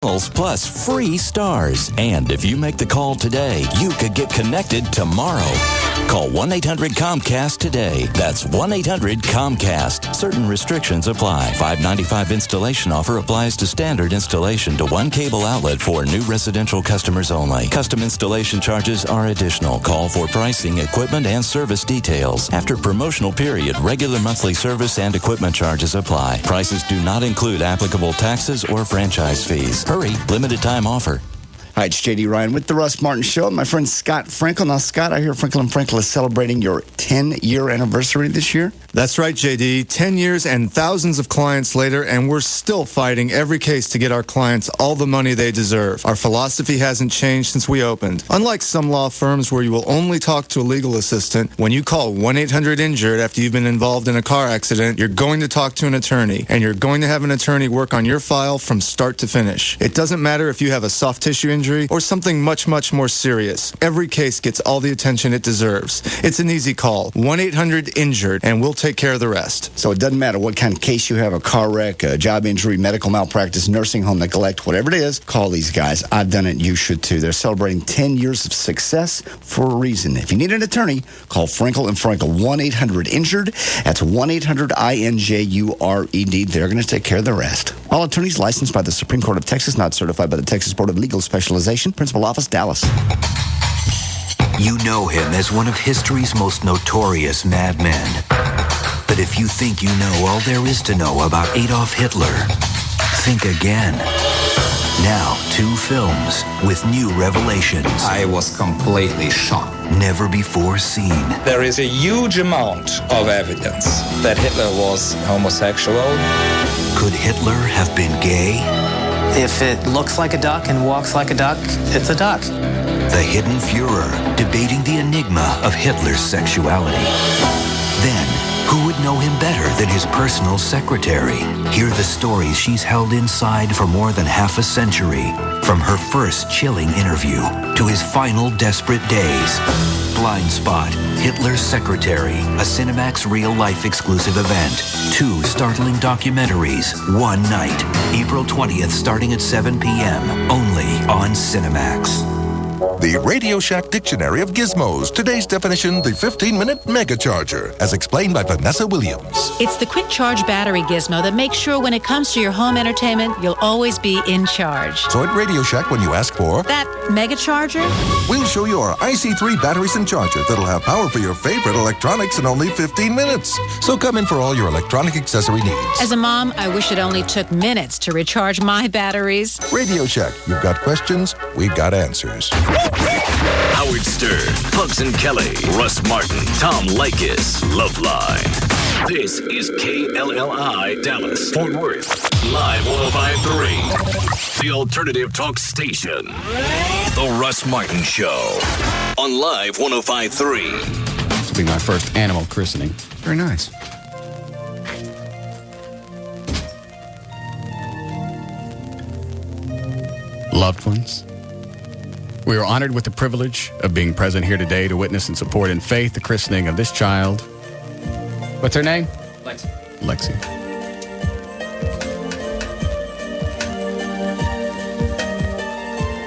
plus free stars. And if you make the call today, you could get connected tomorrow. Call 1-800-COMCAST today. That's 1-800-COMCAST. Certain restrictions apply. $5.95 installation offer applies to standard installation to one cable outlet for new residential customers only. Custom installation charges are additional. Call for pricing, equipment, and service details. After promotional period, regular monthly service and equipment charges apply. Prices do not include applicable taxes or franchise fees. Hurry, limited time offer. Hi, it's J.D. Ryan with the Russ Martin Show. My friend Scott Frankel. Now, Scott, I hear Frankel & Frankel is celebrating your 10-year anniversary this year. That's right, J.D. 10 years and thousands of clients later, and we're still fighting every case to get our clients all the money they deserve. Our philosophy hasn't changed since we opened. Unlike some law firms where you will only talk to a legal assistant, when you call 1-800-INJURED after you've been involved in a car accident, you're going to talk to an attorney, and you're going to have an attorney work on your file from start to finish. It doesn't matter if you have a soft tissue injury or something much, much more serious. Every case gets all the attention it deserves. It's an easy call. 1-800-INJURED, and we'll take care of the rest. So it doesn't matter what kind of case you have, a car wreck, a job injury, medical malpractice, nursing home neglect, whatever it is, call these guys. I've done it. You should too. They're celebrating 10 years of success for a reason. If you need an attorney, call Frankel & Frankel. 1-800-INJURED. That's 1-800-INJURED. They're going to take care of the rest. All attorneys licensed by the Supreme Court of Texas, not certified by the Texas Board of Legal Specialization. Principal Office, Dallas. You know him as one of history's most notorious madmen. But if you think you know all there is to know about Adolf Hitler, think again. Now, 2 films with new revelations. I was completely shocked. Never before seen. There is a huge amount of evidence that Hitler was homosexual. Could Hitler have been gay? If it looks like a duck and walks like a duck, it's a duck. The hidden Führer, debating the enigma of Hitler's sexuality. Then, who would know him better than his personal secretary? Hear the stories she's held inside for more than half a century. From her first chilling interview to his final desperate days. Blind Spot, Hitler's Secretary, a Cinemax real-life exclusive event. 2 startling documentaries, one night. April 20th, starting at 7 p.m. Only on Cinemax. The Radio Shack Dictionary of Gizmos. Today's definition, the 15-minute mega charger, as explained by Vanessa Williams. It's the quick charge battery gizmo that makes sure when it comes to your home entertainment, you'll always be in charge. So at Radio Shack, when you ask for that mega charger, we'll show you our IC3 batteries and charger that'll have power for your favorite electronics in only 15 minutes. So come in for all your electronic accessory needs. As a mom, I wish it only took minutes to recharge my batteries. Radio Shack, you've got questions, we've got answers. Howard Stern, Pugs and Kelly, Russ Martin, Tom Leykis, Loveline. This is KLLI Dallas, Fort Worth, Live 105.3, the alternative talk station. The Russ Martin Show on Live 105.3. This will be my first animal christening. Very nice. Loved ones, we are honored with the privilege of being present here today to witness and support in faith the christening of this child. What's her name? Lexi.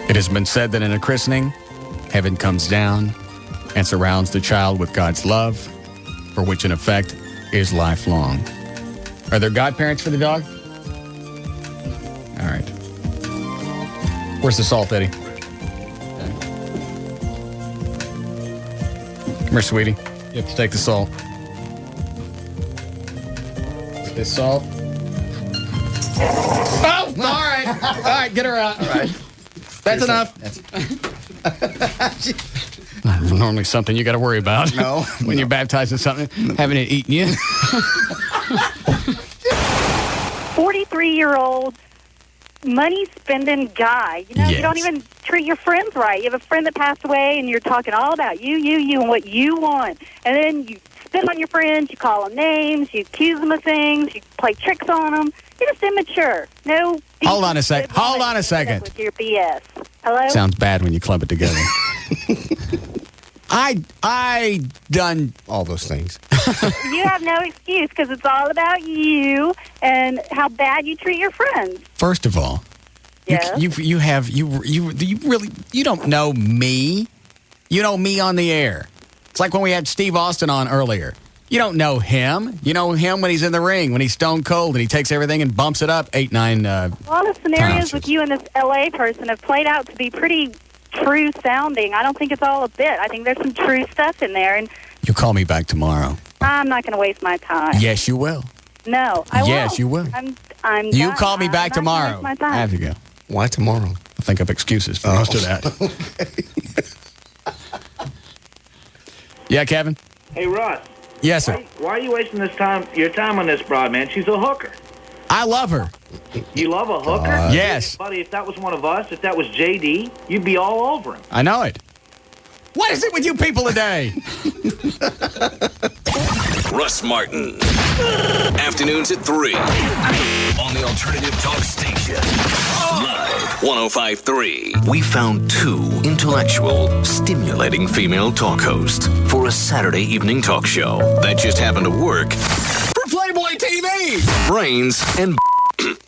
It has been said that in a christening, heaven comes down and surrounds the child with God's love, for which in effect is lifelong. Are there godparents for the dog? All right. Where's the salt, Eddie? Come here, sweetie. You have to take the salt. This salt. Oh, all right. All right, get her out. All right. That's enough. Not normally something you got to worry about. No. When you're baptizing something, having it eaten you. 43-year-old money-spending guy. You know, Yes. You don't even treat your friends right. You have a friend that passed away, and you're talking all about you, and what you want. And then you spit on your friends, you call them names, you accuse them of things, you play tricks on them. You're just immature. No. Hold on a sec. Hold on a second. With your BS. Hello? Sounds bad when you clump it together. I done all those things. You have no excuse because it's all about you and how bad you treat your friends. First of all, Yes. You don't know me. You know me on the air. It's like when we had Steve Austin on earlier. You don't know him. You know him when he's in the ring, when he's stone cold and he takes everything and bumps it up 8, 9 A lot of scenarios pounds. with you and this L.A. person have played out to be pretty true sounding. I don't think it's all a bit. I think there's some true stuff in there, and You'll call me back tomorrow. I'm not going to waste my time. Yes, you will. No, I won't. Yes, you will. I'm You done. call me I'm back not gonna tomorrow. waste my time. I have to go. Why tomorrow? I think of excuses for most of that. Yeah, Kevin? Hey, Russ. Yes, sir. Why are you wasting your time on this broad, man? She's a hooker. I love her. You love a hooker? Yes. Buddy, if that was one of us, if that was JD, you'd be all over him. I know it. What is it with you people today? Russ Martin. Afternoons at 3 on the Alternative Talk Station. Live 105.3. We found 2 intellectual, stimulating female talk hosts for a Saturday evening talk show that just happened to work For Playboy TV! brains and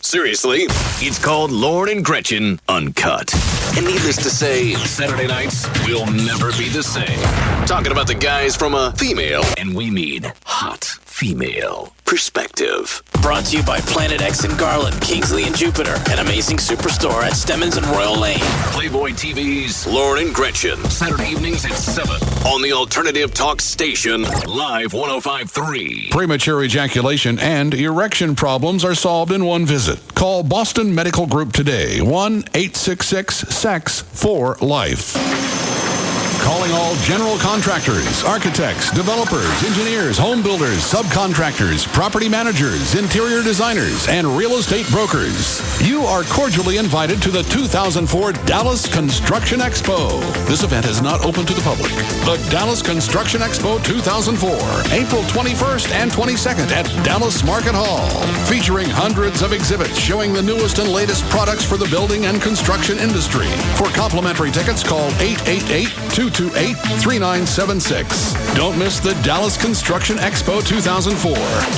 seriously, it's called Lauren and Gretchen Uncut. And needless to say, Saturday nights will never be the same. Talking about the guys from a female, and we mean hot female, perspective. Brought to you by Planet X in Garland, Kingsley and Jupiter, an amazing superstore at Stemmons and Royal Lane. Playboy TV's Lauren and Gretchen, Saturday evenings at 7 on the Alternative Talk Station, live 105.3. Premature ejaculation and erection problems are solved in one visit. Call Boston Medical Group today, 1-866-SEX-4-LIFE. Calling all general contractors, architects, developers, engineers, home builders, subcontractors, property managers, interior designers, and real estate brokers. You are cordially invited to the 2004 Dallas Construction Expo. This event is not open to the public. The Dallas Construction Expo 2004, April 21st and 22nd at Dallas Market Hall. Featuring hundreds of exhibits showing the newest and latest products for the building and construction industry. For complimentary tickets, call 888-228-3976. Don't miss the Dallas Construction Expo 2004.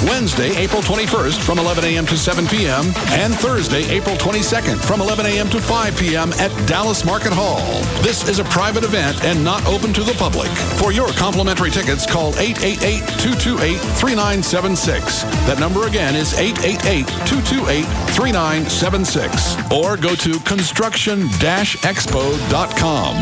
Wednesday, April 21st from 11 a.m. to 7 p.m. and Thursday, April 22nd from 11 a.m. to 5 p.m. at Dallas Market Hall. This is a private event and not open to the public. For your complimentary tickets, call 888-228-3976. That number again is 888-228-3976. Or go to construction-expo.com.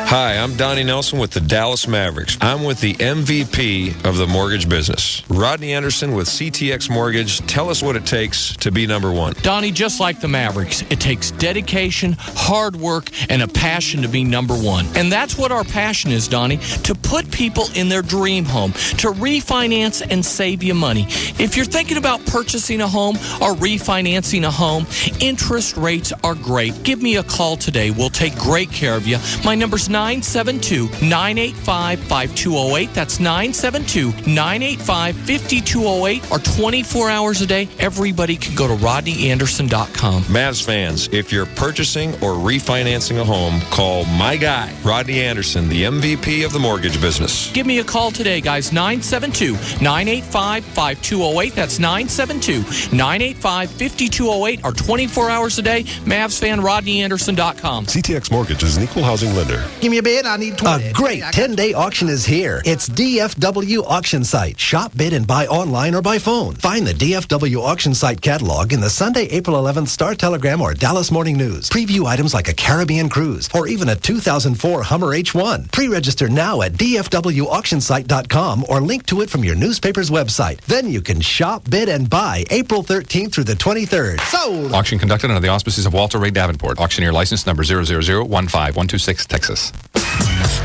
Hi, I'm Donnie Nelson with the Dallas Mavericks. I'm with the MVP of the mortgage business, Rodney Anderson with CTX Mortgage. Tell us what it takes to be number one. Donnie, just like the Mavericks, it takes dedication, hard work, and a passion to be number one. And that's what our passion is, Donnie, to put people in their dream home, to refinance and save you money. If you're thinking about purchasing a home or refinancing a home, interest rates are great. Give me a call today. We'll take great care of you. My number's 972-985-5208. That's 972-985-5208. Or 24 hours a day, everybody can go to RodneyAnderson.com. Mavs fans, if you're purchasing or refinancing a home, call my guy, Rodney Anderson, the MVP of the mortgage business. Give me a call today, guys. 972-985-5208. That's 972-985-5208. Or 24 hours a day, Mavs fan, RodneyAnderson.com. CTX Mortgage is an equal housing lender. Give me a bid. I need 20. A great 10-day auction is here. It's DFW Auction Site. Shop, bid, and buy online or by phone. Find the DFW Auction Site catalog in the Sunday, April 11th Star Telegram or Dallas Morning News. Preview items like a Caribbean cruise or even a 2004 Hummer H1. Pre-register now at dfwauctionsite.com or link to it from your newspaper's website. Then you can shop, bid, and buy April 13th through the 23rd. Sold! Auction conducted under the auspices of Walter Ray Davenport. Auctioneer license number 000-15126, Texas.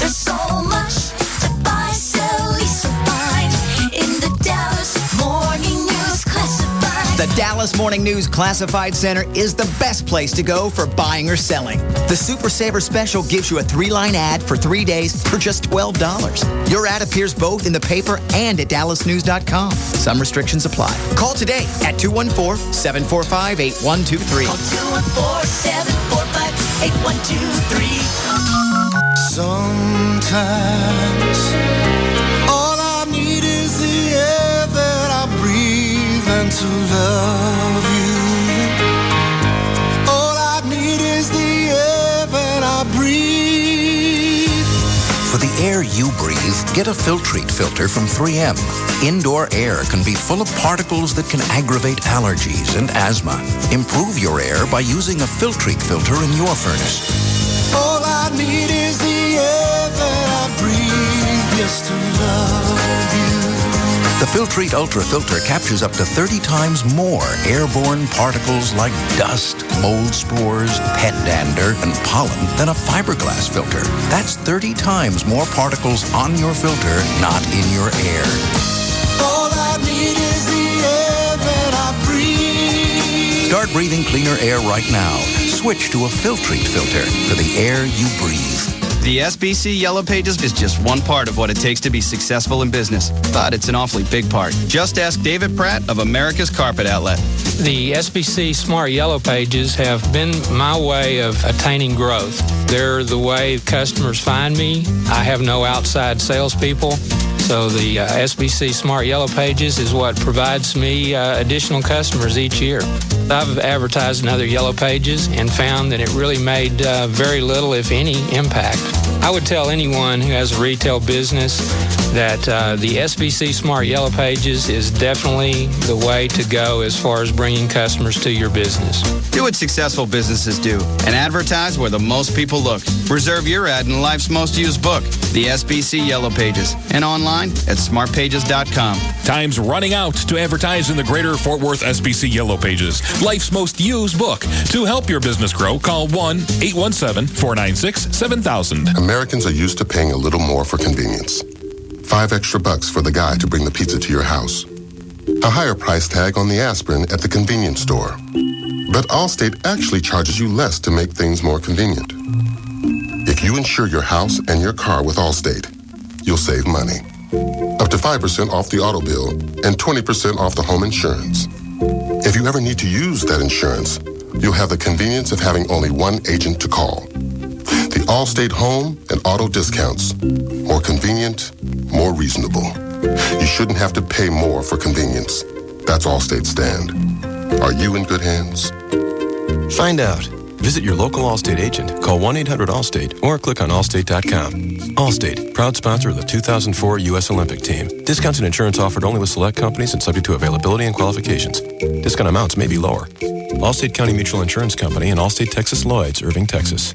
There's so much to buy, sell, lease, or find in the Dallas Morning News Classified. The Dallas Morning News Classified Center is the best place to go for buying or selling. The Super Saver Special gives you a 3-line ad for 3 days for just $12. Your ad appears both in the paper and at dallasnews.com. Some restrictions apply. Call today at 214-745-8123. Call 214-745-8123. Sometimes all I need is the air that I breathe and to love you. All I need I breathe. For the air you breathe, get a Filtrete filter from 3M. Indoor air can be full of particles that can aggravate allergies and asthma. Improve your air by using a Filtrete filter in your furnace. All I need is the air that I breathe just to love you. The Filtrete Ultra filter captures up to 30 times more airborne particles like dust, mold spores, pet dander, and pollen than a fiberglass filter. That's 30 times more particles on your filter, not in your air. All I need is the air that I breathe. Start breathing cleaner air right now. Switch to a Filtrete filter for the air you breathe. The SBC Yellow Pages is just one part of what it takes to be successful in business, but it's an awfully big part. Just ask David Pratt of America's Carpet Outlet. The SBC Smart Yellow Pages have been my way of attaining growth. They're the way customers find me. I have no outside salespeople. So the SBC Smart Yellow Pages is what provides me additional customers each year. I've advertised in other Yellow Pages and found that it really made very little, if any, impact. I would tell anyone who has a retail business that the SBC Smart Yellow Pages is definitely the way to go as far as bringing customers to your business. Do what successful businesses do and advertise where the most people look. Reserve your ad in life's most used book, the SBC Yellow Pages, and online at smartpages.com. Time's running out to advertise in the Greater Fort Worth SBC Yellow Pages, life's most used book. To help your business grow, call 1-817-496-7000. Americans are used to paying a little more for convenience. $5 extra for the guy to bring the pizza to your house. A higher price tag on the aspirin at the convenience store. But Allstate actually charges you less to make things more convenient. If you insure your house and your car with Allstate, you'll save money. Up to 5% off the auto bill and 20% off the home insurance. If you ever need to use that insurance, you'll have the convenience of having only one agent to call. The Allstate home and auto discounts. More convenient, more reasonable. You shouldn't have to pay more for convenience. That's Allstate's stand. Are you in good hands? Find out. Visit your local Allstate agent, call 1-800-ALLSTATE, or click on allstate.com. Allstate, proud sponsor of the 2004 U.S. Olympic team. Discounts and insurance offered only with select companies and subject to availability and qualifications. Discount amounts may be lower. Allstate County Mutual Insurance Company and Allstate Texas Lloyds, Irving, Texas.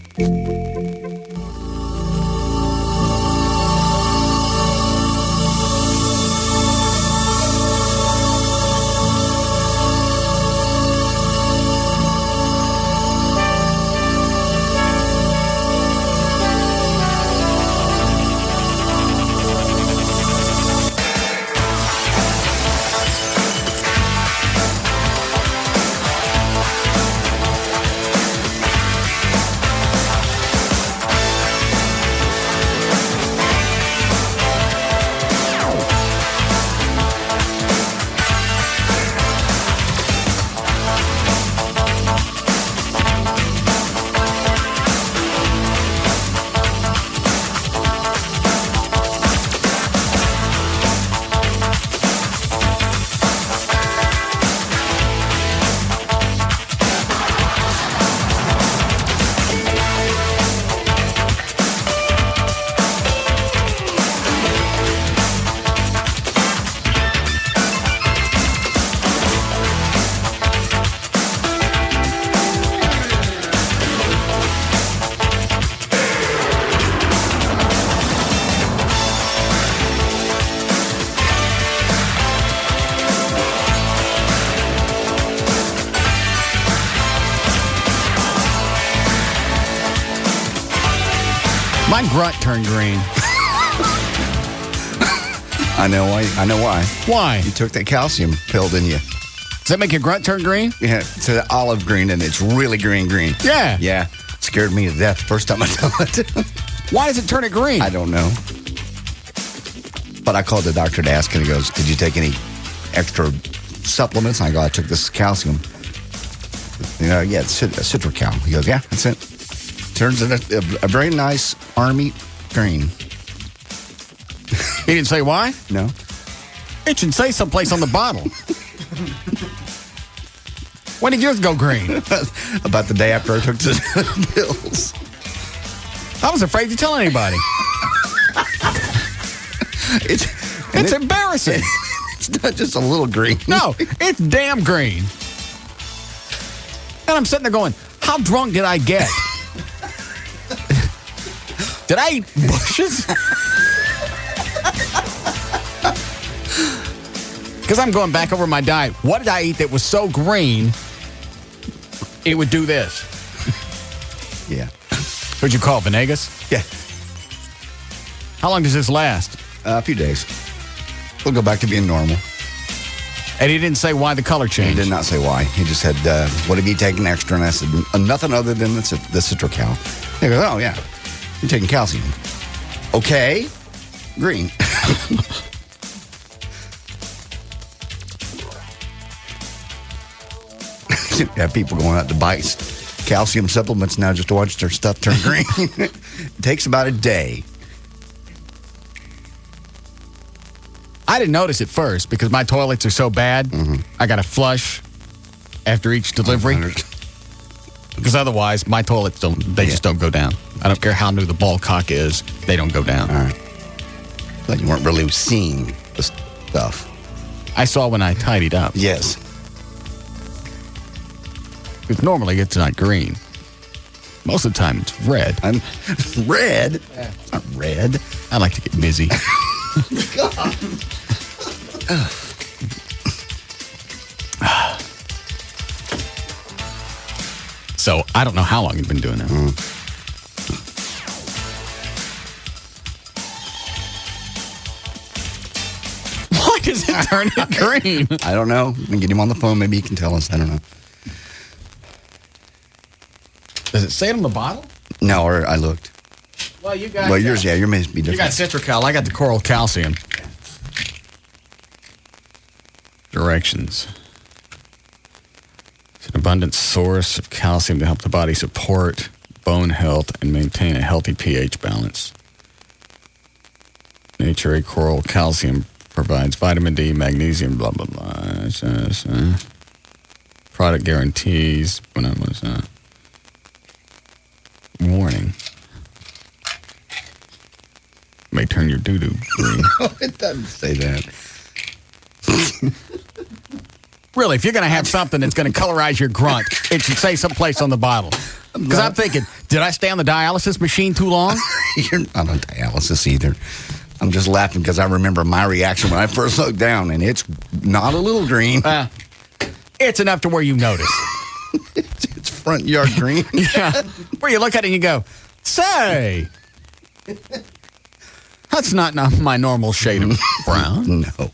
My grunt turned green. I know why. Why? You took that calcium pill, didn't you? Does that make your grunt turn green? Yeah, it's an olive green, and it's really green. Yeah. Yeah. Scared me to death the first time I saw it. Why does it turn it green? I don't know. But I called the doctor to ask, and he goes, did you take any extra supplements? And I go, I took this calcium. Yeah, it's Citrical. He goes, yeah, that's it. Turns in a very nice army green. He didn't say why? No. It should say someplace on the bottle. When did yours go green? About the day after I took the pills. I was afraid to tell anybody. It's embarrassing. It's not just a little green. No, it's damn green. And I'm sitting there going, how drunk did I get? Did I eat bushes? Because I'm going back over my diet. What did I eat that was so green it would do this? Yeah. What'd you call it, Venegas? Yeah. How long does this last? A few days. We'll go back to being normal. And he didn't say why the color changed? He did not say why. He just said, what have you taken extra? And I said, nothing other than the Citrocal. He goes, oh, yeah. You're taking calcium. Okay. Green. Have people going out to buy calcium supplements now just to watch their stuff turn green. It takes about a day. I didn't notice it first because my toilets are so bad. I got to flush after each delivery. Because otherwise, my toilets just don't go down. I don't care how new the ball cock is, they don't go down. All right. But you weren't really seeing the stuff. I saw when I tidied up. Yes. Because normally it's not green. Most of the time it's red. Red? It's not red. I like to get busy. God. So I don't know how long you've been doing that. Why does it turn it green? I don't know. We can get him on the phone. Maybe he can tell us. I don't know. Does it say it on the bottle? No, or I looked. Well, you got. Well, yours, yeah, yours may be different. You got Citrocal. I got the Coral Calcium. Directions. It's an abundant source of calcium to help the body support bone health and maintain a healthy pH balance. Nature Coral Calcium provides vitamin D, magnesium, blah, blah, blah. Product guarantees. When I was warning. May turn your doo-doo green. It doesn't say that. Really, if you're going to have something that's going to colorize your grunt, it should say someplace on the bottle. Because I'm thinking, did I stay on the dialysis machine too long? You're not on dialysis either. I'm just laughing because I remember my reaction when I first looked down, and it's not a little green. It's enough to where you notice. It's front yard green. Yeah. Where you look at it and you go, say, that's not my normal shade of brown. No.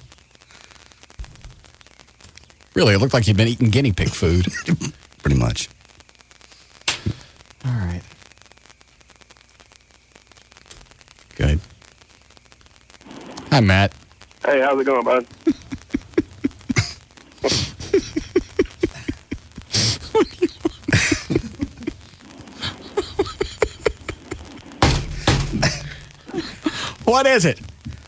Really, it looked like you'd been eating guinea pig food. Pretty much. All right. Good. Hi, Matt. Hey, how's it going, bud? What is it?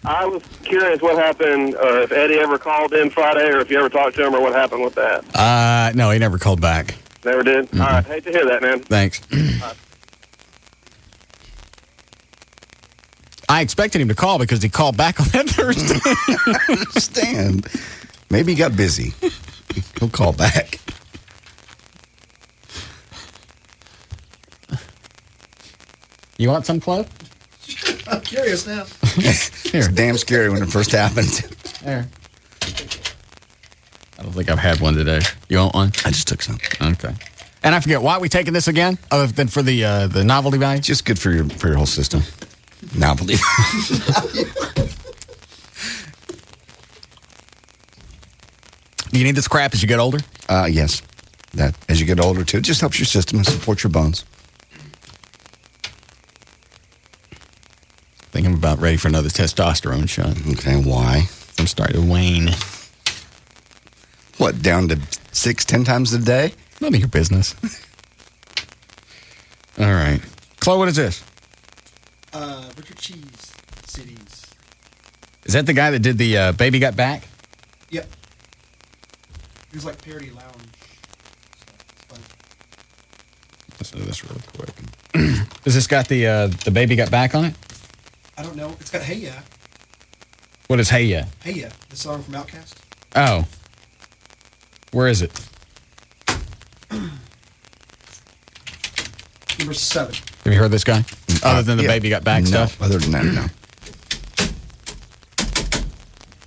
I was curious what happened, or if Eddie ever called in Friday, or if you ever talked to him, or what happened with that. No, he never called back. Never did? Mm-hmm. All right, hate to hear that, man. Thanks. I expected him to call because he called back on that Thursday. I understand. Maybe he got busy. He'll call back. You want some, Chloe? I'm curious now. It's damn scary when it first happened. There. I don't think I've had one today. You want one? I just took some. Okay. And I forget, why are we taking this again? Other than for the novelty value? Just good for your whole system. Novelty. Do you need this crap as you get older? Yes. That as you get older too, it just helps your system and supports your bones. I think I'm about ready for another testosterone shot. Okay, why? I'm starting to wane. What, down to 6-10 times a day? None of your business. All right. Chloe, what is this? Richard Cheese CDs. Is that the guy that did the Baby Got Back? Yep. He was like parody lounge. Listen to this real quick. Has this got the Baby Got Back on it? I don't know. It's got Hey Ya. What is Hey Ya? Hey Ya, the song from Outkast. Oh. Where is it? Number 7. Have you heard this guy? Other than the Baby Got Back stuff? Other than that, no.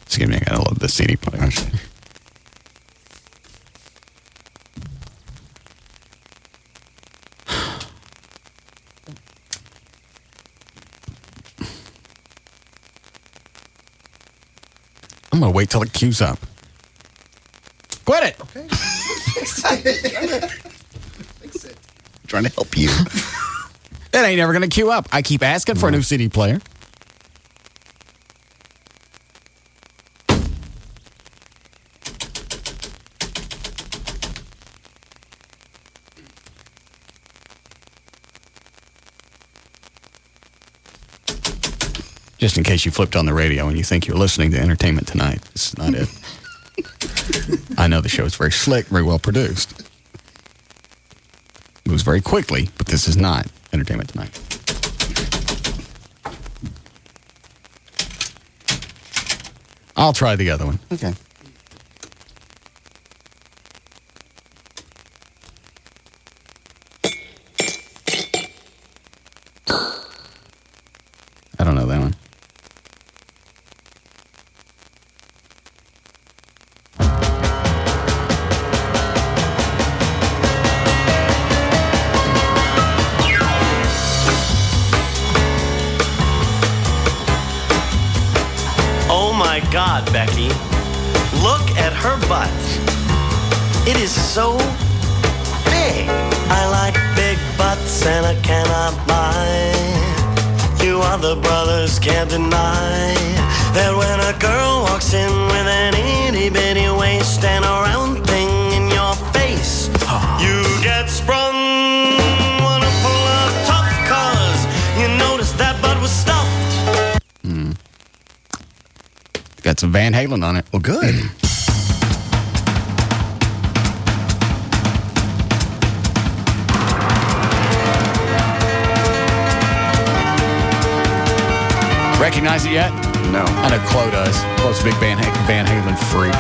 Excuse me, I gotta love this CD player. I'm gonna wait till it queues up. Quit it! Okay. Fix it. I'm trying to help you. It ain't never gonna queue up. I keep asking for a new CD player. Just in case you flipped on the radio and you think you're listening to Entertainment Tonight. This is not it. I know the show is very slick, very well produced. Moves very quickly, but this is not Entertainment Tonight. I'll try the other one. Okay. I don't know that one. Oh my God, Becky. Look at her butt. It is so big. I like big butts and I cannot lie. You other brothers can't deny that when a girl walks in with an itty bitty waist and a round thing in your face, you get sprung. Wanna pull up tough cause you noticed that butt was stuffed. Got some Van Halen on it. Well, good. Recognize it yet? No. I know Chloe does. Chloe's a big Van Halen freak.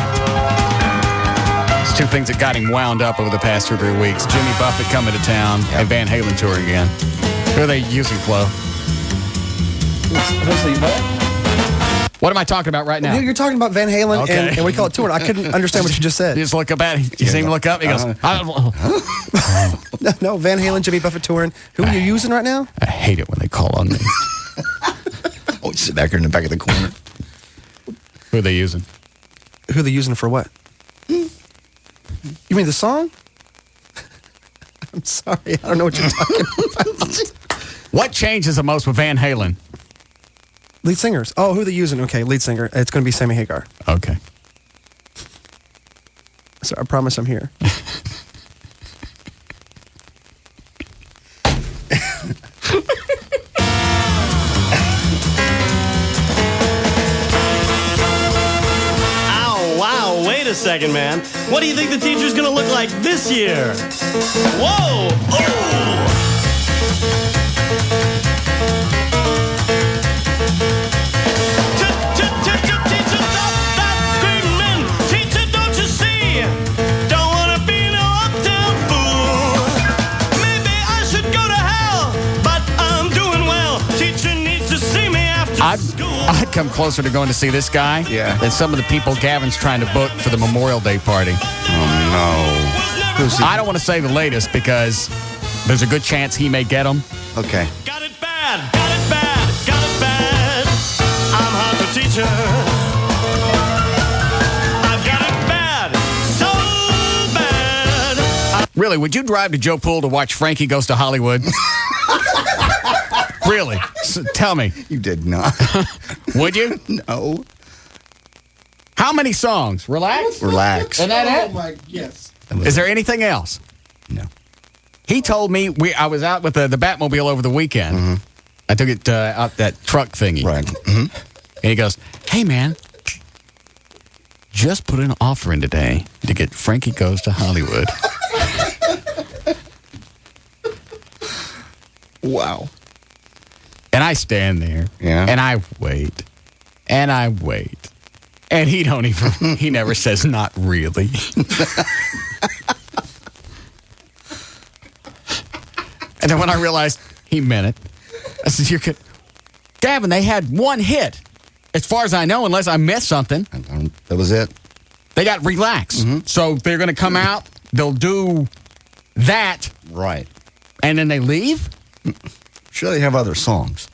It's two things that got him wound up over the past 2 or 3 weeks. Jimmy Buffett coming to town and Van Halen touring again. Who are they using, Chloe? What am I talking about right now? You're talking about Van Halen Okay. and we call it touring. I couldn't understand what you just said. You just look up at him. You see him look up? He goes, No, Van Halen, Jimmy Buffett touring. Who are you using right now? I hate it when they call on me. Oh, sit back here in the back of the corner. Who are they using? Who are they using for what? You mean the song? I'm sorry. I don't know what you're talking about. What changes the most with Van Halen? Lead singers. Oh, who are they using? Okay, lead singer. It's going to be Sammy Hagar. Okay. So I promise I'm here. Ow, wow, wait a second, man. What do you think the teacher's gonna look like this year? Whoa! Oh! Teacher, stop that screaming! Teacher, don't you see? Don't wanna be no uptown fool. Maybe I should go to hell, but I'm doing well. Teacher needs to see me after school. I'd come closer to going to see this guy than some of the people Gavin's trying to book for the Memorial Day party. Oh, no. I don't want to say the latest because there's a good chance he may get them. Okay. Got it bad, got it bad, got it bad. I'm hard for teacher. I've got it bad, so bad. Really, would you drive to Joe Pool to watch Frankie Goes to Hollywood? Really? Tell me. You did not. Would you? No. How many songs? Relax? Relax. Isn't that it? Oh my, yes. Is there anything else? No. He told me I was out with the Batmobile over the weekend. Mm-hmm. I took it out that truck thingy. Right. Mm-hmm. And he goes, "Hey, man, just put an offer in today to get Frankie Goes to Hollywood." Wow. And I stand there. Yeah. And I wait. And I wait. And he never says, not really. And then when I realized he meant it, I said, Gavin, they had one hit. As far as I know, unless I missed something. That was it. They got Relax. Mm-hmm. So they're going to come out, they'll do that. Right. And then they leave? Sure they have other songs.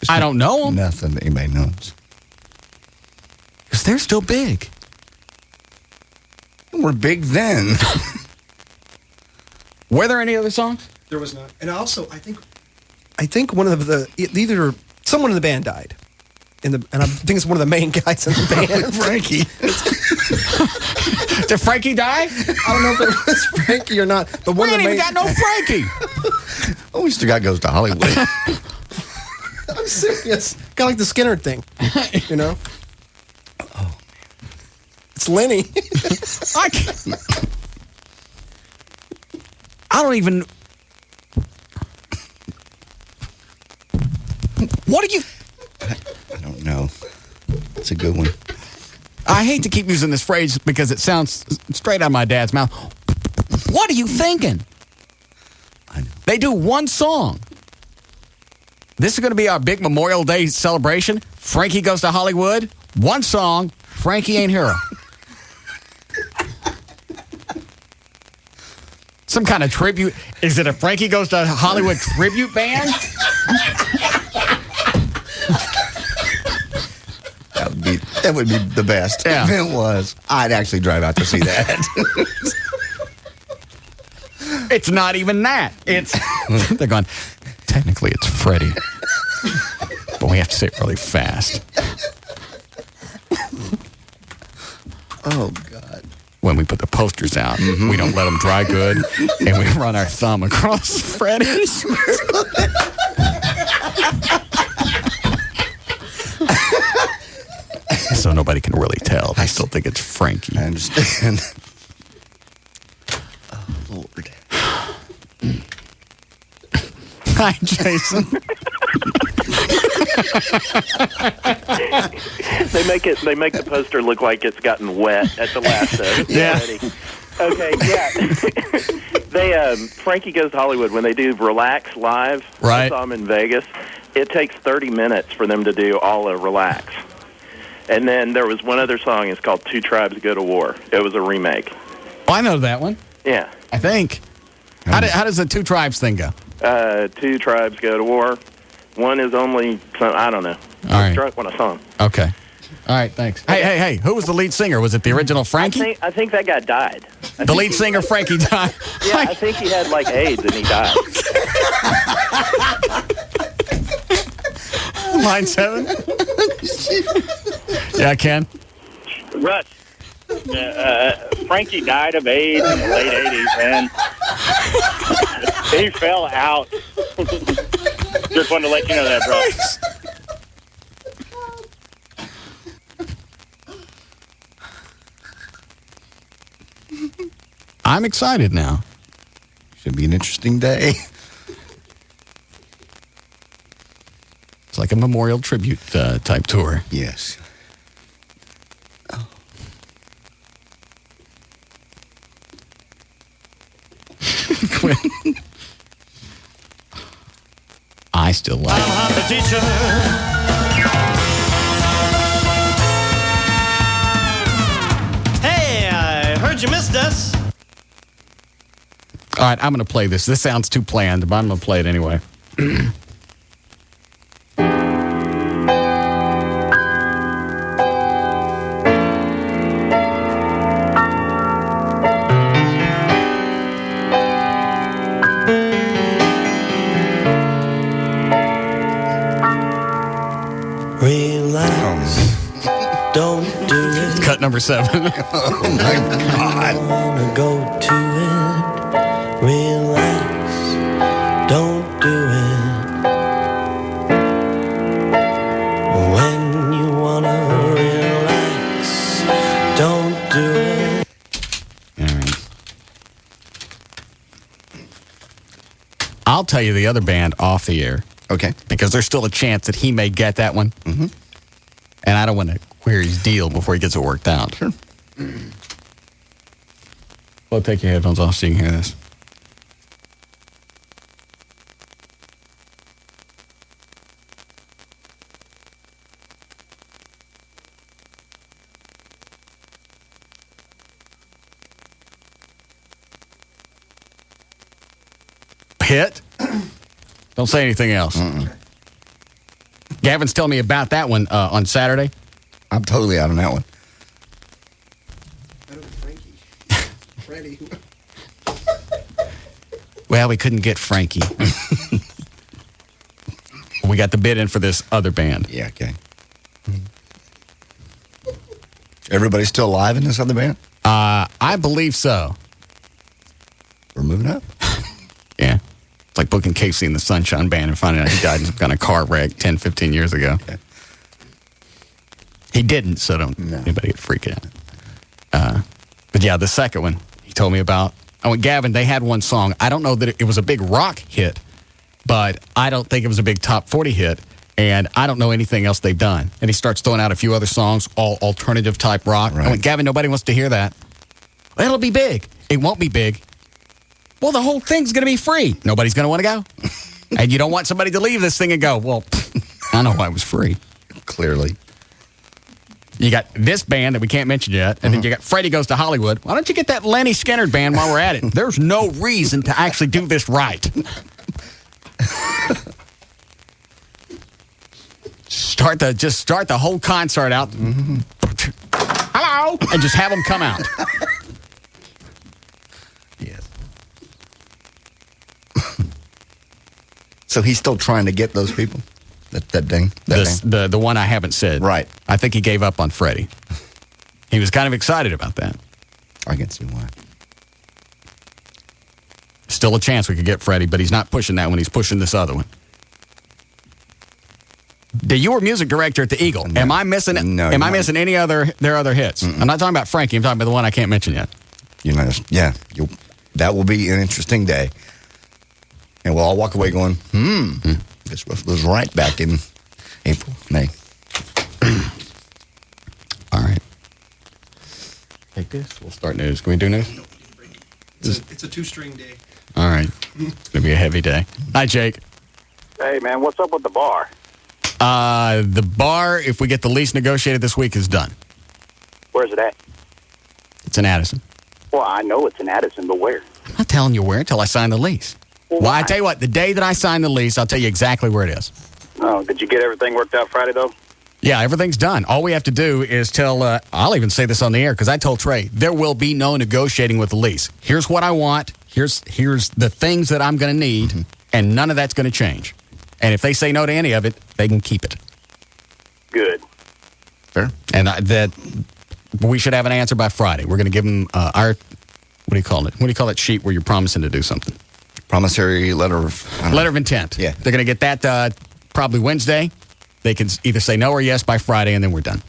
I don't know them. Nothing that anybody knows. Because they're still big. We're big then. Were there any other songs? There was not. And also, I think one of either someone in the band died. And I think it's one of the main guys in the band. Frankie. Did Frankie die? I don't know if it was Frankie or not. But we ain't even got no Frankie. Oh, we still got Goes to Hollywood. I'm serious. Kind of like the Skinner thing. You know? Oh. It's Lenny. I don't even... What do you... I don't know. It's a good one. I hate to keep using this phrase because it sounds straight out of my dad's mouth. What are you thinking? I know. They do one song. This is going to be our big Memorial Day celebration. Frankie Goes to Hollywood. One song. Frankie Ain't Hero. Some kind of tribute. Is it a Frankie Goes to Hollywood tribute band? That would be the best. Yeah. If it was. I'd actually drive out to see that. It's not even that. It's they're going, technically it's Freddie. But we have to say it really fast. Oh, God. When we put the posters out, we don't let them dry good, and we run our thumb across Freddie's. So nobody can really tell. I still think it's Frankie. I understand. Oh, Lord. Hi, Jason. They make the poster look like it's gotten wet at the last Yeah. Okay, yeah. Frankie Goes to Hollywood, when they do Relax Live, right. I saw them in Vegas, it takes 30 minutes for them to do all of Relax. And then there was one other song, it's called Two Tribes Go to War. It was a remake. Oh, I know that one. Yeah. I think. How does the Two Tribes thing go? Two Tribes Go to War. One is only, I don't know. I was drunk when I saw him. Okay. All right, thanks. Hey, who was the lead singer? Was it the original Frankie? I think that guy died. The lead singer, Frankie, died. Yeah, I think he had, like, AIDS and he died. Line 7? Yeah, Ken? Russ, Frankie died of AIDS in the late 80s, man. He fell out. Just wanted to let you know that, bro. I'm excited now. Should be an interesting day. It's like a memorial tribute type tour. Yes. Oh. I still like it. I'm the teacher. Hey, I heard you missed us. All right, I'm going to play this. This sounds too planned, but I'm going to play it anyway. Relax. Don't do it. Cut number 7. Oh, my God. Wanna go to it. Relax. Don't do it. When you wanna relax. Don't do it. All right. I'll tell you the other band off the air. Okay. Because there's still a chance that he may get that one. Mm-hmm. And I don't want to query his deal before he gets it worked out. Sure. Well, take your headphones off so you can hear this. Hit? Don't say anything else. Gavin's telling me about that one on Saturday. I'm totally out on that one. Freddie. Well, we couldn't get Frankie. We got the bid in for this other band. Yeah, okay. Everybody's still alive in this other band? I believe so. We're moving up. Yeah. It's like booking Casey in the Sunshine Band and finding out he died in some kind of car wreck 10, 15 years ago. Okay. He didn't, so don't anybody get freaked out. But yeah, the second one he told me about. I went, Gavin, they had one song. I don't know that it was a big rock hit, but I don't think it was a big top 40 hit, and I don't know anything else they've done. And he starts throwing out a few other songs, all alternative type rock. Right. I went, Gavin, nobody wants to hear that. Well, it'll be big. It won't be big. Well, the whole thing's going to be free. Nobody's going to want to go. And you don't want somebody to leave this thing and go, well, I know why it was free. Clearly. You got this band that we can't mention yet, and then you got Freddie Goes to Hollywood. Why don't you get that Lenny Skinner band while we're at it? There's no reason to actually do this right. Start the whole concert out. Hello, and just have them come out. Yes. So he's still trying to get those people. That ding. The one I haven't said. Right. I think he gave up on Freddie. He was kind of excited about that. I can see why. Still a chance we could get Freddie, but he's not pushing that one. He's pushing this other one. You were music director at the Eagle. No. Am I missing? No. Am I missing any their other hits? I'm not talking about Frankie. I'm talking about the one I can't mention yet. You know, yeah. That will be an interesting day, and we'll all walk away going, This was right back in April, May. All right. Take this. We'll start news. Can we do news? It's a two-string day. All right. It's going to be a heavy day. Hi, Jake. Hey, man, what's up with the bar? The bar, if we get the lease negotiated this week, is done. Where's it at? It's in Addison. Well, I know it's in Addison, but where? I'm not telling you where until I sign the lease. Well, I tell you what, the day that I sign the lease, I'll tell you exactly where it is. Oh, did you get everything worked out Friday, though? Yeah, everything's done. All we have to do is tell, I'll even say this on the air, because I told Trey, there will be no negotiating with the lease. Here's what I want. Here's the things that I'm going to need, and none of that's going to change. And if they say no to any of it, they can keep it. Good. Fair. And that we should have an answer by Friday. We're going to give them our, what do you call it? What do you call that sheet where you're promising to do something? Promissory letter of... Letter of intent. Yeah. They're going to get that probably Wednesday. They can either say no or yes by Friday, and then we're done.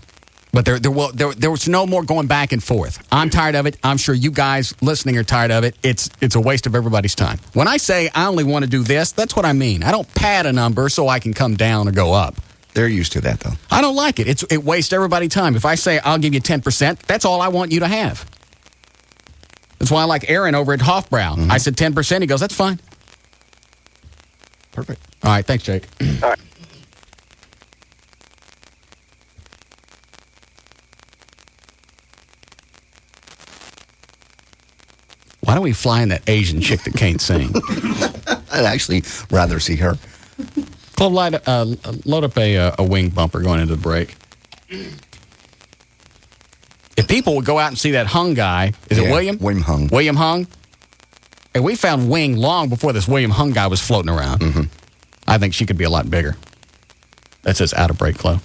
But there was no more going back and forth. I'm tired of it. I'm sure you guys listening are tired of it. It's a waste of everybody's time. When I say I only want to do this, that's what I mean. I don't pad a number so I can come down or go up. They're used to that, though. I don't like it. It wastes everybody's time. If I say I'll give you 10%, that's all I want you to have. That's why I like Aaron over at Hofbrau. I said 10%. He goes, that's fine. Perfect. All right. Thanks, Jake. All right. Why don't we fly in that Asian chick that can't sing? I'd actually rather see her. Club Light, load up a wing bumper going into the break. If people would go out and see that Hung guy, is it William? William Hung. William Hung. And we found Wing long before this William Hung guy was floating around. I think she could be a lot bigger. That says out of break, Chloe.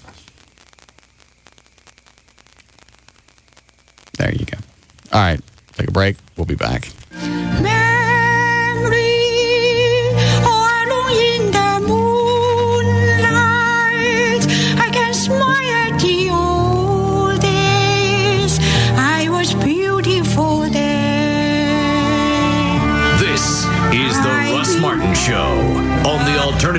There you go. All right. Take a break. We'll be back. This is the Russ Martin Show.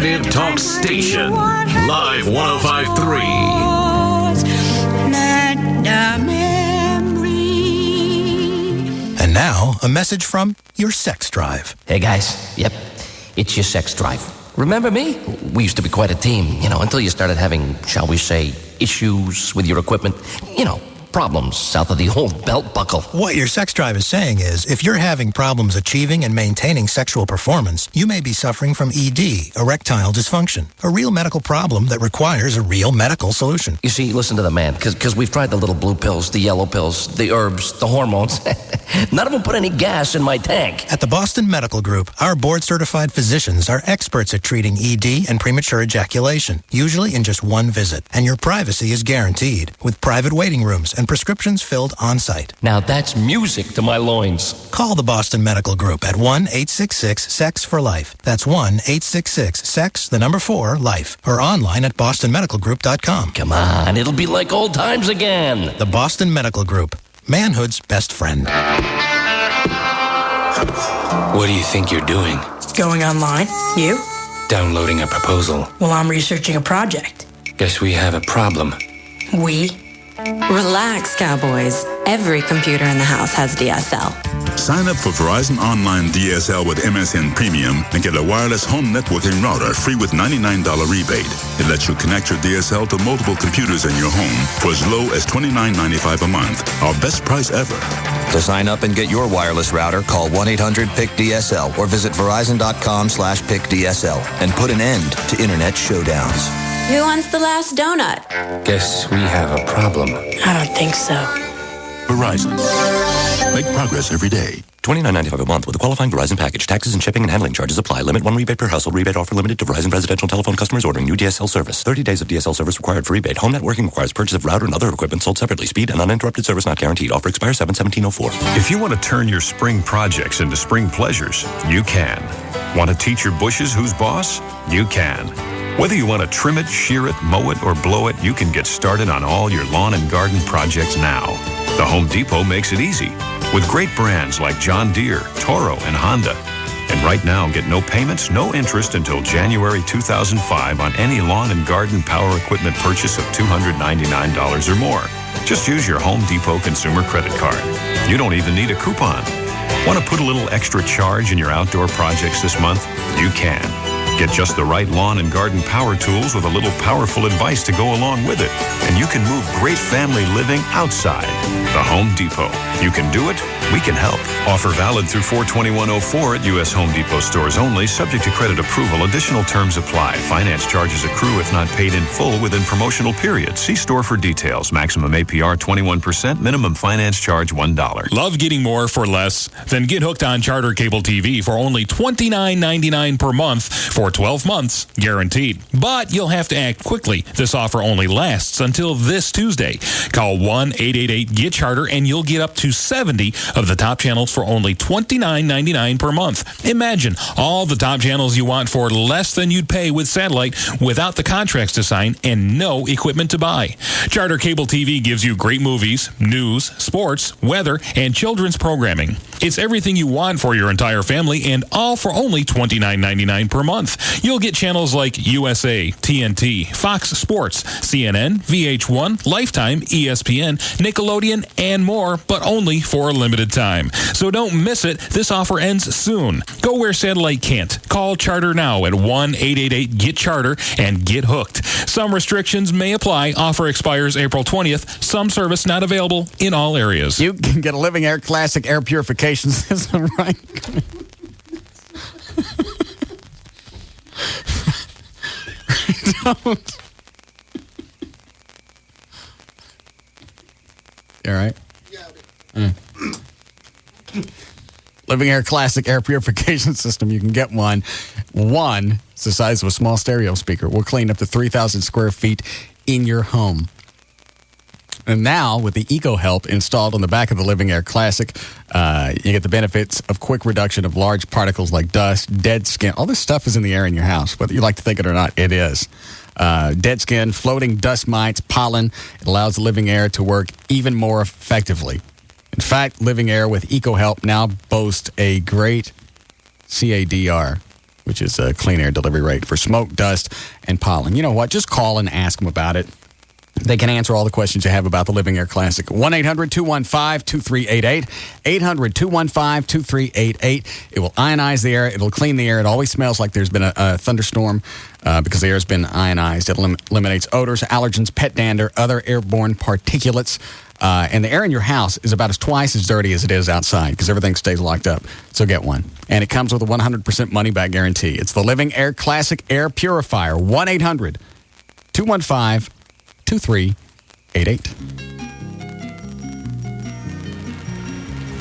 alternative talk station. Live 105.3. And now, a message from your sex drive. Hey guys, yep, it's your sex drive. Remember me? We used to be quite a team, until you started having, shall we say, issues with your equipment. Problems south of the old belt buckle. What your sex drive is saying is, if you're having problems achieving and maintaining sexual performance, you may be suffering from ED, erectile dysfunction, a real medical problem that requires a real medical solution. You see, listen to the man, because we've tried the little blue pills, the yellow pills, the herbs, the hormones. None of them put any gas in my tank. At the Boston Medical Group, our board-certified physicians are experts at treating ED and premature ejaculation, usually in just one visit. And your privacy is guaranteed, with private waiting rooms and prescriptions filled on-site. Now that's music to my loins. Call the Boston Medical Group at 1-866-SEX-FOR-LIFE. That's 1-866-SEX-4-LIFE. Or online at bostonmedicalgroup.com. Come on, it'll be like old times again. The Boston Medical Group. Manhood's best friend. What do you think you're doing? Going online. You? Downloading a proposal. Well, I'm researching a project. Guess we have a problem. We? Relax, cowboys. Every computer in the house has DSL. Sign up for Verizon Online DSL with MSN Premium and get a wireless home networking router free with $99 rebate. It lets you connect your DSL to multiple computers in your home for as low as $29.95 a month. Our best price ever. To sign up and get your wireless router, call 1-800-PIC-DSL or visit verizon.com/PICDSL and put an end to internet showdowns. Who wants the last donut? Guess we have a problem. I don't think so. Verizon. Make progress every day. $29.95 a month with a qualifying Verizon package. Taxes and shipping and handling charges apply. Limit 1 rebate per household. Rebate offer limited to Verizon residential telephone customers ordering new DSL service. 30 days of DSL service required for rebate. Home networking requires purchase of router and other equipment sold separately. Speed and uninterrupted service not guaranteed. Offer expires 7/17/04. If you want to turn your spring projects into spring pleasures, you can. Want to teach your bushes who's boss? You can. Whether you want to trim it, shear it, mow it, or blow it, you can get started on all your lawn and garden projects now. The Home Depot makes it easy with great brands like John Deere, Toro, and Honda. And right now, get no payments, no interest until January 2005 on any lawn and garden power equipment purchase of $299 or more. Just use your Home Depot consumer credit card. You don't even need a coupon. Want to put a little extra charge in your outdoor projects this month? You can. Get just the right lawn and garden power tools with a little powerful advice to go along with it. And you can move great family living outside. The Home Depot. You can do it. We can help. Offer valid through 4/21/04 at U.S. Home Depot stores only, subject to credit approval. Additional terms apply. Finance charges accrue if not paid in full within promotional period. See store for details. Maximum APR 21%. Minimum finance charge $1. Love getting more for less? Then get hooked on Charter Cable TV for only $29.99 per month for 12 months, guaranteed. But you'll have to act quickly. This offer only lasts until this Tuesday. Call 1-888-GET-CHARTER and you'll get up to 70 of the top channels for only $29.99 per month. Imagine all the top channels you want for less than you'd pay with satellite without the contracts to sign and no equipment to buy. Charter Cable TV gives you great movies, news, sports, weather, and children's programming. It's everything you want for your entire family and all for only $29.99 per month. You'll get channels like USA, TNT, Fox Sports, CNN, VH1, Lifetime, ESPN, Nickelodeon, and more, but only for a limited time. So don't miss it. This offer ends soon. Go where satellite can't. Call Charter now at 1-888-GET-CHARTER and get hooked. Some restrictions may apply. Offer expires April 20th. Some service not available in all areas. You can get a Living Air Classic air purification system, right? Don't. You all right? Living Air Classic air purification system. You can get one. One, it's the size of a small stereo speaker. Will clean up to 3,000 square feet in your home. And now, with the EcoHelp installed on the back of the Living Air Classic, you get the benefits of quick reduction of large particles like dust, dead skin. All this stuff is in the air in your house. Whether you like to think it or not, it is. Dead skin, floating dust mites, pollen. It allows the Living Air to work even more effectively. In fact, Living Air with EcoHelp now boasts a great CADR. which is a clean air delivery rate for smoke, dust, and pollen. You know what? Just call and ask them about it. They can answer all the questions you have about the Living Air Classic. 1-800-215-2388. 800-215-2388. It will ionize the air. It'll clean the air. It always smells like there's been a thunderstorm because the air has been ionized. It eliminates odors, allergens, pet dander, other airborne particulates. And the air in your house is about twice as dirty as it is outside because everything stays locked up. So get one. And it comes with a 100% money-back guarantee. It's the Living Air Classic Air Purifier. 1-800-215-2388.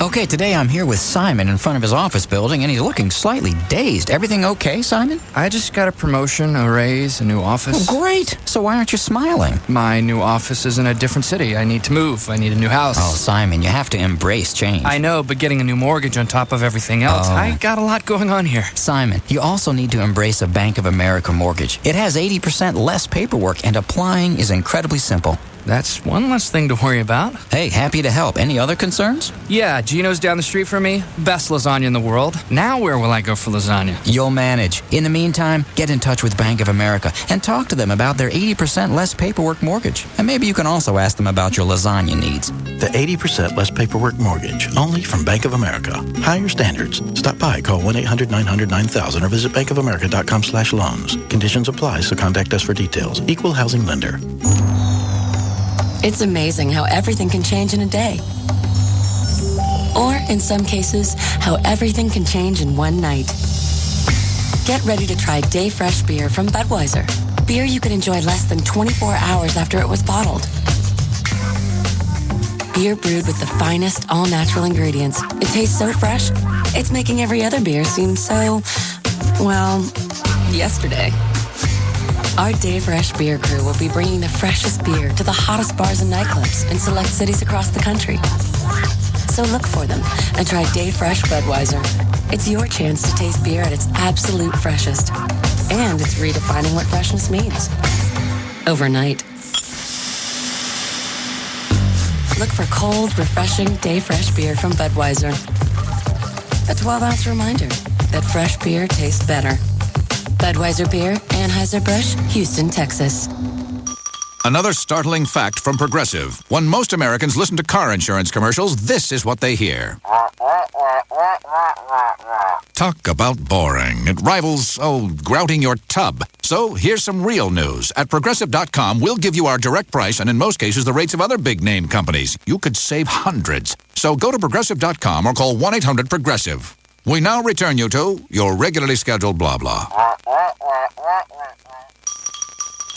Okay, today I'm here with Simon in front of his office building, and he's looking slightly dazed. Everything okay, Simon? I just got a promotion, a raise, a new office. Oh, great. So why aren't you smiling? My new office is in a different city. I need to move. I need a new house. Oh, Simon, you have to embrace change. I know, but getting a new mortgage on top of everything else, I got a lot going on here. Simon, you also need to embrace a Bank of America mortgage. It has 80% less paperwork, and applying is incredibly simple. That's one less thing to worry about. Hey, happy to help. Any other concerns? Yeah, Gino's down the street from me. Best lasagna in the world. Now where will I go for lasagna? You'll manage. In the meantime, get in touch with Bank of America and talk to them about their 80% less paperwork mortgage. And maybe you can also ask them about your lasagna needs. The 80% less paperwork mortgage, only from Bank of America. Higher standards. Stop by, call 1-800-900-9000 or visit bankofamerica.com/loans. Conditions apply, so contact us for details. Equal housing lender. It's amazing how everything can change in a day. Or, in some cases, how everything can change in one night. Get ready to try Day Fresh beer from Budweiser. Beer you can enjoy less than 24 hours after it was bottled. Beer brewed with the finest all-natural ingredients. It tastes so fresh, it's making every other beer seem so, well, yesterday. Our Day Fresh beer crew will be bringing the freshest beer to the hottest bars and nightclubs in select cities across the country. So look for them and try Day Fresh Budweiser. It's your chance to taste beer at its absolute freshest. And it's redefining what freshness means. Overnight. Look for cold, refreshing Day Fresh beer from Budweiser. A 12-ounce reminder that fresh beer tastes better. Budweiser Beer, Anheuser-Busch, Houston, Texas. Another startling fact from Progressive. When most Americans listen to car insurance commercials, this is what they hear. Talk about boring. It rivals, grouting your tub. So here's some real news. At Progressive.com, we'll give you our direct price and in most cases the rates of other big-name companies. You could save hundreds. So go to Progressive.com or call 1-800-PROGRESSIVE. We now return you to your regularly scheduled blah blah.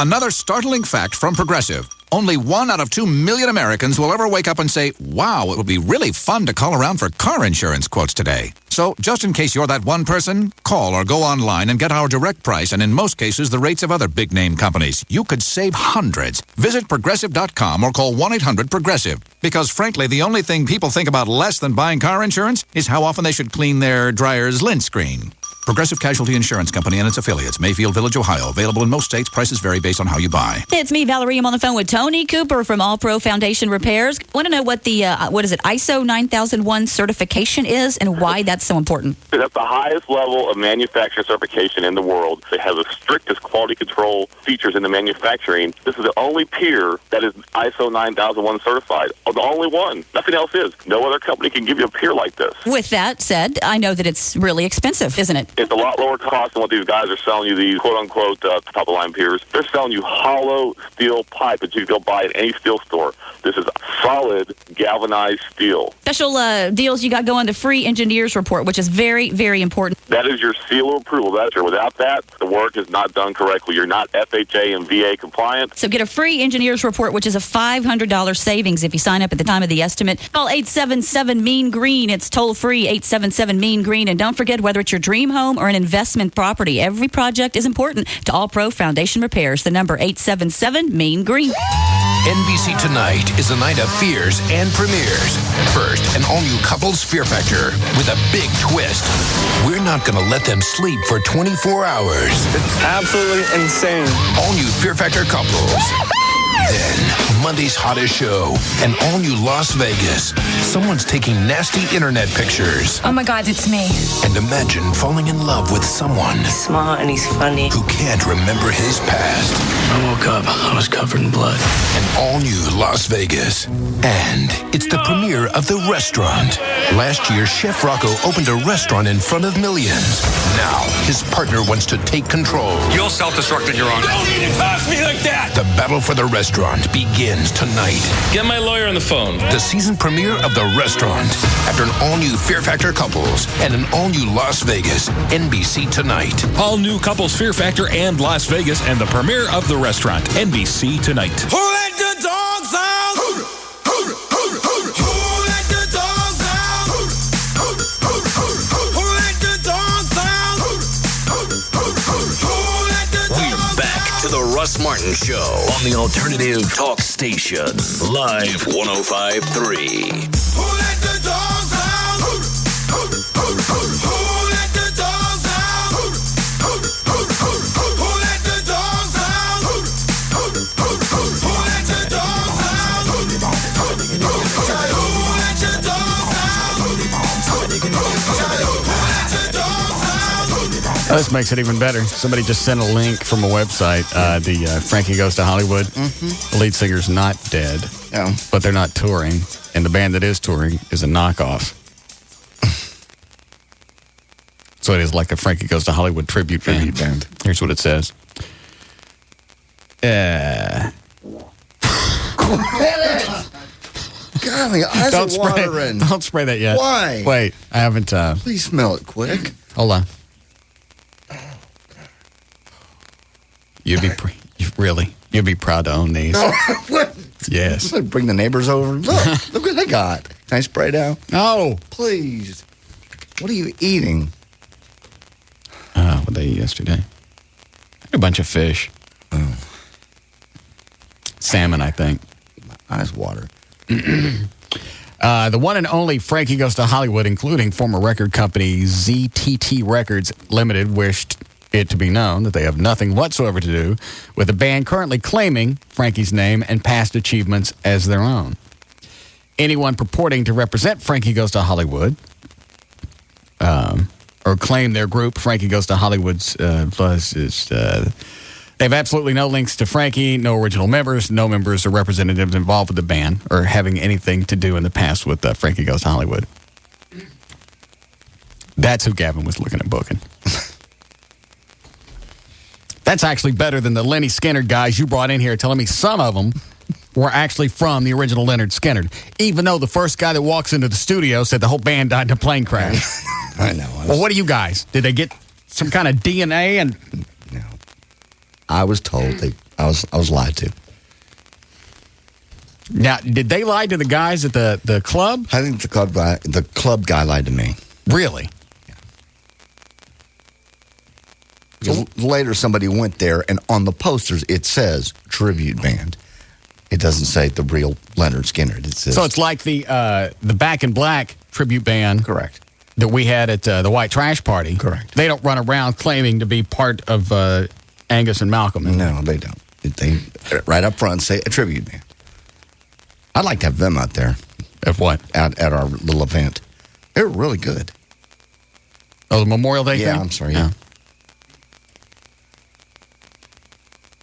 Another startling fact from Progressive. Only 1 out of 2 million Americans will ever wake up and say, wow, it would be really fun to call around for car insurance quotes today. So just in case you're that one person, call or go online and get our direct price and in most cases the rates of other big name companies. You could save hundreds. Visit Progressive.com or call 1-800-PROGRESSIVE. Because frankly, the only thing people think about less than buying car insurance is how often they should clean their dryer's lint screen. Progressive Casualty Insurance Company and its affiliates, Mayfield Village, Ohio. Available in most states. Prices vary based on how you buy. It's me, Valerie. I'm on the phone with Tony Cooper from All Pro Foundation Repairs. Want to know what the, ISO 9001 certification is and why that's so important? That's the highest level of manufacturer certification in the world. It has the strictest quality control features in the manufacturing. This is the only peer that is ISO 9001 certified. The only one. Nothing else is. No other company can give you a peer like this. With that said, I know that it's really expensive, isn't it? It's a lot lower cost than what these guys are selling you, these quote-unquote top-of-the-line peers. They're selling you hollow steel pipe that you can go buy at any steel store. This is solid galvanized steel. Special deals you got going, the free engineers report, which is very, very important. That is your seal of approval. Without that, the work is not done correctly. You're not FHA and VA compliant. So get a free engineers report, which is a $500 savings if you sign up at the time of the estimate. Call 877-MEAN-GREEN. It's toll-free, 877-MEAN-GREEN. And don't forget, whether it's your dream home or an investment property, every project is important to All Pro Foundation Repairs. The number 877-MEAN-GREEN. NBC Tonight is a night of fears and premieres. First, an all-new couples Fear Factor with a big twist. We're not going to let them sleep for 24 hours. It's absolutely insane. All-new Fear Factor couples. Then, Monday's hottest show, an all-new Las Vegas. Someone's taking nasty internet pictures. Oh my God, it's me. And imagine falling in love with someone He's smart and he's funny. who can't remember his past. I woke up. I was covered in blood. An all-new Las Vegas. And it's the premiere of The Restaurant. Last year, Chef Rocco opened a restaurant in front of millions. Now, his partner wants to take control. You'll self-destruct in your own. Don't need to toss me like that! The battle for the restaurant begins tonight. Get my lawyer on the phone. The season premiere of The Restaurant. After an all-new Fear Factor Couples and an all-new Las Vegas. NBC tonight. All new Couples Fear Factor and Las Vegas and the premiere of The Restaurant. NBC tonight. Who let the dogs out? Who let the dogs out? Who let the dogs out? Who let the dogs out? We're back to the Russ Martin Show on the Alternative Talk Station. Live 105.3. Who let the dogs out? Who let the dogs out? Who let the dogs out? Who let the dogs out? Who let your dogs out? This makes it even better. Somebody just sent a link from a website. The Frankie Goes to Hollywood. The lead singer's not dead, but they're not touring. And the band that is touring is a knockoff. So it is like a Frankie Goes to Hollywood tribute band. Here's what it says. God, my eyes are watering. Don't spray that yet. Why? Wait, I haven't. Please smell it quick. Hold on. You'd be proud to own these. What? Yes. Bring the neighbors over. Look what they got. Can I spray down? No. Please. What are you eating? What they eat yesterday? A bunch of fish. Salmon, I think. My eyes water. The one and only Frankie Goes to Hollywood, including former record company ZTT Records Limited, wished it to be known that they have nothing whatsoever to do with the band currently claiming Frankie's name and past achievements as their own. Anyone purporting to represent Frankie Goes to Hollywood or claim their group, Frankie Goes to Hollywood's they have absolutely no links to Frankie, no original members, no members or representatives involved with the band or having anything to do in the past with Frankie Goes to Hollywood. That's who Gavin was looking at booking. That's actually better than the Lenny Skinner guys you brought in here telling me some of them were actually from the original Leonard Skinner, even though the first guy that walks into the studio said the whole band died in a plane crash. I know. Well, what are you guys? Did they get some kind of DNA? And no, I was told I was lied to. Now, did they lie to the guys at the club? I think the club guy lied to me. Really? So later, somebody went there, and on the posters, it says tribute band. It doesn't say the real Leonard Skinner. It says, so it's like the Back in Black tribute band. Correct. That we had at the White Trash Party. Correct. They don't run around claiming to be part of Angus and Malcolm. No, they don't. They right up front say a tribute band. I'd like to have them out there. At what? At our little event. They were really good. Oh, the Memorial Day thing? Yeah, I'm sorry. Yeah.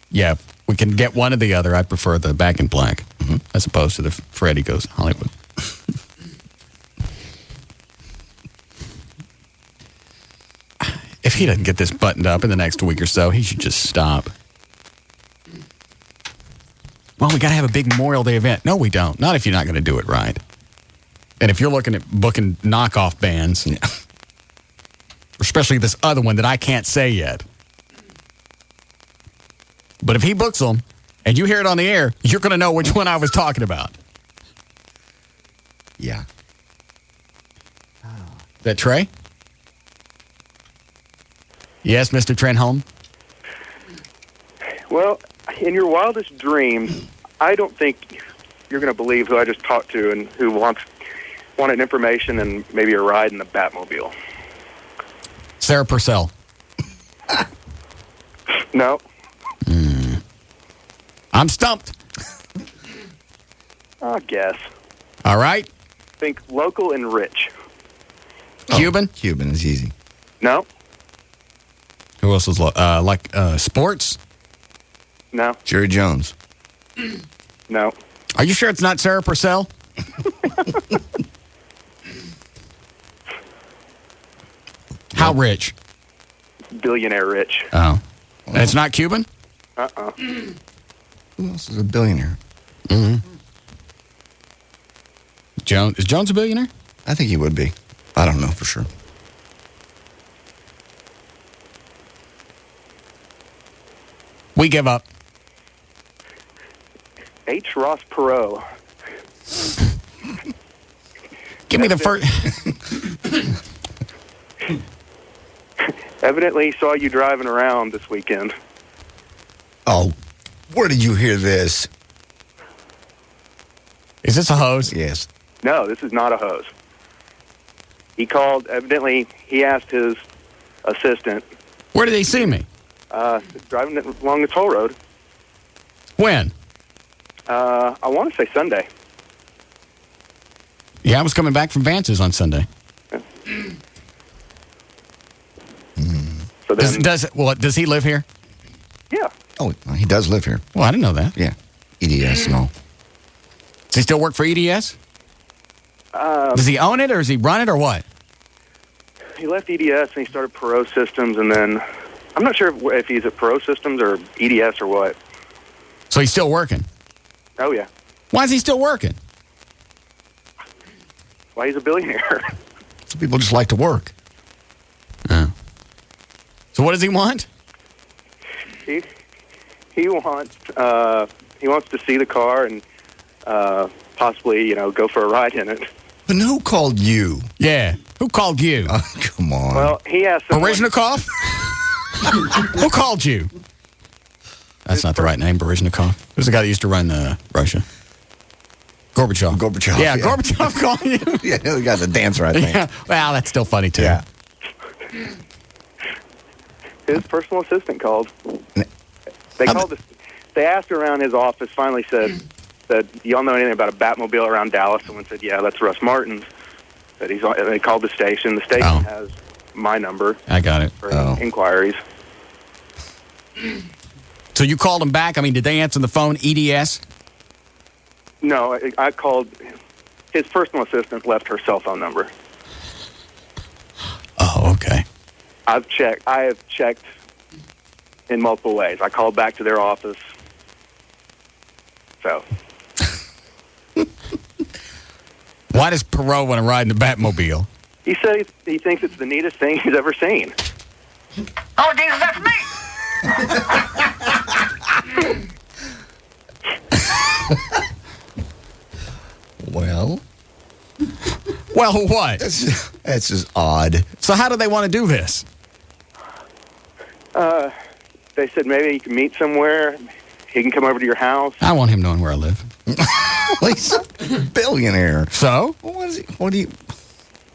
Yeah, we can get one or the other. I prefer the Back in Black as opposed to the Freddie Goes to Hollywood. If he doesn't get this buttoned up in the next week or so, he should just stop. Well, we got to have a big Memorial Day event. No, we don't. Not if you're not going to do it right. And if you're looking at booking knockoff bands, especially this other one that I can't say yet. But if he books them and you hear it on the air, you're going to know which one I was talking about. Yeah. Is that Trey? Yes, Mr. Trenholm? Well, in your wildest dreams, I don't think you're going to believe who I just talked to and who wanted information and maybe a ride in the Batmobile. Sarah Purcell. No. I'm stumped. I guess. All right. Think local and rich. Cuban? Cuban is easy. No. Who else is like sports? No. Jerry Jones. No. Are you sure it's not Sarah Purcell? How rich? Billionaire rich. Oh. And it's not Cuban? Uh-uh. Who else is a billionaire? Mm-hmm. Is Jones a billionaire? I think he would be. I don't know for sure. We give up. H. Ross Perot. Give me the first. Evidently saw you driving around this weekend. Oh, where did you hear this? Is this a hose? Yes. No, this is not a hose. He called, evidently, he asked his assistant. Where did he see me? Driving along the toll road. When? I want to say Sunday. Yeah, I was coming back from Vance's on Sunday. So then, does he live here? Yeah. Oh, he does live here. Well, I didn't know that. Yeah. EDS and all. Does he still work for EDS? Does he own it, or does he run it, or what? He left EDS and he started Perot Systems, and then I'm not sure if he's at Perot Systems or EDS or what. So he's still working? Oh, yeah. Why is he still working? Why, he's a billionaire. Some people just like to work. Oh. So what does he want? He wants to see the car and possibly, go for a ride in it. But who called you? Yeah. Who called you? Oh, come on. Well, he asked someone... Baryshnikov? Who called you? That's not the right name, Baryshnikov. Who's the guy that used to run Russia? Gorbachev. Yeah, Gorbachev called you. Yeah, the guy's a dancer, I think. Yeah. Well, that's still funny, too. Yeah. His personal assistant called. They asked around his office, finally said, y'all know anything about a Batmobile around Dallas? Someone said, yeah, that's Russ Martin's. That they called the station. The station has my number. I got it. For inquiries. So you called him back? I mean, did they answer the phone, EDS? No, I called. His personal assistant left her cell phone number. Oh, okay. I have checked in multiple ways. I called back to their office. So. Why does Perot want to ride in the Batmobile? He said he thinks it's the neatest thing he's ever seen. Oh, Jesus, that's me! Well, what? That's just odd. So how do they want to do this? They said maybe you can meet somewhere. He can come over to your house. I want him knowing where I live. Well, he's a billionaire. So? What do you...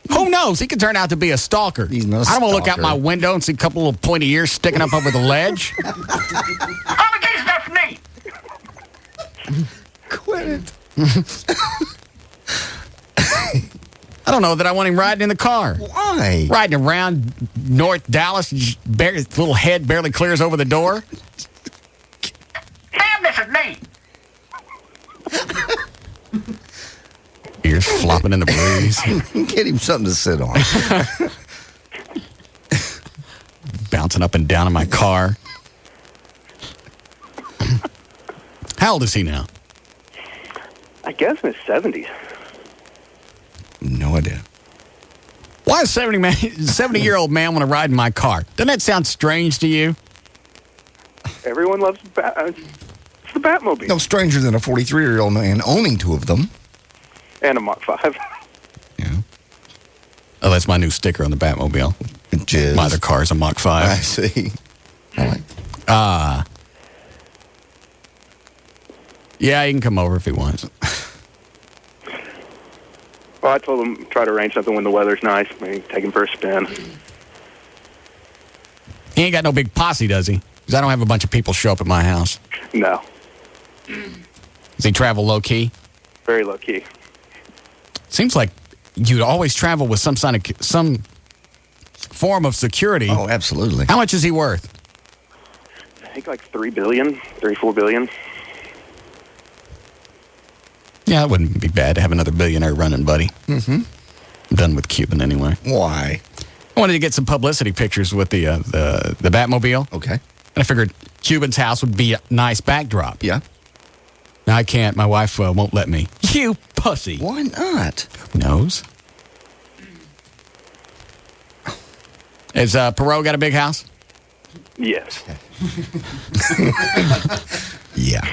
Who knows? He could turn out to be a stalker. He's not a I don't want to look out stalker. my window and see a couple little pointy ears sticking up over the ledge. Oh, Jesus, that's me! Quit it. I don't know that I want him riding in the car. Why? Riding around North Dallas, his little head barely clears over the door. Sam, this is me! Ears flopping in the breeze. Get him something to sit on. Bouncing up and down in my car. How old is he now? I guess in his 70s. No idea. Why does a 70-year-old man want to ride in my car? Doesn't that sound strange to you? Everyone loves it's the Batmobile. No stranger than a 43-year-old man owning two of them. And a Mach 5. Oh, that's my new sticker on the Batmobile. Jizz. My other car is a Mach 5. I see. Yeah, he can come over if he wants. Well, I told him try to arrange something when the weather's nice. Maybe take him for a spin. He ain't got no big posse, does he? Because I don't have a bunch of people show up at my house. No. Does he travel low-key? Very low key. Seems like you'd always travel with some form of security. Oh, absolutely. How much is he worth? I think like $3 billion, $4 billion. Yeah, it wouldn't be bad to have another billionaire running, buddy. Mm-hmm. I'm done with Cuban anyway. Why? I wanted to get some publicity pictures with the Batmobile. Okay. And I figured Cuban's house would be a nice backdrop. Yeah. No, I can't. My wife won't let me. You pussy. Why not? Who knows? Has Perot got a big house? Yes. Yeah.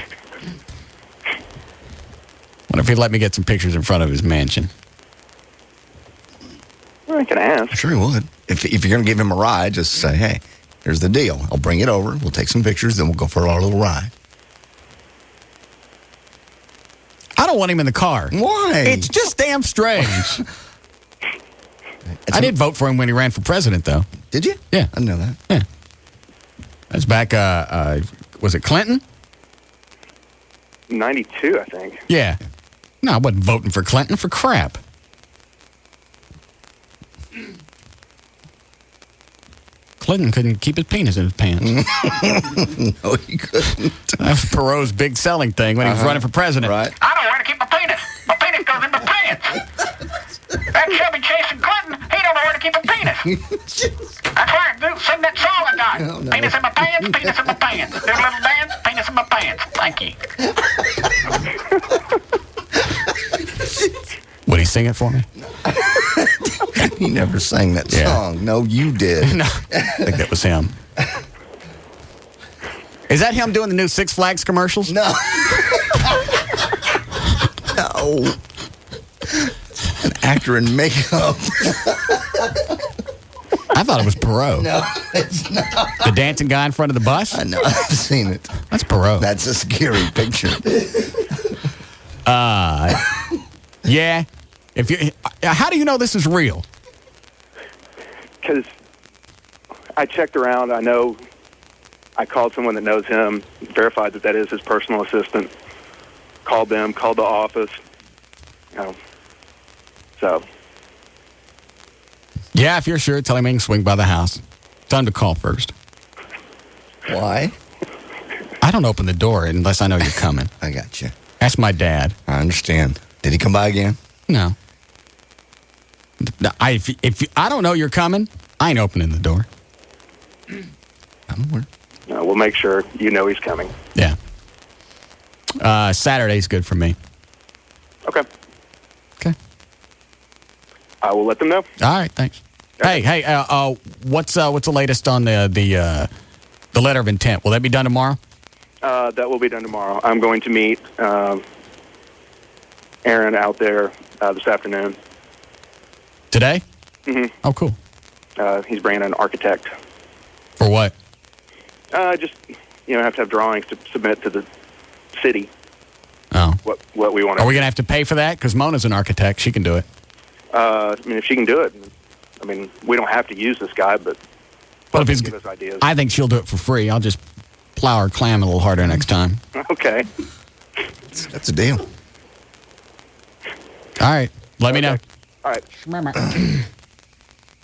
Wonder if he'd let me get some pictures in front of his mansion. Well, I can ask. Sure he would. If you're going to give him a ride, just say, hey, here's the deal. I'll bring it over. We'll take some pictures, then we'll go for our little ride. I don't want him in the car. Why? It's just damn strange. I did vote for him when he ran for president, though. Did you? Yeah. I didn't know that. Yeah. That's back, was it Clinton? 92, I think. Yeah. No, I wasn't voting for Clinton for crap. Clinton couldn't keep his penis in his pants. No, he couldn't. That was Perot's big selling thing when he was running for president. Right. I know where to keep my penis. My penis goes in my pants. That chubby chasing Clinton, he don't know where to keep a penis. That's why I sing that song I got. No, no. Penis in my pants, penis in my pants. Do a little dance, penis in my pants. Thank you. Would he sing it for me? He never sang that song. No, you did. No, I think that was him. Is that him doing the new Six Flags commercials? No. No. An actor in makeup. I thought it was Perot. No, it's not. The dancing guy in front of the bus? I know. I've seen it. That's Perot. That's a scary picture. Yeah. If you, how do you know this is real? Because I checked around. I know I called someone that knows him, verified that is his personal assistant, called them, called the office. So. Yeah, if you're sure, tell him he can swing by the house. Tell him to call first. Why? I don't open the door unless I know you're coming. I got you. That's my dad. I understand. Did he come by again? No. If I don't know you're coming, I ain't opening the door. I'm aware. No, we'll make sure you know he's coming. Yeah. Saturday's good for me. Okay. Okay. I will let them know. All right, thanks. Okay. Hey, what's the latest on the letter of intent? Will that be done tomorrow? That will be done tomorrow. I'm going to meet Aaron out there this afternoon. Today? Mm-hmm. Oh, cool. He's bringing an architect. For what? Just have to have drawings to submit to the city. Oh. What we want. Are we gonna have to pay for that? Because Mona's an architect; she can do it. If she can do it, we don't have to use this guy, but Well, if he's, give us ideas. I think she'll do it for free. I'll just plow her clam a little harder next time. Okay. That's a deal. All right. Let me know. All right.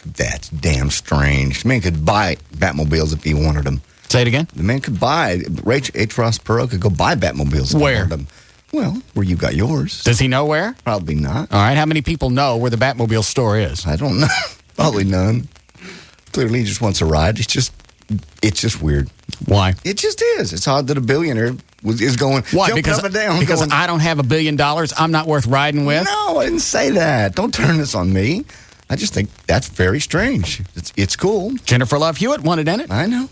That's damn strange. The man could buy Batmobiles if he wanted them. Say it again? The man could buy, H. Ross Perot could go buy Batmobiles if he wanted them. Well, where you got yours. Does he know where? Probably not. All right. How many people know where the Batmobile store is? I don't know. Probably none. Clearly he just wants a ride. It's just weird. Why? It just is. It's odd that a billionaire is going jumping up and down. Because going, I don't have $1 billion, I'm not worth riding with? No, I didn't say that. Don't turn this on me. I just think that's very strange. It's cool. Jennifer Love Hewitt wanted in it. I know.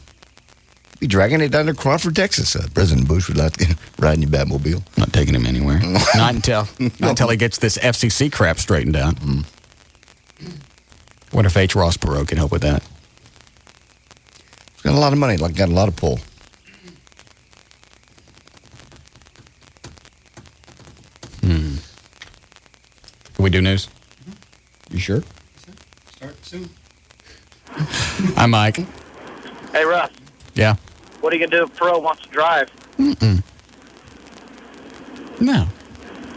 Be dragging it down to Crawford, Texas. President Bush would like to ride in your Batmobile. Not taking him anywhere. not until he gets this FCC crap straightened out. What if H. Ross Perot can help with that? He's got a lot of money, got a lot of pull. Can we do news? You sure? Start soon. Hi, Mike. Hey, Russ. Yeah. What are you going to do if Perot wants to drive? No.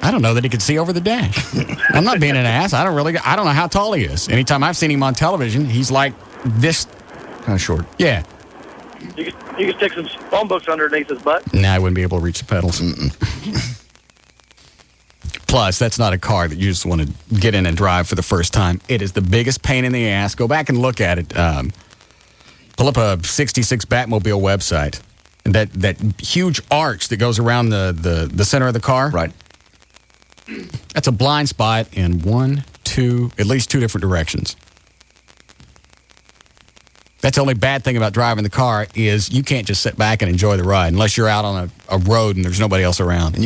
I don't know that he could see over the dash. I'm not being an ass. I don't know how tall he is. Anytime I've seen him on television, he's like this. Kind of short. Yeah. You can stick some phone books underneath his butt. Nah, I wouldn't be able to reach the pedals. Plus, that's not a car that you just want to get in and drive for the first time. It is the biggest pain in the ass. Go back and look at it. Pull up a 66 Batmobile website. And that huge arch that goes around the center of the car. Right. That's a blind spot in at least two different directions. That's the only bad thing about driving the car is you can't just sit back and enjoy the ride unless you're out on a road and there's nobody else around. And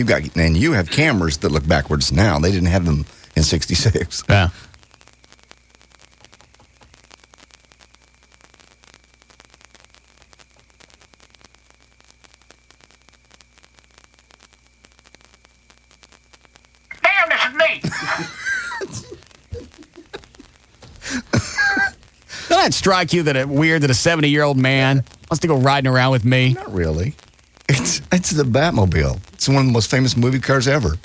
you have cameras that look backwards now. They didn't have them in 66. Yeah. Damn, this is neat. Doesn't that strike you that it's weird that a 70-year-old man wants to go riding around with me? Not really. It's the Batmobile. It's one of the most famous movie cars ever.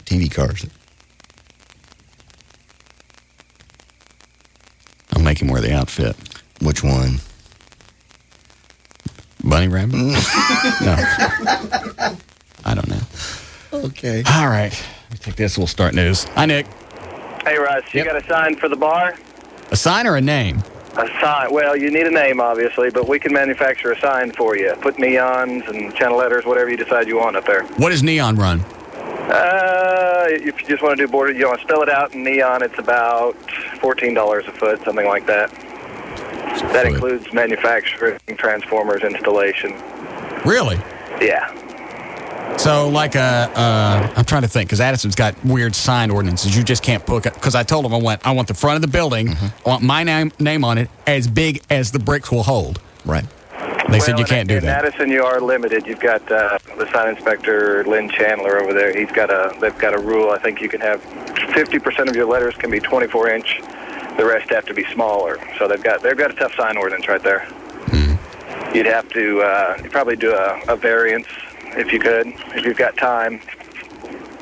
TV cars. I'll make him wear the outfit. Which one? Bunny Rabbit? No. I don't know. Okay. All right. Let me take this. We'll start news. Hi, Nick. Hey, Russ, you got a sign for the bar? A sign or a name? A sign. Well, you need a name, obviously, but we can manufacture a sign for you. Put neons and channel letters, whatever you decide you want up there. What does neon run? If you just want to do border, you want to spell it out in neon, it's about $14 a foot, something like that. That includes manufacturing, transformers, installation. Really? Yeah. So, like, I'm trying to think, because Addison's got weird sign ordinances. You just can't put, because I told him I want the front of the building, I want my name on it as big as the bricks will hold. Right. They said you can't do that. In Addison, you are limited. You've got the sign inspector, Lynn Chandler, over there. They've got a rule. I think you can have 50% of your letters can be 24-inch. The rest have to be smaller. So they've got a tough sign ordinance right there. You'd have to you'd probably do a variance if you could, if you've got time,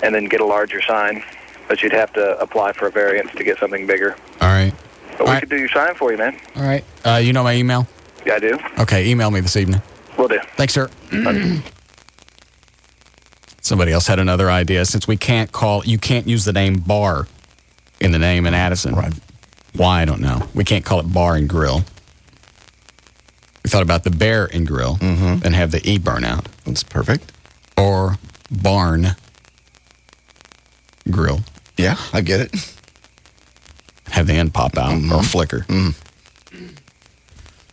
and then get a larger sign. But you'd have to apply for a variance to get something bigger. All right. But we could do your sign for you, man. All right. You know my email? Yeah, I do. Okay, email me this evening. Will do. Thanks, sir. Somebody else had another idea. Since you can't use the name bar in the name in Addison. Right. Why, I don't know. We can't call it bar and grill. We thought about the bear and grill and have the E burn out. That's perfect. Or barn grill. Yeah, I get it. Have the end pop out or flicker.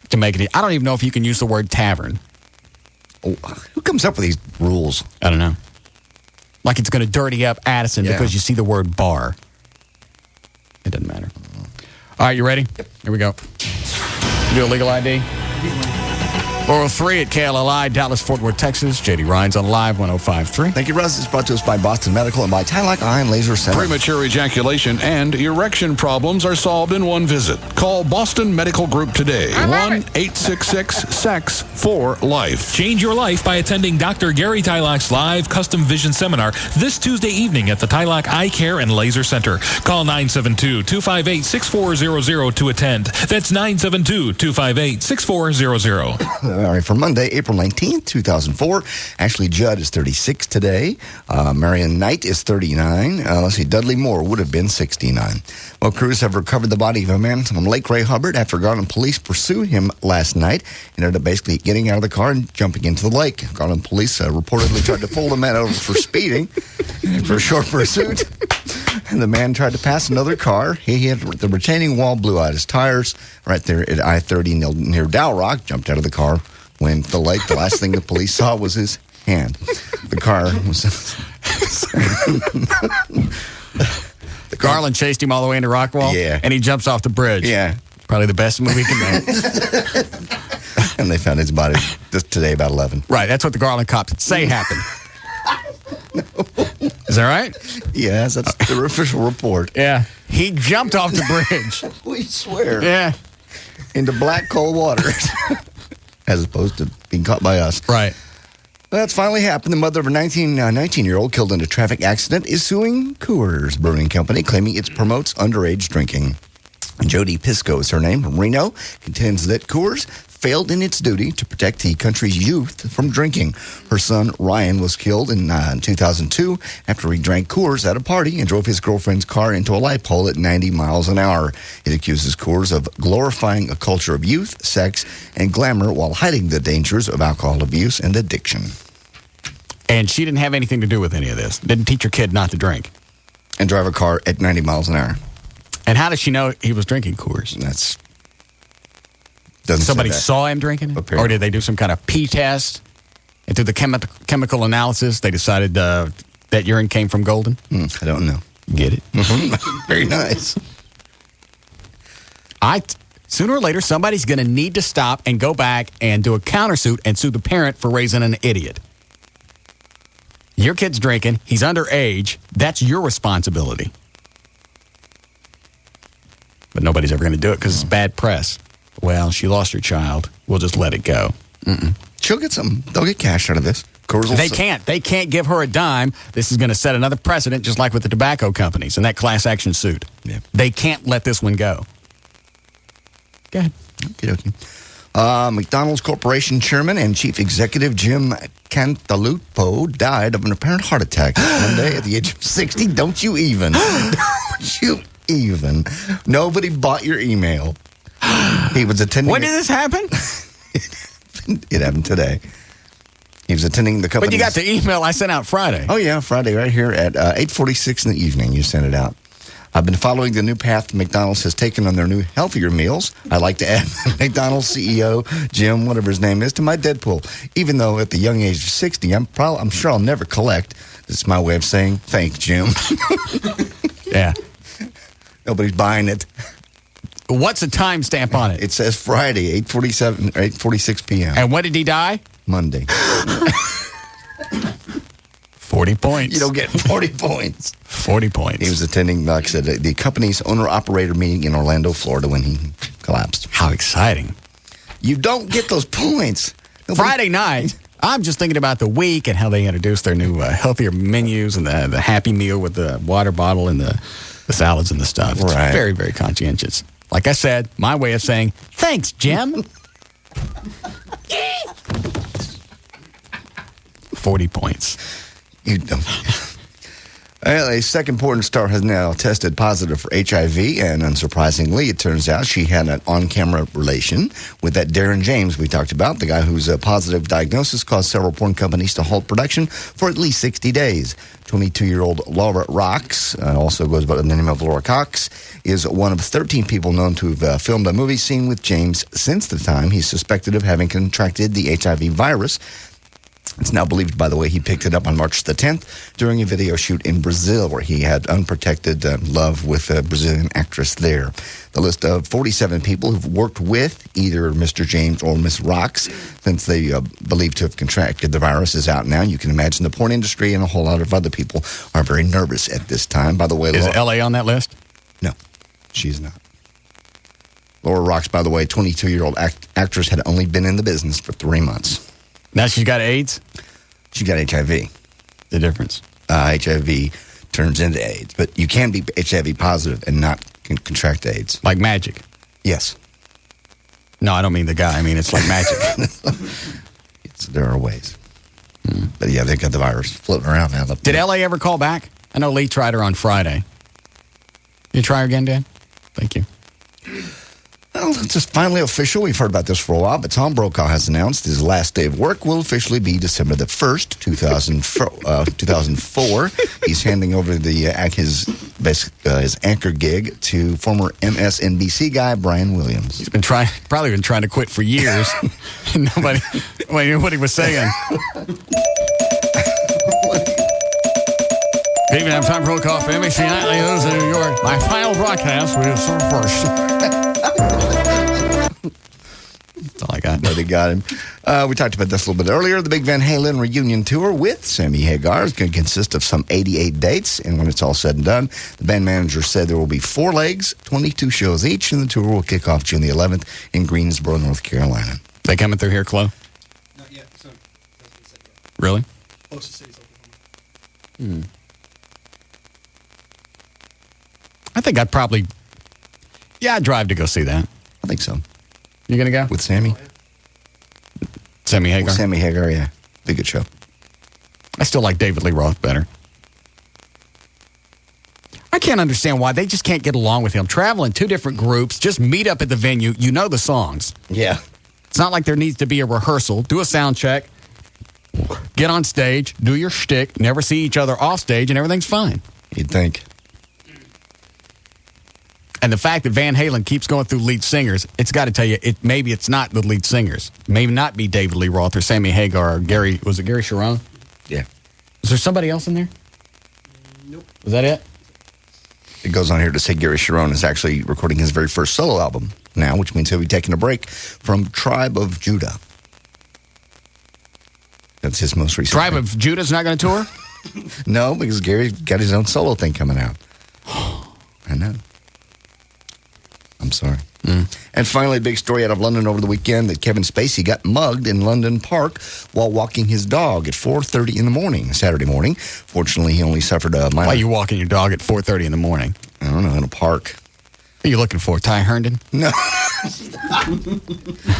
To make it, I don't even know if you can use the word tavern. Oh, who comes up with these rules? I don't know. Like it's going to dirty up Addison because you see the word bar. It doesn't matter. All right, you ready? Yep. Here we go. Do a legal ID. 403 at KLLI, Dallas, Fort Worth, Texas. J.D. Ryan's on Live 105.3. Thank you, Russ. It's brought to us by Boston Medical and by TLAC Eye and Laser Center. Premature ejaculation and erection problems are solved in one visit. Call Boston Medical Group today. 1-866-SEX-4-LIFE. Change your life by attending Dr. Gary Tylak's live custom vision seminar this Tuesday evening at the Tylock Eye Care and Laser Center. Call 972-258-6400 to attend. That's 972-258-6400. All right, for Monday, April 19th, 2004, Ashley Judd is 36 today. Marion Knight is 39. Let's see, Dudley Moore would have been 69. Well, crews have recovered the body of a man from Lake Ray Hubbard after Garland police pursued him last night. He ended up basically getting out of the car and jumping into the lake. Garland police reportedly tried to pull the man over for speeding for a short pursuit. And the man tried to pass another car. He hit the retaining wall, blew out his tires right there at I-30 near Dow Rock, jumped out of the car, went into the lake. The last thing the police saw was his hand. The car was... Garland chased him all the way into Rockwall. Yeah. And he jumps off the bridge. Yeah. Probably the best movie he can make. And they found his body just today about 11. Right, that's what the Garland cops say happened. Is that right? Yes, that's the official report. Yeah. He jumped off the bridge. We swear. Yeah. Into black cold water. As opposed to being caught by us. Right. That's finally happened. The mother of a 19-year-old killed in a traffic accident is suing Coors Brewing Company, claiming it promotes underage drinking. Jody Pisco is her name from Reno, contends that Coors failed in its duty to protect the country's youth from drinking. Her son, Ryan, was killed in 2002 after he drank Coors at a party and drove his girlfriend's car into a light pole at 90 miles an hour. It accuses Coors of glorifying a culture of youth, sex, and glamour while hiding the dangers of alcohol abuse and addiction. And she didn't have anything to do with any of this. Didn't teach her kid not to drink. And drive a car at 90 miles an hour. And how does she know he was drinking Coors? Somebody saw him drinking it? Apparently. Or did they do some kind of pee test? And through the chemical analysis, they decided that urine came from Golden? I don't know. Get it? Very nice. Sooner or later, somebody's going to need to stop and go back and do a countersuit and sue the parent for raising an idiot. Your kid's drinking. He's underage. That's your responsibility. But nobody's ever going to do it because it's bad press. Well, she lost her child. We'll just let it go. She'll get some. They'll get cash out of this. They can't. They can't give her a dime. This is going to set another precedent, just like with the tobacco companies and that class action suit. Yeah. They can't let this one go. Go ahead. Okay. McDonald's Corporation Chairman and Chief Executive Jim Cantalupo died of an apparent heart attack Monday at the age of 60. Don't you even. Don't you even. Nobody bought your email. He was attending. When did this happen? It happened today. He was attending the company. But you got the email I sent out Friday. Oh, yeah, Friday, right here at 8:46 in the evening. You sent it out. I've been following the new path McDonald's has taken on their new healthier meals. I like to add McDonald's CEO, Jim, whatever his name is, to my Deadpool. Even though at the young age of 60, I'm sure I'll never collect. It's my way of saying, thanks, Jim. Yeah. Nobody's buying it. What's the timestamp on it? It says Friday, 8:47, 8:46 p.m. And when did he die? Monday. 40 points. You don't get 40 points. 40 points. He was attending, like I said, the company's owner-operator meeting in Orlando, Florida when he collapsed. How exciting. You don't get those points. Friday night, I'm just thinking about the week and how they introduced their new healthier menus and the Happy Meal with the water bottle and the salads and the stuff. It's Right. very, very conscientious. Like I said, my way of saying, thanks, Jim. 40 points. You don't. Well, a second porn star has now tested positive for HIV, and unsurprisingly, it turns out she had an on-camera relation with that Darren James we talked about, the guy whose positive diagnosis caused several porn companies to halt production for at least 60 days. 22-year-old Laura Rocks, also goes by the name of Laura Cox, is one of 13 people known to have filmed a movie scene with James since the time he's suspected of having contracted the HIV virus. It's now believed, by the way, he picked it up on March the 10th during a video shoot in Brazil where he had unprotected love with a Brazilian actress there. The list of 47 people who've worked with either Mr. James or Miss Rocks since they believed to have contracted the virus is out now. You can imagine the porn industry and a whole lot of other people are very nervous at this time. By the way, Is L.A. on that list? No, she's not. Laura Rocks, by the way, 22-year-old actress, had only been in the business for 3 months. Now she's got AIDS? She got HIV. The difference? HIV turns into AIDS. But you can be HIV positive and not contract AIDS. Like magic? Yes. No, I don't mean the guy. I mean, it's like magic. There are ways. But yeah, they got the virus floating around now. Did L.A. ever call back? I know Lee tried her on Friday. You try her again, Dan? Thank you. Well, it's just finally official. We've heard about this for a while, but Tom Brokaw has announced his last day of work will officially be December the 1st, 2004. He's handing over his anchor gig to former MSNBC guy Brian Williams. He's probably been trying to quit for years. Nobody knew what he was saying. Even I'm Tom Brokaw for NBC Nightly News in New York. My final broadcast will be December 1st. That's all I got. No, they got him. We talked about this a little bit earlier. The Big Van Halen reunion tour with Sammy Hagar is going to consist of some 88 dates. And when it's all said and done, the band manager said there will be 4 legs, 22 shows each, and the tour will kick off June the 11th in Greensboro, North Carolina. They coming through here, Chloe? Not yet. So Really? Closest city's Oklahoma. I think I'd probably... Yeah, I'd drive to go see that. I think so. You going to go? With Sammy? Sammy Hagar? With Sammy Hagar, yeah. Be a good show. I still like David Lee Roth better. I can't understand why they just can't get along with him. Travel in two different groups, just meet up at the venue. You know the songs. Yeah. It's not like there needs to be a rehearsal. Do a sound check. Get on stage. Do your shtick. Never see each other off stage, and everything's fine. You'd think. And the fact that Van Halen keeps going through lead singers, it's got to tell you, maybe it's not the lead singers. Maybe not be David Lee Roth or Sammy Hagar or Gary. Was it Gary Sharon? Yeah. Was there somebody else in there? Nope. Was that it? It goes on here to say Gary Sharon is actually recording his very first solo album now, which means he'll be taking a break from Tribe of Judah. That's his most recent Tribe thing. of Judah's not going to tour? No, because Gary's got his own solo thing coming out. I know. I'm sorry. And finally, a big story out of London over the weekend that Kevin Spacey got mugged in London Park while walking his dog at 4:30 in the morning, Saturday morning. Fortunately, he only suffered a minor... Why are you walking your dog at 4:30 in the morning? I don't know, in a park. Who are you looking for, Ty Herndon? No.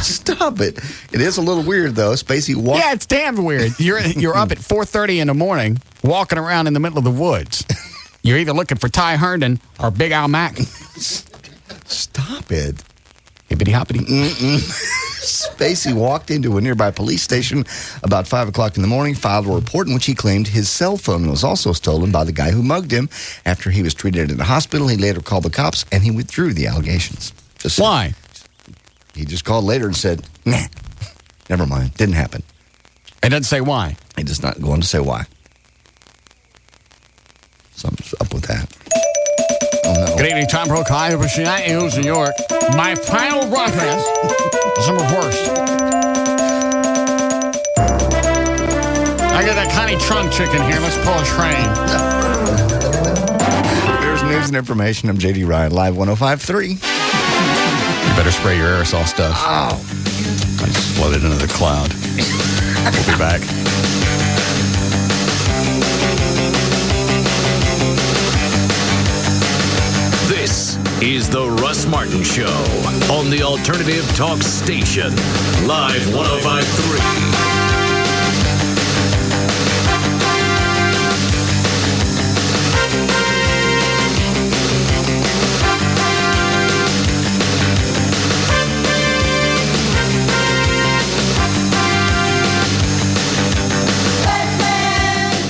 Stop it. It is a little weird, though. Spacey walked... Yeah, it's damn weird. You're up at 4:30 in the morning walking around in the middle of the woods. You're either looking for Ty Herndon or Big Al Mack. Stop it. Hippity hoppity. Spacey walked into a nearby police station about 5 o'clock in the morning, filed a report in which he claimed his cell phone was also stolen by the guy who mugged him. After he was treated in the hospital, he later called the cops and he withdrew the allegations. Why? He just called later and said, nah, never mind, didn't happen. It doesn't say why. He does not go on to say why. Something's up with that. Oh, no. Good evening, Tom Brook, High over Hills, New York. My final broadcast is some reverse. I got that Connie Chung chicken here. Let's pull a train. There's news and information. I'm J.D. Ryan, live 105.3. You better spray your aerosol stuff. Oh. I just floated into the cloud. We'll be back. This is the Russ Martin Show on the Alternative Talk Station, live 105.3.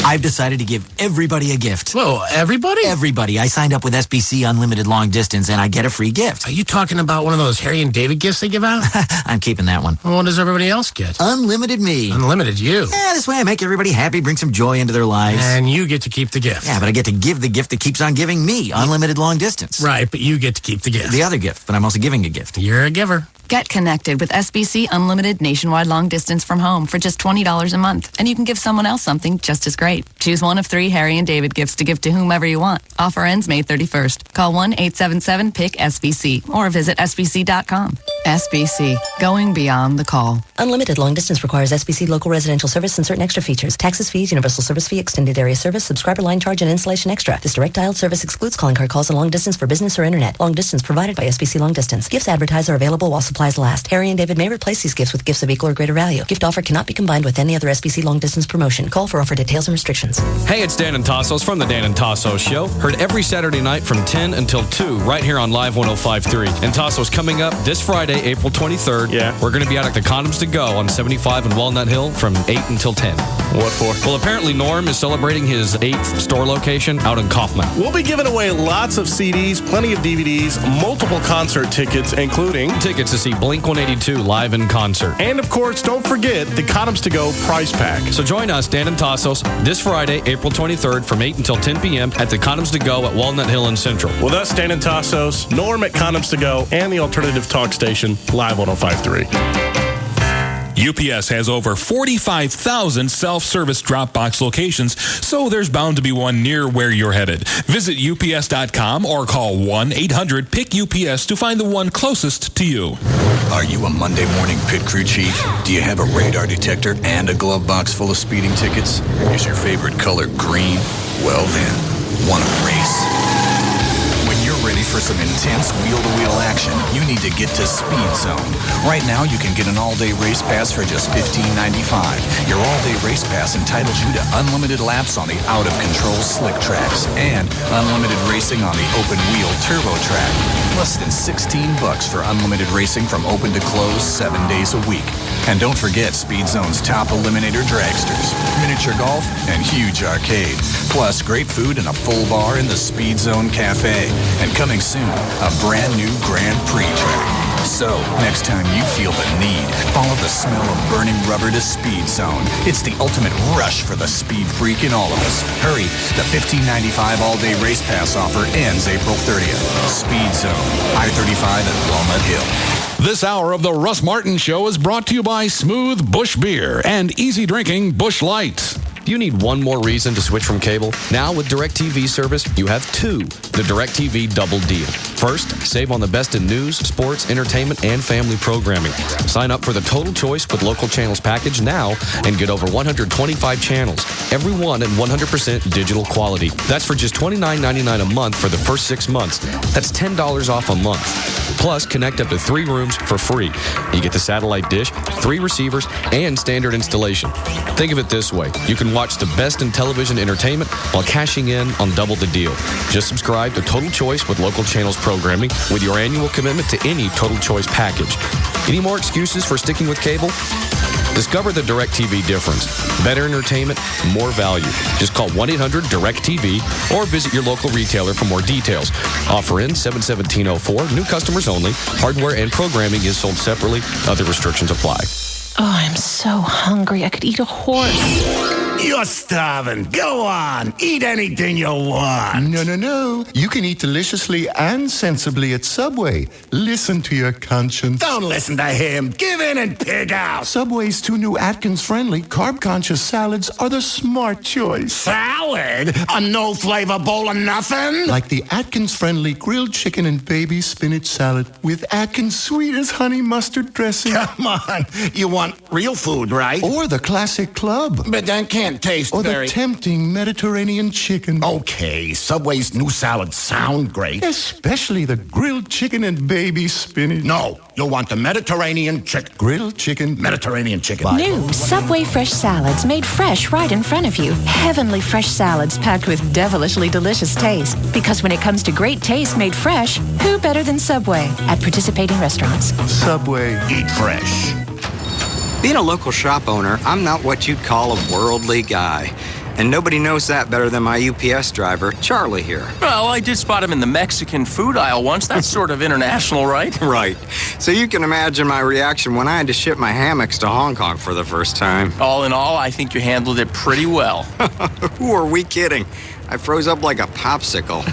I've decided to give everybody a gift. Whoa, everybody? Everybody. I signed up with SBC Unlimited Long Distance, and I get a free gift. Are you talking about one of those Harry and David gifts they give out? I'm keeping that one. Well, what does everybody else get? Unlimited me. Unlimited you. Yeah, this way I make everybody happy, bring some joy into their lives. And you get to keep the gift. Yeah, but I get to give the gift that keeps on giving me. Unlimited Long Distance. Right, but you get to keep the gift. The other gift, but I'm also giving a gift. You're a giver. Get connected with SBC Unlimited Nationwide Long Distance from home for just $20 a month, and you can give someone else something just as great. Choose one of 3 Harry and David gifts to give to whomever you want. Offer ends May 31st. Call 1-877-PIC-SBC or visit SBC.com. SBC, going beyond the call. Unlimited Long Distance requires SBC local residential service and certain extra features. Taxes, fees, universal service fee, extended area service, subscriber line charge, and installation extra. This direct dialed service excludes calling card calls and long distance for business or internet. Long distance provided by SBC Long Distance. Gifts advertised are available while supplies last. Harry and David may replace these gifts with gifts of equal or greater value. Gift offer cannot be combined with any other SBC Long Distance promotion. Call for offer details and restrictions. Hey, it's Dan and Tassos from the Dan and Tassos Show. Heard every Saturday night from 10 until 2 right here on Live 105.3. And Tassos coming up this Friday, April 23rd. Yeah. We're going to be out at the Condoms to Go on 75 and Walnut Hill from 8 until 10. What for? Well, apparently Norm is celebrating his 8th store location out in Kaufman. We'll be giving away lots of CDs, plenty of DVDs, multiple concert tickets, including tickets to see Blink-182 live in concert. And, of course, don't forget the Condoms to Go prize pack. So join us, Dan and Tassos, this Friday, April 23rd from 8 until 10 p.m. at the Condoms to Go at Walnut Hill and Central. With us, Dan and Tassos, Norm at Condoms to Go, and the Alternative Talk Station, Live 105.3. UPS has over 45,000 self-service drop box locations, so there's bound to be one near where you're headed. Visit UPS.com or call 1-800-PICK-UPS to find the one closest to you. Are you a Monday morning pit crew chief? Do you have a radar detector and a glove box full of speeding tickets? Is your favorite color green? Well then, want to race? When you're ready for some intense wheel-to-wheel action, you need to get to Speed Zone. Right now, you can get an all-day race pass for just $15.95. Your all-day race pass entitles you to unlimited laps on the out-of-control slick tracks and unlimited racing on the open-wheel turbo track. Less than $16 for unlimited racing from open to close 7 days a week. And don't forget Speed Zone's top eliminator dragsters, miniature golf, and huge arcade. Plus, great food and a full bar in the Speed Zone Cafe. And coming soon, a brand new Grand Prix track. So, next time you feel the need, follow the smell of burning rubber to Speed Zone. It's the ultimate rush for the speed freak in all of us. Hurry, the $15.95 all-day race pass offer ends April 30th. Speed Zone, I-35 at Walnut Hill. This hour of the Russ Martin Show is brought to you by Smooth Bush Beer and easy drinking Bush Light. Do you need one more reason to switch from cable? Now with DirecTV service, you have two. The DirecTV Double Deal. First, save on the best in news, sports, entertainment, and family programming. Sign up for the Total Choice with Local Channels package now and get over 125 channels, every one at 100% digital quality. That's for just $29.99 a month for the first 6 months. That's $10 off a month. Plus, connect up to 3 rooms for free. You get the satellite dish, 3 receivers, and standard installation. Think of it this way. You can watch the best in television entertainment while cashing in on double the deal. Just subscribe to Total Choice with Local Channels programming with your annual commitment to any Total Choice package. Any more excuses for sticking with cable? Discover the DirecTV difference. Better entertainment, more value. Just call 1-800-DIRECTV or visit your local retailer for more details. Offer ends 7/17/04. New customers only. Hardware and programming is sold separately. Other restrictions apply. Oh, I'm so hungry. I could eat a horse. You're starving. Go on. Eat anything you want. No. You can eat deliciously and sensibly at Subway. Listen to your conscience. Don't listen to him. Give in and pig out. Subway's 2 new Atkins-friendly, carb-conscious salads are the smart choice. Salad? A no-flavor bowl of nothing? Like the Atkins-friendly grilled chicken and baby spinach salad with Atkins' sweet as honey mustard dressing. Come on. You want real food, right? Or the classic club. But that can't taste or very... the tempting Mediterranean chicken. Okay, Subway's new salads sound great. Especially the grilled chicken and baby spinach. No, you'll want the Mediterranean chicken. Grilled chicken. Mediterranean chicken. New Subway fresh salads made fresh right in front of you. Heavenly fresh salads packed with devilishly delicious taste. Because when it comes to great taste made fresh, who better than Subway? At participating restaurants. Subway. Eat fresh. Being a local shop owner, I'm not what you'd call a worldly guy. And nobody knows that better than my UPS driver, Charlie here. Well, I did spot him in the Mexican food aisle once. That's sort of international, right? Right. So you can imagine my reaction when I had to ship my hammocks to Hong Kong for the first time. All in all, I think you handled it pretty well. Who are we kidding? I froze up like a popsicle.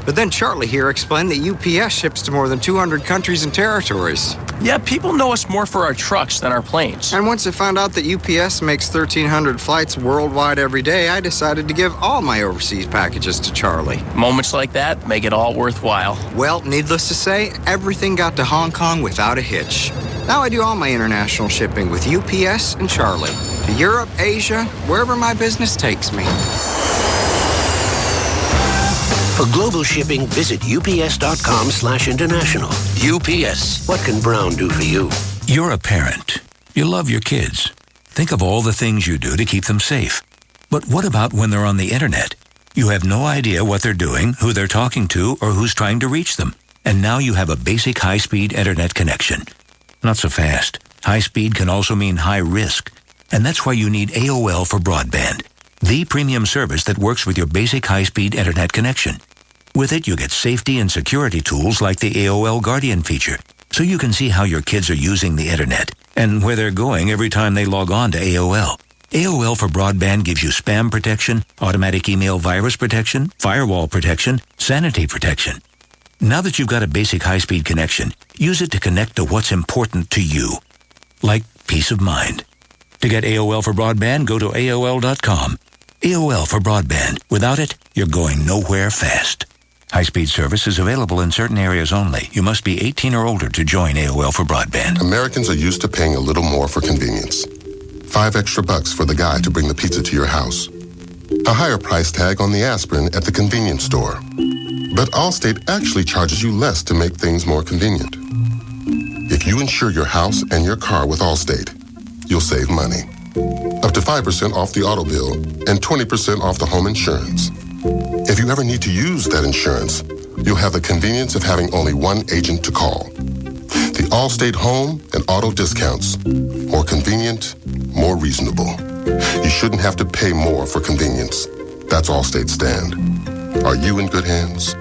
But then Charlie here explained that UPS ships to more than 200 countries and territories. Yeah, people know us more for our trucks than our planes. And once I found out that UPS makes 1,300 flights worldwide every day, I decided to give all my overseas packages to Charlie. Moments like that make it all worthwhile. Well, needless to say, everything got to Hong Kong without a hitch. Now I do all my international shipping with UPS and Charlie. To Europe, Asia, wherever my business takes me. For global shipping, visit ups.com/international. UPS. What can Brown do for you? You're a parent. You love your kids. Think of all the things you do to keep them safe. But what about when they're on the internet? You have no idea what they're doing, who they're talking to, or who's trying to reach them. And now you have a basic high-speed internet connection. Not so fast. High speed can also mean high risk. And that's why you need AOL for broadband. The premium service that works with your basic high-speed internet connection. With it, you get safety and security tools like the AOL Guardian feature, so you can see how your kids are using the internet and where they're going every time they log on to AOL. AOL for broadband gives you spam protection, automatic email virus protection, firewall protection, sanity protection. Now that you've got a basic high-speed connection, use it to connect to what's important to you. Like peace of mind. To get AOL for broadband, go to AOL.com. AOL for broadband. Without it, you're going nowhere fast. High-speed service is available in certain areas only. You must be 18 or older to join AOL for broadband. Americans are used to paying a little more for convenience. $5 extra for the guy to bring the pizza to your house. A higher price tag on the aspirin at the convenience store. But Allstate actually charges you less to make things more convenient. If you insure your house and your car with Allstate, you'll save money. Up to 5% off the auto bill and 20% off the home insurance. If you ever need to use that insurance, you'll have the convenience of having only one agent to call. The Allstate home and auto discounts. More convenient, more reasonable. You shouldn't have to pay more for convenience. That's Allstate's stand. Are you in good hands?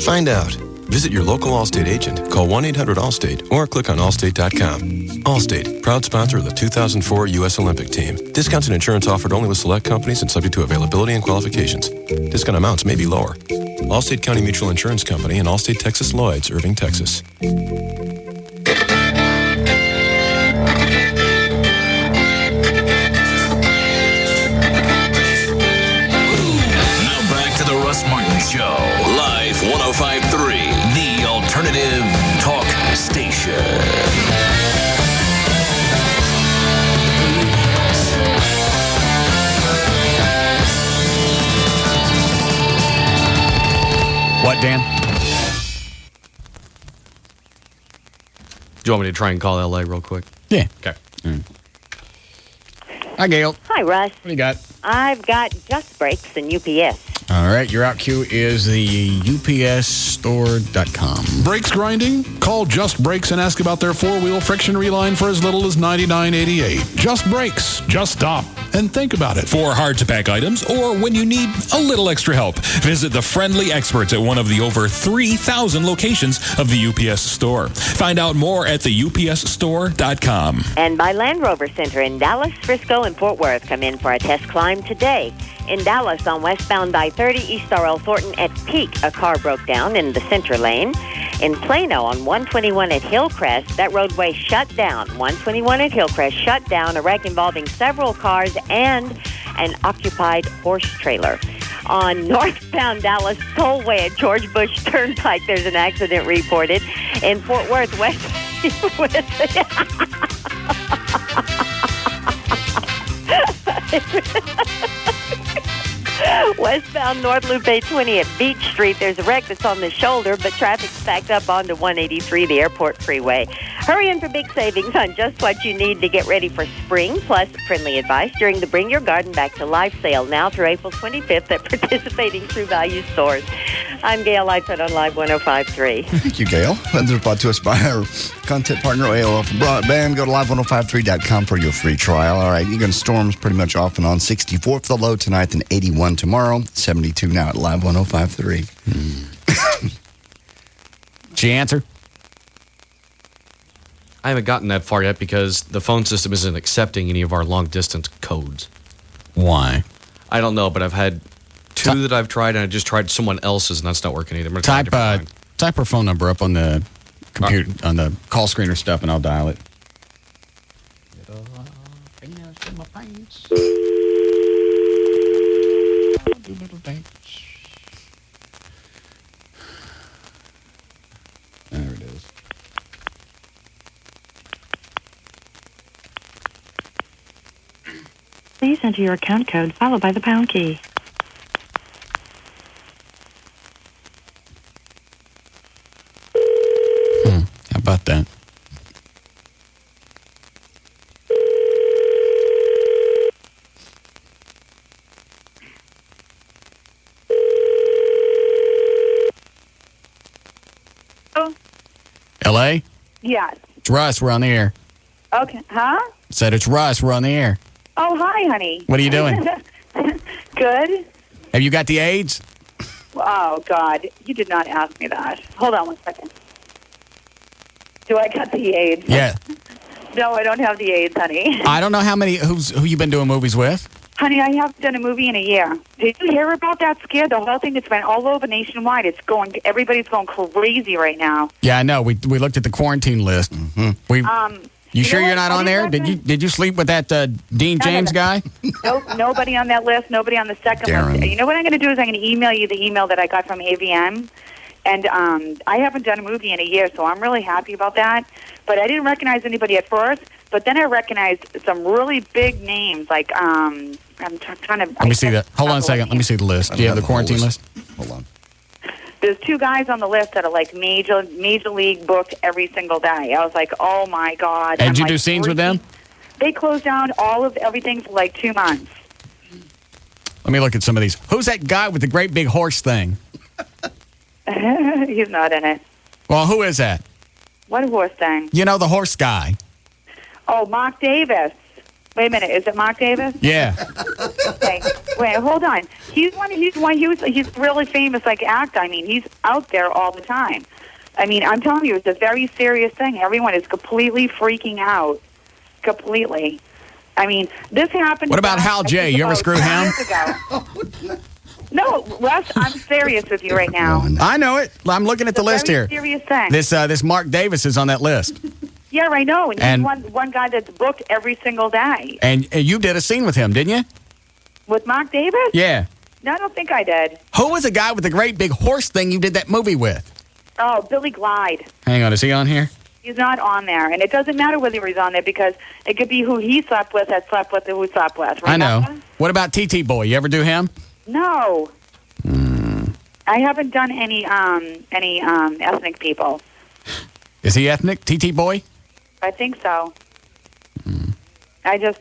Find out. Visit your local Allstate agent, call 1-800-ALLSTATE, or click on allstate.com. Allstate, proud sponsor of the 2004 U.S. Olympic team. Discounts and insurance offered only with select companies and subject to availability and qualifications. Discount amounts may be lower. Allstate County Mutual Insurance Company and Allstate Texas Lloyds, Irving, Texas. Russ Martin Show, live 105.3, the alternative talk station. What, Dan? Do you want me to try and call LA real quick? Yeah. Okay. Hi, Gail. Hi, Russ. What do you got? I've got Just Brakes and UPS. All right, your out cue is the UPSstore.com. Brakes grinding? Call Just Brakes and ask about their four-wheel friction reline for as little as $99.88. Just Brakes. Just stop and think about it. For hard-to-pack items or when you need a little extra help, visit the friendly experts at one of the over 3,000 locations of the UPS store. Find out more at the UPSstore.com. And by Land Rover Center in Dallas, Frisco, and Fort Worth. Come in for a test climb today. In Dallas on westbound I-30 East R.L. Thornton at Peak, a car broke down in the center lane. In Plano on 121 at Hillcrest, that roadway shut down. 121 at Hillcrest shut down, a wreck involving several cars and an occupied horse trailer. On northbound Dallas Tollway at George Bush Turnpike, there's an accident reported. In Fort Worth, westbound North Loop 820 at Beach Street, there's a wreck that's on the shoulder, but traffic's backed up onto 183, the airport freeway. Hurry in for big savings on just what you need to get ready for spring, plus friendly advice during the Bring Your Garden Back to Life sale now through April 25th at participating True Value stores. I'm Gail Lightfoot on Live 105.3. Thank you, Gail. And they're brought to us by our content partner, AOL for Broadband. Go to live1053.com for your free trial. All right, you're going to storms pretty much off and on. 64 for the low tonight, then 81 tomorrow. 72 now at Live 105.3. Did she answer? I haven't gotten that far yet because the phone system isn't accepting any of our long-distance codes. Why? I don't know, but I've had two that I've tried, and I just tried someone else's, and that's not working either. I'm gonna try a different line. Type her phone number up on the computer, on the call screener stuff, and I'll dial it. There it is. Please enter your account code followed by the pound key. How about that? Oh. L.A.? Yes. It's Russ. We're on the air. Okay. Huh? Said it's Russ. We're on the air. Oh, hi, honey. What are you doing? Good. Have you got the AIDS? Oh, God. You did not ask me that. Hold on one second. Do I got the AIDS? Yeah. No, I don't have the AIDS, honey. I don't know who you been doing movies with. Honey, I haven't done a movie in a year. Did you hear about that scare? The whole thing, it's been all over nationwide. Everybody's going crazy right now. Yeah, I know. We looked at the quarantine list. Mm-hmm. You sure you're not on there? Did you sleep with that Dean James guy? Nope, nobody on that list, nobody on the second list. You know what I'm going to do is I'm going to email you the email that I got from AVM. And I haven't done a movie in a year, so I'm really happy about that. But I didn't recognize anybody at first. But then I recognized some really big names, like I'm trying to. Let me see that. Hold on a second. Let me see the list. Do you have the quarantine list? Hold on. There's 2 guys on the list that are like major league booked every single day. I was like, oh my God. And did you do scenes with them? They closed down all of everything for like 2 months. Let me look at some of these. Who's that guy with the great big horse thing? He's not in it. Well, who is that? What horse thing? You know, the horse guy. Oh, Mark Davis. Wait a minute. Is it Mark Davis? Yeah. Okay. Wait, hold on. He's a really famous actor. I mean, he's out there all the time. I mean, I'm telling you, it's a very serious thing. Everyone is completely freaking out. Completely. I mean, this happened. What about Hal J? You ever screw him? No, Russ, I'm serious with you right now. I know it. I'm looking at the list here. Serious thing. This Mark Davis is on that list. Yeah, I know. And he's one guy that's booked every single day. And you did a scene with him, didn't you? With Mark Davis? Yeah. No, I don't think I did. Who was the guy with the great big horse thing you did that movie with? Oh, Billy Glide. Hang on, is he on here? He's not on there. And it doesn't matter whether he's on there because it could be who he slept with that slept with who slept with. Remember? I know. What about TT Boy? You ever do him? No. I haven't done any ethnic people. Is he ethnic, TT Boy? I think so. I just,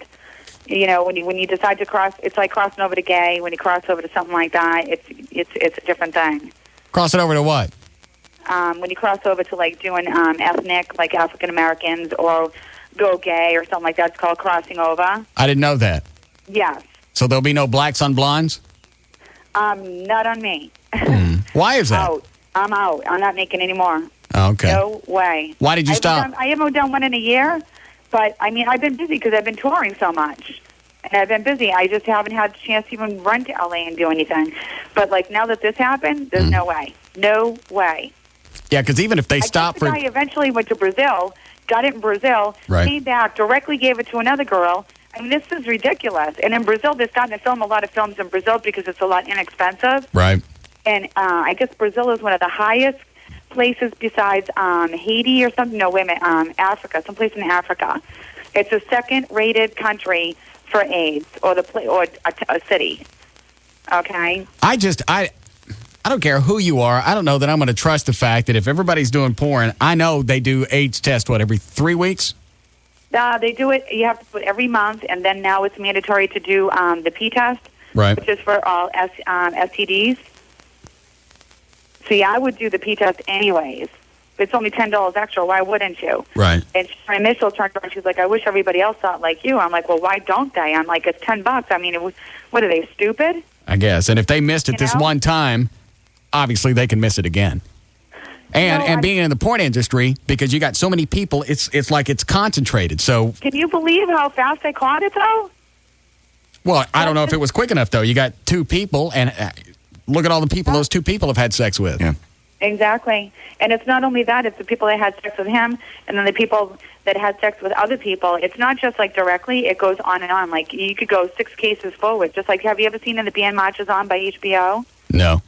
when you decide to cross, it's like crossing over to gay. When you cross over to something like that, it's a different thing. Cross it over to what? When you cross over to doing ethnic, like African Americans, or go gay or something like that, it's called crossing over. I didn't know that. Yes. So there'll be no blacks on blondes? Not on me. Why is that? I'm out. I'm not making any more. Okay. No way. Why did you stop? I haven't done one in a year, but I mean, I've been busy because I've been touring so much. And I've been busy. I just haven't had a chance to even run to LA and do anything. But now that this happened, there's no way. No way. Yeah, because even if they stop for... I eventually went to Brazil, got it in Brazil, came back, directly gave it to another girl. I mean, this is ridiculous. And in Brazil, they're starting to film a lot of films in Brazil because it's a lot inexpensive. Right. And I guess Brazil is one of the highest places besides Haiti or something. No, wait a minute, Africa, someplace in Africa. It's a second-rated country for AIDS, or a city. Okay? I don't care who you are. I don't know that I'm going to trust the fact that if everybody's doing porn, I know they do AIDS test, every 3 weeks? They do it. You have to do it every month, and then now it's mandatory to do the P test, right, which is for all STDs. See, I would do the P test anyways. It's only $10 extra. Why wouldn't you? Right. And my initial turned around. She's like, "I wish everybody else thought like you." I'm like, "Well, why don't they?" I'm like, "It's $10. I mean, what are they, stupid?" I guess. And if they missed it this one time, obviously they can miss it again. And being in the porn industry, because you got so many people, it's like it's concentrated. So can you believe how fast they caught it, though? Well, I don't know if it was quick enough, though. You got 2 people, and look at all the people those 2 people have had sex with. Yeah. Exactly. And it's not only that, it's the people that had sex with him, and then the people that had sex with other people. It's not just directly, it goes on and on. Like, you could go 6 cases forward. Just like, have you ever seen the band Marches On by HBO? No.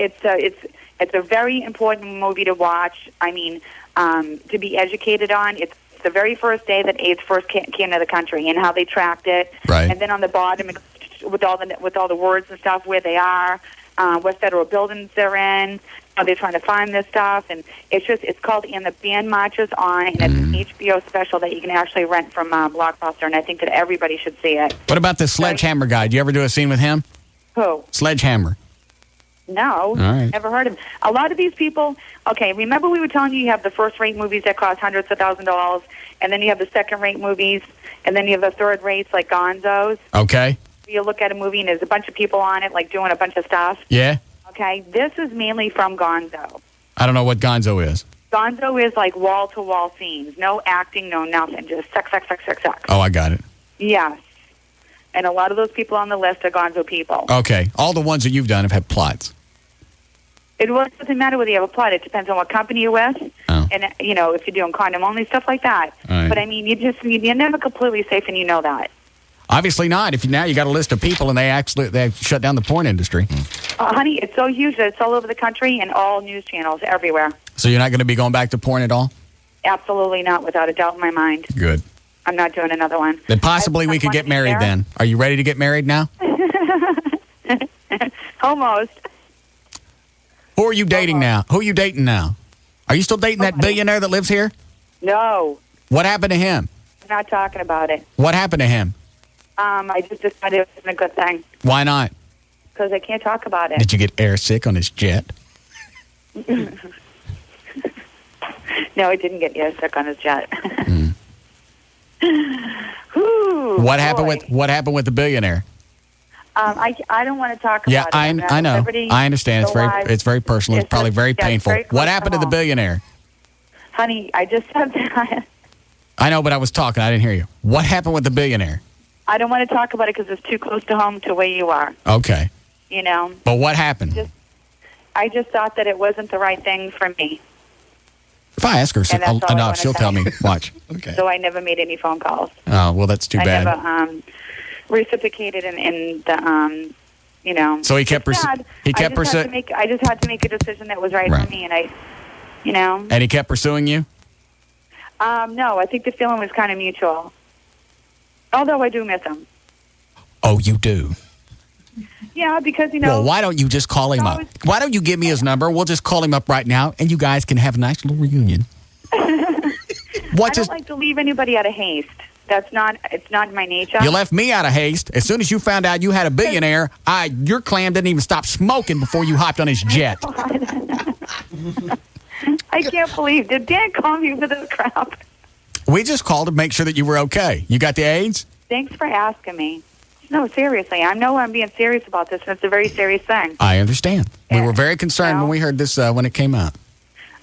It's a very important movie to watch. I mean, to be educated on. It's the very first day that AIDS first came to the country and how they tracked it. Right. And then on the bottom, with all the words and stuff, where they are, what federal buildings they're in, how they're trying to find this stuff, and it's called "And the Band Marches On," and it's an HBO special that you can actually rent from Blockbuster, and I think that everybody should see it. What about the Sledgehammer guy? Do you ever do a scene with him? Who? Sledgehammer. No, all right. Never heard of him. A lot of these people, okay, remember we were telling you have the first-rate movies that cost hundreds of thousands of dollars, and then you have the second-rate movies, and then you have the third-rates like Gonzos. Okay. You look at a movie and there's a bunch of people on it, like doing a bunch of stuff. Yeah. Okay, this is mainly from Gonzo. I don't know what Gonzo is. Gonzo is like wall-to-wall scenes. No acting, no nothing. Just sex. Oh, I got it. Yes. And a lot of those people on the list are Gonzo people. Okay. All the ones that you've done have had plots. It doesn't matter whether you have a plot. It depends on what company you're with. Oh. And, if you're doing condom-only, stuff like that. Right. But, I mean, you're never completely safe, and you know that. Obviously not. If now you got a list of people and they shut down the porn industry. Honey, it's so huge that it's all over the country and all news channels everywhere. So you're not going to be going back to porn at all? Absolutely not, without a doubt in my mind. Good. I'm not doing another one. Then possibly we could get married then. Are you ready to get married now? Almost. Who are you dating now? Who are you dating now? Are you still dating that billionaire that lives here? No. What happened to him? I'm not talking about it. What happened to him? I just decided it wasn't a good thing. Why not? Because I can't talk about it. Did you get airsick on his jet? No, I didn't get airsick on his jet. What happened with the billionaire? I don't want to talk about it. I know. I understand. It's very personal. It's probably very painful. What happened to the billionaire? Honey, I just said that. I know, but I was talking. I didn't hear you. What happened with the billionaire? I don't want to talk about it because it's too close to home to where you are. Okay. But what happened? I just thought that it wasn't the right thing for me. If I ask her enough, she'll tell me. Watch. Okay. So I never made any phone calls. Oh, well, that's too bad. I never reciprocated in the, So he kept pursuing. I just had to make a decision that was right for me, and And he kept pursuing you? No, I think the feeling was kind of mutual. Although I do miss him. Oh, you do? Yeah, because, Well, why don't you just call him up? Why don't you give me his number? We'll just call him up right now, and you guys can have a nice little reunion. I don't like to leave anybody out of haste. It's not my nature. You left me out of haste. As soon as you found out you had a billionaire, your clam didn't even stop smoking before you hopped on his jet. I can't believe. Did Dan call me for this crap? We just called to make sure that you were okay. You got the AIDS? Thanks for asking me. No, seriously. I know I'm being serious about this, and it's a very serious thing. I understand. We were very concerned when we heard this when it came out.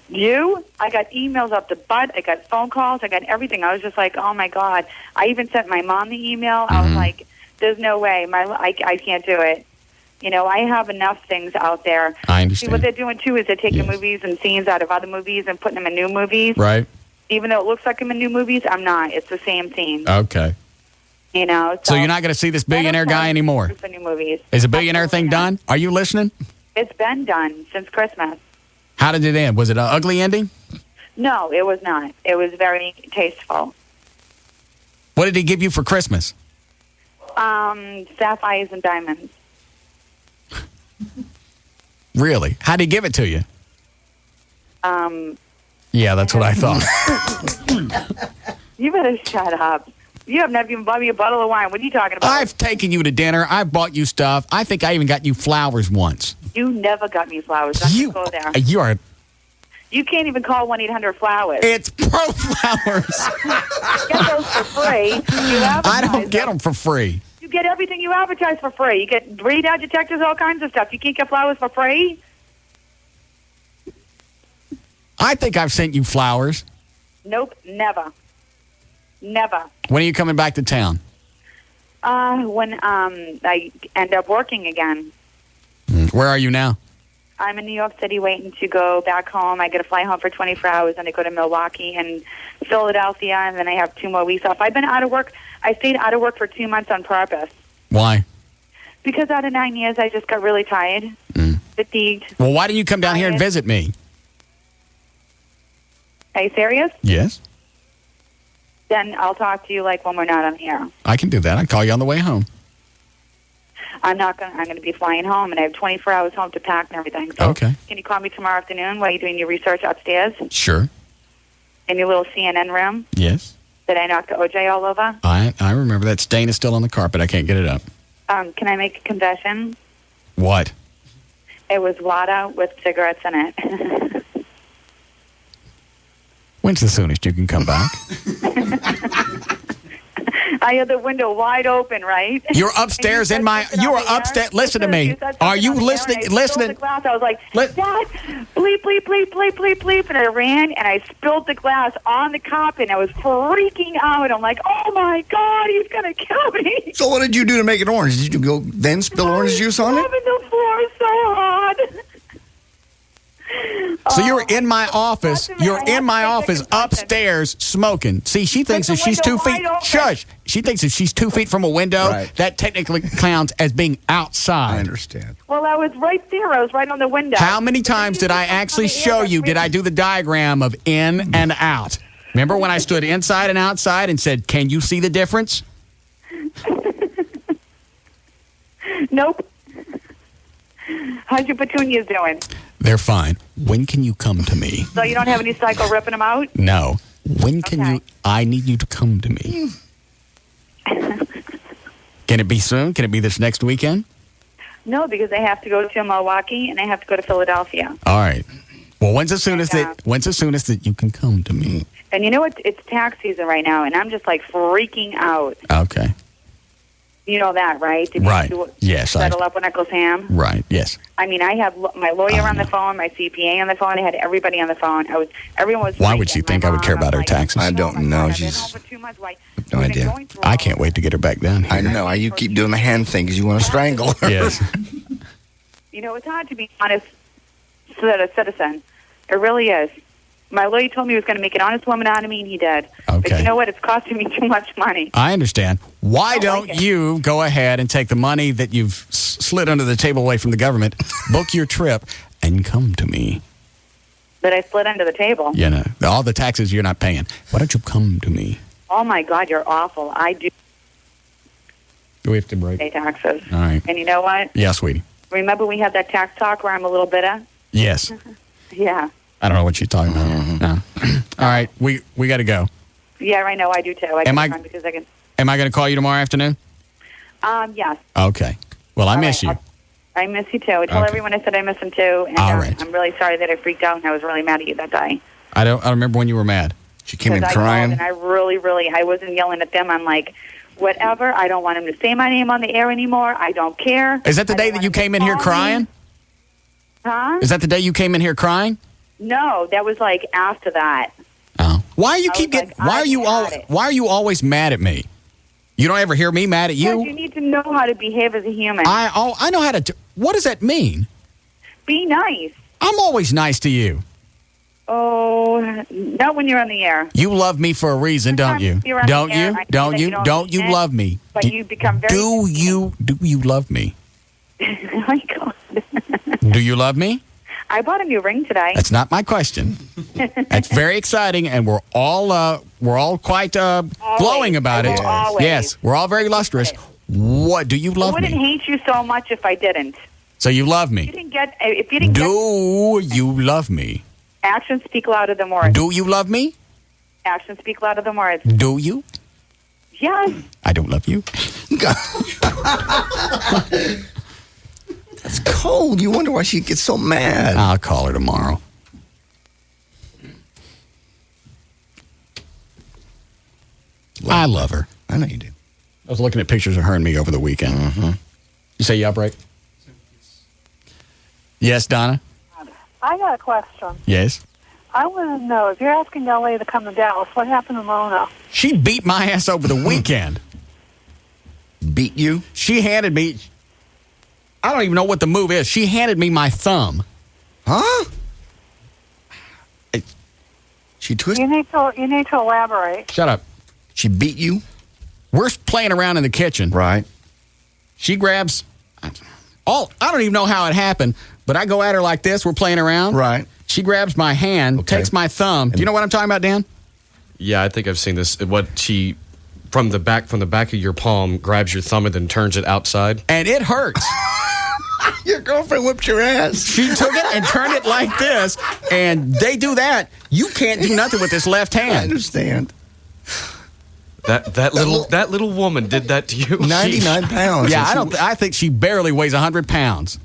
I got emails up the butt. I got phone calls. I got everything. I was just like, oh, my God. I even sent my mom the email. I was like, there's no way. I can't do it. I have enough things out there. I understand. See, what they're doing, too, is they're taking movies and scenes out of other movies and putting them in new movies. Right. Even though it looks like I'm in new movies, I'm not. It's the same scene. Okay. So you're not going to see this billionaire guy anymore? For new movies. Is the billionaire thing done? Are you listening? It's been done since Christmas. How did it end? Was it an ugly ending? No, it was not. It was very tasteful. What did he give you for Christmas? Sapphires and diamonds. Really? How did he give it to you? Yeah, that's what I thought. You better shut up. You have not even bought me a bottle of wine. What are you talking about? I've taken you to dinner. I've bought you stuff. I think I even got you flowers once. You never got me flowers. Don't go there. You are... You can't even call 1-800-FLOWERS. It's Pro Flowers. Get those for free. I don't get them for free. You get everything you advertise for free. You get radar detectors, all kinds of stuff. You can't get flowers for free? I think I've sent you flowers. Nope, never. Never. When are you coming back to town? When I end up working again. Where are you now? I'm in New York City waiting to go back home. I get to fly home for 24 hours, and I go to Milwaukee and Philadelphia, and then I have 2 more weeks off. I've been out of work. I stayed out of work for 2 months on purpose. Why? Because out of 9 years, I just got really tired, fatigued. Well, why don't you come down here and visit me? Are you serious? Yes. Then I'll talk to you like when we're not on air. I can do that. I'll call you on the way home. I'm going to be flying home, and I have 24 hours home to pack and everything. So okay. Can you call me tomorrow afternoon while you're doing your research upstairs? Sure. In your little CNN room? Yes. That I knocked the OJ all over? I remember that stain is still on the carpet. I can't get it up. Can I make a confession? What? It was water with cigarettes in it. When's the soonest you can come back? I had the window wide open, right? You're upstairs in my... You are upstairs... Listen to me. Are you listening? Listening. I was like, Dad, bleep, bleep, bleep, bleep, bleep, bleep. And I ran, and I spilled the glass on the carpet, and I was freaking out. I'm like, oh, my God, he's going to kill me. So what did you do to make it orange? Did you go then spill orange juice on it? The floor so hard. So you're in my office. You're in my office upstairs smoking. See, she thinks if she's 2 feet. Shush. She thinks if she's 2 feet from a window, that technically counts as being outside. I understand. Well, I was right there. I was right on the window. How many times did I actually show you? Did I do the diagram of in and out? Remember when I stood inside and outside and said, "Can you see the difference?" Nope. How's your petunias doing? They're fine. When can you come to me? So you don't have any cycle ripping them out? No. When can you? I need you to come to me. Can it be soon? Can it be this next weekend? No, because I have to go to Milwaukee and I have to go to Philadelphia. All right. Well, when's the soonest that you can come to me? And you know what? It's tax season right now, and I'm just like freaking out. Okay. You know that, right? Did Right. You Yes. settle up with Ecclesham? Right. Yes. I mean, I have my lawyer on the phone, my CPA on the phone. I had everybody on the phone. Everyone was. Why would she think I would care about her taxes? I don't know. She's no idea. I can't wait to get her back down here. I know. You keep doing the hand thing because you want to strangle her. Yes. You know, it's hard to be honest citizen. It really is. My lawyer told me he was going to make an honest woman out of me, and he did. Okay. But you know what? It's costing me too much money. I understand. Why don't you go ahead and take the money that you've slid under the table away from the government, book your trip, and come to me? That I slid under the table. You know, all the taxes you're not paying. Why don't you come to me? Oh, my God, you're awful. I do Do we have to break? pay taxes. All right. And you know what? Yeah, sweetie. Remember we had that tax talk where I'm a little bitter? Yes. Yeah. I don't know what you're talking about. No. All right. We got to go. Yeah, I know. I do, too. Because I can... Am I going to call you tomorrow afternoon? Yes. Okay. Well, I miss you. I miss you, too. I told everyone I said I miss them, too. And All right. I'm really sorry that I freaked out and I was really mad at you that day. I don't remember when you were mad. She came in I crying. called and I really, I wasn't yelling at them. I'm like, whatever. I don't want him to say my name on the air anymore. I don't care. Is that the day that you came in here crying? Huh? Is that the day you came in here crying? No, that was like after that. Oh. Why you keep getting? Why are you always mad at me? You don't ever hear me mad at Because you? you need to know how to behave as a human. I know how to. What does that mean? Be nice. I'm always nice to you. Oh, not when you're on the air. You love me for a reason, don't you? You're on Don't the air, you? I know Don't that you? you don't Don't you understand, love me? But you become very... Do you love me? Oh, my God. Do you love me? I bought a new ring today. That's not my question. That's very exciting, and we're all quite glowing about it. Always. Yes, we're all very lustrous. What do you I love wouldn't me? hate you so much if I didn't. So you love me? If you didn't Do you love me? actions speak louder than words. Do you love me? Actions speak louder than words. Do you? Yes. I don't love you. That's cold. You wonder why she gets so mad. I'll call her tomorrow. I love her. I know you do. I was looking at pictures of her and me over the weekend. Mm-hmm. You say you up, right? Yes, Donna? I got a question. Yes. I want to know, if you're asking LA to come to Dallas, what happened to Mona? She beat my ass over the weekend. Beat you? She handed me... I don't even know what the move is. She handed me my thumb. Huh? She twisted... You need to elaborate. Shut up. She beat you? We're playing around in the kitchen. Right. She grabs... I don't even know how it happened, but I go at her like this. We're playing around. Right. She grabs my hand, takes my thumb. Do you know what I'm talking about, Dan? Yeah, I think I've seen this. What she... From the back of your palm, grabs your thumb and then turns it outside. And it hurts. Your girlfriend whipped your ass. She took it and turned it like this, and they do that. You can't do nothing with this left hand. I understand. That little woman did that to you. 99 pounds. Yeah, I think she barely weighs 100 pounds.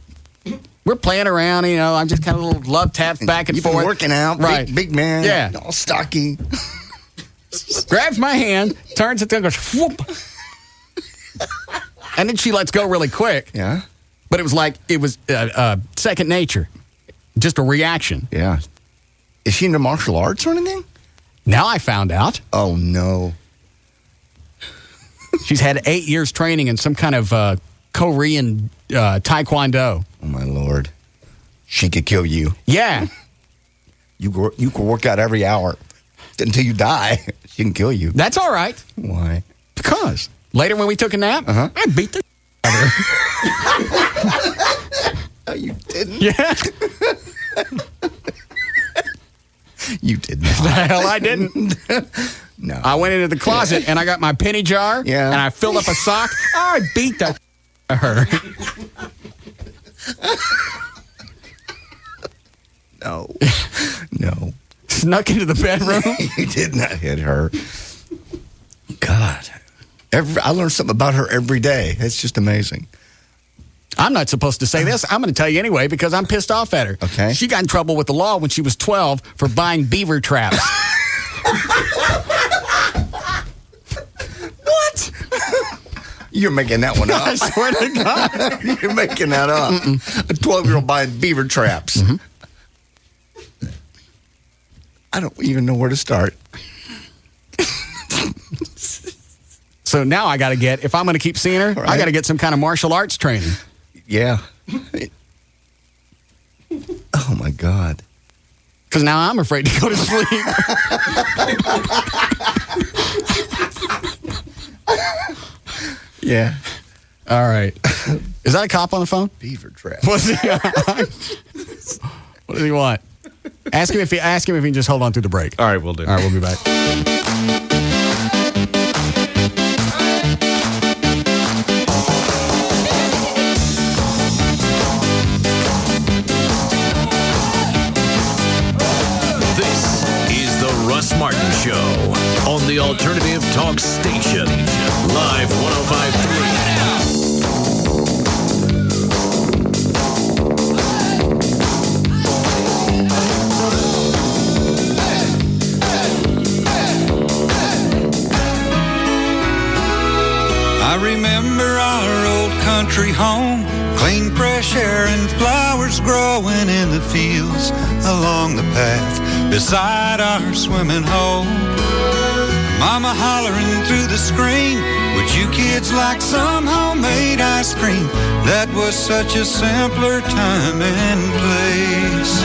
We're playing around, you know. I'm just kind of little love taps back and You've forth. been working out, right? Big man. Yeah, all stocky. Grabs my hand, turns it, and goes whoop, and then she lets go really quick. Yeah, but it was second nature, just a reaction. Yeah. Is she into martial arts or anything? Now I found out. Oh no. She's had 8 years training in some kind of Korean taekwondo. Oh, my Lord. She could kill you. Yeah. You can work out every hour until you die. She can kill you. That's all right. Why? Because later when we took a nap, I beat the out of her. No, you didn't. Yeah. You did not. The hell I didn't. No. I went into the closet and I got my penny jar and I filled up a sock. I beat the out of her. No. No. Snuck into the bedroom. You did not hit her. God. I learn something about her every day. It's just amazing. I'm not supposed to say this. I'm going to tell you anyway because I'm pissed off at her. Okay. She got in trouble with the law when she was 12 for buying beaver traps. What? You're making that one up. I swear to God. You're making that up. A 12-year-old buying beaver traps. Mm-hmm. I don't even know where to start. So now I got to get, if I'm going to keep seeing her, I got to get some kind of martial arts training. Yeah. Oh, my God. Because now I'm afraid to go to sleep. Yeah. All right. Is that a cop on the phone? Beaver trap. What does he want? Ask him if he can just hold on through the break. All right, we'll do. All right, we'll be back. This is the Russ Martin Show on the Alternative Talk Station. Live 105.3. I remember our old country home, clean fresh air and flowers growing in the fields along the path beside our swimming hole. Mama hollering through the screen, would you kids like some homemade ice cream? That was such a simpler time and place.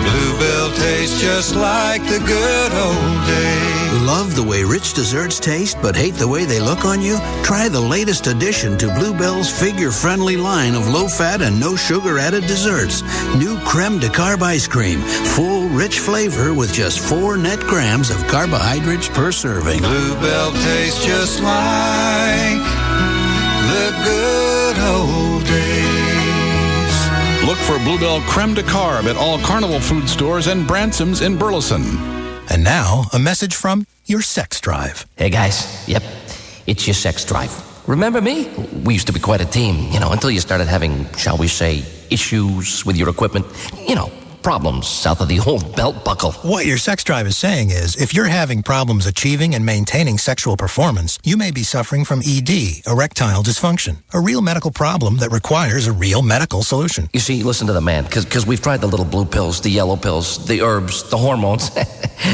Bluebell tastes just like the good old days. Love the way rich desserts taste, but hate the way they look on you? Try the latest addition to Bluebell's figure-friendly line of low-fat and no-sugar-added desserts. New creme de carb ice cream. Full, rich flavor with just 4 net grams of carbohydrates per serving. Bluebell tastes just like the good old days. Look for Bluebell Creme de Carb at all Carnival food stores and Bransom's in Burleson. And now, a message from your sex drive. Hey guys, yep, it's your sex drive. Remember me? We used to be quite a team, until you started having, shall we say, issues with your equipment. Problems south of the old belt buckle. What your sex drive is saying is, if you're having problems achieving and maintaining sexual performance, you may be suffering from ED, erectile dysfunction, a real medical problem that requires a real medical solution. You see, listen to the man, because we've tried the little blue pills, the yellow pills, the herbs, the hormones.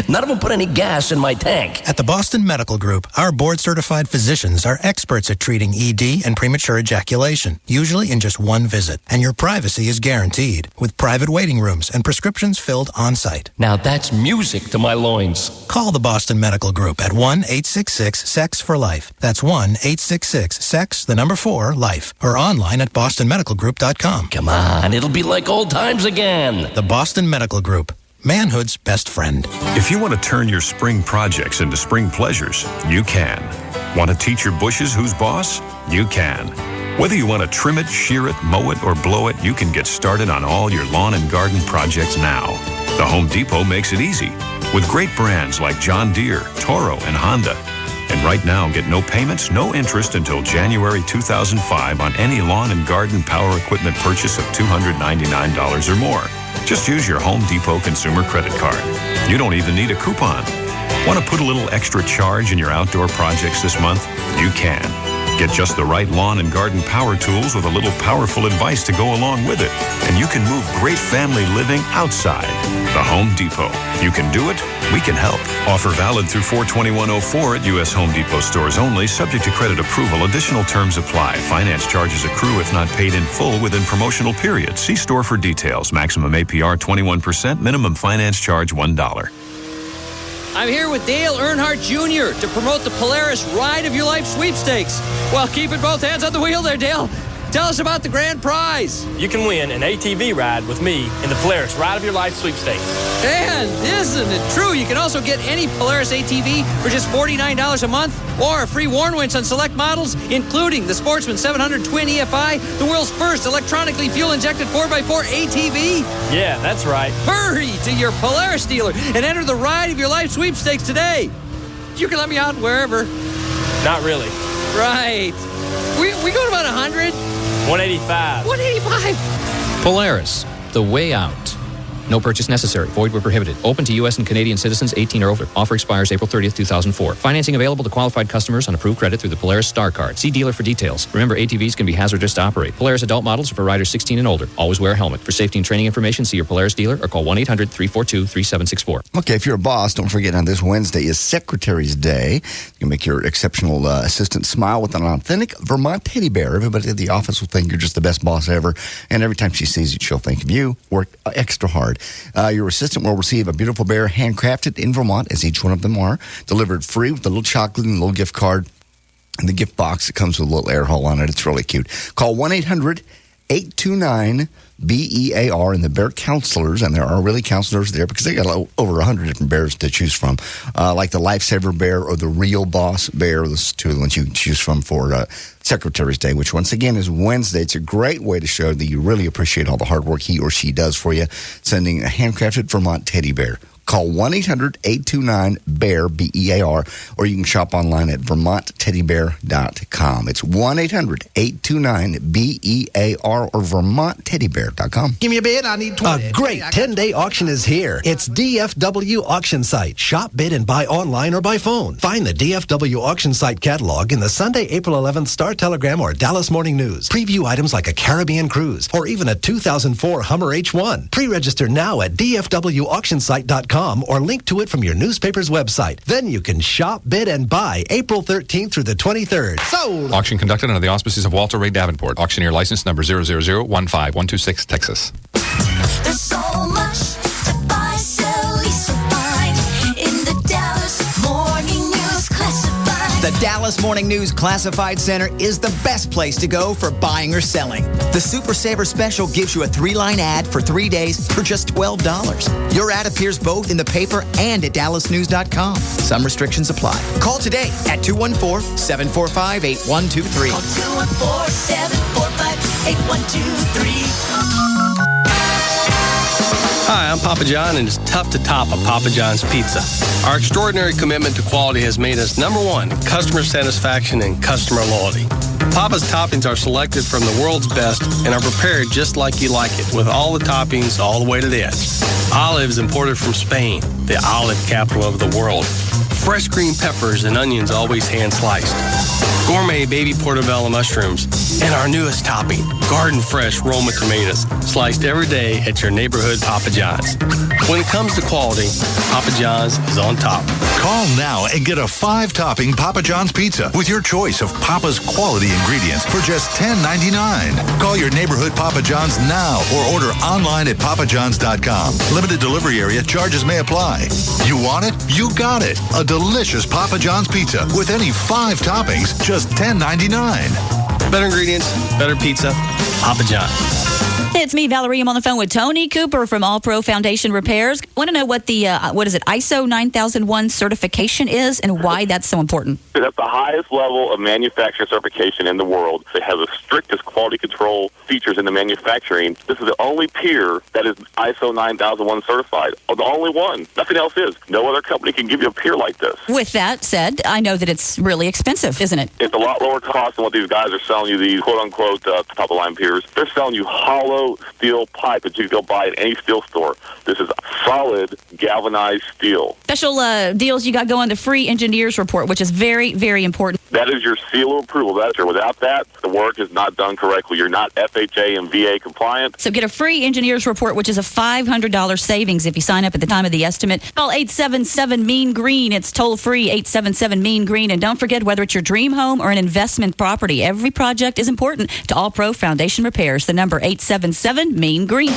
None of them put any gas in my tank. At the Boston Medical Group, our board-certified physicians are experts at treating ED and premature ejaculation, usually in just one visit. And your privacy is guaranteed, with private waiting rooms and prescriptions filled on-site. Now that's music to my loins. Call the Boston Medical Group at 1-866-SEX-FOR-LIFE. That's 1-866-SEX-4-LIFE. Or online at bostonmedicalgroup.com. Come on, it'll be like old times again. The Boston Medical Group. Manhood's best friend. If you want to turn your spring projects into spring pleasures, you can. Want to teach your bushes who's boss? You can. Whether you want to trim it, shear it, mow it, or blow it, you can get started on all your lawn and garden projects now. The Home Depot makes it easy with great brands like John Deere, Toro, and Honda. And right now, get no payments, no interest until January 2005 on any lawn and garden power equipment purchase of $299 or more. Just use your Home Depot consumer credit card. You don't even need a coupon. Want to put a little extra charge in your outdoor projects this month? You can. Get just the right lawn and garden power tools with a little powerful advice to go along with it. And you can move great family living outside. The Home Depot. You can do it. We can help. Offer valid through 4/21/04 at U.S. Home Depot stores only, subject to credit approval. Additional terms apply. Finance charges accrue if not paid in full within promotional periods. See store for details. Maximum APR 21%. Minimum finance charge $1. I'm here with Dale Earnhardt Jr. to promote the Polaris Ride of Your Life sweepstakes. Well, keeping both hands on the wheel there, Dale. Tell us about the grand prize. You can win an ATV ride with me in the Polaris Ride of Your Life sweepstakes. And isn't it true? You can also get any Polaris ATV for just $49 a month or a free Warn winch on select models, including the Sportsman 700 Twin EFI, the world's first electronically fuel-injected 4x4 ATV. Yeah, that's right. Hurry to your Polaris dealer and enter the Ride of Your Life sweepstakes today. You can let me out wherever. Not really. Right. We go to about 100. 185. 185. Polaris, the way out. No purchase necessary. Void where prohibited. Open to U.S. and Canadian citizens 18 or older. Offer expires April 30th, 2004. Financing available to qualified customers on approved credit through the Polaris Star Card. See dealer for details. Remember, ATVs can be hazardous to operate. Polaris adult models are for riders 16 and older. Always wear a helmet. For safety and training information, see your Polaris dealer or call 1-800-342-3764. Okay, if you're a boss, don't forget on this Wednesday is Secretary's Day. You can make your exceptional assistant smile with an authentic Vermont teddy bear. Everybody at the office will think you're just the best boss ever. And every time she sees you, she'll think of you. Work extra hard. Your assistant will receive a beautiful bear handcrafted in Vermont, as each one of them are, delivered free with a little chocolate and a little gift card. And the gift box, it comes with a little air hole on it. It's really cute. Call 1-800-829-BEAR and the Bear Counselors, and there are really counselors there because they got over 100 different bears to choose from, like the Lifesaver Bear or the Real Boss Bear. Those are two of the ones you can choose from for Secretary's Day, which once again is Wednesday. It's a great way to show that you really appreciate all the hard work he or she does for you, sending a handcrafted Vermont teddy bear. Call 1-800-829-BEAR, B-E-A-R, or you can shop online at vermontteddybear.com. It's 1-800-829-BEAR or vermontteddybear.com. Give me a bid, I need 20. A great 10-day auction is here. It's DFW Auction Site. Shop, bid, and buy online or by phone. Find the DFW Auction Site catalog in the Sunday, April 11th Star-Telegram or Dallas Morning News. Preview items like a Caribbean cruise or even a 2004 Hummer H1. Pre-register now at dfwauctionsite.com or link to it from your newspaper's website. Then you can shop, bid, and buy April 13th through the 23rd. Sold! Auction conducted under the auspices of Walter Ray Davenport. Auctioneer license number 00015126, Texas. There's so much to buy, sell, lease, or find in the Dallas Morning News Classified. The Dallas Morning News Classified Center is the best place to go for buying or selling. The Super Saver Special gives you a 3-line ad for 3 days for just $12. Your ad appears both in the paper and at dallasnews.com. Some restrictions apply. Call today at 214-745-8123. Call 214-745-8123. Hi, I'm Papa John, and it's tough to top a Papa John's pizza. Our extraordinary commitment to quality has made us #1 in customer satisfaction and customer loyalty. Papa's toppings are selected from the world's best and are prepared just like you like it, with all the toppings all the way to the edge. Olives imported from Spain, the olive capital of the world. Fresh green peppers and onions always hand-sliced. Gourmet baby portobello mushrooms. And our newest topping, garden fresh Roma tomatoes, sliced every day at your neighborhood Papa John's. When it comes to quality, Papa John's is on top. Call now and get a 5-topping Papa John's pizza with your choice of Papa's quality ingredients for just $10.99. Call your neighborhood Papa John's now or order online at papajohns.com. Limited delivery area, charges may apply. You want it? You got it. A delicious Papa John's pizza with any 5 toppings, just $10.99. Better ingredients, better pizza, Papa John. It's me, Valerie. I'm on the phone with Tony Cooper from All Pro Foundation Repairs. I want to know what the, ISO 9001 certification is and why that's so important. That's the highest level of manufacturer certification in the world. It has the strictest quality control features in the manufacturing. This is the only peer that is ISO 9001 certified. Oh, the only one. Nothing else is. No other company can give you a peer like this. With that said, I know that it's really expensive, isn't it? It's a lot lower cost than what these guys are selling you, these quote-unquote top-of-line peers. They're selling you hollow steel pipe that you can go buy at any steel store. This is solid galvanized steel. Special deals you got going, the free engineers report, which is very, very important. That is your seal of approval. Without that, the work is not done correctly. You're not FHA and VA compliant. So get a free engineer's report, which is a $500 savings if you sign up at the time of the estimate. Call 877-MEAN-GREEN. It's toll-free, 877-MEAN-GREEN. And don't forget, whether it's your dream home or an investment property, every project is important to All Pro Foundation Repairs. The number 877-MEAN-GREEN.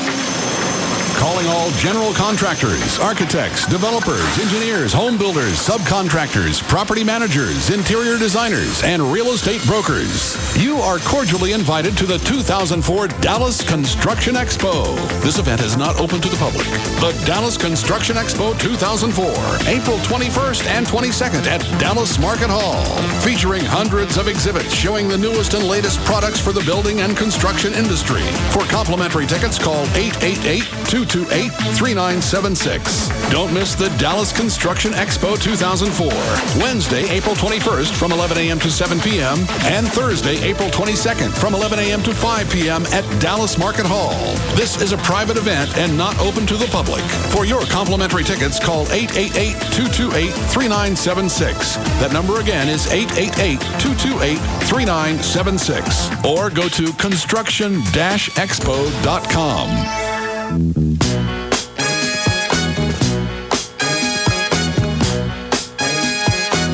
Calling all general contractors, architects, developers, engineers, home builders, subcontractors, property managers, interior designers, and real estate brokers. You are cordially invited to the 2004 Dallas Construction Expo. This event is not open to the public. The Dallas Construction Expo 2004, April 21st and 22nd at Dallas Market Hall, featuring hundreds of exhibits showing the newest and latest products for the building and construction industry. For complimentary tickets, call 888-228-3976. Don't miss the Dallas Construction Expo 2004. Wednesday, April 21st from 11 a.m. to 7 p.m. and Thursday, April 22nd from 11 a.m. to 5 p.m. at Dallas Market Hall. This is a private event and not open to the public. For your complimentary tickets, call 888-228-3976. That number again is 888-228-3976. Or go to construction-expo.com.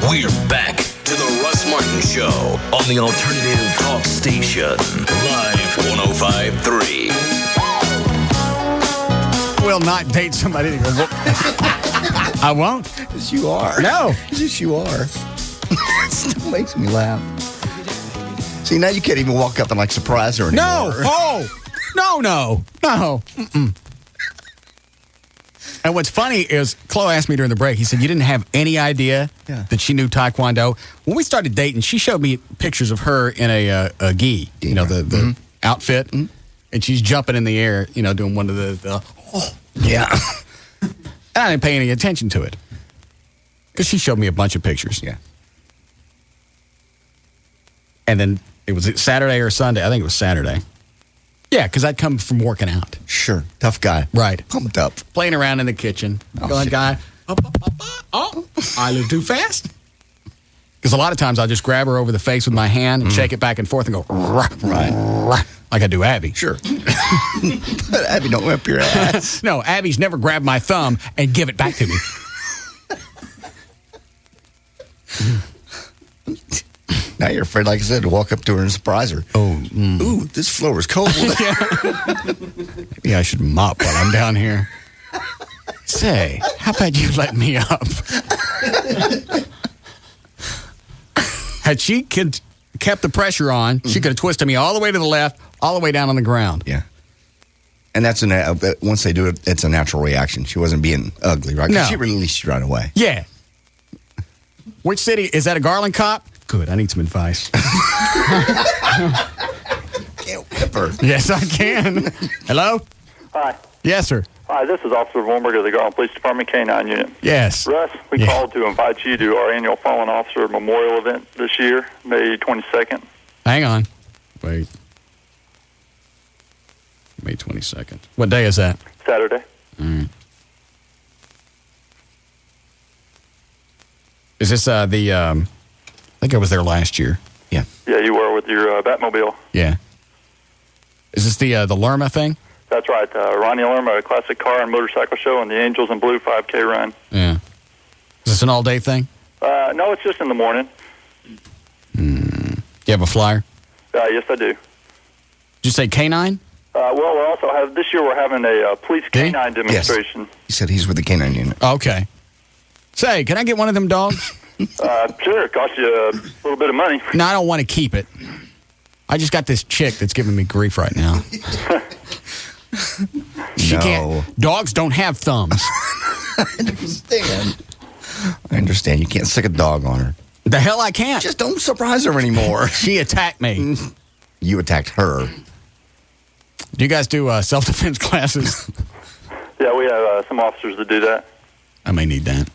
We're back to the Russ Martin Show on the Alternative Talk Station. Live 105.3. Will not date somebody that goes, I won't. Yes, you are. No. Yes, you are. It still makes me laugh. See, now you can't even walk up and like surprise her anymore. No. Oh. No. Mm-mm. And what's funny is, Chloe asked me during the break, he said, you didn't have any idea that she knew Taekwondo. When we started dating, she showed me pictures of her in a gi, the outfit, and she's jumping in the air, doing one of the yeah. I didn't pay any attention to it because she showed me a bunch of pictures. Yeah. And then it was Saturday or Sunday. I think it was Saturday. Yeah, because I'd come from working out. Sure. Tough guy. Right. Pumped up. Playing around in the kitchen. Going, guy, I live too fast. Because a lot of times I'll just grab her over the face with my hand and shake it back and forth and go, right. Like I do Abby. Sure. But Abby don't whip your ass. No, Abby's never grabbed my thumb and give it back to me. Now you're afraid, like I said, to walk up to her and surprise her. Oh. Ooh, this floor is cold. Maybe I should mop while I'm down here. Say, how about you let me up? Had she kept the pressure on, she could have twisted me all the way to the left, all the way down on the ground. Yeah. And that's once they do it, it's a natural reaction. She wasn't being ugly, right? 'Cause No. she released you right away. Yeah. Which city? Is that a Garland cop? Good. I need some advice. Can't whip her. Yes, I can. Hello? Hi. Yes, sir. Hi, this is Officer Vornberg of the Garland Police Department K-9 Unit. Yes. Russ, we called to invite you to our annual Fallen Officer Memorial event this year, May 22nd. Hang on. Wait. May 22nd. What day is that? Saturday. All right. Is this I think I was there last year. Yeah. Yeah, you were with your Batmobile. Yeah. Is this the Lerma thing? That's right. Ronnie Lerma, a classic car and motorcycle show, and the Angels in Blue 5K run. Yeah. Is this an all-day thing? No, it's just in the morning. Do you have a flyer? Yes, I do. Did you say K9? Well, we're also this year we're having a police K-9 demonstration. Yes. He said he's with the K-9 unit. Okay. Say, can I get one of them dogs? Sure. It costs you a little bit of money. No, I don't want to keep it. I just got this chick that's giving me grief right now. She can't. Dogs don't have thumbs. I understand. You can't stick a dog on her. The hell I can't. Just don't surprise her anymore. She attacked me. You attacked her. Do you guys do self-defense classes? Yeah, we have some officers that do that. I may need that.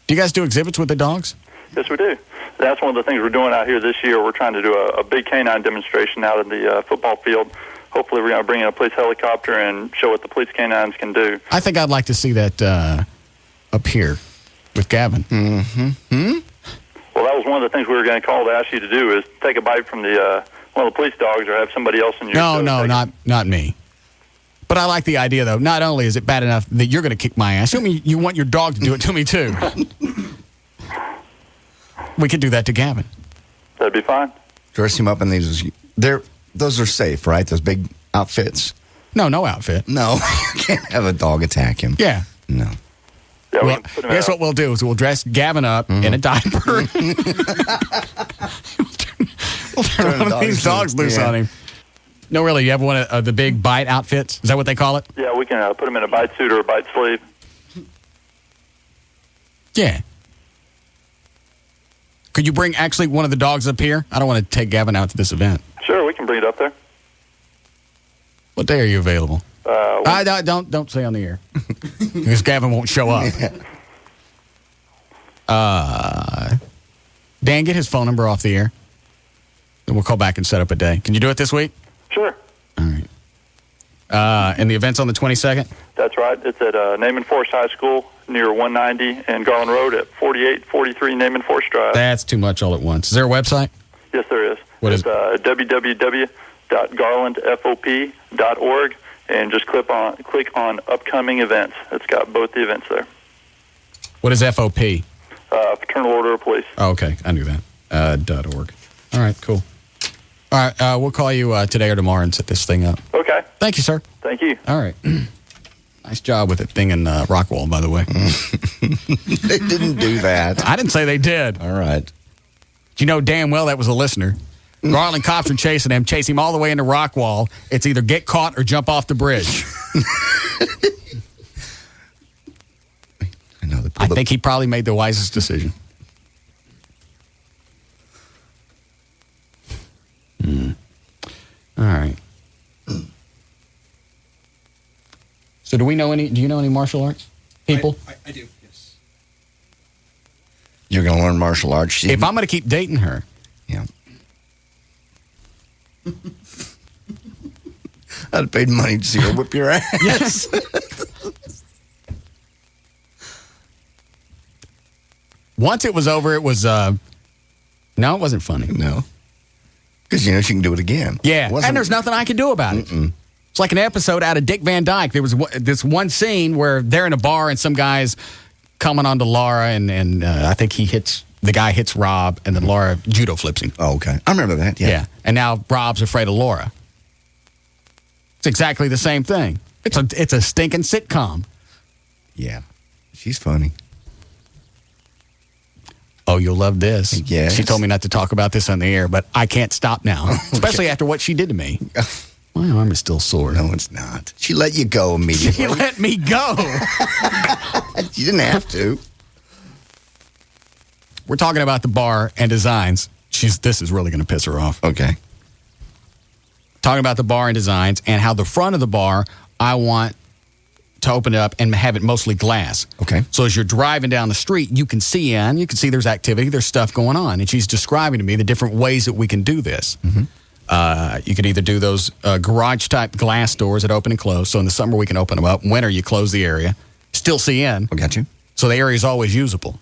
Do you guys do exhibits with the dogs? Yes, we do. That's one of the things we're doing out here this year. We're trying to do a big canine demonstration out in the football field. Hopefully we're going to bring in a police helicopter and show what the police canines can do. I think I'd like to see that up here. with Gavin. Mm-hmm. Well, that was one of the things we were going to call to ask you to do is take a bite from the one of the police dogs or have somebody else in your No, not me. But I like the idea, though. Not only is it bad enough that you're going to kick my ass, you want your dog to do it to me, too. We could do that to Gavin. That'd be fine. Dress him up in these. Those are safe, right? Those big outfits. No outfit. No, you can't have a dog attack him. Yeah. No. Yeah, well, guess what we'll do is we'll dress Gavin up in a diaper. We'll turn one of these dogs loose on him. No, really, you have one of the big bite outfits? Is that what they call it? Yeah, we can put him in a bite suit or a bite sleeve. Yeah. Could you bring actually one of the dogs up here? I don't want to take Gavin out to this event. Sure, we can bring it up there. What day are you available? Don't say on the air. Because Gavin won't show up. Dan, get his phone number off the air. And we'll call back and set up a day. Can you do it this week? Sure. All right. And the event's on the 22nd? That's right. It's at Naaman Forest High School near 190 and Garland Road at 4843 Naaman Forest Drive. That's too much all at once. Is there a website? Yes, there is. What it's www.garlandfop.org, and just click on upcoming events. It's got both the events there. What is FOP? Fraternal Order of Police. Oh, okay. I knew that. .org. All right, cool. All right, we'll call you today or tomorrow and set this thing up. Okay. Thank you, sir. Thank you. All right. Nice job with that thing in Rockwall, by the way. They didn't do that. I didn't say they did. All right. You know damn well that was a listener. Garland cops are chasing him, chase him all the way into Rockwall. It's either get caught or jump off the bridge. I think he probably made the wisest decision. All right. So do you know any martial arts people? I do, yes. You're going to learn martial arts? If I'm going to keep dating her. Yeah. I'd have paid money to see her whip your ass. Yes. Once it was over, it was, no, it wasn't funny. No. Because, she can do it again. Yeah, and there's nothing I can do about it. It's like an episode out of Dick Van Dyke. There was this one scene where they're in a bar and some guy's coming onto Laura, and I think the guy hits Rob, and then Laura judo flips him. Oh, okay. I remember that, yeah. And now Rob's afraid of Laura. It's exactly the same thing. It's a stinking sitcom. Yeah. She's funny. Oh, you'll love this. Yes. She told me not to talk about this on the air, but I can't stop now, especially after what she did to me. My arm is still sore. No, it's not. She let you go immediately. She let me go. You didn't have to. We're talking about the bar and designs. This is really going to piss her off. Okay. Talking about the bar and designs and how the front of the bar, I want to open it up and have it mostly glass. Okay. So as you're driving down the street, you can see in, you can see there's activity, there's stuff going on. And she's describing to me the different ways that we can do this. Mm-hmm. You can either do those garage-type glass doors that open and close. So in the summer, we can open them up. Winter, you close the area. Still see in. I got you. So the area is always usable.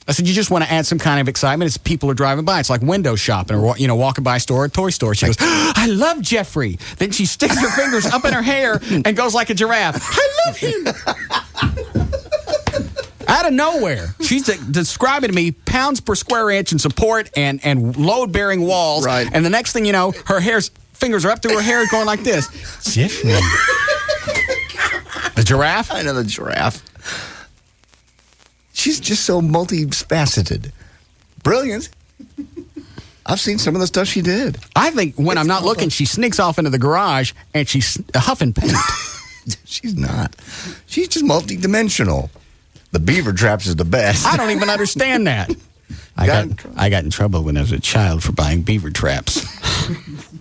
I said, you just want to add some kind of excitement as people are driving by. It's like window shopping or, walking by a store, a toy store. She goes, I love Jeffrey. Then she sticks her fingers up in her hair and goes like a giraffe. I love him. Out of nowhere, she's describing to me pounds per square inch in support and load-bearing walls. Right. And the next thing you know, her fingers are up through her hair going like this. Jeffrey. The giraffe? I know the giraffe. She's just so multifaceted. Brilliant. I've seen some of the stuff she did. I think when I'm not looking, she sneaks off into the garage and she's huffing paint. She's not. She's just multidimensional. The beaver traps is the best. I don't even understand that. I got in trouble when I was a child for buying beaver traps.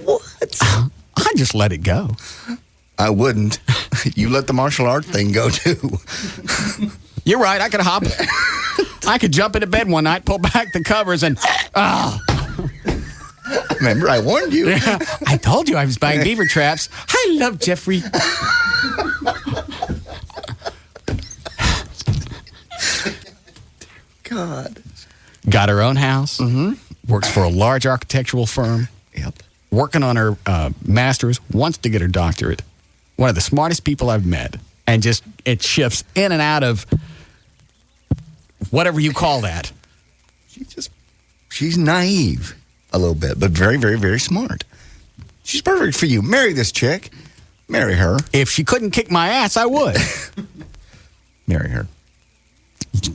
What? I just let it go. I wouldn't. You let the martial art thing go, too. You're right. I could hop. I could jump into bed one night, pull back the covers, and... Remember, I warned you. Yeah, I told you I was buying beaver traps. I love God. Got her own house. Works for a large architectural firm. Yep. Working on her master's. Wants to get her doctorate. One of the smartest people I've met. And just, it shifts in and out of whatever you call that. She's naive a little bit, but very, very, very smart. She's perfect for you. Marry this chick. Marry her. If she couldn't kick my ass, I would. Marry her.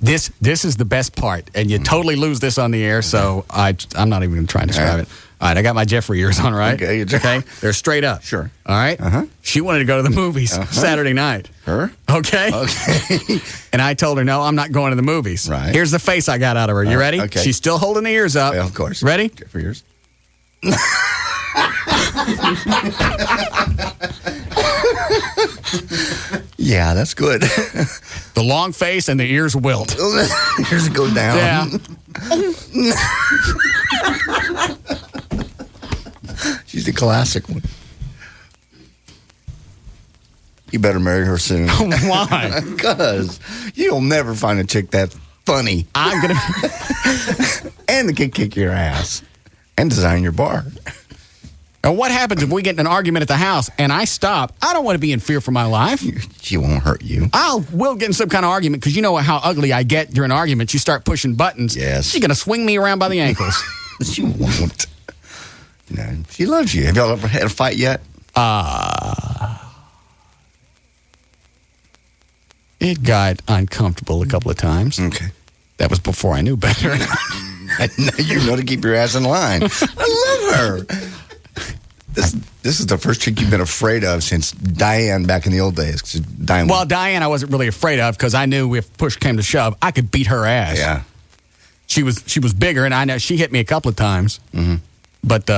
This is the best part, and you totally lose this on the air, so I'm not even going to try and describe it. All right, I got my Jeffrey ears on, right? Okay. Okay, they're straight up. Sure. All right? She wanted to go to the movies Saturday night. Her? Okay? Okay. And I told her, no, I'm not going to the movies. Right. Here's the face I got out of her. You ready? Okay. She's still holding the ears up. Yeah, of course. Ready? Jeffrey ears. Yeah, that's good. The long face and the ears wilt. Ears go down. Yeah. She's the classic one. You better marry her soon. Why? Because you'll never find a chick that funny. I'm going to... And they can kick your ass. And design your bar. And what happens if we get in an argument at the house and I stop? I don't want to be in fear for my life. She won't hurt you. We'll get in some kind of argument because you know how ugly I get during arguments. You start pushing buttons. Yes. She's going to swing me around by the ankles. She won't. No, she loves you. Have y'all ever had a fight yet? It got uncomfortable a couple of times. Okay. That was before I knew better. I know you know to keep your ass in line. I love her. This is the first chick you've been afraid of since Diane back in the old days. Diane I wasn't really afraid of because I knew if push came to shove, I could beat her ass. Yeah. She was bigger, and I know she hit me a couple of times. Mm-hmm. But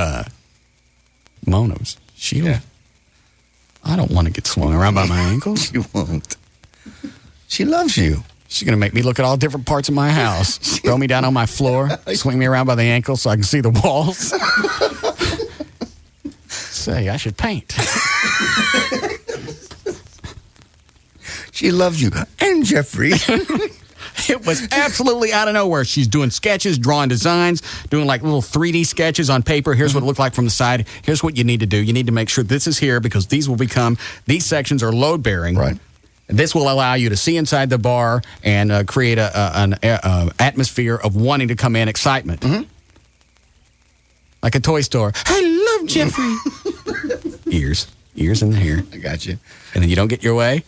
Mona was, I don't want to get swung around by my ankles. You won't. She loves you. She's going to make me look at all different parts of my house. Throw me down on my floor, swing me around by the ankles so I can see the walls. Say, I should paint. She loves you. And Jeffrey. It was absolutely out of nowhere. She's doing sketches, drawing designs, doing like little 3D sketches on paper. Here's what it looked like from the side. Here's what you need to do. You need to make sure this is here because these sections are load bearing. Right. This will allow you to see inside the bar and create an atmosphere of wanting to come in, excitement. Mm-hmm. Like a toy store. I love Jeffrey. Ears in the hair. I got you. And then you don't get your way.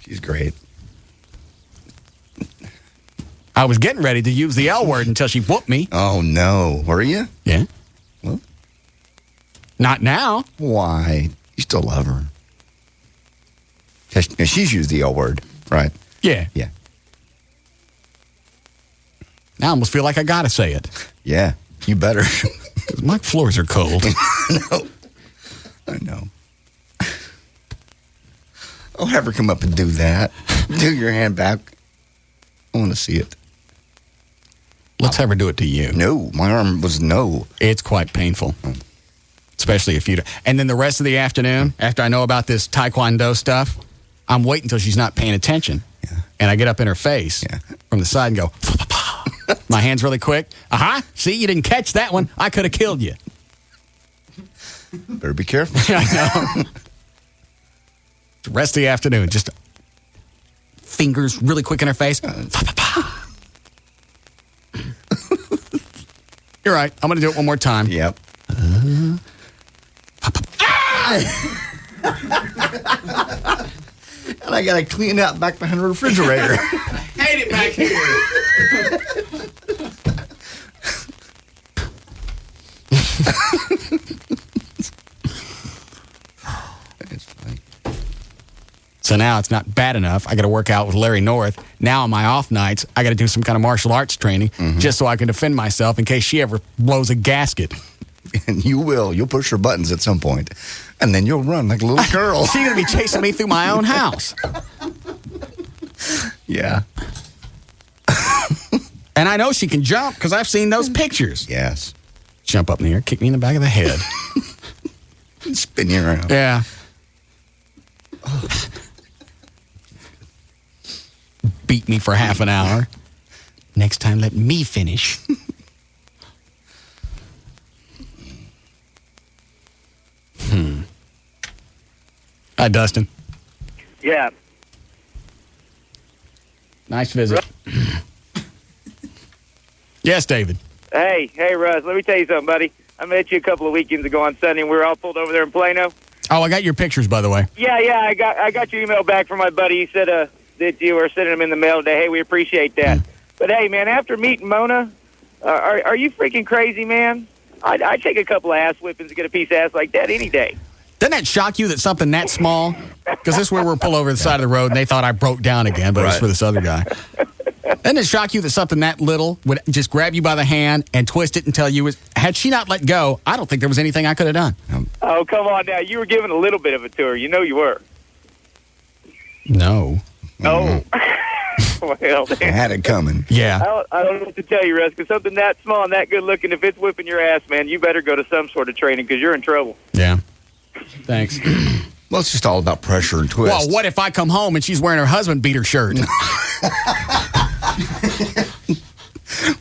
She's great. I was getting ready to use the L word until she whooped me. Oh, no. Were you? Yeah. Well. Not now. Why? You still love her. She's used the L word, right? Yeah. Yeah. Now I almost feel like I got to say it. Yeah. You better. My floors are cold. I know. I'll have her come up and do that. Do your hand back. I want to see it. Let's have her do it to you. No, my arm was no. It's quite painful. Especially if you... And then the rest of the afternoon, after I know about this Taekwondo stuff, I'm waiting until she's not paying attention. Yeah. And I get up in her face from the side and go... My hand's really quick. See, you didn't catch that one. I could have killed you. Better be careful. I know. The rest of the afternoon, just fingers really quick in her face. You're right. I'm going to do it one more time. Yep. And I got to clean out back behind the refrigerator. Hate it back here. It's funny. So now it's not bad enough. I got to work out with Larry North. Now on my off nights, I got to do some kind of martial arts training just so I can defend myself in case she ever blows a gasket. And you will. You'll push her buttons at some point. And then you'll run like a little girl. She's going to be chasing me through my own house. Yeah. And I know she can jump because I've seen those pictures. Yes. Jump up in the air, kick me in the back of the head. Spin you around. Yeah. beat me for half an hour. Next time, let me finish. Hi, Dustin. Yeah. Nice visit. Yes, David. Hey, Russ, let me tell you something, buddy. I met you a couple of weekends ago on Sunday, and we were all pulled over there in Plano. Oh, I got your pictures, by the way. Yeah, I got your email back from my buddy. He said that you were sending them in the mail today. Hey, we appreciate that. But, hey, man, after meeting Mona, are you freaking crazy, man? I'd take a couple of ass whippings to get a piece of ass like that any day. Doesn't that shock you that something that small? Because this is where we're pulled over the side of the road, and they thought I broke down again, but it was for this other guy. Doesn't it shock you that something that little would just grab you by the hand and twist it until you was... Had she not let go, I don't think there was anything I could have done. Oh, come on now. You were giving a little bit of a tour. You know you were. No. Oh. Well, I had it coming. Yeah. I don't know what to tell you, Russ, because something that small and that good looking, if it's whipping your ass, man, you better go to some sort of training because you're in trouble. Yeah. Thanks. Well, it's just all about pressure and twist. Well, what if I come home and she's wearing her husband beater shirt?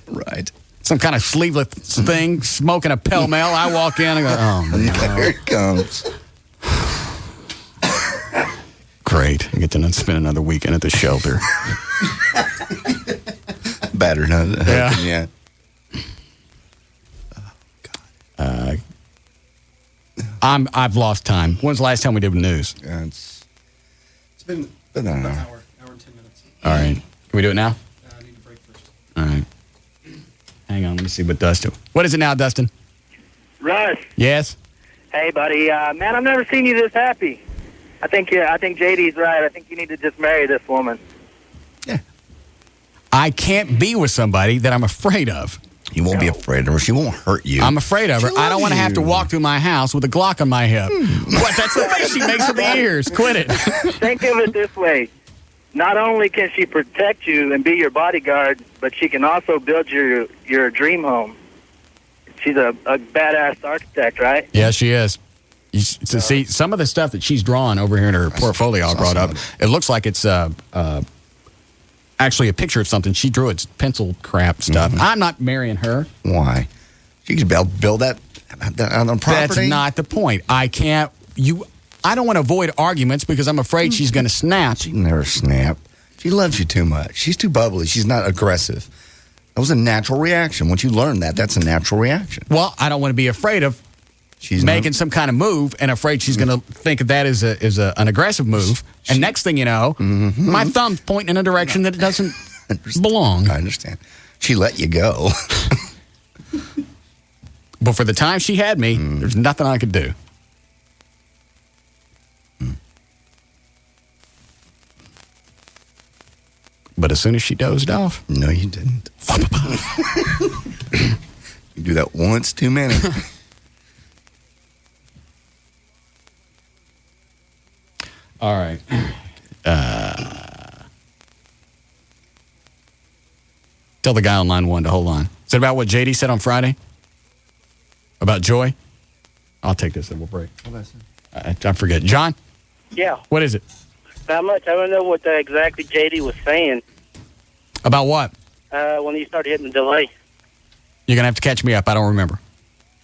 Right. Some kind of sleeveless thing, smoking a Pell Mell. I walk in and go, oh, no. Here it comes. Great. I get to spend another weekend at the shelter. Better than that. Yeah. I've lost time. When's the last time we did news? It's been an hour. Hour and 10 minutes. All right. Can we do it now? I need to break first. All right. Hang on. Let me see what Dustin. What is it now, Dustin? Russ. Yes? Hey, buddy. Man, I've never seen you this happy. I think JD's right. I think you need to just marry this woman. I can't be with somebody that I'm afraid of. You won't be afraid of her. She won't hurt you. I'm afraid of her. I don't want to have to walk through my house with a Glock on my hip. What? That's the face she makes with the ears. Quit it. Think of it this way. Not only can she protect you and be your bodyguard, but she can also build your dream home. She's a badass architect, right? Yeah, she is. To see some of the stuff that she's drawn over here in her portfolio I brought up, it looks like it's actually a picture of something. She drew it's pencil crap stuff. Mm-hmm. I'm not marrying her. Why? She can build that on the property. That's not the point. I can't. I don't want to avoid arguments because I'm afraid she's going to snap. She never snap. She loves you too much. She's too bubbly. She's not aggressive. That was a natural reaction. Once you learn that, that's a natural reaction. Well, I don't want to be afraid of making some kind of move and afraid she's going to think of that as an aggressive move. And next thing you know, my thumb's pointing in a direction that it doesn't belong. I understand. She let you go. But for the time she had me, there's nothing I could do. But as soon as she dozed off. No, you didn't. You do that once too many. All right. Tell the guy on line one to hold on. Is it about what JD said on Friday? About Joy? I'll take this and we'll break. I forget. John? Yeah. What is it? Not much. I don't know what exactly JD was saying About what? when he started hitting the delay. You're going to have to catch me up. I don't remember.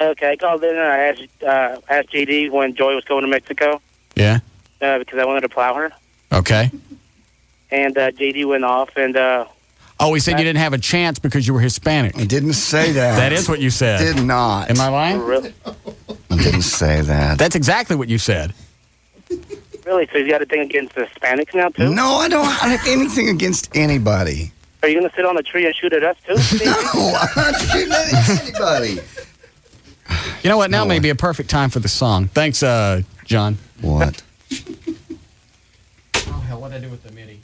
Okay, I called in and I asked JD when Joy was going to Mexico Yeah? because I wanted to plow her. Okay. And JD went off and... Oh, he said you didn't have a chance because you were Hispanic. I didn't say that. That is what you said. Did not. Am I lying? Really? I didn't say that. That's exactly what you said. Really? So he's got a thing against the Hispanics now, too? No, I don't have anything against anybody. Are you going to sit on a tree and shoot at us, too? No, I'm not shooting at anybody. You know what? Now may be a perfect time for the song. Thanks, John. What? Oh, hell, what did I do with the MIDI?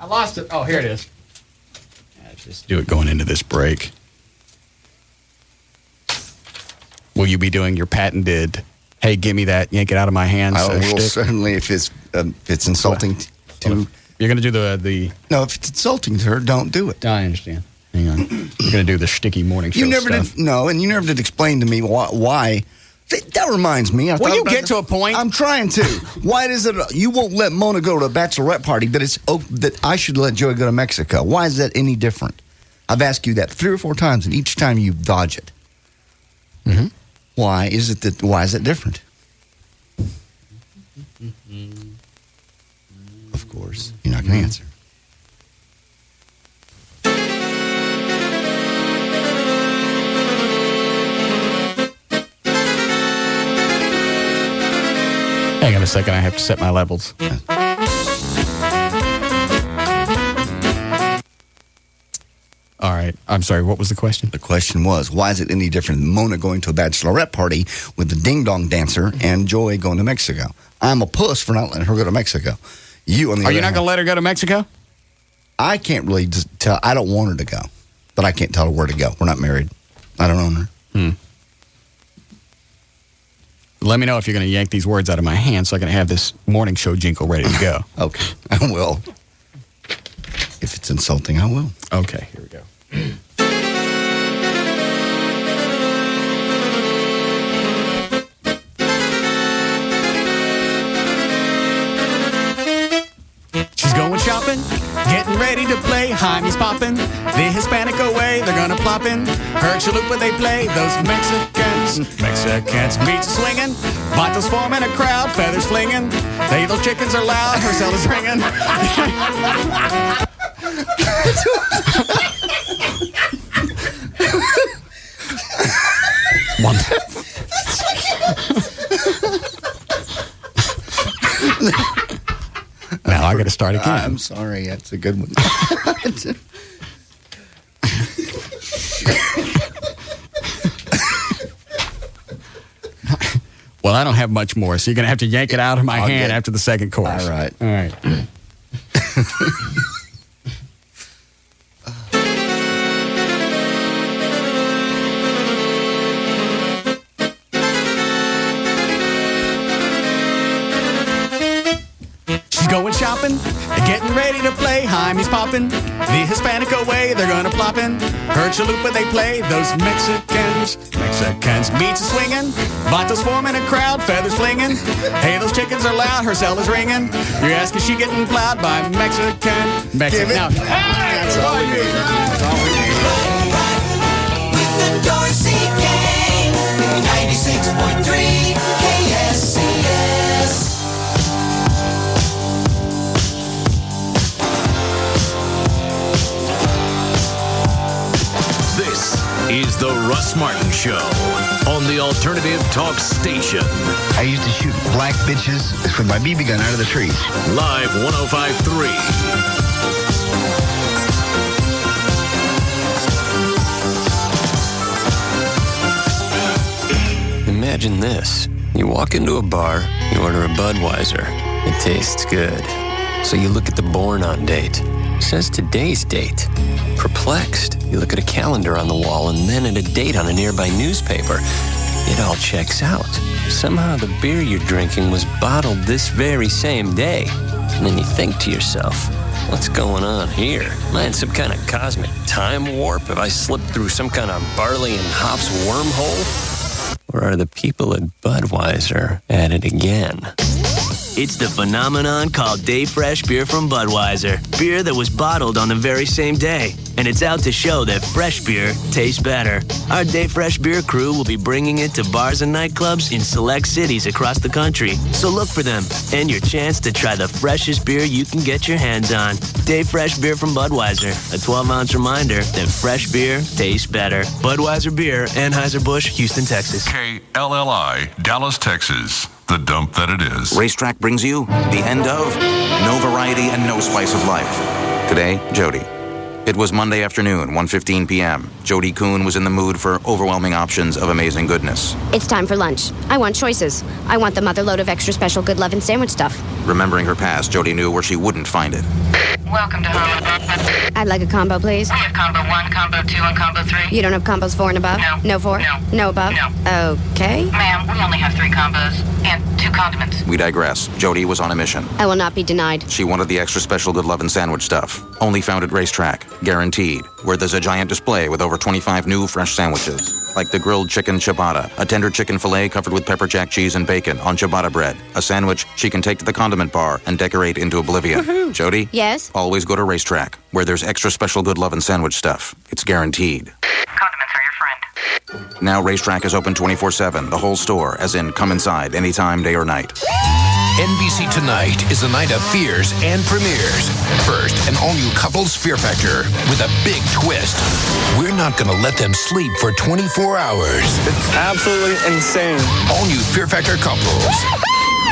I lost it. Oh, here it is. Let's just do it going into this break. Will you be doing your patented, hey, give me that, yank it out of my hands? I will shtick? certainly if it's insulting to... You're going to do the... No, if it's insulting to her, don't do it. I understand. Hang on. You're going to do the sticky morning show You never stuff. did... No, and you never did explain to me why That reminds me. Will you get to a point? I'm trying to. Why is it you won't let Mona go to a bachelorette party, but it's that I should let Joey go to Mexico? Why is that any different? I've asked you that 3 or 4 times, and each time you dodge it. Mm-hmm. Why is it different? Of course, you're not going to answer. Hang on a second, I have to set my levels. All right, I'm sorry, what was the question? The question was, why is it any different than Mona going to a bachelorette party with the ding-dong dancer and Joey going to Mexico? I'm a puss for not letting her go to Mexico. Are you not going to let her go to Mexico? I can't really tell. I don't want her to go, but I can't tell her where to go. We're not married. I don't own her. Let me know if you're going to yank these words out of my hand so I can have this morning show jingle ready to go. Okay, I will. If it's insulting, I will. Okay, here we go. She's going shopping, getting ready to play. Jaime's popping, the Hispanic away. They're gonna plop in her chalupa. They play those Mexicans. Mexicans beats swinging, vatos forming a crowd, feathers flinging. They those chickens are loud, her cell is ringing. Now I got to start again. I'm sorry, that's a good one. Well, I don't have much more, so you're going to have to yank it out of my hand after the second chorus. All right. All right. Going shopping, getting ready to play. Jaime's popping, the Hispanic away. They're gonna plop in her chalupa. They play those Mexicans. Mexicans beats are swinging, vatos forming a crowd, feathers flinging. Hey, those chickens are loud. Her cell is ringing. You're asking she getting plowed by Mexican. Mexican. Now, that's all we need. That's all we need. With the Dorsey Gang, 96.3 KSCS. This is the Russ Martin Show on the Alternative Talk Station. I used to shoot black bitches with my BB gun out of the trees. Live 105.3. Imagine this. You walk into a bar, you order a Budweiser. It tastes good. So you look at the born on date. It says today's date. Perplexed, you look at a calendar on the wall and then at a date on a nearby newspaper. It all checks out. Somehow the beer you're drinking was bottled this very same day. And then you think to yourself, what's going on here? Am I in some kind of cosmic time warp? Have I slipped through some kind of barley and hops wormhole? Or are the people at Budweiser at it again? It's the phenomenon called Day Fresh Beer from Budweiser. Beer that was bottled on the very same day. And it's out to show that fresh beer tastes better. Our Day Fresh Beer crew will be bringing it to bars and nightclubs in select cities across the country. So look for them and your chance to try the freshest beer you can get your hands on. Day Fresh Beer from Budweiser. A 12-ounce reminder that fresh beer tastes better. Budweiser Beer, Anheuser-Busch, Houston, Texas. KLLI, Dallas, Texas. The dump that it is. Racetrack brings you the end of No Variety and No Spice of Life. Today, Jody. It was Monday afternoon, 1:15 p.m. Jody Kuhn was in the mood for overwhelming options of amazing goodness. It's time for lunch. I want choices. I want the mother load of extra special good lovin' sandwich stuff. Remembering her past, Jody knew where she wouldn't find it. Welcome to home. I'd like a combo, please. We have combo 1, combo 2, and combo 3. You don't have combos 4 and above? No. No 4? No. No above? No. Okay. Ma'am, we only have 3 combos and 2 condiments. We digress. Jody was on a mission. I will not be denied. She wanted the extra special good lovin' sandwich stuff. Only found at Racetrack. Guaranteed. Where there's a giant display with over 25 new fresh sandwiches. like the grilled chicken ciabatta, a tender chicken filet covered with pepper jack cheese and bacon on ciabatta bread, a sandwich she can take to the condiment bar and decorate into oblivion. Jody? Yes? Always go to Racetrack, where there's extra special good lovin' sandwich stuff. It's guaranteed. Condiments are your friend. Now Racetrack is open 24/7, the whole store, as in come inside anytime, day or night. NBC Tonight is a night of fears and premieres. First, an all-new couples Fear Factor with a big twist. We're not going to let them sleep for 24 hours. It's absolutely insane. All-new Fear Factor couples.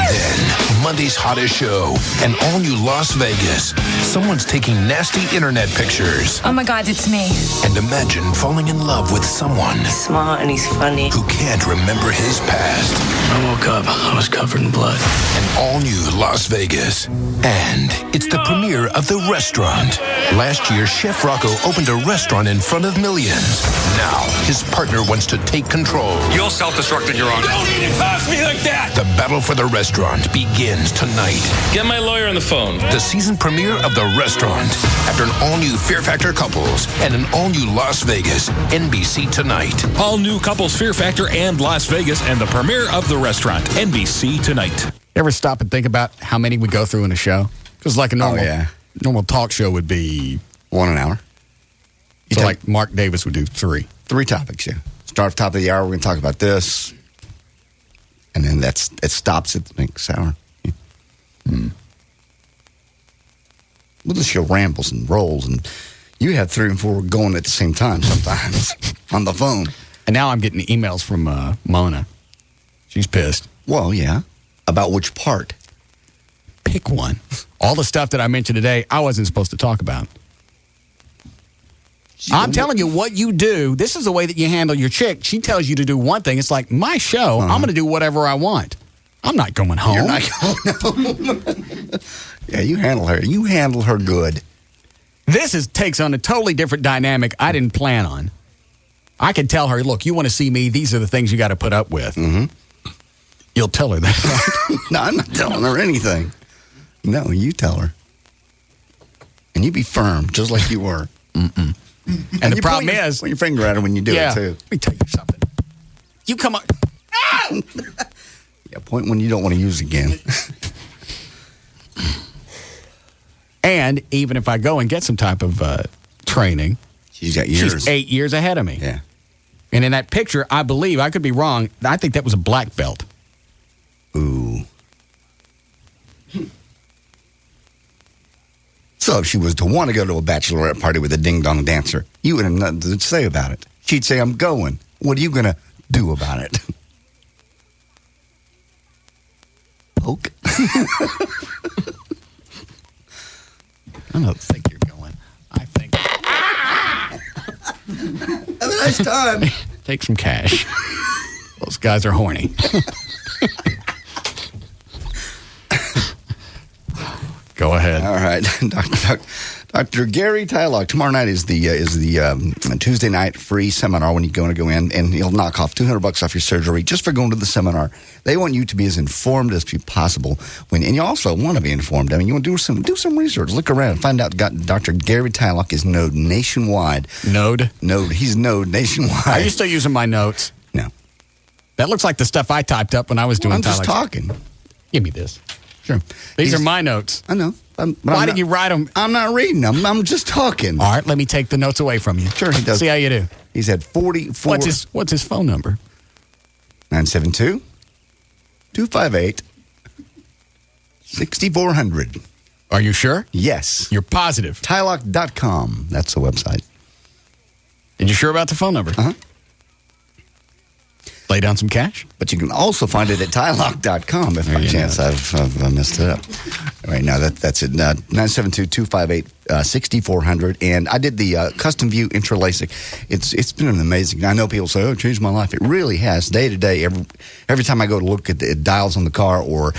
Then, Monday's hottest show, an all-new Las Vegas. Someone's taking nasty internet pictures. Oh my God, it's me. And imagine falling in love with someone He's smart and he's funny. who can't remember his past. I woke up. I was covered in blood. An all-new Las Vegas. And it's the premiere of The Restaurant. Last year, Chef Rocco opened a restaurant in front of millions. Now, his partner wants to take control. You'll self-destruct Your Honor. Don't even talk to me like that! The battle for the restaurant begins tonight. Get my lawyer on the phone. The season premiere of The Restaurant. After an all-new Fear Factor couples and an all-new Las Vegas. NBC Tonight. All new couples Fear Factor and Las Vegas and the premiere of The Restaurant. NBC Tonight. Ever stop and think about how many we go through in a show? Because like a normal talk show would be 1 an hour. So like Mark Davis would do 3. 3 topics, yeah. Start at the top of the hour, we're going to talk about this. And then it stops at the next hour. Yeah. Well, the show rambles and rolls, and you have 3 and 4 going at the same time sometimes on the phone. And now I'm getting emails from Mona. She's pissed. Well, yeah. About which part? Pick one. All the stuff that I mentioned today, I wasn't supposed to talk about. I'm telling you what you do. This is the way that you handle your chick. She tells you to do one thing. It's like, my show, I'm going to do whatever I want. I'm not going home. You're not going home. Yeah, you handle her. You handle her good. This takes on a totally different dynamic I didn't plan on. I can tell her, look, you want to see me, these are the things you got to put up with. Mm-hmm. You'll tell her that, right? No, I'm not telling her anything. No, you tell her. And you be firm, just like you were. Mm-mm. And the problem is... Point your finger at her when you do it, too. Let me tell you something. You come on... Yeah, point when you don't want to use again. And even if I go and get some type of training... She's got years. She's 8 years ahead of me. Yeah. And in that picture, I believe, I could be wrong, I think that was a black belt. Ooh. So if she was to want to go to a bachelorette party with a ding-dong dancer, you would have nothing to say about it. She'd say, I'm going. What are you going to do about it? Poke? I don't think you're going. I think... Have a nice time. Take some cash. Those guys are horny. Go ahead. All right, Dr. Gary Tylock. Tomorrow night is the Tuesday night free seminar when you want to go in, and he'll knock off $200 off your surgery just for going to the seminar. They want you to be as informed as possible, and you also want to be informed. I mean, you want to do some research, look around, find out. Dr. Gary Tylock is Node nationwide. Node. He's Node nationwide. Are you still using my notes? No. That looks like the stuff I typed up when I was doing. I'm just talking. Give me this. Sure. These are my notes. I know. Why did you write them? I'm not reading them. I'm just talking. All right, let me take the notes away from you. Sure, he does. See how you do. He's had 44. What's his phone number? 972-258-6400. Are you sure? Yes. You're positive? Tylock.com. That's the website. And you're sure about the phone number? Uh-huh. Lay down some cash. But you can also find it at tylock.com if by chance I've messed it up. Right now, that's it. 972-258-6400. And I did the custom view intra-LASIK. It's been an amazing. I know people say, oh, it changed my life. It really has. Day to day, every time I go to look at the dials on the car, or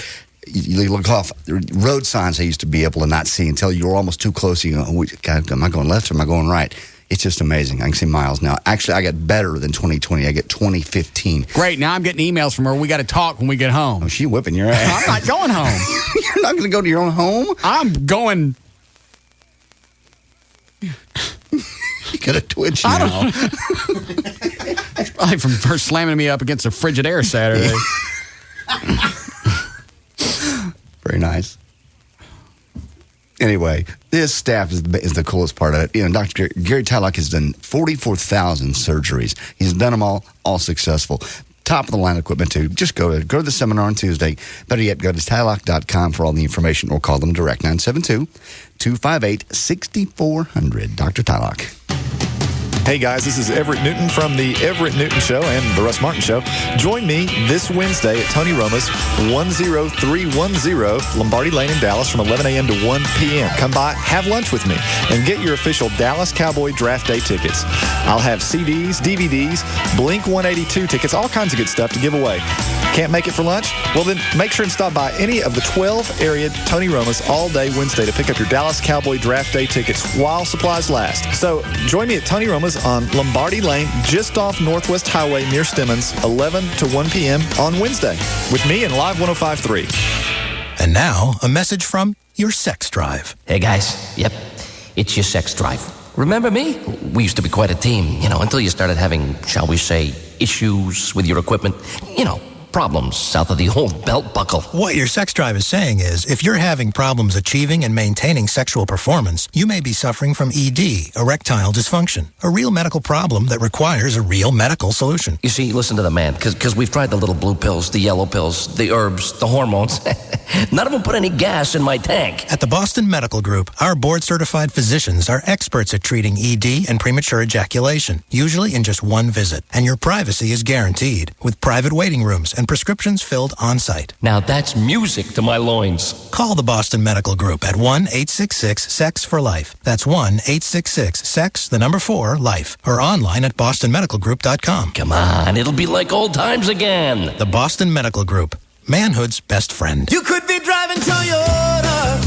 you look off road signs I used to be able to not see until you're almost too close. You go, God, am I going left or am I going right? It's just amazing. I can see miles now. Actually, I got better than 2020. I get 2015. Great. Now I'm getting emails from her. We got to talk when we get home. Oh, she's whipping your ass. I'm not going home. You're not going to go to your own home? I'm going. You got a twitch now. Probably from first slamming me up against a Frigidaire Saturday. Very nice. Anyway, this staff is the coolest part of it. You know, Dr. Gary Tylock has done 44,000 surgeries. He's done them all successful. Top of the line equipment too. Just go to the seminar on Tuesday. Better yet, go to tylock.com for all the information or call them direct 972-258-6400. Dr. Tylock. Hey guys, this is Everett Newton from the Everett Newton Show and the Russ Martin Show. Join me this Wednesday at Tony Roma's 10310 Lombardi Lane in Dallas from 11 a.m. to 1 p.m. Come by, have lunch with me, and get your official Dallas Cowboy Draft Day tickets. I'll have CDs, DVDs, Blink 182 tickets, all kinds of good stuff to give away. Can't make it for lunch? Well then, make sure and stop by any of the 12 area Tony Roma's all day Wednesday to pick up your Dallas Cowboy Draft Day tickets while supplies last. So join me at Tony Roma's on Lombardi Lane, just off Northwest Highway near Stemmons, 11 to 1 p.m. on Wednesday, with me and Live 105.3. And now, a message from your sex drive. Hey guys, yep, it's your sex drive. Remember me? We used to be quite a team, until you started having, shall we say, issues with your equipment. Problems south of the old belt buckle. What your sex drive is saying is, if you're having problems achieving and maintaining sexual performance, you may be suffering from ED, erectile dysfunction, a real medical problem that requires a real medical solution. You see, listen to the man, because we've tried the little blue pills, the yellow pills, the herbs, the hormones. None of them put any gas in my tank. At the Boston Medical Group, our board-certified physicians are experts at treating ED and premature ejaculation, usually in just one visit. And your privacy is guaranteed, with private waiting rooms and prescriptions filled on-site. Now that's music to my loins. Call the Boston Medical Group at 1-866-SEX-FOR-LIFE. That's 1-866-SEX-4-LIFE. Or online at bostonmedicalgroup.com. Come on, it'll be like old times again. The Boston Medical Group, manhood's best friend. You could be driving Toyota.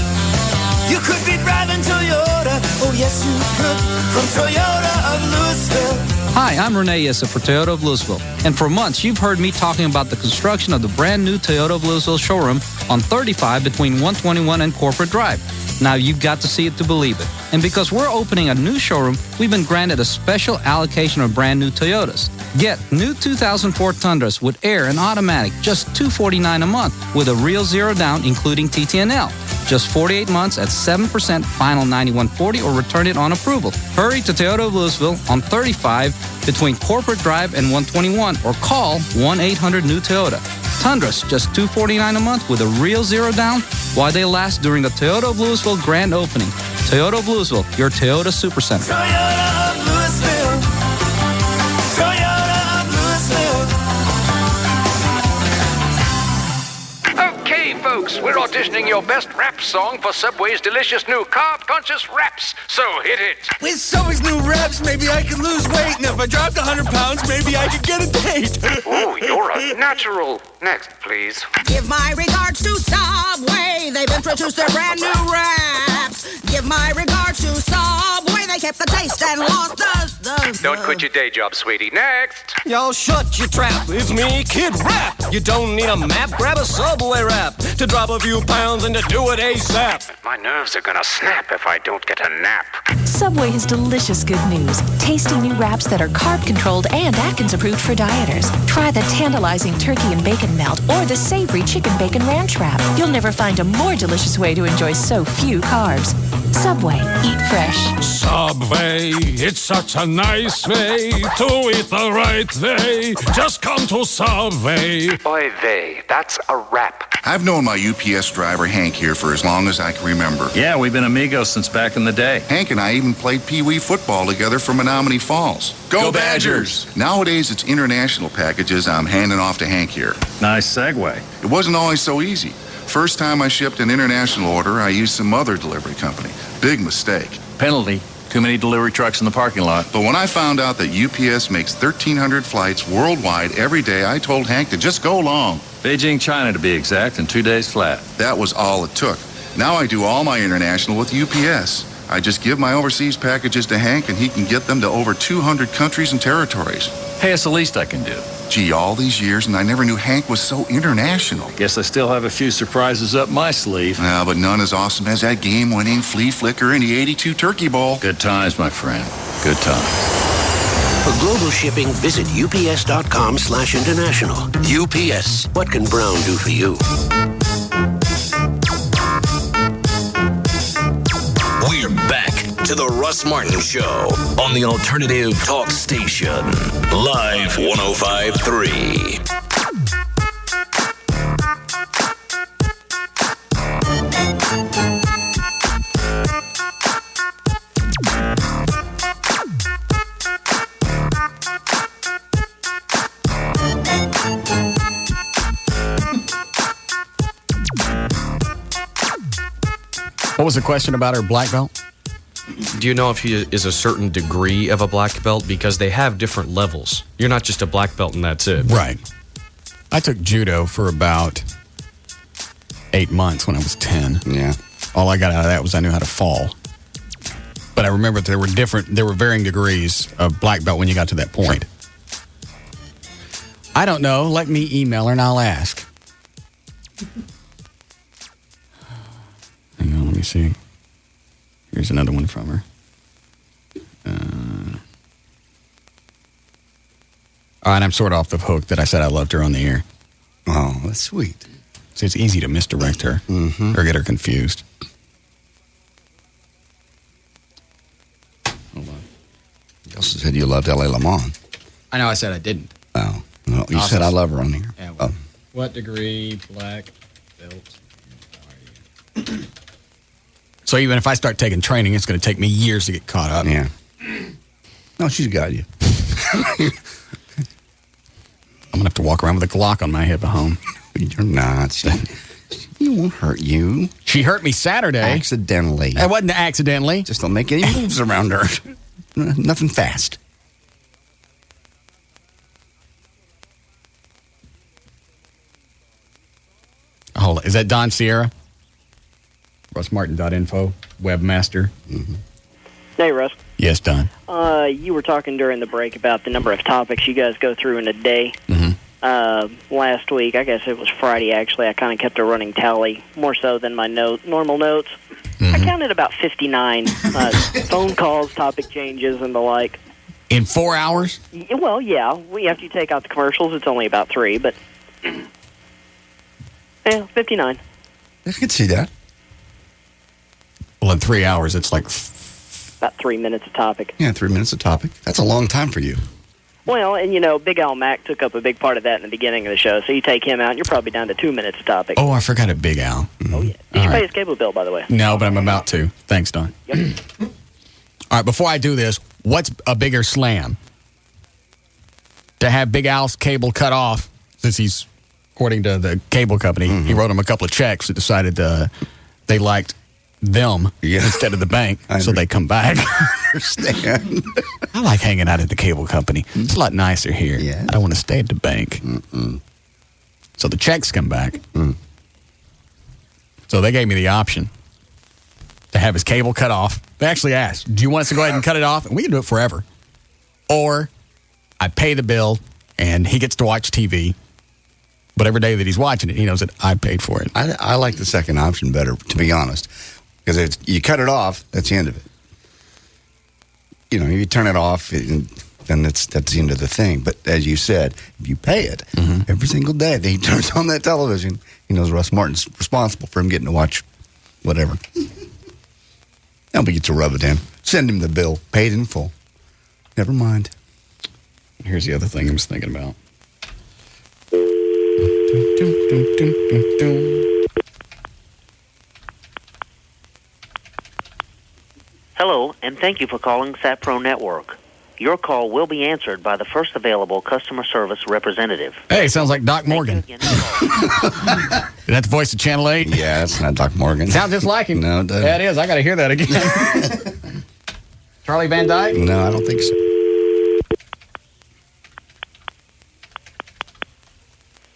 You could be driving Toyota. Oh, yes, you could. From Toyota of Louisville. Hi, I'm Renee Issa for Toyota of Louisville. And for months, you've heard me talking about the construction of the brand new Toyota of Louisville showroom on 35 between 121 and Corporate Drive. Now you've got to see it to believe it. And because we're opening a new showroom, we've been granted a special allocation of brand new Toyotas. Get new 2004 Tundras with air and automatic, just $249 a month, with a real zero down, including TTNL. Just 48 months at 7% final 9140 or return it on approval. Hurry to Toyota of Louisville on 35 between Corporate Drive and 121 or call 1-800-NEW-TOYOTA. Tundras, just $249 a month with a real zero down while they last during the Toyota of Louisville grand opening. Toyota of Louisville, your Toyota Supercenter. Toyota of Louisville. Toyota of Louisville. Okay, folks, we're auditioning your best rap song for Subway's delicious new carb-conscious wraps. So hit it. With Subway's new wraps, maybe I could lose weight. And if I dropped 100 pounds, maybe I could get a date. Ooh, you're a natural. Next, please. Give my regards to Subway. They've introduced their brand new wraps. Give my regards to Subway. They kept the taste and lost the... Don't quit your day job, sweetie. Next. Y'all shut your trap. It's me, Kid Rap. You don't need a map. Grab a Subway wrap to drop a few pounds and to do it ASAP. My nerves are gonna snap if I don't get a nap. Subway has delicious good news. Tasty new wraps that are carb-controlled and Atkins approved for dieters. Try the tantalizing turkey and bacon melt or the savory chicken bacon ranch wrap. You'll never find a more delicious way to enjoy so few carbs. Subway, eat fresh. Subway, it's such a nice way to eat the right way. Just come to Subway. Oy vey, that's a wrap. I've known my UPS driver Hank here for as long as I can remember. Yeah, we've been amigos since back in the day. Hank and I even played Pee Wee football together from Menominee Falls. Go Badgers! Nowadays, it's international packages I'm handing off to Hank here. Nice segue. It wasn't always so easy. First time I shipped an international order, I used some other delivery company. Big mistake. Penalty. Too many delivery trucks in the parking lot. But when I found out that UPS makes 1,300 flights worldwide every day, I told Hank to just go along. Beijing, China to be exact, in 2 days flat. That was all it took. Now I do all my international with UPS. I just give my overseas packages to Hank and he can get them to over 200 countries and territories. Hey, it's the least I can do. Gee, all these years and I never knew Hank was so international. Guess I still have a few surprises up my sleeve. But none as awesome as that game-winning flea flicker in the '82 Turkey Bowl. Good times, my friend. Good times. For global shipping, visit ups.com/international. UPS. What can Brown do for you? We're back to the Russ Martin Show on the Alternative Talk Station. Live 105.3. What was the question about her black belt? Do you know if he is a certain degree of a black belt? Because they have different levels. You're not just a black belt and that's it. Right. I took judo for about 8 months when I was 10. Yeah. All I got out of that was I knew how to fall. But I remember there were varying degrees of black belt when you got to that point. I don't know. Let me email her and I'll ask. Hang on, let me see. Here's another one from her. All right, I'm sort of off the hook that I said I loved her on the air. Oh, that's sweet. So it's easy to misdirect her or get her confused. Hold on. You also said you loved L.A. Lamont. I know I said I didn't. Oh. No, you said I love her on here. Yeah, well, what degree black belt are you? So even if I start taking training, it's going to take me years to get caught up. Yeah. No, she's got you. I'm going to have to walk around with a Glock on my hip at home. You're not. She won't hurt you. She hurt me Saturday. Accidentally. It wasn't accidentally. Just don't make any moves around her. Nothing fast. Hold on. Is that Don Sierra? RussMartin.info, webmaster. Mm-hmm. Hey, Russ. Yes, Don. You were talking during the break about the number of topics you guys go through in a day. Mm-hmm. Last week, I guess it was Friday, actually, I kind of kept a running tally, more so than my normal notes. Mm-hmm. I counted about 59 phone calls, topic changes, and the like. In 4 hours? Well, yeah. After you take out the commercials, it's only about 3, but... yeah, 59. I can see that. Well, in 3 hours, it's like... About 3 minutes a topic. Yeah, 3 minutes a topic. That's a long time for you. Well, and Big Al Mac took up a big part of that in the beginning of the show, so you take him out, and you're probably down to 2 minutes a topic. Oh, I forgot a Big Al. Mm-hmm. Oh, yeah. Did you pay his cable bill, by the way? No, but I'm about to. Thanks, Don. Yep. All right, before I do this, what's a bigger slam? To have Big Al's cable cut off, since he's, according to the cable company, he wrote him a couple of checks that decided they liked them instead of the bank, so they come back. I understand. I like hanging out at the cable company. It's a lot nicer here. Yeah. I don't want to stay at the bank. So the checks come back. So they gave me the option to have his cable cut off. They actually asked, do you want us to go ahead and cut it off? And we can do it forever. Or I pay the bill and he gets to watch TV. But every day that he's watching it, he knows that I paid for it. I like the second option better, to be honest. Because you cut it off, that's the end of it. If you turn it off, then that's the end of the thing. But as you said, if you pay it every single day that he turns on that television, he knows Russ Martin's responsible for him getting to watch whatever. Nobody gets to rub it in. Send him the bill, paid in full. Never mind. Here's the other thing I was thinking about. Hello, and thank you for calling SatPro Network. Your call will be answered by the first available customer service representative. Hey, sounds like Doc Morgan. Is that the voice of Channel 8? Yeah, it's not Doc Morgan. Sounds just like him. No, it doesn't. Yeah, it is. I got to hear that again. Charlie Van Dyke? No, I don't think so.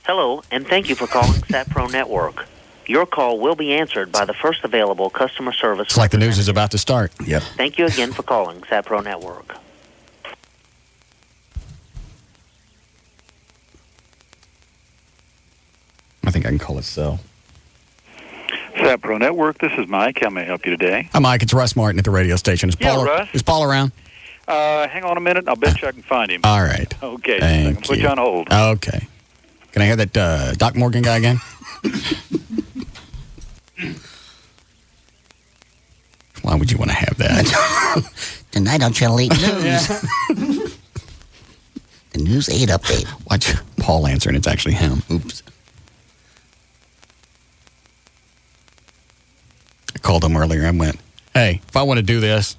Hello, and thank you for calling SatPro Network. Your call will be answered by the first available customer service. It's like the news is about to start. Yep. Thank you again for calling SatPro Network. I think I can call it cell. SatPro Network, this is Mike. How may I help you today? Hi, Mike. It's Russ Martin at the radio station. Is Paul Russ. Is Paul around? Hang on a minute. I'll bet you I can find him. All right. Okay. Thank I can put you on hold. Okay. Can I hear that Doc Morgan guy again? Why would you want to have that? Tonight on Channel 8 News. The News 8 update. Watch Paul answer, and it's actually him. Oops. I called him earlier. I went, hey, if I want to do this,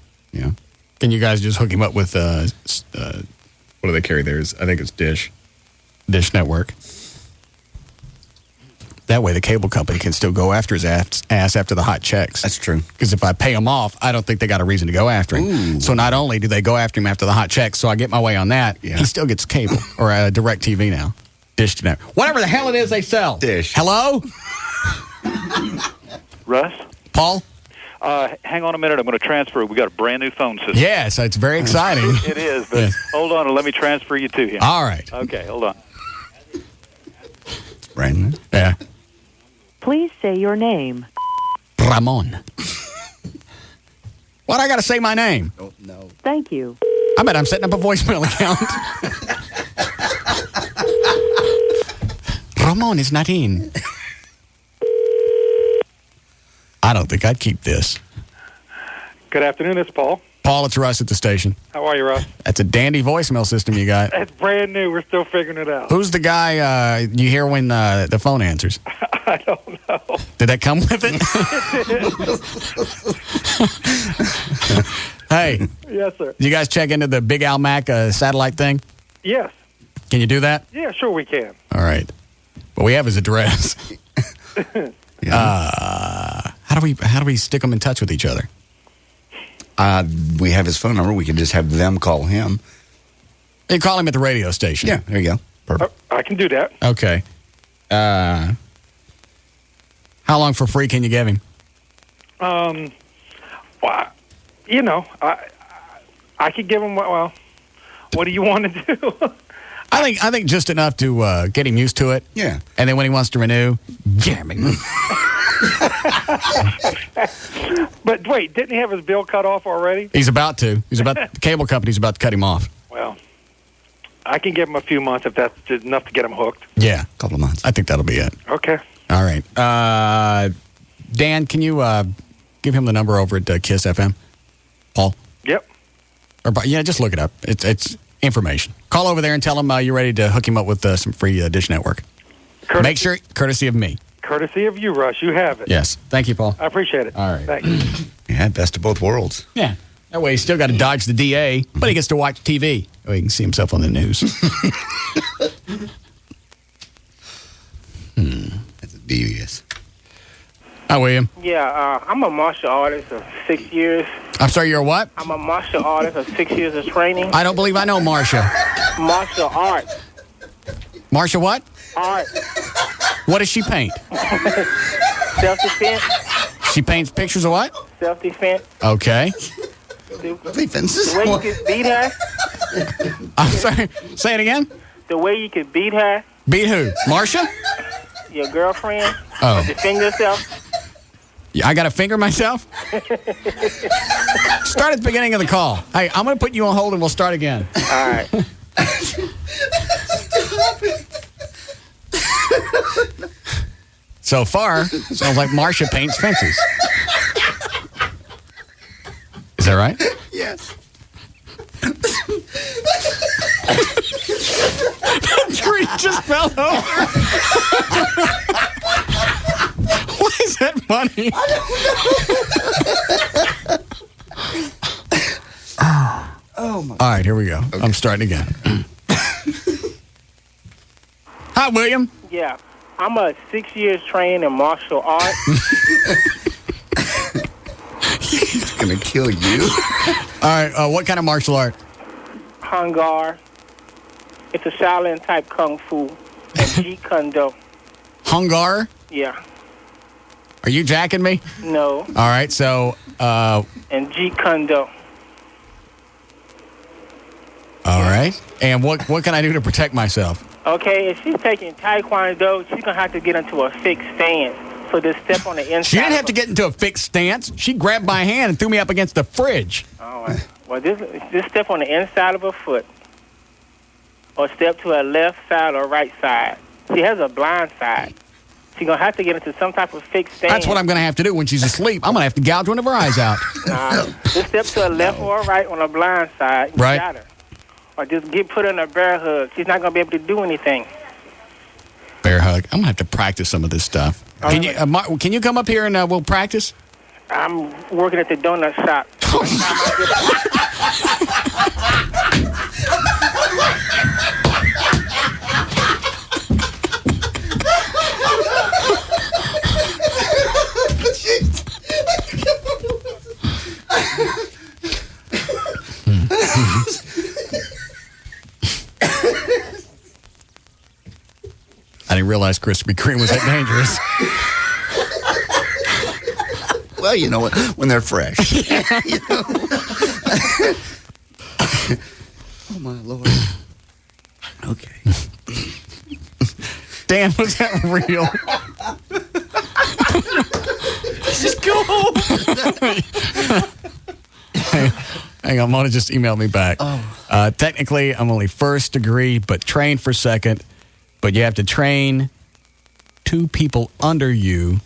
can you guys just hook him up with, what do they carry there? I think it's Dish Network. That way the cable company can still go after his ass after the hot checks. That's true. Because if I pay him off, I don't think they got a reason to go after him. Ooh. So not only do they go after him after the hot checks, so I get my way on that, he still gets cable or direct TV now. Dish Network. Whatever the hell it is they sell. Dish. Hello? Russ? Paul? Hang on a minute. I'm going to transfer. We got a brand new phone system. Yes, it's very exciting. It is, but hold on and let me transfer you to him. All right. Okay, hold on. Brand new? Yeah. Please say your name. Ramon. What, I got to say my name? Oh, no. Thank you. I bet I'm setting up a voicemail account. Ramon is not in. I don't think I'd keep this. Good afternoon, it's Paul. Paul, it's Russ at the station. How are you, Russ? That's a dandy voicemail system you got. It's brand new. We're still figuring it out. Who's the guy you hear when the phone answers? I don't know. Did that come with it? Hey. Yes, sir. You guys check into the Big Al Mac satellite thing? Yes. Can you do that? Yeah, sure we can. All right. But we have his address. How do we stick them in touch with each other? We have his phone number. We can just have them call him. You call him at the radio station. Yeah, there you go. Perfect. I can do that. Okay. How long for free can you give him? Well, you know, I could give him, well, what do you want to do? I think just enough to get him used to it. Yeah. And then when he wants to renew, jam him. But wait, didn't he have his bill cut off already? He's about to. The cable company's about to cut him off. Well, I can give him a few months if that's just enough to get him hooked. Yeah. A couple of months. I think that'll be it. Okay. All right. Dan, can you give him the number over at Kiss FM? Paul? Yep. Yeah, just look it up. It's information. Call over there and tell him you're ready to hook him up with some free Dish Network. Make sure, courtesy of me. Courtesy of you, Russ. You have it. Yes. Thank you, Paul. I appreciate it. All right. Thank you. Yeah, best of both worlds. Yeah. That way he's still got to dodge the DA, but he gets to watch TV. Oh, he can see himself on the news. That's devious. Hi, William. Yeah, I'm a martial artist of 6 years. I'm sorry, you're a what? I'm a martial artist of 6 years of training. I don't believe I know Marsha. Martial art. Marsha what? Art. What does she paint? Self-defense. She paints pictures of what? Self-defense. Okay. Defenses. The way you could beat her. I'm sorry. Say it again. The way you could beat her. Beat who? Marsha? Your girlfriend. Oh. Defend yourself. Yeah, I got to finger myself? Start at the beginning of the call. Hey, I'm going to put you on hold and we'll start again. All right. So far, sounds like Marsha paints fences. Is that right? Yes. The tree just fell over. Why is that funny? Oh my. All right, here we go. Okay. I'm starting again. Hi, William. Yeah. I'm a 6 years trained in martial art. He's going to kill you. All right, what kind of martial art? Hungar. It's a Shaolin type kung fu. And Jeet Kune Do. Hungar? Yeah. Are you jacking me? No. All right, so... and Jeet Kune Do. All right. And what can I do to protect myself? Okay, if she's taking Taekwondo, she's going to have to get into a fixed stance. So just step on the inside. She didn't have to get into a fixed stance. She grabbed my hand and threw me up against the fridge. All right. Well, just step on the inside of her foot, or step to her left side or right side. She has a blind side. She's going to have to get into some type of fixed stand. That's what I'm going to have to do when she's asleep. I'm going to have to gouge one of her eyes out. Nah, just step to her left or right on the blind side. You Right. got her. Or just put her in a bear hug. She's not going to be able to do anything. Bear hug. I'm going to have to practice some of this stuff. Can you come up here and we'll practice? I'm working at the donut shop. I didn't realize Krispy Kreme was that dangerous. Well, you know what? When they're fresh. You know? Oh, my Lord. Okay. Dan, was that real? Just go home. Hang on, Mona just emailed me back. Technically, I'm only first degree, but trained for second. But you have to train 2 people under you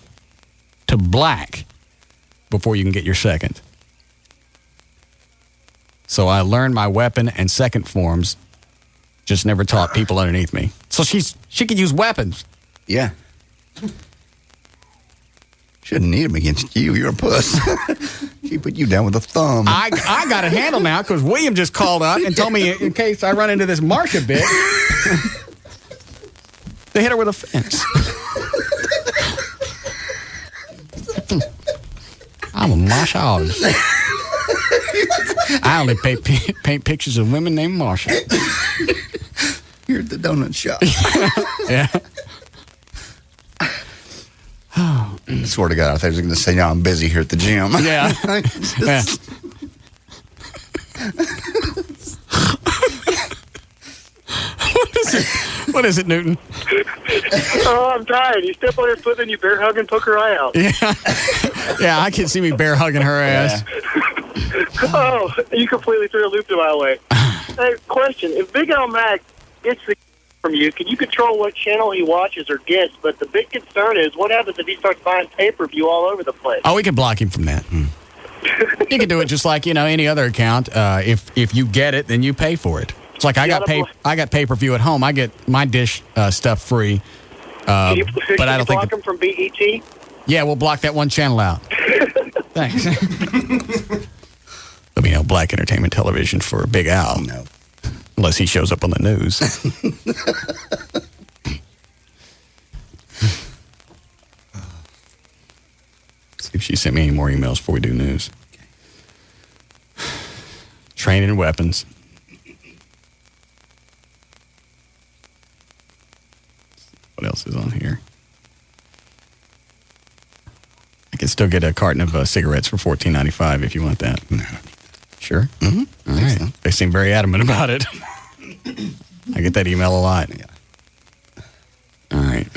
to black before you can get your second. So I learned my weapon and second forms, just never taught people underneath me. So she could use weapons. Yeah. Shouldn't need them against you. You're a puss. She put you down with a thumb. I got it handled now because William just called up and told me in case I run into this Marsha bitch, they hit her with a fence. I'm a massage. I only paint pictures of women named Marsha. You're at the donut shop. Yeah. I swear to God, I thought I was going to say, no, I'm busy here at the gym. Yeah. Yeah. What is it, Newton? Oh, I'm tired. You step on her foot, then you bear hug and poke her eye out. Yeah, I can see me bear hugging her ass. Oh, you completely threw a loop my way. Hey, question. If Big Al Mac gets the from you, can you control what channel he watches or gets? But the big concern is what happens if he starts buying pay-per-view all over the place? Oh, we can block him from that. You can do it just like, any other account. If you get it, then you pay for it. It's like I got pay-per-view at home. I get my dish stuff free. Can you but I don't block him from BET? Yeah, we'll block that one channel out. Thanks. Let me know, Black Entertainment Television for Big Al. No. Unless he shows up on the news. See if she sent me any more emails before we do news. Training weapons. What else is on here? I can still get a carton of cigarettes for $14.95 if you want that. No. Sure? Mm-hmm. All right. So. They seem very adamant about it. I get that email a lot. Yeah. All right.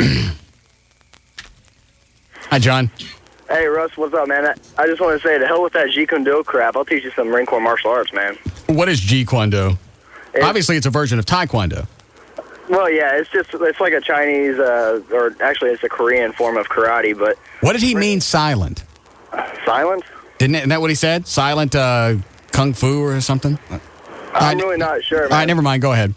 Hi, John. Hey, Russ, what's up, man? I just want to say, to hell with that Jeet Kune Do crap. I'll teach you some Marine Corps martial arts, man. What is Jeet Kune Do? Obviously, it's a version of Taekwondo. Well, yeah, it's like a Chinese, or actually it's a Korean form of karate, but... What did he mean, silent? Silent? Isn't that what he said? Silent kung fu or something? I'm really not sure, man. All right, never mind. Go ahead.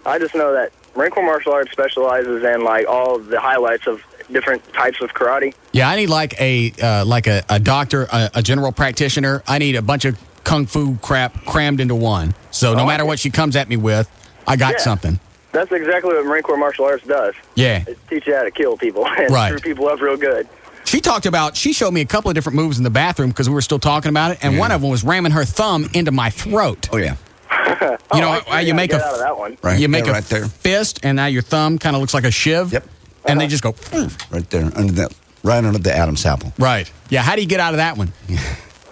I just know that Marine Corps martial arts specializes in, all of the highlights of different types of karate. Yeah, I need a doctor, a general practitioner. I need a bunch of kung fu crap crammed into one. So no matter what she comes at me with, I got something. That's exactly what Marine Corps martial arts does. Yeah. It teaches you how to kill people and screw people up real good. She showed me a couple of different moves in the bathroom because we were still talking about it, and one of them was ramming her thumb into my throat. Oh, yeah. You make out of that one. You make a fist, and now your thumb kind of looks like a shiv. Yep. And they just go right there right under the Adam's apple. Right. Yeah. How do you get out of that one?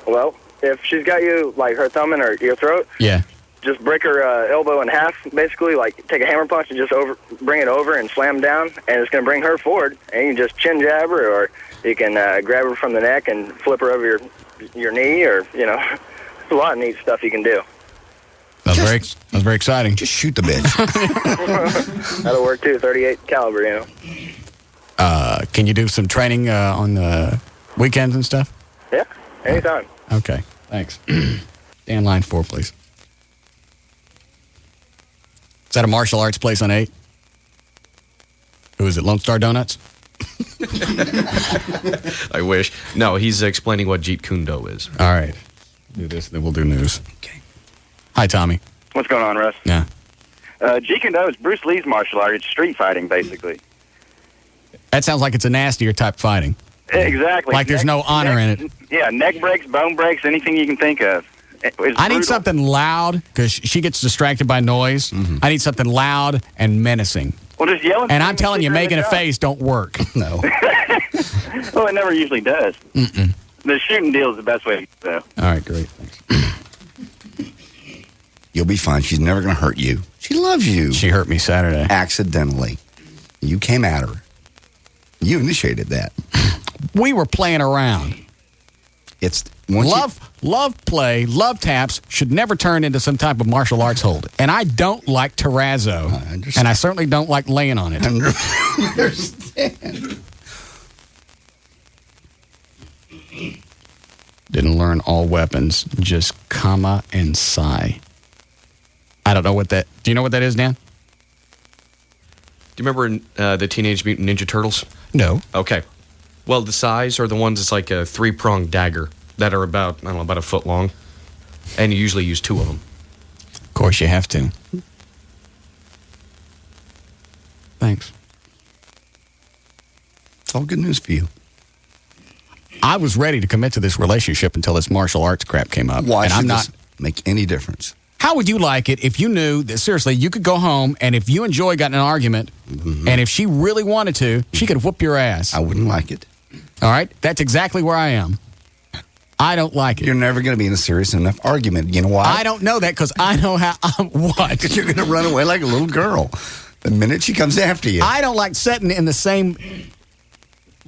Well, if she's got you her thumb in your throat. Yeah. Just break her elbow in half, basically. Take a hammer punch and just bring it over and slam down, and it's going to bring her forward. And you can just chin jab her, or you can grab her from the neck and flip her over your knee, or a lot of neat stuff you can do. That was very exciting. Just shoot the bitch. That'll work too, 38 caliber, you know. Can you do some training on the weekends and stuff? Yeah, anytime. Okay, thanks. Dan, line 4, please. Is that a martial arts place on 8? Who is it, Lone Star Donuts? I wish. No, he's explaining what Jeet Kune Do is. All right. Do this, then we'll do news. Okay. Hi, Tommy. What's going on, Russ? Yeah. Jeet Kune Do is Bruce Lee's martial art. It's street fighting, basically. That sounds like it's a nastier type fighting. Exactly. Like there's no honor in it. Yeah, neck breaks, bone breaks, anything you can think of. I need something loud because she gets distracted by noise. Mm-hmm. I need something loud and menacing. Well, just yelling. And I'm telling you, making a face don't work. No. Well, it never usually does. Mm-mm. The shooting deal is the best way to go. All right, great. Thanks. You'll be fine. She's never going to hurt you. She loves you. She hurt me Saturday. Accidentally. You came at her. You initiated that. We were playing around. It's love play, love taps should never turn into some type of martial arts hold. And I don't like terrazzo. And I certainly don't like laying on it. I understand. Didn't learn all weapons, just comma and psi. I don't know what that... Do you know what that is, Dan? Do you remember the Teenage Mutant Ninja Turtles? No. Okay. Well, the size are the ones that's like a 3-pronged dagger that are about, I don't know, about a foot long. And you usually use 2 of them. Of course you have to. Thanks. It's all good news for you. I was ready to commit to this relationship until this martial arts crap came up. Why and should I'm not this make any difference? How would you like it if you knew that, seriously, you could go home and if you and Joy got in an argument, and if she really wanted to, she could whoop your ass? I wouldn't like it. All right? That's exactly where I am. I don't like it. You're never going to be in a serious enough argument. You know why? I don't know that because I know how... what? Because you're going to run away like a little girl the minute she comes after you. I don't like sitting in the same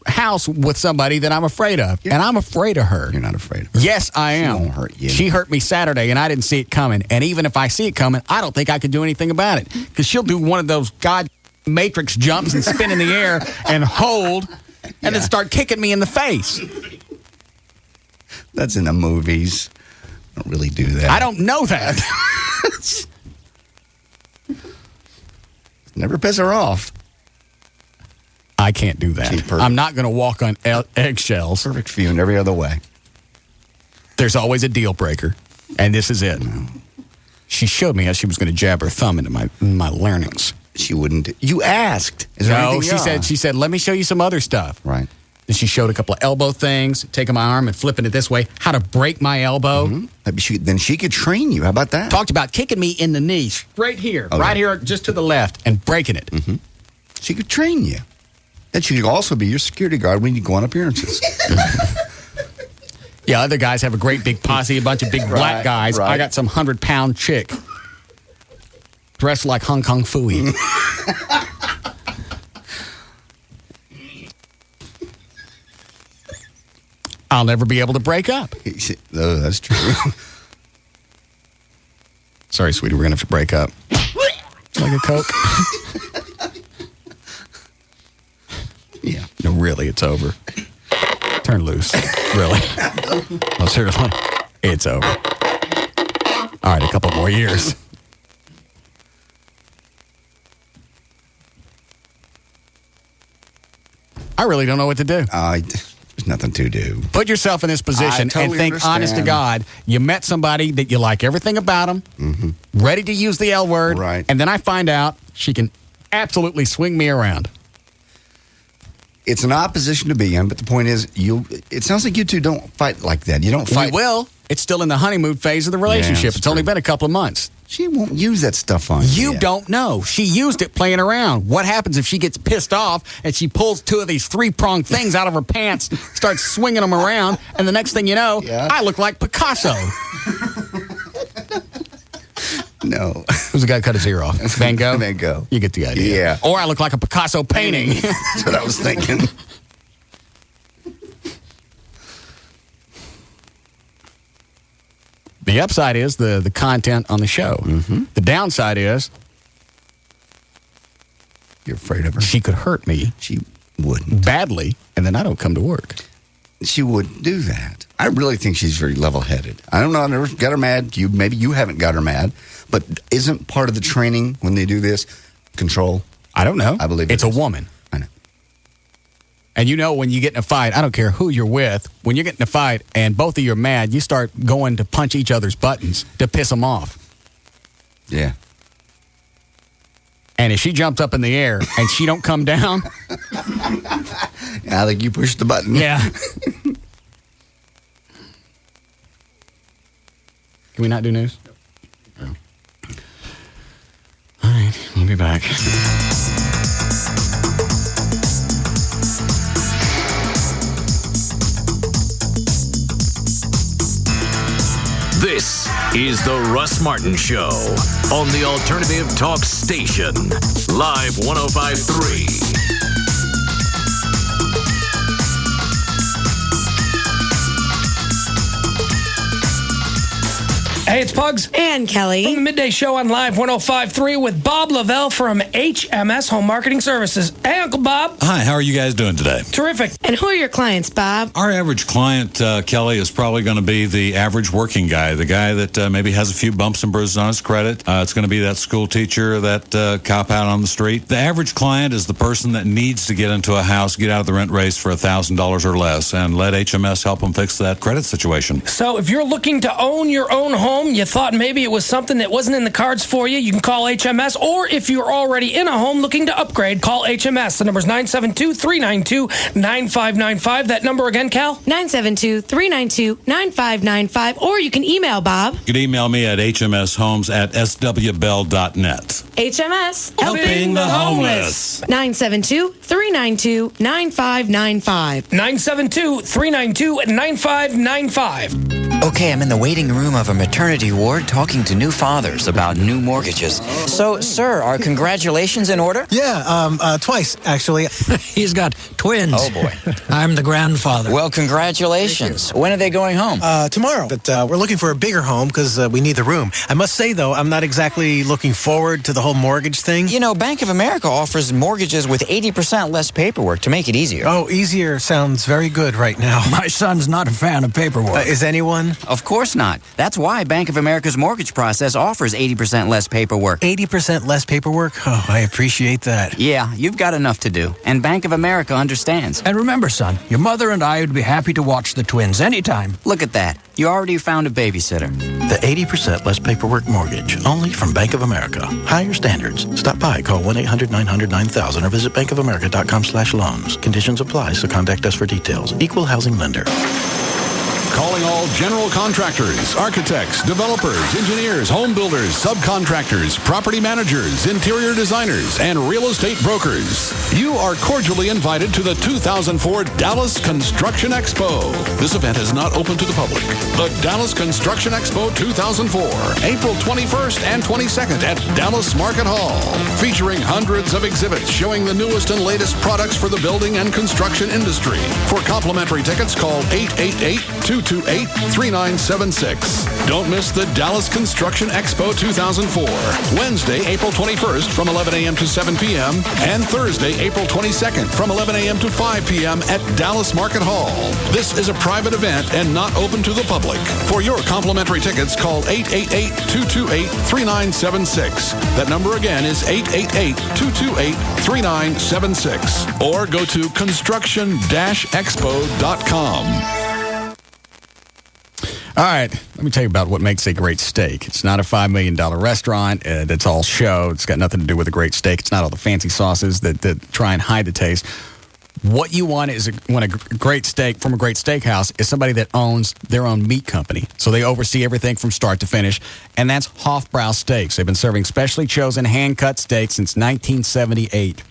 house with somebody that I'm afraid of. And I'm afraid of her. You're not afraid of her. Yes, I am. She won't hurt you. She hurt me Saturday, and I didn't see it coming. And even if I see it coming, I don't think I could do anything about it. Because she'll do one of those God matrix jumps and spin in the air and hold, and then start kicking me in the face. That's in the movies. I don't really do that. I don't know that. Never piss her off. I can't do that. I'm not going to walk on eggshells. Perfect for you in every other way. There's always a deal breaker, and this is it. No. She showed me how she was going to jab her thumb into my larynx. She wouldn't. You asked. Is there no, anything she said, let me show you some other stuff. Right. Then she showed a couple of elbow things, taking my arm and flipping it this way, how to break my elbow. Mm-hmm. Then she could train you. How about that? Talked about kicking me in the knee, straight here, right here, just to the left, and breaking it. Mm-hmm. She could train you. That should also be your security guard when you go on appearances. Yeah, other guys have a great big posse, a bunch of big black guys. Right. I got some 100-pound chick dressed like Hong Kong Phooey. I'll never be able to break up. Oh, that's true. Sorry, sweetie, we're going to have to break up. Like a Coke? Yeah. No, really, it's over. Turn loose. Really. No, seriously. It's over. All right, a couple more years. I really don't know what to do. There's nothing to do. Put yourself in this position totally and think, understand. honest to God, you met somebody that you like everything about them, ready to use the L word, right. And then I find out she can absolutely swing me around. It's an opposition to be in, but the point is, it sounds like you two don't fight like that. You don't fight. We will. It's still in the honeymoon phase of the relationship. Yeah, it's only been a couple of months. She won't use that stuff on you. You don't know. She used it playing around. What happens if she gets pissed off and she pulls 2 of these 3-pronged things out of her pants, starts swinging them around, and the next thing you know, I look like Picasso. No. Who's the guy who cut his ear off? Van Gogh? Van Gogh. You get the idea. Yeah. Or I look like a Picasso painting. That's what I was thinking. The upside is the content on the show. Mm-hmm. The downside is you're afraid of her. She could hurt me. She wouldn't. Badly, and then I don't come to work. She wouldn't do that. I really think she's very level-headed. I don't know. I never got her mad. Maybe you haven't got her mad. But isn't part of the training when they do this control? I don't know. I believe it's a woman. I know. And you know when you get in a fight, I don't care who you're with, when you get in a fight and both of you are mad, you start going to punch each other's buttons to piss them off. Yeah. And if she jumps up in the air and she don't come down... I think you pushed the button. Yeah. Can we not do news? No. All right, we'll be back. This is the Russ Martin Show on the Alternative Talk Station, Live 105.3. Hey, it's Pugs. And Kelly. From the Midday Show on Live 105.3 with Bob Lavelle from HMS Home Marketing Services. Hey, Uncle Bob. Hi, how are you guys doing today? Terrific. And who are your clients, Bob? Our average client, Kelly, is probably going to be the average working guy, the guy that maybe has a few bumps and bruises on his credit. It's going to be that school teacher, that cop out on the street. The average client is the person that needs to get into a house, get out of the rent race for $1,000 or less, and let HMS help them fix that credit situation. So if you're looking to own your own home, you thought maybe it was something that wasn't in the cards for you, you can call HMS. Or if you're already in a home looking to upgrade, call HMS. The number's 972-392-9595. That number again, Cal? 972-392-9595. Or you can email Bob. You can email me at hmshomes@swbell.net. HMS. Helping the homeless. 972-392-9595. 972-392-9595. Okay, I'm in the waiting room of a maternity ward talking to new fathers about new mortgages. So, sir, are congratulations in order? Yeah, twice, actually. He's got twins. Oh, boy. I'm the grandfather. Well, congratulations. When are they going home? Tomorrow. But we're looking for a bigger home because we need the room. I must say, though, I'm not exactly looking forward to the whole mortgage thing. You know, Bank of America offers mortgages with 80% less paperwork to make it easier. Oh, easier sounds very good right now. My son's not a fan of paperwork. Is anyone? Of course not. That's why Bank of America's mortgage process offers 80% less paperwork. 80% less paperwork? Oh, I appreciate that. Yeah, you've got enough to do. And Bank of America understands. And remember, son, your mother and I would be happy to watch the twins anytime. Look at that. You already found a babysitter. The 80% less paperwork mortgage, only from Bank of America. Higher standards. Stop by, call 1-800-900-9000 or visit bankofamerica.com/loans. Conditions apply, so contact us for details. Equal housing lender. Calling all general contractors, architects, developers, engineers, home builders, subcontractors, property managers, interior designers, and real estate brokers. You are cordially invited to the 2004 Dallas Construction Expo. This event is not open to the public. The Dallas Construction Expo 2004, April 21st and 22nd at Dallas Market Hall. Featuring hundreds of exhibits showing the newest and latest products for the building and construction industry. For complimentary tickets, call 888-228-3976. Don't miss the Dallas Construction Expo 2004. Wednesday, April 21st from 11 a.m. to 7 p.m. and Thursday, April 22nd from 11 a.m. to 5 p.m. at Dallas Market Hall. This is a private event and not open to the public. For your complimentary tickets, call 888-228-3976. That number again is 888-228-3976. Or go to construction-expo.com. All right, let me tell you about what makes a great steak. It's not a $5 million restaurant that's all show. It's got nothing to do with a great steak. It's not all the fancy sauces that try and hide the taste. What you want is a great steak from a great steakhouse is somebody that owns their own meat company. So they oversee everything from start to finish, and that's Hofbrau Steaks. They've been serving specially chosen hand-cut steaks since 1978.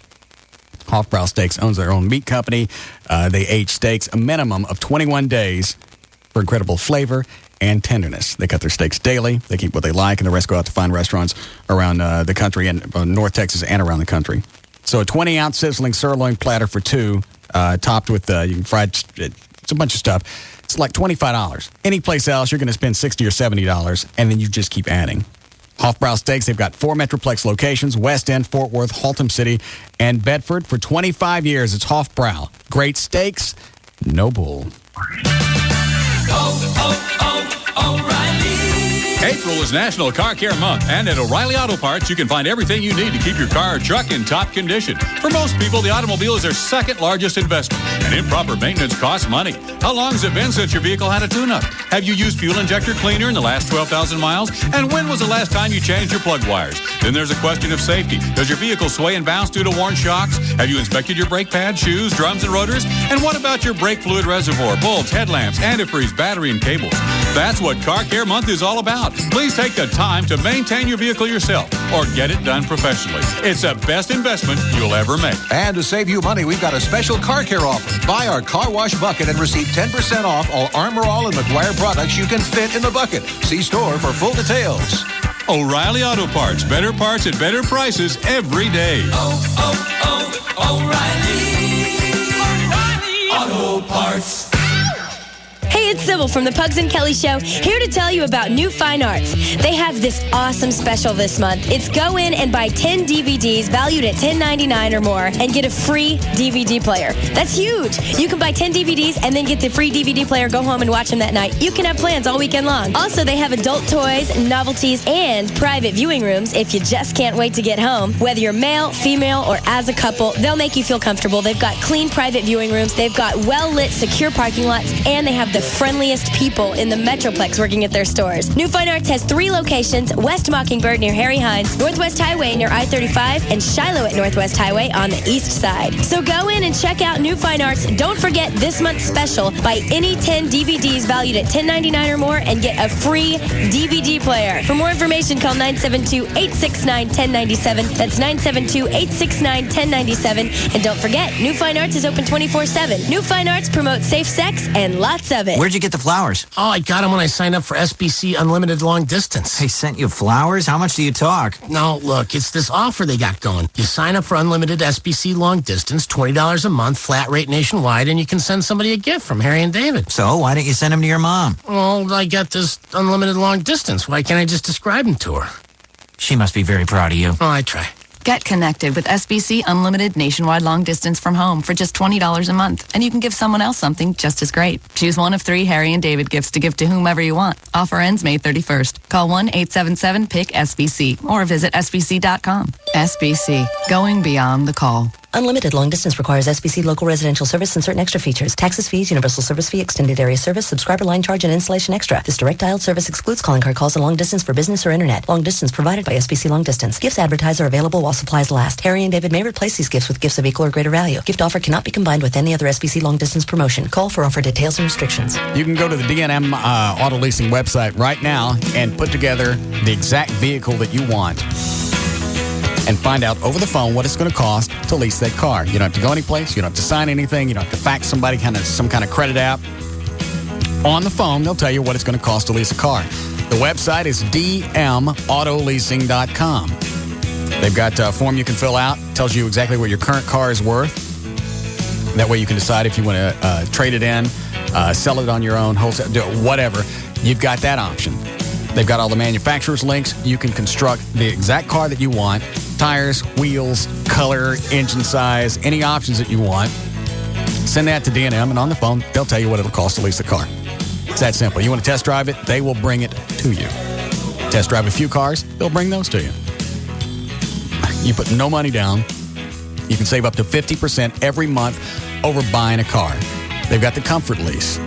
Hofbrau Steaks owns their own meat company. They age steaks a minimum of 21 days for incredible flavor and tenderness. They cut their steaks daily. They keep what they like, and the rest go out to fine restaurants around the country and North Texas and around the country. So a 20-ounce sizzling sirloin platter for two, topped with you can fried. It's a bunch of stuff. It's like $25. Any place else, you're going to spend $60 or $70, and then you just keep adding. Hofbrau Steaks, they've got 4 Metroplex locations, West End, Fort Worth, Haltom City, and Bedford. For 25 years, it's Hofbrau. Great steaks, no bull. O'Reilly. April is National Car Care Month, and at O'Reilly Auto Parts, you can find everything you need to keep your car or truck in top condition. For most people, the automobile is their second largest investment, and improper maintenance costs money. How long has it been since your vehicle had a tune-up? Have you used fuel injector cleaner in the last 12,000 miles? And when was the last time you changed your plug wires? Then there's a question of safety. Does your vehicle sway and bounce due to worn shocks? Have you inspected your brake pads, shoes, drums, and rotors? And what about your brake fluid reservoir, bulbs, headlamps, antifreeze, battery, and cables? That's what Car Care Month is all about. Please take the time to maintain your vehicle yourself or get it done professionally. It's the best investment you'll ever make. And to save you money, we've got a special car care offer. Buy our car wash bucket and receive 10% off all Armor All and McGuire products you can fit in the bucket. See store for full details. O'Reilly Auto Parts. Better parts at better prices every day. O'Reilly Auto Parts. Hey, it's Sybil from the Pugs and Kelly Show, here to tell you about New Fine Arts. They have this awesome special this month. It's go in and buy 10 DVDs valued at $10.99 or more and get a free DVD player. That's huge. You can buy 10 DVDs and then get the free DVD player, go home and watch them that night. You can have plans all weekend long. Also, they have adult toys, novelties, and private viewing rooms if you just can't wait to get home. Whether you're male, female, or as a couple, they'll make you feel comfortable. They've got clean private viewing rooms. They've got well-lit, secure parking lots, and they have the friendliest people in the Metroplex working at their stores. New Fine Arts has 3 locations: West Mockingbird near Harry Hines, Northwest Highway near I-35, and Shiloh at Northwest Highway on the east side. So go in and check out New Fine Arts. Don't forget this month's special. Buy any 10 DVDs valued at $10.99 or more and get a free DVD player. For more information, call 972-869-1097. That's 972-869-1097. And don't forget, New Fine Arts is open 24/7. New Fine Arts promotes safe sex and lots of it. Where'd you get the flowers? Oh, I got them when I signed up for SBC Unlimited Long Distance. They sent you flowers? How much do you talk? No, look, it's this offer they got going. You sign up for Unlimited SBC Long Distance, $20 a month, flat rate nationwide, and you can send somebody a gift from Harry and David. So, why didn't you send them to your mom? Well, I got this Unlimited Long Distance. Why can't I just describe them to her? She must be very proud of you. Oh, I try. Get connected with SBC Unlimited Nationwide Long Distance from home for just $20 a month, and you can give someone else something just as great. Choose one of 3 Harry and David gifts to give to whomever you want. Offer ends May 31st. Call 1-877-PIC-SBC or visit SBC.com. SBC, going beyond the call. Unlimited long distance requires SBC local residential service and certain extra features. Taxes, fees, universal service fee, extended area service, subscriber line charge, and installation extra. This direct dialed service excludes calling card calls and long distance for business or internet. Long distance provided by SBC Long Distance. Gifts advertised are available while supplies last. Harry and David may replace these gifts with gifts of equal or greater value. Gift offer cannot be combined with any other SBC long distance promotion. Call for offer details and restrictions. You can go to the D&M Auto Leasing website right now and put together the exact vehicle that you want and find out over the phone what it's going to cost to lease that car. You don't have to go anyplace. You don't have to sign anything. You don't have to fax somebody some kind of credit app. On the phone, they'll tell you what it's going to cost to lease a car. The website is dmautoleasing.com. They've got a form you can fill out. Tells you exactly what your current car is worth. That way you can decide if you want to trade it in, sell it on your own, wholesale, do whatever. You've got that option. They've got all the manufacturer's links. You can construct the exact car that you want. Tires, wheels, color, engine size, any options that you want. Send that to D&M, and on the phone, they'll tell you what it'll cost to lease the car. It's that simple. You want to test drive it, they will bring it to you. Test drive a few cars, they'll bring those to you. You put no money down. You can save up to 50% every month over buying a car. They've got the Comfort Lease.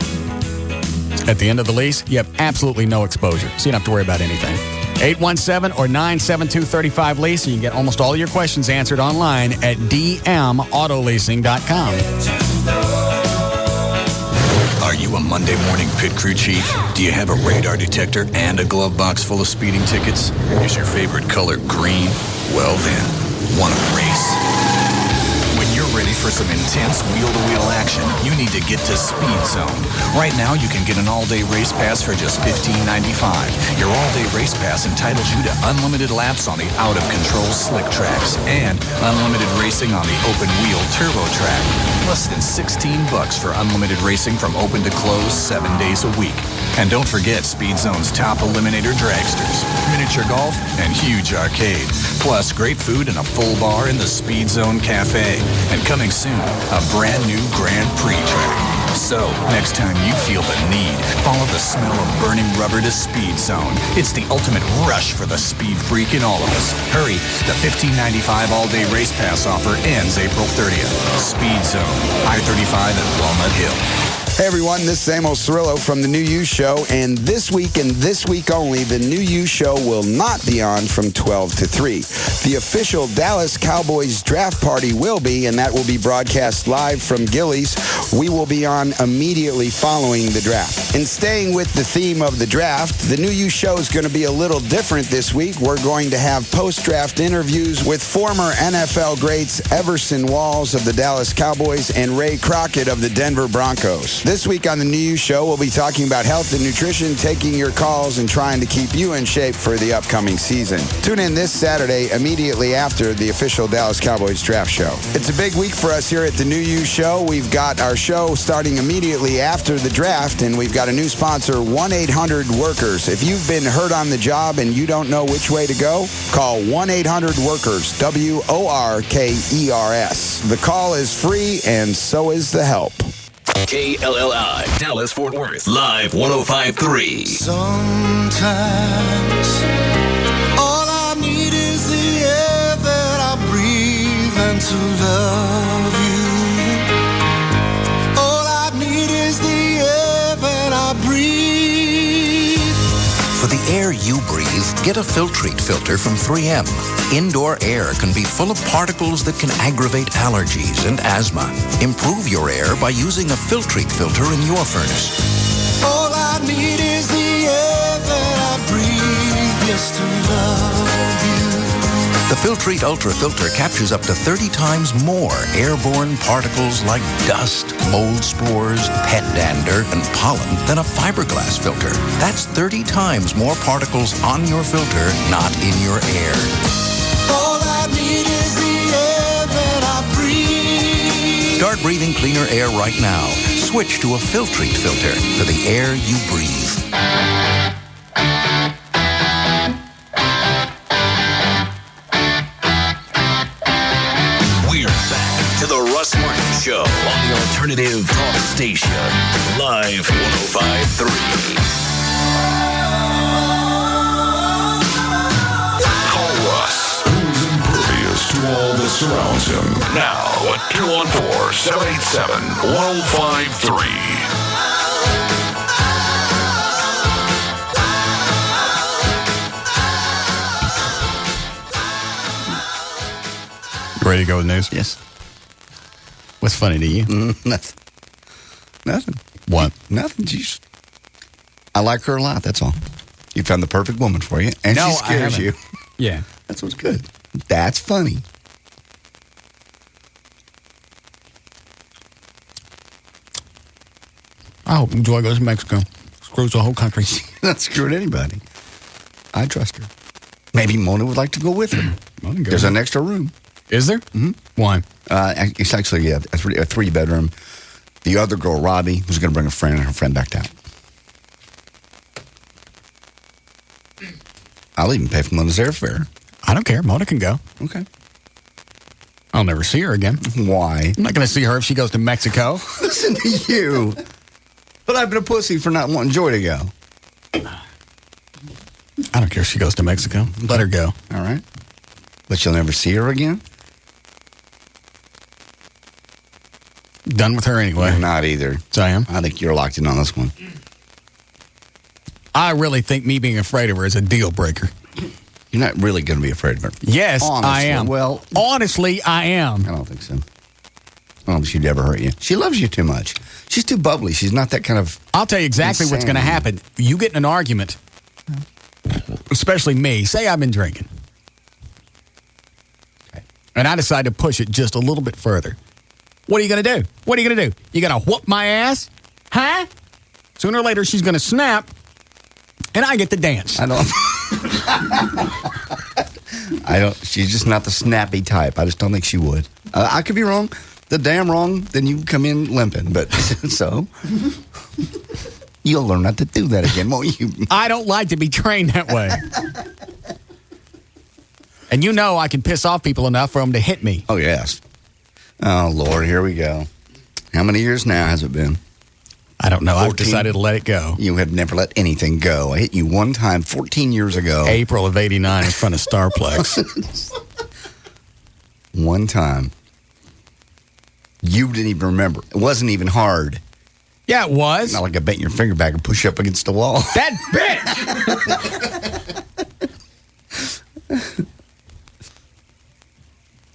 At the end of the lease, you have absolutely no exposure, so you don't have to worry about anything. 817 or 972-35-LEASE. You can get almost all your questions answered online at dmautoleasing.com. Are you a Monday morning pit crew chief? Do you have a radar detector and a glove box full of speeding tickets? Is your favorite color green? Well then, want to race? When you're ready for some intense wheel-to-wheel action, you need to get to Speed Zone. Right now, you can get an all-day race pass for just $15.95. Your all-day race pass entitles you to unlimited laps on the out-of-control slick tracks and unlimited racing on the open-wheel turbo track. Less than $16 for unlimited racing from open to close 7 days a week. And don't forget Speed Zone's top eliminator dragsters, miniature golf, and huge arcade. Plus, great food and a full bar in the Speed Zone Cafe. And coming soon, a brand new Grand Prix track. So, next time you feel the need, follow the smell of burning rubber to Speed Zone. It's the ultimate rush for the speed freak in all of us. Hurry, the $15.95 all-day race pass offer ends April 30th. Speed Zone, I-35 at Walnut Hill. Hey everyone, this is Amos Cirillo from The New You Show, and this week and this week only, The New You Show will not be on from 12 to 3. The official Dallas Cowboys draft party will be, and that will be broadcast live from Gillies. We will be on immediately following the draft. And staying with the theme of the draft, The New You Show is going to be a little different this week. We're going to have post-draft interviews with former NFL greats Everson Walls of the Dallas Cowboys and Ray Crockett of the Denver Broncos. This week on The New You Show, we'll be talking about health and nutrition, taking your calls, and trying to keep you in shape for the upcoming season. Tune in this Saturday, immediately after the official Dallas Cowboys draft show. It's a big week for us here at The New You Show. We've got our show starting immediately after the draft, and we've got a new sponsor, 1-800-WORKERS. If you've been hurt on the job and you don't know which way to go, call 1-800-WORKERS, WORKERS. The call is free, and so is the help. KLLI, Dallas, Fort Worth, live 105.3. Sometimes all I need is the air that I breathe and to love you. All I need is the air that I breathe. For the air you breathe, get a Filtrete filter from 3M. Indoor air can be full of particles that can aggravate allergies and asthma. Improve your air by using a Filtrete filter in your furnace. All I need is the air that I breathe, just to love you. The Filtrete Ultra filter captures up to 30 times more airborne particles like dust, mold spores, pet dander, and pollen than a fiberglass filter. That's 30 times more particles on your filter, not in your air. All I need is the air that I breathe. Start breathing cleaner air right now. Switch to a Filtrete filter for the air you breathe. We're back to the Russ Martin Show on the Alternative Talk Station, live 105.3. Call Russ, who's impervious to all that surrounds him. Now at 214-787-1053. Ready to go with news? Yes. What's funny to you? Nothing. Nothing. What? Nothing. Jeez. I like her a lot, that's all. You found the perfect woman for you, and No, she I scares haven't. you. Yeah. That's what's good. That's funny. I hope Joy goes to Mexico. Screws the whole country. Not screwing anybody. I trust her. Maybe Mona would like to go with her. There's an extra room. Is there? Mm-hmm. Why? It's actually a three-bedroom. The other girl, Robbie, was going to bring a friend, and her friend backed out. I'll even pay for Mona's airfare. I don't care. Mona can go. Okay. I'll never see her again. Why? I'm not going to see her if she goes to Mexico. Listen to you. But I've been a pussy for not wanting Joy to go. I don't care if she goes to Mexico. Let her go. All right. But you'll never see her again? Done with her anyway. You're not either. So I am? I think you're locked in on this one. I really think me being afraid of her is a deal breaker. You're not really going to be afraid of her. Yes, Honestly, I am. Well, honestly, I am. I don't think so. I don't think she'd ever hurt you. She loves you too much. She's too bubbly. She's not that kind of... I'll tell you exactly what's going to happen. You get in an argument, especially me. Say I've been drinking. Okay. And I decide to push it just a little bit further. What are you going to do? What are you going to do? You going to whoop my ass? Huh? Sooner or later, she's going to snap, and I get to dance. I don't. She's just not the snappy type. I just don't think she would. I could be wrong. The damn wrong, then you come in limping. But so you'll learn not to do that again, won't you? I don't like to be trained that way. And you know I can piss off people enough for them to hit me. Oh, yes. Oh, Lord, here we go. How many years now has it been? I don't know. 14? I've decided to let it go. You have never let anything go. I hit you one time 14 years ago. April of 89 in front of Starplex. One time. You didn't even remember. It wasn't even hard. Yeah, it was. Not like I bent your finger back and push you up against the wall. That bitch!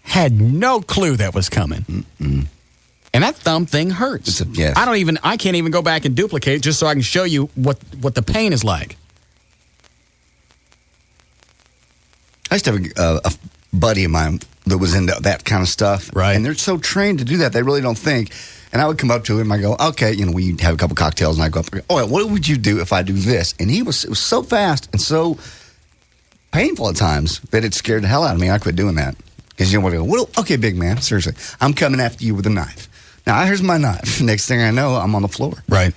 Had no clue that was coming. Mm-mm. And that thumb thing hurts. Yes. I can't even go back and duplicate just so I can show you what the pain is like. I used to have a buddy of mine that was into that kind of stuff. Right. And they're so trained to do that, they really don't think. And I would come up to him, I go, okay, we have a couple cocktails, and I go up, oh, what would you do if I do this? And it was so fast and so painful at times that it scared the hell out of me. I quit doing that. Because you want to go, well, okay, big man, seriously, I'm coming after you with a knife. Now, here's my knife. Next thing I know, I'm on the floor. Right.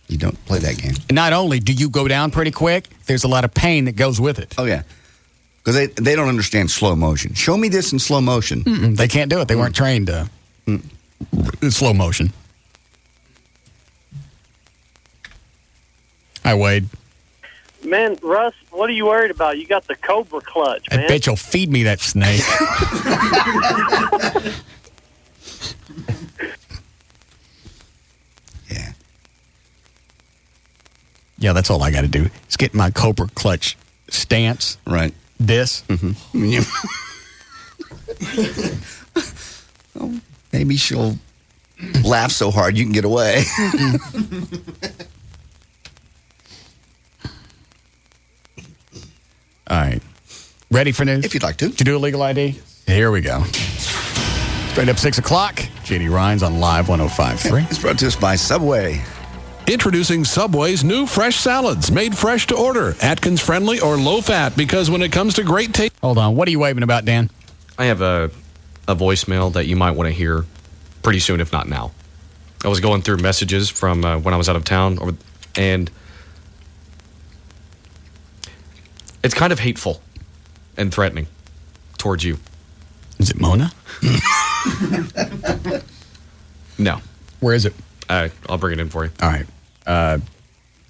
You don't play that game. And not only do you go down pretty quick, there's a lot of pain that goes with it. Oh, yeah. Because they don't understand slow motion. Show me this in slow motion. They can't do it. They weren't trained in slow motion. Hi, Wade. Man, Russ, what are you worried about? You got the Cobra clutch, man. I bet you'll feed me that snake. Yeah. Yeah, that's all I got to do. Is get my Cobra clutch stance. Right. This. Mm-hmm. Oh, maybe she'll laugh so hard you can get away. All right. Ready for news? If you'd like to. Did you do a legal ID? Here we go. Straight up 6 o'clock. JD Rhines on Live 105.3. It's brought to us by Subway. Introducing Subway's new fresh salads, made fresh to order, Atkins friendly or low fat, because when it comes to great taste. Hold on. What are you waving about, Dan? I have a voicemail that you might want to hear pretty soon, if not now. I was going through messages from when I was out of town, and it's kind of hateful and threatening towards you. Is it Mona? No. Where is it? I'll bring it in for you. All right.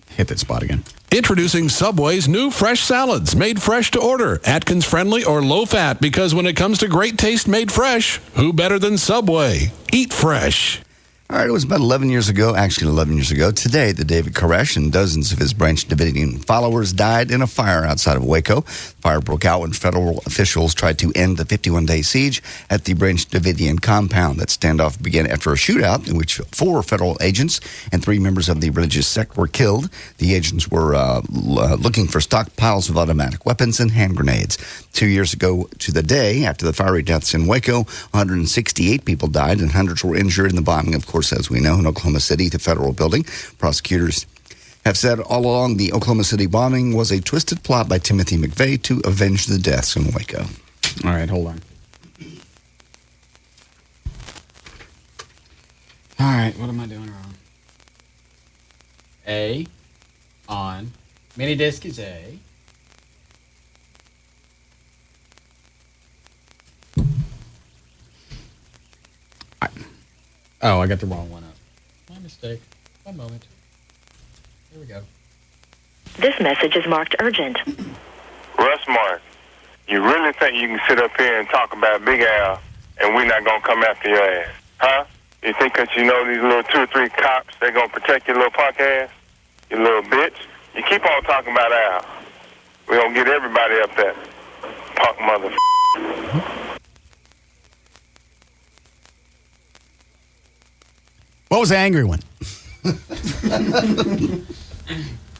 Hit that spot again. Introducing Subway's new fresh salads, made fresh to order, Atkins friendly or low fat, because when it comes to great taste made fresh, who better than Subway? Eat fresh. All right, it was about 11 years ago, today, that David Koresh and dozens of his Branch Davidian followers died in a fire outside of Waco. The fire broke out when federal officials tried to end the 51-day siege at the Branch Davidian compound. That standoff began after a shootout in which 4 federal agents and 3 members of the religious sect were killed. The agents were looking for stockpiles of automatic weapons and hand grenades. 2 years ago to the day after the fiery deaths in Waco, 168 people died and hundreds were injured in the bombing, of course, as we know, in Oklahoma City, the federal building. Prosecutors have said all along the Oklahoma City bombing was a twisted plot by Timothy McVeigh to avenge the deaths in Waco. All right, hold on. All right, what am I doing wrong? A on. Mini disc is A. Oh, I got the wrong one up. My mistake. One moment. Here we go. This message is marked urgent. Russ Martin, you really think you can sit up here and talk about Big Al and we're not going to come after your ass? Huh? You think because you know these little 2 or 3 cops, they're going to protect your little punk ass? You little bitch? You keep on talking about Al. We're going to get everybody up there. Punk motherfucker. What was the angry one?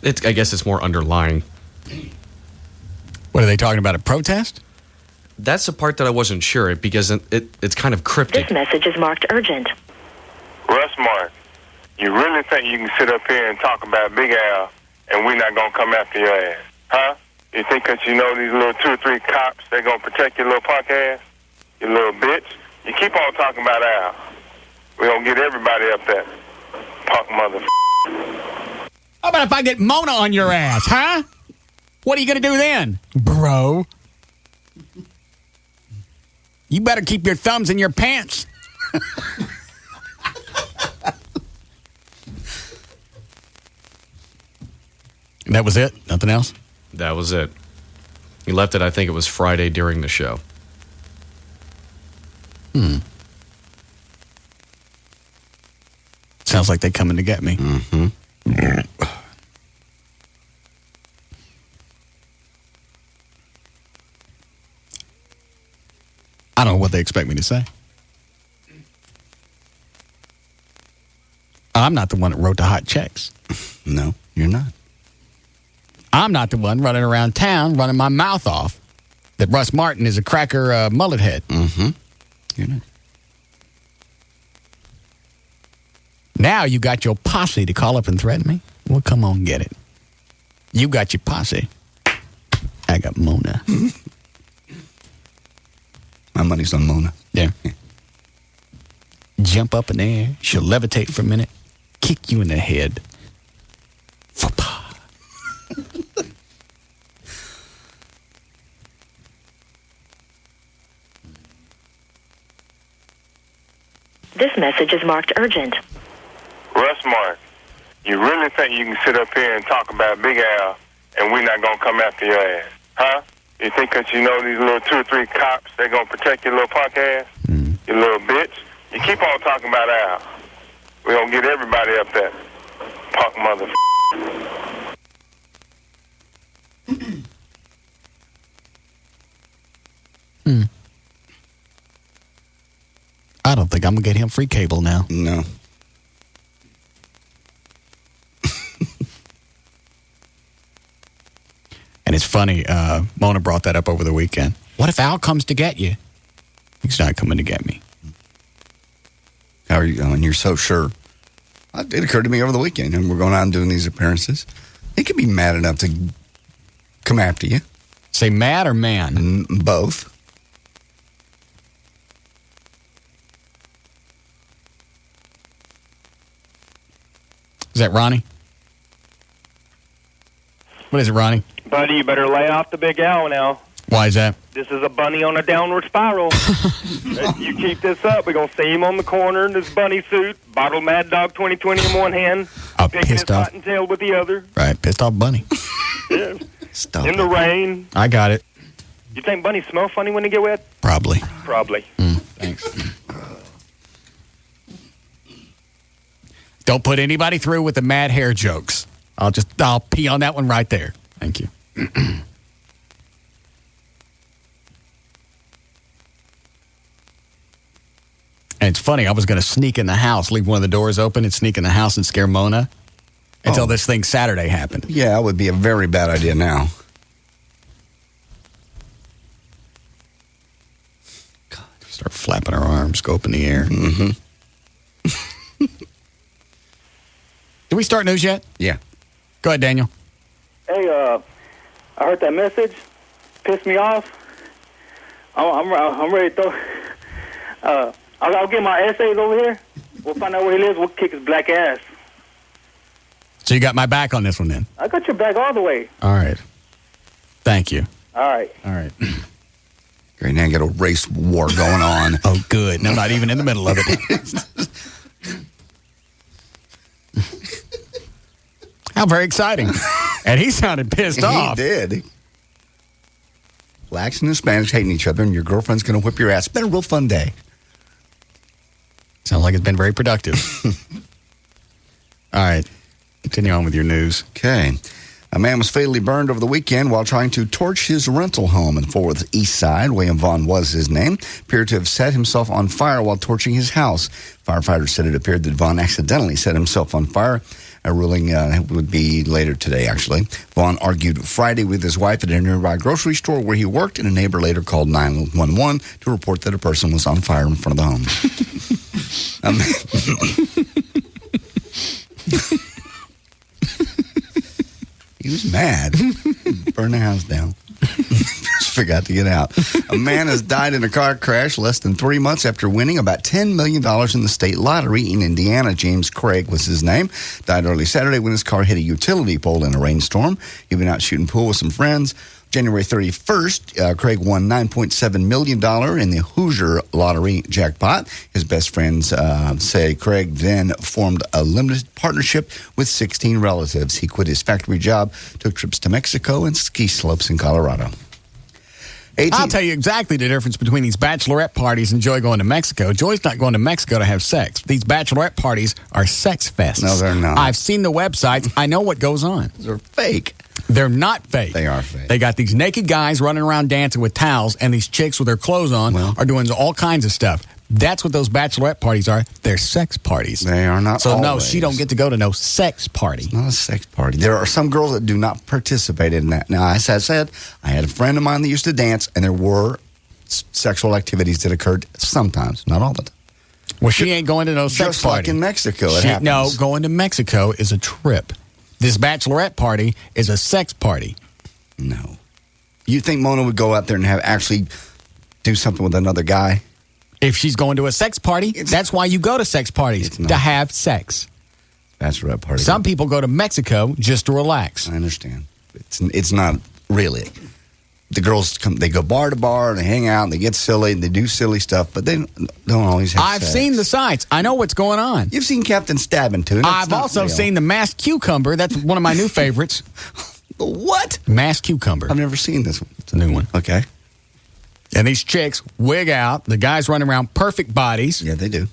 I guess it's more underlying. What are they talking about? A protest? That's the part that I wasn't sure because it's kind of cryptic. This message is marked urgent. Russ Martin, you really think you can sit up here and talk about Big Al and we're not going to come after your ass? Huh? You think because you know these little 2 or 3 cops, they're going to protect your little punk ass? You little bitch. You keep on talking about Al. We're going to get everybody up there. Punk motherfucker. How about if I get Mona on your ass, huh? What are you going to do then, bro? You better keep your thumbs in your pants. That was it? Nothing else? That was it. He left it, I think it was Friday during the show. Sounds like they're coming to get me. Mm-hmm. I don't know what they expect me to say. I'm not the one that wrote the hot checks. No, you're not. I'm not the one running around town running my mouth off that Russ Martin is a cracker mullet head. Mm-hmm. You're not. Now you got your posse to call up and threaten me? Well, come on, get it. You got your posse. I got Mona. My money's on Mona. Yeah. Jump up in the air. She'll levitate for a minute. Kick you in the head. This message is marked urgent. Russ Martin, you really think you can sit up here and talk about Big Al and we're not going to come after your ass? Huh? You think because you know these little 2 or 3 cops, they're going to protect your little punk ass? You little bitch. You keep on talking about Al. We're going to get everybody up there. Punk motherfucker. I don't think I'm going to get him free cable now. No. And it's funny, Mona brought that up over the weekend. What if Al comes to get you? He's not coming to get me. How are you going? You're so sure. It occurred to me over the weekend, and we're going out and doing these appearances. He could be mad enough to come after you. Say mad or man? Both. Is that Ronnie? What is it, Ronnie? Buddy, you better lay off the Big Al now. Why is that? This is a bunny on a downward spiral. You keep this up, we're going to see him on the corner in this bunny suit, bottle Mad Dog 2020 in one hand, picking his pissed off. cottontail with the other. Right, pissed off bunny. Yeah. In the rain. I got it. You think bunnies smell funny when they get wet? Probably. Probably. Thanks. Don't put anybody through with the mad hair jokes. I'll pee on that one right there. Thank you. And it's funny, I was going to sneak in the house, leave one of the doors open and sneak in the house and scare Mona until this thing Saturday happened. Yeah, it would be a very bad idea now. God, start flapping her arms, go up in the air. Mm-hmm. Did we start news yet? Yeah. Go ahead, Daniel. Hey, I heard that message. Pissed me off. I'm ready to throw... I'll get my essays over here. We'll find out where he lives. We'll kick his black ass. So you got my back on this one then? I got your back all the way. All right. Thank you. All right. All right. Great, now get a race war going on. Oh, good. No, not even in the middle of it. How very exciting. And he sounded pissed off. He did. Blacks and Hispanics hating each other, and your girlfriend's going to whip your ass. It's been a real fun day. Sounds like it's been very productive. All right. Continue on with your news. Okay. A man was fatally burned over the weekend while trying to torch his rental home in Fort Worth East Side. William Vaughn was his name. Appeared to have set himself on fire while torching his house. Firefighters said it appeared that Vaughn accidentally set himself on fire. A ruling would be later today, actually. Vaughn argued Friday with his wife at a nearby grocery store where he worked, and a neighbor later called 911 to report that a person was on fire in front of the home. He was mad. Burned the house down. Just forgot to get out. A man has died in a car crash less than 3 months after winning about $10 million in the state lottery in Indiana. James Craig was his name. Died early Saturday when his car hit a utility pole in a rainstorm. He'd been out shooting pool with some friends. January 31st, Craig won $9.7 million in the Hoosier lottery jackpot. His best friends say Craig then formed a limited partnership with 16 relatives. He quit his factory job, took trips to Mexico and ski slopes in Colorado. I'll tell you exactly the difference between these bachelorette parties and Joy going to Mexico. Joy's not going to Mexico to have sex. These bachelorette parties are sex fests. No, they're not. I've seen the websites. I know what goes on. They're fake. They're not fake. They are fake. They got these naked guys running around dancing with towels, and these chicks with their clothes on are doing all kinds of stuff. That's what those bachelorette parties are. They're sex parties. They are not So, always. no, she don't get to go to no sex party. It's not a sex party. There are some girls that do not participate in that. Now, as I said, I had a friend of mine that used to dance, and there were sexual activities that occurred sometimes, not all the time. Well, she ain't going to no sex Just party. like in Mexico, it happens. No, going to Mexico is a trip. This bachelorette party is a sex party. No. You think Mona would go out there and actually do something with another guy? If she's going to a sex party, that's why you go to sex parties, to have sex. Bachelorette party. Some people go to Mexico just to relax. I understand. It's not really. The girls they go bar to bar and they hang out and they get silly and they do silly stuff, but they don't always have I've sex. seen the sites. I know what's going on. You've seen Captain Stabbing too. I've also seen the masked cucumber. That's one of my new favorites. What? Masked cucumber. I've never seen this one. It's a new one. Okay. And these chicks wig out. The guys run around perfect bodies. Yeah, they do.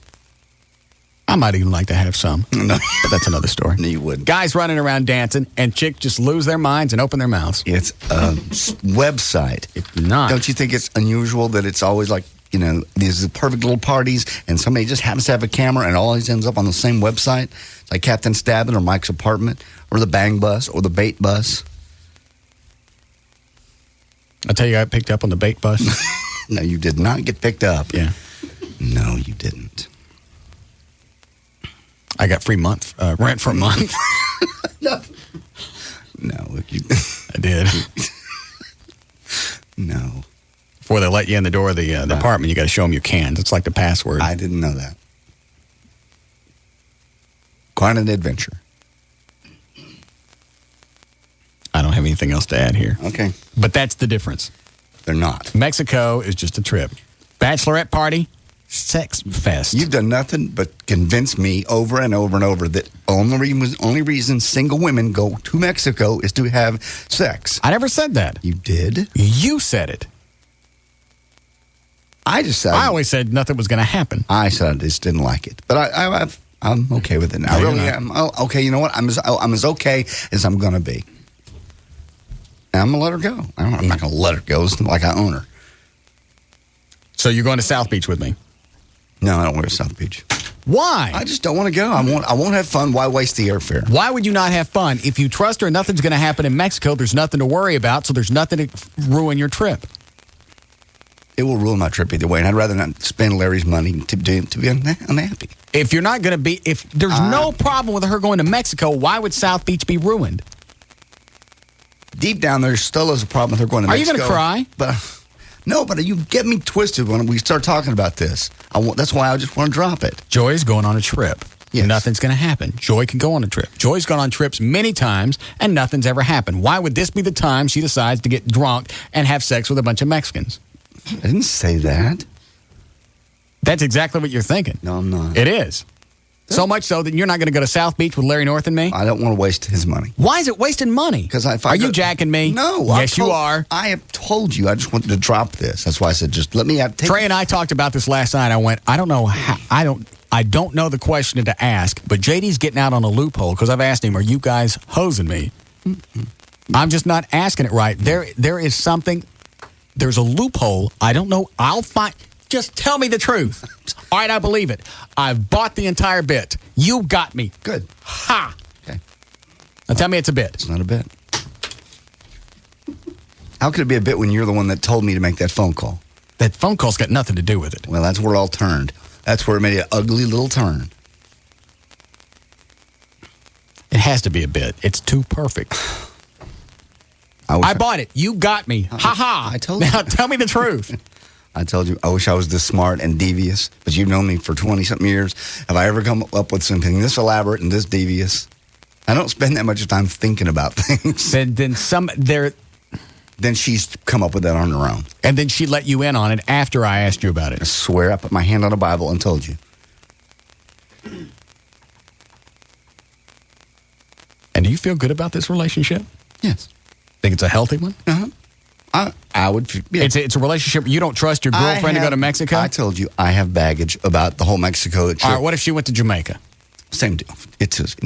I might even like to have some. No. But that's another story. No, you wouldn't. Guys running around dancing, and chicks just lose their minds and open their mouths. It's a website. It's not. Don't you think it's unusual that it's always like, these perfect little parties and somebody just happens to have a camera and always ends up on the same website? It's like Captain Stabbing or Mike's Apartment or the Bang Bus or the Bait Bus. I tell you, I got picked up on the bait bus. No, you did not get picked up. Yeah. No, you didn't. I got free rent for a month. No. I did. No. Before they let you in the door of the apartment, you got to show them your cans. It's like the password. I didn't know that. Quite an adventure. I don't have anything else to add here. Okay. But that's the difference. They're not. Mexico is just a trip. Bachelorette party, sex fest. You've done nothing but convince me over and over and over that only reason single women go to Mexico is to have sex. I never said that. You did? You said it. I just said... I always said nothing was going to happen. I said I just didn't like it. But I'm okay with it now. I really am. Okay, you know what? I'm as okay as I'm going to be. And I'm going to let her go. I'm not going to let her go. It's not like I own her. So you're going to South Beach with me? No, I don't want to go to South Beach. Why? I just don't want to go. I won't have fun. Why waste the airfare? Why would you not have fun? If you trust her, nothing's going to happen in Mexico. There's nothing to worry about, so there's nothing to ruin your trip. It will ruin my trip either way, and I'd rather not spend Larry's money to be unhappy. If you're not going to be... If there's no problem with her going to Mexico, why would South Beach be ruined? Deep down there still is a problem with her going to Mexico. Are you going to cry? But no, but you get me twisted when we start talking about this. That's why I just want to drop it. Joy's going on a trip. Yes. Nothing's going to happen. Joy can go on a trip. Joy's gone on trips many times, and nothing's ever happened. Why would this be the time she decides to get drunk and have sex with a bunch of Mexicans? I didn't say that. That's exactly what you're thinking. No, I'm not. It is. So much so that you're not going to go to South Beach with Larry North and me? I don't want to waste his money. Why is it wasting money? Because Are you jacking me? No. Yes, you are. I have told you. I just wanted to drop this. That's why I said just let me have. Trey and I talked about this last night. I went, I don't know how. I don't know the question to ask, but JD's getting out on a loophole because I've asked him, are you guys hosing me? I'm just not asking it right. There is something. There's a loophole. I don't know. I'll find. Just tell me the truth. All right, I believe it. I've bought the entire bit. You got me. Good. Ha! Okay. Now tell me it's a bit. It's not a bit. How could it be a bit when you're the one that told me to make that phone call? That phone call's got nothing to do with it. Well, that's where it all turned. That's where it made an ugly little turn. It has to be a bit. It's too perfect. I bought it. You got me. Ha ha. I told you. Now tell me the truth. I told you, I wish I was this smart and devious, but you've known me for 20-something years. Have I ever come up with something this elaborate and this devious? I don't spend that much time thinking about things. Then she's come up with that on her own. And then she let you in on it after I asked you about it. I swear I put my hand on a Bible and told you. And do you feel good about this relationship? Yes. Think it's a healthy one? Uh-huh. I would. Yeah. It's a relationship. You don't trust your girlfriend to go to Mexico? I told you I have baggage about the whole Mexico trip. All right, what if she went to Jamaica? Same deal.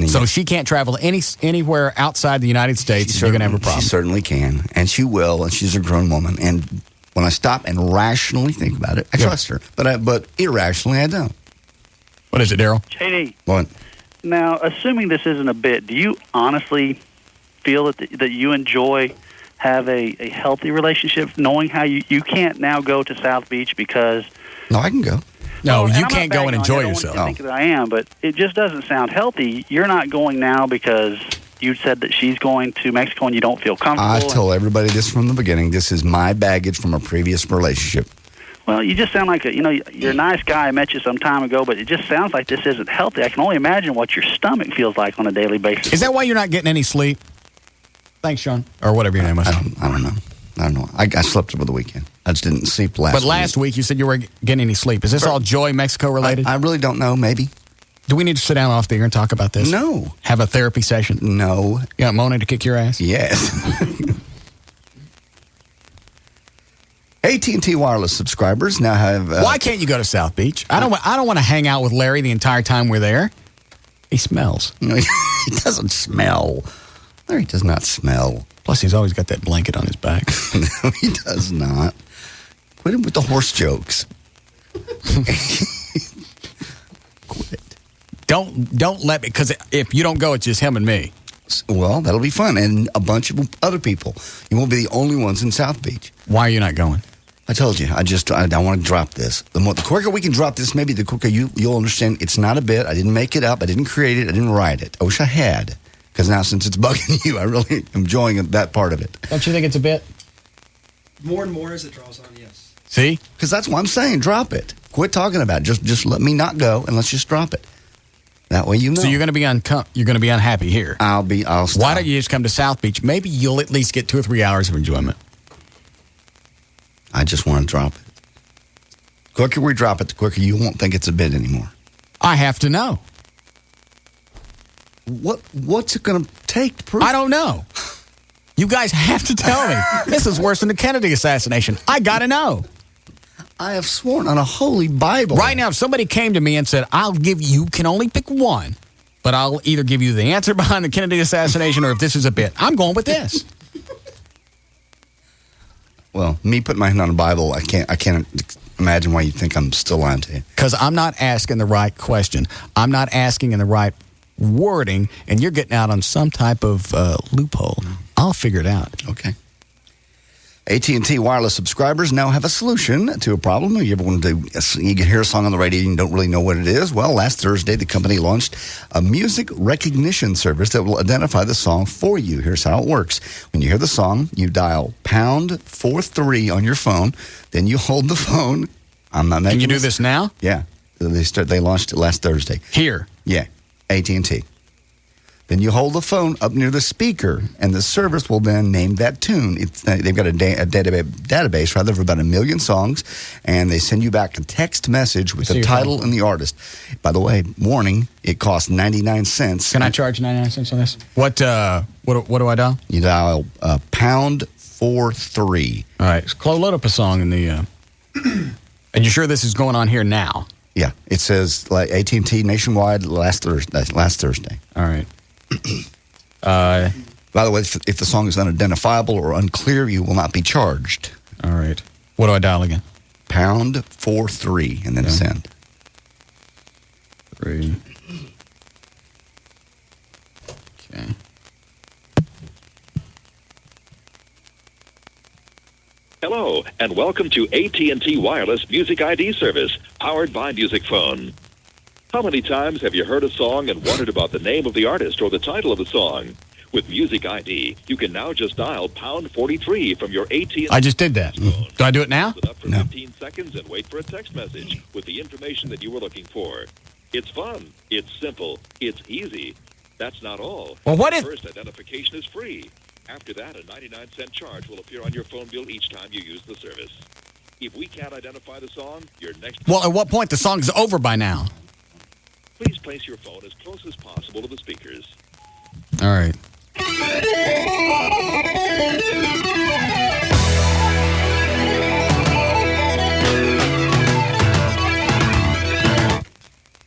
So she can't travel anywhere outside the United States. You're going to have a problem. She certainly can, and she will, and she's a grown woman. And when I stop and rationally think about it, I trust her. But irrationally, I don't. What is it, Daryl? JD. What? Now, assuming this isn't a bit, do you honestly feel that you enjoy have a healthy relationship, knowing how you can't now go to South Beach because... No, I can go. No, you can't go and enjoy yourself. I don't think that I am, but it just doesn't sound healthy. You're not going now because you said that she's going to Mexico and you don't feel comfortable. I told everybody this from the beginning. This is my baggage from a previous relationship. Well, you just sound like you're a nice guy. I met you some time ago, but it just sounds like this isn't healthy. I can only imagine what your stomach feels like on a daily basis. Is that why you're not getting any sleep? Thanks, Sean. Or whatever your name was. I don't know. I slept over the weekend. I just didn't sleep last week. But last week you said you weren't getting any sleep. Is this all Joy Mexico related? I really don't know. Maybe. Do we need to sit down off the air and talk about this? No. Have a therapy session? No. You want Mona to kick your ass? Yes. AT&T Wireless subscribers now have... Why can't you go to South Beach? I don't want to hang out with Larry the entire time we're there. He smells. No, he doesn't smell. Larry does not smell. Plus, he's always got that blanket on his back. No, he does not. Quit him with the horse jokes. Quit. Don't let me, because if you don't go, it's just him and me. Well, that'll be fun, and a bunch of other people. You won't be the only ones in South Beach. Why are you not going? I told you. I want to drop this. The quicker we can drop this, maybe the quicker you'll understand it's not a bit. I didn't make it up. I didn't create it. I didn't write it. I wish I had. Because now, since it's bugging you, I really am enjoying that part of it. Don't you think it's a bit? More and more as it draws on, yes. See? Because that's what I'm saying. Drop it. Quit talking about it. Just let me not go, and let's just drop it. That way you know. So you're going to be unhappy here. I'll stop. Why don't you just come to South Beach? Maybe you'll at least get 2 or 3 hours of enjoyment. I just want to drop it. The quicker we drop it, the quicker you won't think it's a bit anymore. I have to know. What's it going to take to prove? I don't know. You guys have to tell me. This is worse than the Kennedy assassination. I got to know. I have sworn on a holy Bible. Right now, if somebody came to me and said, you can only pick one, but I'll either give you the answer behind the Kennedy assassination or if this is a bit, I'm going with this. Well, me putting my hand on a Bible, I can't imagine why you think I'm still lying to you. Because I'm not asking the right question. I'm not asking in the right wording, and you're getting out on some type of loophole. I'll figure it out. Okay. AT&T Wireless subscribers now have a solution to a problem. You ever want you hear a song on the radio and you don't really know what it is? Well, last Thursday, the company launched a music recognition service that will identify the song for you. Here's how it works. When you hear the song, you dial #43 on your phone. Then you hold the phone. I'm not making Can you do this now? Yeah. They launched it last Thursday. Here? Yeah. AT&T. Then you hold the phone up near the speaker, and the service will then name that tune. They've got a database of about 1 million songs, and they send you back a text message with the title and the artist. By the way, warning, it costs 99 cents. Can I charge 99 cents on this? What do I dial? You dial #43. All right. So load up a song in the... And you're sure this is going on here now? Yeah. It says like AT&T nationwide last Thursday. All right. By the way, if the song is unidentifiable or unclear, you will not be charged. All right. What do I dial again? #43 and then send. 3. Okay. and welcome to AT&T Wireless Music ID service, powered by Music Phone. How many times have you heard a song and wondered about the name of the artist or the title of the song? With Music ID, you can now just dial pound 43 from your AT&T. I just did that. Do I do it now? Hold it up for 15 seconds and wait for a text message with the information that you were looking for. It's fun. It's simple. It's easy. That's not all. Well, what if... First identification is free. After that, a 99-cent charge will appear on your phone bill each time you use the service. If we can't identify the song, your next... Well, at what point the song's over by now? Please place your phone as close as possible to the speakers. All right.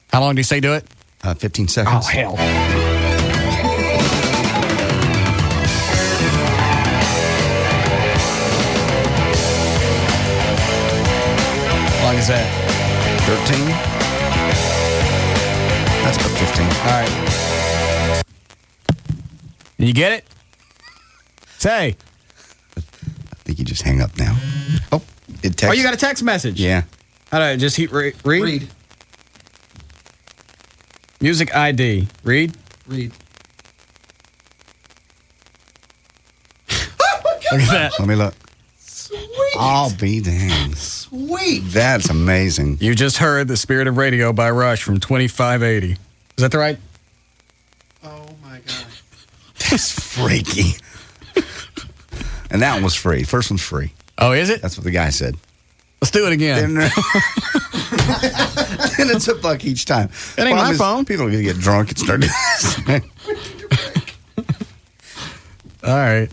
How long do you say do it? 15 seconds. Oh, hell. How long is that? 13. That's about 15. All right. You get it? Say. I think you just hang up now. Oh, it text. Oh, you got a text message? Yeah. How do I just hit read? Read. Music ID. Read? Read. Look at that. Let me look. Sweet. I'll be damned. Sweet. That's amazing. You just heard The Spirit of Radio by Rush from 2580. Is that the right? Oh, my God. That's freaky. And that one was free. First one's free. Oh, is it? That's what the guy said. Let's do it again. And it's $1 each time. That ain't my phone. People are going to get drunk and start doing this. All right.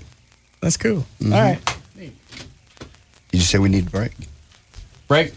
That's cool. All right. You just say we need a break? Break?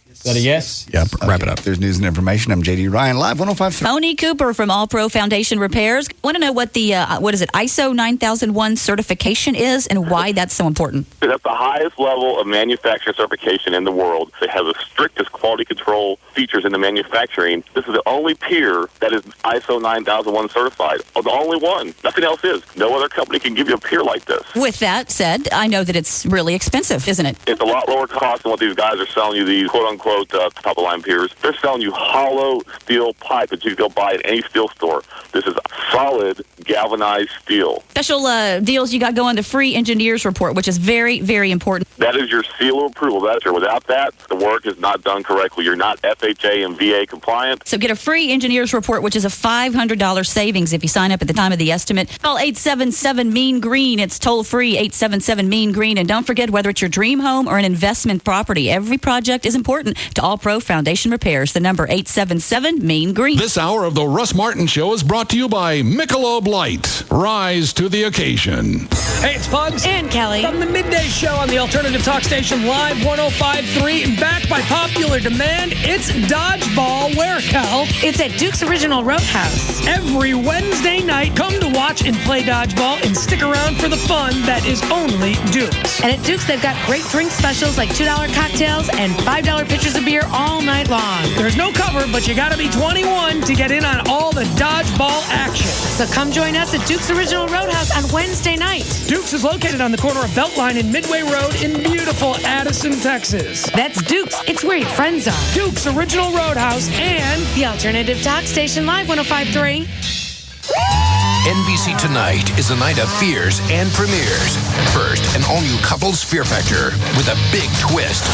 Is that a yes? Yeah, wrap it up. There's news and information. I'm JD Ryan, live 105.3. Tony Cooper from All Pro Foundation Repairs. Want to know what the, ISO 9001 certification is and why that's so important? It's at the highest level of manufacturing certification in the world. It has the strictest quality control features in the manufacturing. This is the only peer that is ISO 9001 certified. Oh, the only one. Nothing else is. No other company can give you a peer like this. With that said, I know that it's really expensive, isn't it? It's a lot lower cost than what these guys are selling you, these quote-unquote top-of-line peers. They're selling you hollow steel pipe that you can go buy at any steel store. This is solid galvanized steel. Special deals you got going, the free engineer's report, which is very, very important. That is your seal of approval. Without that, the work is not done correctly. You're not FHA and VA compliant. So get a free engineer's report, which is a $500 savings if you sign up at the time of the estimate. Call 877-MEAN-GREEN. It's toll-free, 877-MEAN-GREEN. And don't forget, whether it's your dream home or an investment property, every project is important to All Pro Foundation Repairs. The number 877-MEAN-GREEN. This hour of the Russ Martin Show is brought to you by Michelob Light. Rise to the occasion. Hey, it's Pugs. And Kelly. From the Midday Show on the Alternative Talk Station Live 105.3. And back by popular demand, it's Dodgeball. Where, Cal? It's at Duke's Original Roadhouse. Every Wednesday night, come to watch and play Dodgeball and stick around for the fun that is only Duke's. And at Duke's, they've got great drink specials like $2 cocktails and $5 pitchers of beer all night long. There's no cover, but you gotta be 21 to get in on all the Dodgeball action. So come join us at Duke's Original Roadhouse on Wednesday night. Duke's is located on the corner of Beltline and Midway Road in beautiful Addison, Texas. That's Duke's. It's where your friends are. Duke's Original Roadhouse and the Alternative Talk Station Live 105.3. NBC Tonight is a night of fears and premieres. First, an all-new couples Fear Factor with a big twist.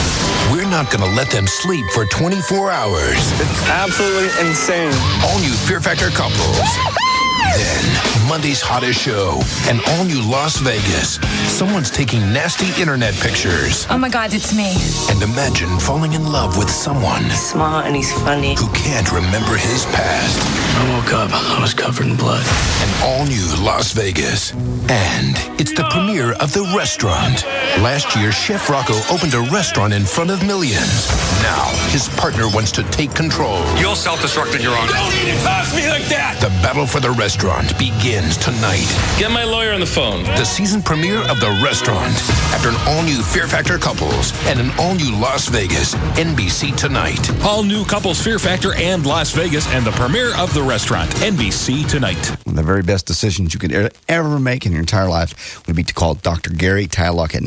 We're not going to let them sleep for 24 hours. It's absolutely insane. All-new Fear Factor couples. Then, Monday's hottest show, an all-new Las Vegas. Someone's taking nasty internet pictures. Oh my God, it's me. And imagine falling in love with someone. He's smart and he's funny. Who can't remember his past. I woke up. I was covered in blood. An all-new Las Vegas. And it's the premiere of The Restaurant. Last year, Chef Rocco opened a restaurant in front of millions. Now, his partner wants to take control. You're self-destructed, Your Honor. Don't even toss me like that! The battle for the restaurant begins tonight. Get my lawyer on the phone. The season premiere of The Restaurant. After an all-new Fear Factor couples and an all-new Las Vegas. NBC Tonight. All new couples Fear Factor and Las Vegas and the premiere of The Restaurant. NBC Tonight. One of the very best decisions you could ever make in your entire life would be to call Dr. Gary Tylock at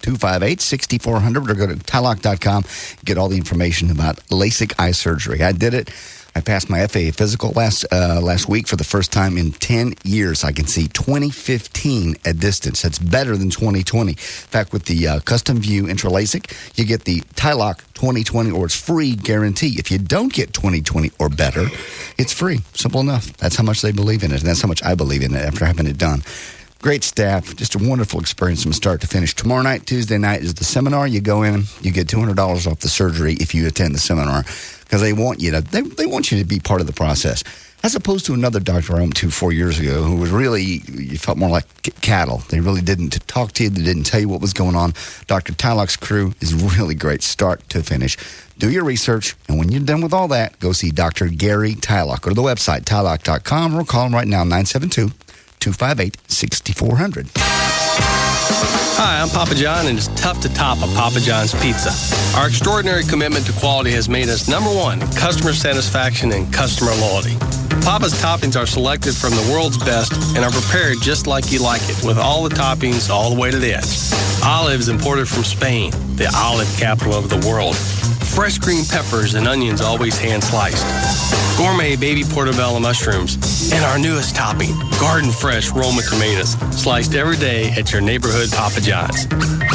258-6400, or go to tylock.com. Get all the information about LASIK eye surgery. I did it. I passed my FAA physical last week for the first time in 10 years. I can see 2015 at distance. That's better than 2020. In fact, with the Custom View Intra LASIK, you get the TYLOC 2020 or it's free guarantee. If you don't get 2020 or better, it's free. Simple enough. That's how much they believe in it, and that's how much I believe in it after having it done. Great staff, just a wonderful experience from start to finish. Tomorrow night, Tuesday night, is the seminar. You go in, you get $200 off the surgery if you attend the seminar, because they want you to be part of the process, as opposed to another doctor I went to 4 years ago who was really, you felt more like cattle. They really didn't talk to you. They didn't tell you what was going on. Dr. Tylok's crew is really great, start to finish. Do your research, and when you're done with all that, go see Dr. Gary Tylok. Go to the website, tylock.com, or call him right now, 972-258-6400. Hi, I'm Papa John, and it's tough to top a Papa John's pizza. Our extraordinary commitment to quality has made us number one in customer satisfaction and customer loyalty. Papa's toppings are selected from the world's best and are prepared just like you like it, with all the toppings all the way to the edge. Olives imported from Spain, the olive capital of the world. Fresh green peppers and onions always hand-sliced. Gourmet baby portobello mushrooms. And our newest topping, garden fresh Roma tomatoes, sliced every day at your neighborhood Papa John's.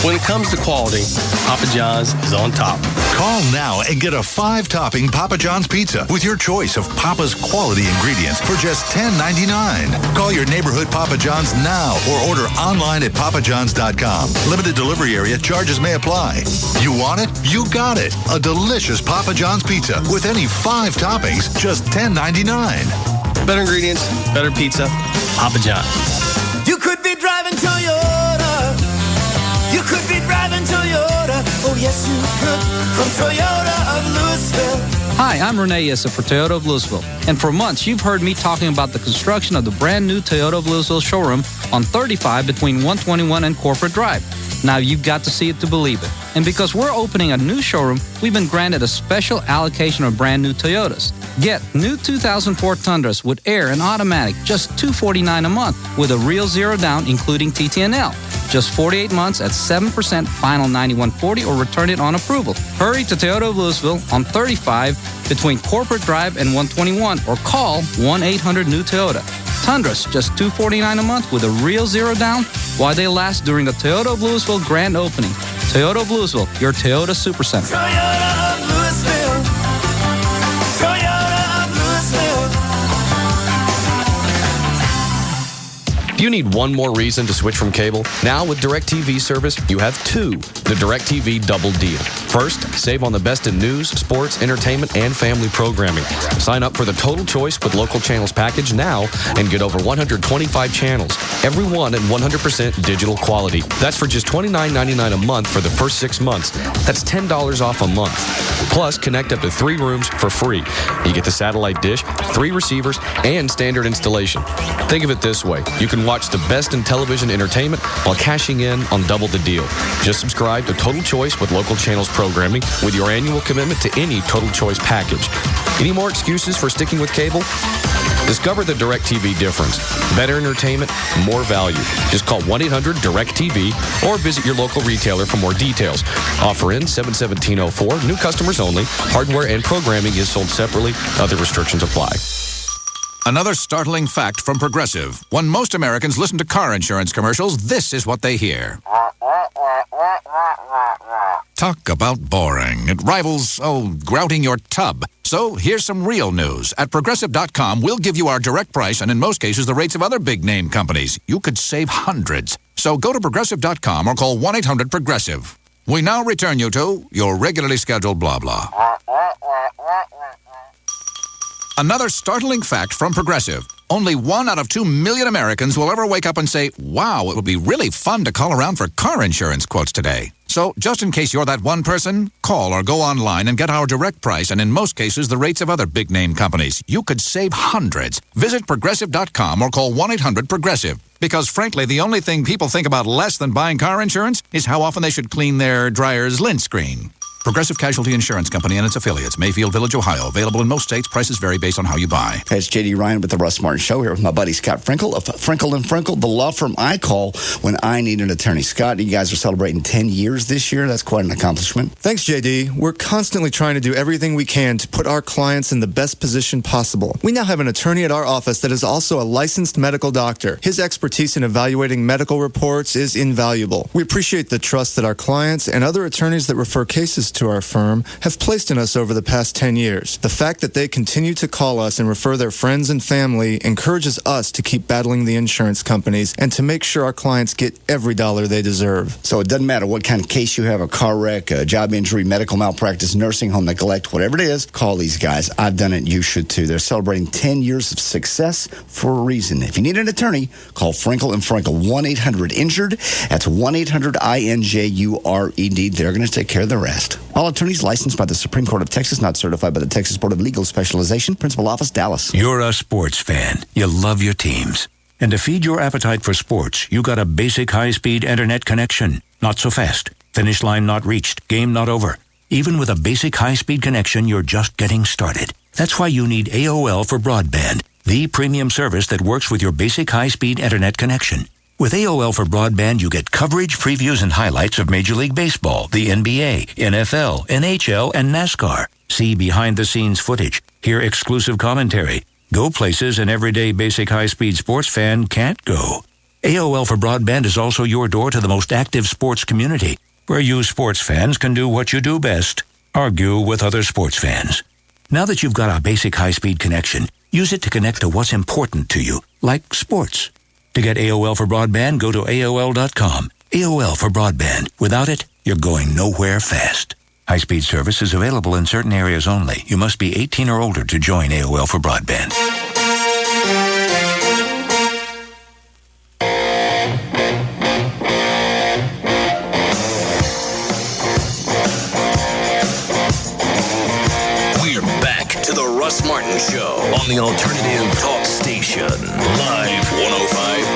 When it comes to quality, Papa John's is on top. Call now and get a 5-topping Papa John's pizza with your choice of Papa's quality ingredients for just $10.99. Call your neighborhood Papa John's now or order online at papajohns.com. Limited delivery area, charges may apply. You want it? You got it. A delicious Papa John's pizza with any 5 toppings, just $10.99. Better ingredients, better pizza, Papa John's. You could be driving Toyota. You could be driving Toyota. Oh, yes, you could. From Toyota of Louisville. Hi, I'm Renee Issa for Toyota of Louisville. And for months, you've heard me talking about the construction of the brand new Toyota of Louisville showroom on 35 between 121 and Corporate Drive. Now you've got to see it to believe it. And because we're opening a new showroom, we've been granted a special allocation of brand new Toyotas. Get new 2004 Tundras with air and automatic, just $249 a month, with a real zero down, including TTNL. Just 48 months at 7% final 9140, or return it on approval. Hurry to Toyota of Louisville on 35 between Corporate Drive and 121, or call 1-800-NEW-TOYOTA. Tundras, just $249 a month with a real zero down, while they last during the Toyota of Louisville grand opening. Toyota of Louisville, your Toyota Supercenter. Toyota of Louisville. Toyota of Louisville. Do you need one more reason to switch from cable? Now with DirecTV service, you have 2. The DirecTV double deal. First, save on the best in news, sports, entertainment, and family programming. Sign up for the Total Choice with Local Channels package now and get over 125 channels, every one at 100% digital quality. That's for just $29.99 a month for the first 6 months. That's $10 off a month. Plus, connect up to 3 rooms for free. You get the satellite dish, 3 receivers, and standard installation. Think of it this way. You can watch the best in television entertainment while cashing in on double the deal. Just subscribe to Total Choice with Local Channels programming with your annual commitment to any Total Choice package. Any more excuses for sticking with cable? Discover the DirecTV difference. Better entertainment, more value. Just call 1-800-DIRECTV or visit your local retailer for more details. Offer in 7/17/04. New customers only. Hardware and programming is sold separately. Other restrictions apply. Another startling fact from Progressive. When most Americans listen to car insurance commercials, this is what they hear. Talk about boring. It rivals, grouting your tub. So here's some real news. At Progressive.com, we'll give you our direct price and in most cases the rates of other big-name companies. You could save hundreds. So go to Progressive.com or call 1-800-PROGRESSIVE. We now return you to your regularly scheduled blah blah. Another startling fact from Progressive. Only 1 out of 2 million Americans will ever wake up and say, wow, it would be really fun to call around for car insurance quotes today. So just in case you're that one person, call or go online and get our direct price and in most cases the rates of other big-name companies. You could save hundreds. Visit Progressive.com or call 1-800-PROGRESSIVE. Because frankly, the only thing people think about less than buying car insurance is how often they should clean their dryer's lint screen. Progressive Casualty Insurance Company and its affiliates, Mayfield Village, Ohio. Available in most states. Prices vary based on how you buy. Hey, it's J.D. Ryan with the Russ Martin Show here with my buddy Scott Frinkle of Frinkle & Frinkle, the law firm I call when I need an attorney. Scott, you guys are celebrating 10 years this year. That's quite an accomplishment. Thanks, JD. We're constantly trying to do everything we can to put our clients in the best position possible. We now have an attorney at our office that is also a licensed medical doctor. His expertise in evaluating medical reports is invaluable. We appreciate the trust that our clients and other attorneys that refer cases to our firm have placed in us over the past 10 years. The fact that they continue to call us and refer their friends and family encourages us to keep battling the insurance companies and to make sure our clients get every dollar they deserve. So it doesn't matter what kind of case you have, a car wreck, a job injury, medical malpractice, nursing home neglect, whatever it is, call these guys. I've done it. You should too. They're celebrating 10 years of success for a reason. If you need an attorney, call Frinkle & Frinkle, 1-800-INJURED. That's 1-800-INJURED. They're going to take care of the rest. All attorneys licensed by the Supreme Court of Texas, not certified by the Texas Board of Legal Specialization. Principal Office, Dallas. You're a sports fan. You love your teams. And to feed your appetite for sports, you got a basic high-speed internet connection. Not so fast. Finish line not reached. Game not over. Even with a basic high-speed connection, you're just getting started. That's why you need AOL for broadband, the premium service that works with your basic high-speed internet connection. With AOL for broadband, you get coverage, previews, and highlights of Major League Baseball, the NBA, NFL, NHL, and NASCAR. See behind-the-scenes footage. Hear exclusive commentary. Go places an everyday basic high-speed sports fan can't go. AOL for broadband is also your door to the most active sports community, where you sports fans can do what you do best, argue with other sports fans. Now that you've got a basic high-speed connection, use it to connect to what's important to you, like sports. To get AOL for broadband, go to AOL.com. AOL for broadband. Without it, you're going nowhere fast. High-speed service is available in certain areas only. You must be 18 or older to join AOL for broadband. We're back to the Russ Martin Show on the Alternative Talk Station. Live 105.3.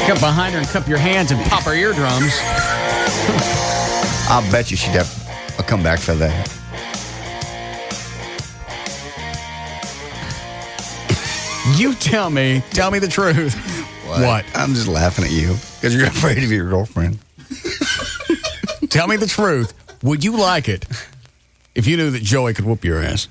Come behind her and cup your hands and pop her eardrums. I'll bet you she'd have a comeback for that. You tell me the truth. What? I'm just laughing at you because you're afraid of your girlfriend. Tell me the truth. Would you like it if you knew that Joey could whoop your ass?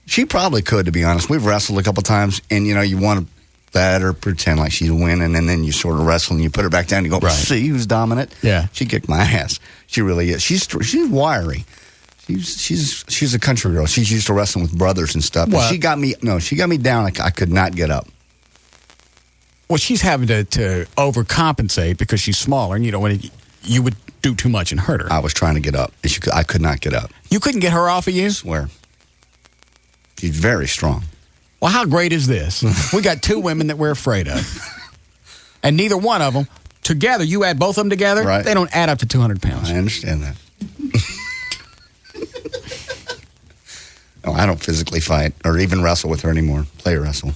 She probably could, to be honest. We've wrestled a couple times, and, you want to let her pretend like she's winning, and then you sort of wrestle, and you put her back down, and you go, see who's dominant? Yeah. She kicked my ass. She really is. She's wiry. She's a country girl. She's used to wrestling with brothers and stuff. What? She got me down. I could not get up. Well, she's having to overcompensate because she's smaller, and you would do too much and hurt her. I was trying to get up, and I could not get up. You couldn't get her off of you? I swear. She's very strong. Well, how great is this? We got two women that we're afraid of. And neither one of them, together, you add both of them together, right. They don't add up to 200 pounds. I understand that. No, I don't physically fight or even wrestle with her anymore. Play wrestle.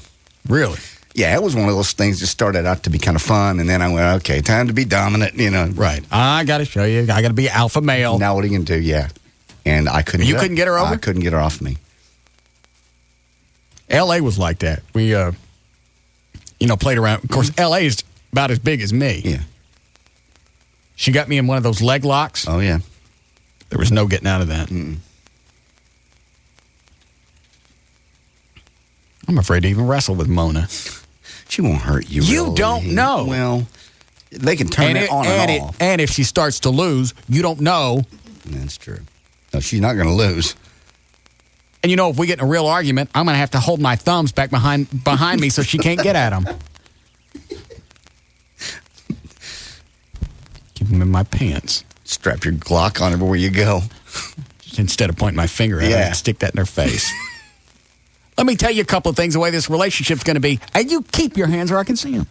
Really? Yeah, it was one of those things that started out to be kind of fun, and then I went, okay, time to be dominant, Right. I got to show you. I got to be alpha male. Now what are you going to do? Yeah. And I couldn't You couldn't get her over? I couldn't get her off me. L.A. was like that. We, played around. Of course, L.A. is about as big as me. Yeah. She got me in one of those leg locks. Oh, yeah. There was no getting out of that. Mm-mm. I'm afraid to even wrestle with Mona. She won't hurt you. You really. don't know. Well, they can turn it on and off. And if she starts to lose, you don't know. That's true. No, she's not going to lose. And if we get in a real argument, I'm going to have to hold my thumbs back behind me so she can't get at them. Keep them in my pants. Strap your Glock on everywhere you go. Instead of pointing my finger at her, I'd stick that in her face. Let me tell you a couple of things the way this relationship's going to be. And you keep your hands where I can see them.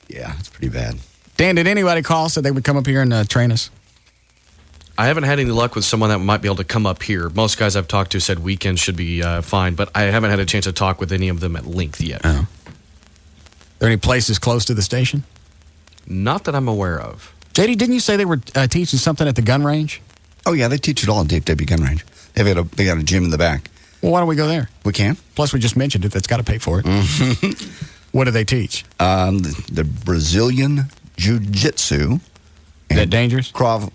Yeah, it's pretty bad. Dan, did anybody call so they would come up here and train us? I haven't had any luck with someone that might be able to come up here. Most guys I've talked to said weekends should be fine, but I haven't had a chance to talk with any of them at length yet. Oh. Are there any places close to the station? Not that I'm aware of. JD, didn't you say they were teaching something at the gun range? Oh, yeah, they teach it all at DFW Gun Range. They got a gym in the back. Well, why don't we go there? We can. Plus, we just mentioned it. That's got to pay for it. What do they teach? The Brazilian Jiu-Jitsu. Is that dangerous? Krav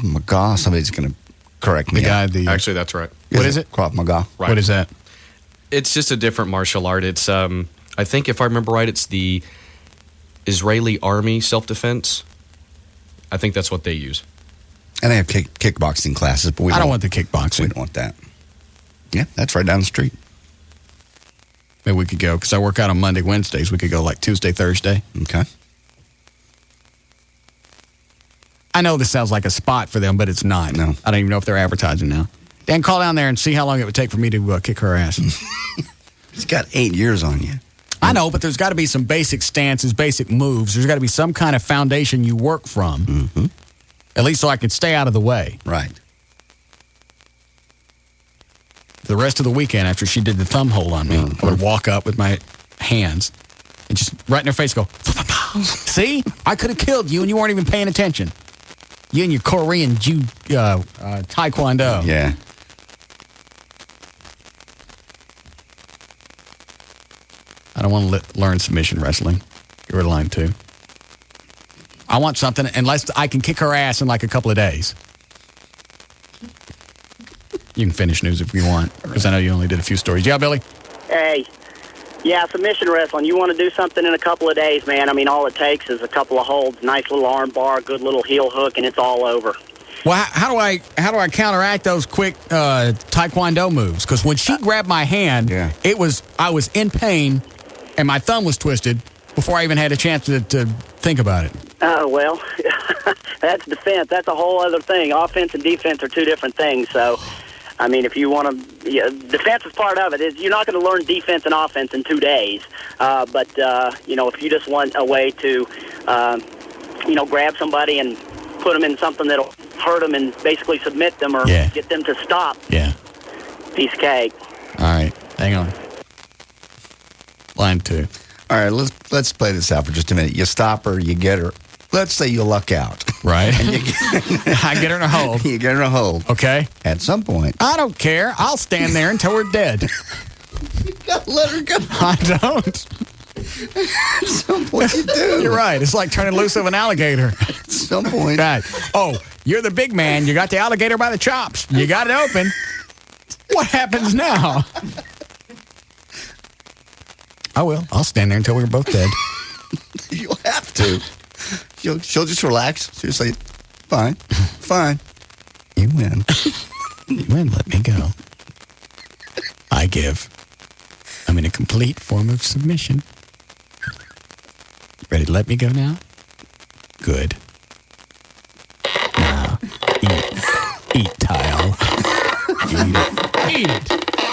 Maga. Somebody's going to correct me. Actually, that's right. What is it? Krav Maga. Right. What is that? It's just a different martial art. It's, I think if I remember right, it's the Israeli Army self-defense. I think that's what they use. And they have kickboxing classes, but I don't want the kickboxing. We don't want that. Yeah, that's right down the street. Maybe we could go, because I work out on Monday, Wednesdays. We could go like Tuesday, Thursday. Okay. I know this sounds like a spot for them, but it's not. No. I don't even know if they're advertising now. Dan, call down there and see how long it would take for me to kick her ass. He's got 8 years on you. I know, but there's got to be some basic stances, basic moves. There's got to be some kind of foundation you work from. Mm-hmm. At least so I can stay out of the way. Right. The rest of the weekend, after she did the thumb hole on me, I would walk up with my hands and just right in her face go, see? I could have killed you and you weren't even paying attention. You and your Korean Taekwondo. Yeah. I don't want to learn submission wrestling. You're lying too. I want something, unless I can kick her ass in like a couple of days. You can finish news if you want, because I know you only did a few stories. Yeah, Billy? Hey. Yeah, submission wrestling. You want to do something in a couple of days, man. I mean, all it takes is a couple of holds, nice little arm bar, good little heel hook, and it's all over. Well, how do I counteract those quick Taekwondo moves? Because when she grabbed my hand, I was in pain, and my thumb was twisted before I even had a chance to think about it. Well, that's defense. That's a whole other thing. Offense and defense are two different things. So, I mean, if you want to, defense is part of it. You're not going to learn defense and offense in 2 days. But if you just want a way to, grab somebody and put them in something that'll hurt them and basically submit them or get them to stop. Yeah. Piece of cake. All right. Hang on. Line 2. All right, let's play this out for just a minute. You stop her, you get her. Let's say you luck out. Right. And I get her in a hold. You get her in a hold. Okay. At some point. I don't care. I'll stand there until we're dead. You gotta let her go. I don't. At some point you do. You're right. It's like turning loose of an alligator. At some point. Right. Oh, you're the big man. You got the alligator by the chops. You got it open. What happens now? I will. I'll stand there until we're both dead. You'll have to. She'll just relax. She'll say, fine. You win. You win. Let me go. I give. I'm in a complete form of submission. Ready to let me go now? Good. Now, eat tile.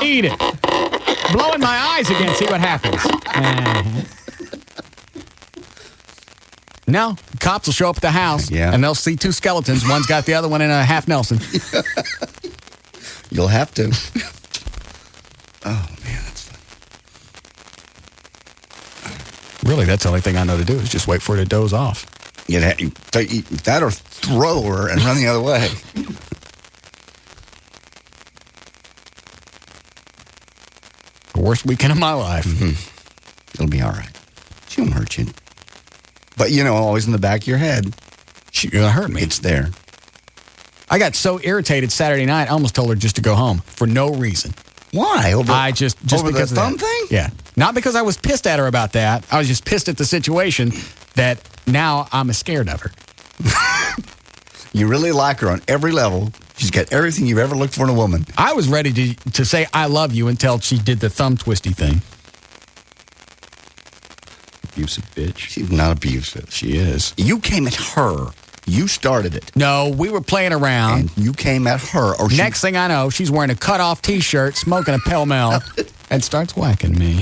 Eat it. Blow in my eyes again, see what happens. No, cops will show up at the house, and they'll see 2 skeletons. One's got the other one in a half Nelson. You'll have to. Oh, man, that's funny. Really, that's the only thing I know to do is just wait for her to doze off. That or throw her and run the other way. The worst weekend of my life. Mm-hmm. It'll be all right. She won't hurt you. But, always in the back of your head. She's going to hurt me. It's there. I got so irritated Saturday night, I almost told her just to go home for no reason. Why? Over because the thumb thing? Yeah. Not because I was pissed at her about that. I was just pissed at the situation that now I'm scared of her. You really like her on every level. She's got everything you've ever looked for in a woman. I was ready to say I love you until she did the thumb twisty thing. Abusive bitch. She's not abusive. She is. You came at her. You started it. No, we were playing around. And you came at her. Next thing I know, she's wearing a cut-off T-shirt, smoking a Pell Mell, and starts whacking me.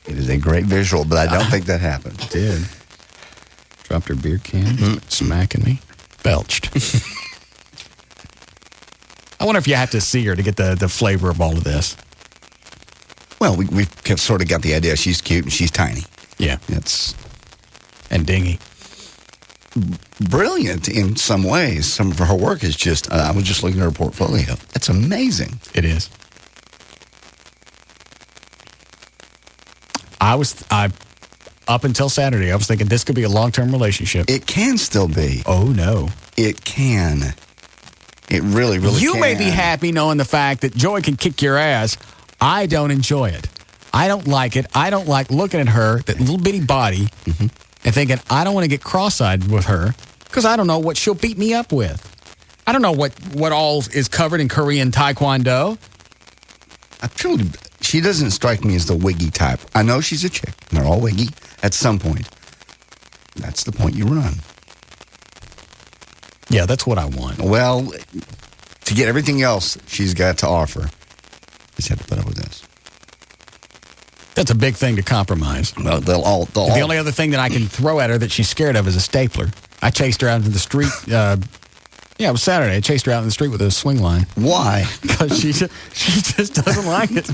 It is a great visual, but I don't think that happened. It did. Dropped her beer can, smacking me, belched. I wonder if you have to see her to get the flavor of all of this. Well, we've sort of got the idea. She's cute and she's tiny. Yeah. And dingy. Brilliant in some ways. Some of her work is just, I was just looking at her portfolio. That's amazing. It is. Up until Saturday, I was thinking this could be a long-term relationship. It can still be. Oh, no. It can. It really, really You can. may be happy knowing the fact that Joy can kick your ass. I don't enjoy it. I don't like it. I don't like looking at her, that little bitty body, and thinking, I don't want to get cross-eyed with her because I don't know what she'll beat me up with. I don't know what all is covered in Korean Taekwondo. She doesn't strike me as the wiggy type. I know she's a chick. And they're all wiggy at some point. That's the point you run. Yeah, that's what I want. Well, to get everything else she's got to offer, just have to put up with this. That's a big thing to compromise. Well, the only other thing that I can throw at her that she's scared of is a stapler. I chased her out into the street. It was Saturday. I chased her out in the street with a swing line. Why? Because she just doesn't like it.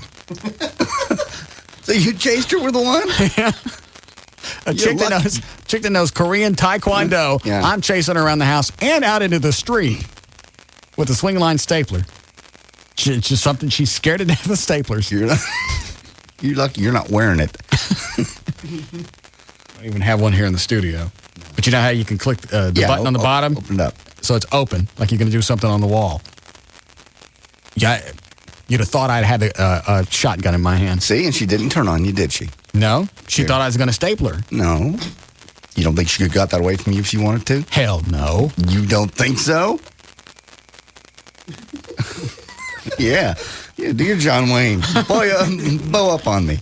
So you chased her with one? Yeah. A chick that knows Korean Taekwondo. Yeah. I'm chasing her around the house and out into the street with a swing line stapler. It's just something she's scared to death of staplers. You're lucky you're not wearing it. I don't even have one here in the studio. But you know how you can click the button on the bottom? Open it up. So it's open, like you're going to do something on the wall. Yeah, you'd have thought I'd had a shotgun in my hand. See, and she didn't turn on you, did she? No, she thought I was going to staple her. No. You don't think she could have got that away from you if she wanted to? Hell no. You don't think so? Yeah, do your John Wayne. Bow up on me.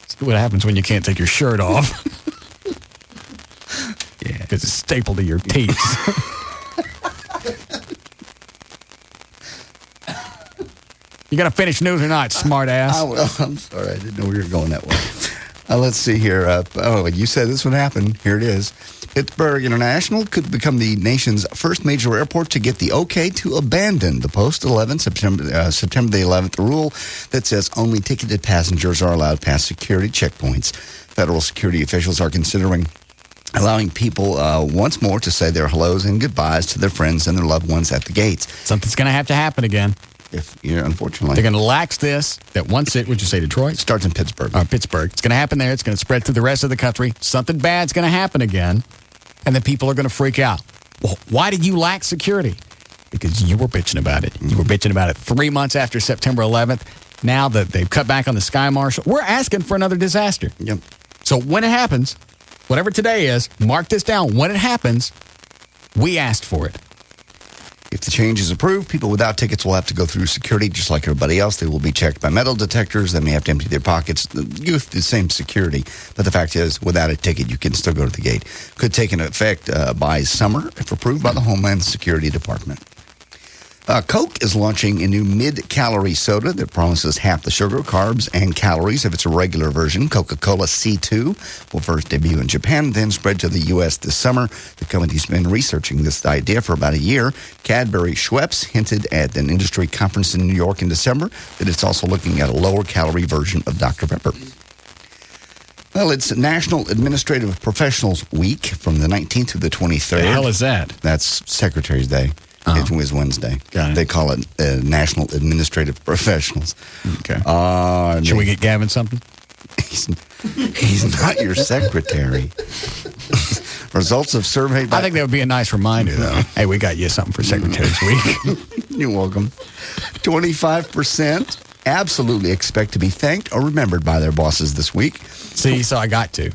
See what happens when you can't take your shirt off. Yeah. Because it's stapled to your teeth. You got to finish news or not, smart ass? I'm sorry. I didn't know we were going that way. Let's see here. You said this would happen. Here it is. Pittsburgh International could become the nation's first major airport to get the okay to abandon the post-11 September the 11th rule that says only ticketed passengers are allowed past security checkpoints. Federal security officials are considering allowing people once more to say their hellos and goodbyes to their friends and their loved ones at the gates. Something's going to have to happen again. Unfortunately. They're going to lax this, that once it, would you say Detroit? It starts in Pittsburgh. Pittsburgh. It's going to happen there. It's going to spread through the rest of the country. Something bad's going to happen again. And then people are going to freak out. Well, why did you lax security? Because you were bitching about it. You were bitching about it 3 months after September 11th. Now that they've cut back on the Sky Marshal, we're asking for another disaster. Yep. So when it happens, whatever today is, mark this down. When it happens, we asked for it. If the change is approved, people without tickets will have to go through security just like everybody else. They will be checked by metal detectors. They may have to empty their pockets. The same security. But the fact is, without a ticket, you can still go to the gate. Could take an effect by summer if approved by the Homeland Security Department. Coke is launching a new mid-calorie soda that promises half the sugar, carbs, and calories of its regular version. Coca-Cola C2 will first debut in Japan, then spread to the U.S. this summer. The company's been researching this idea for about a year. Cadbury Schweppes hinted at an industry conference in New York in December that it's also looking at a lower-calorie version of Dr. Pepper. Well, it's National Administrative Professionals Week from the 19th to the 23rd. The hell is that? That's Secretary's Day. It was Wednesday. They call it National Administrative Professionals. Okay. Should we get Gavin something? He's not your secretary. Results of survey. I think that would be a nice reminder, though. Hey, we got you something for Secretary's Week. You're welcome. 25% absolutely expect to be thanked or remembered by their bosses this week. See, so I got to.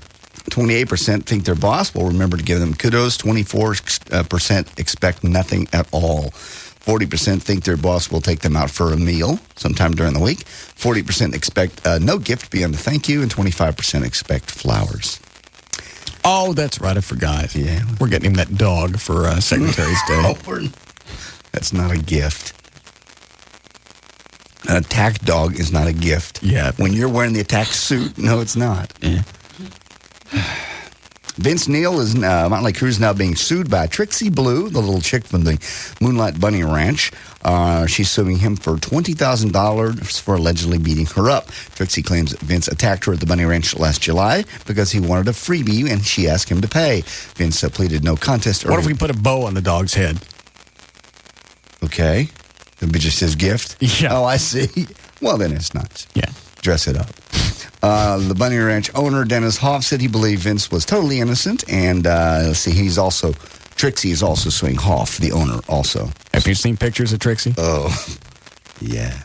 28% think their boss will remember to give them kudos. 24% expect nothing at all. 40% think their boss will take them out for a meal sometime during the week. 40% expect no gift beyond a thank you, and 25% expect flowers. Oh, that's right. I forgot. Yeah. We're getting him that dog for Secretary's Day. That's not a gift. An attack dog is not a gift. Yeah. When you're wearing the attack suit, no, it's not. Yeah. Vince Neil is Motley Crue is now being sued by Trixie Blue, the little chick from the Moonlight Bunny Ranch. She's suing him for $20,000 for allegedly beating her up. Trixie claims that Vince attacked her at the Bunny Ranch last July because he wanted a freebie and she asked him to pay. Vince pleaded no contest. What if we put a bow on the dog's head? Okay. It'd be just his gift? Yeah. Oh, I see. Well, then it's nice. Yeah. Dress it up. The Bunny Ranch owner, Dennis Hoff, said he believed Vince was totally innocent. And let's see, Trixie is also suing Hoff, the owner, also. Have you seen pictures of Trixie? Oh, yeah.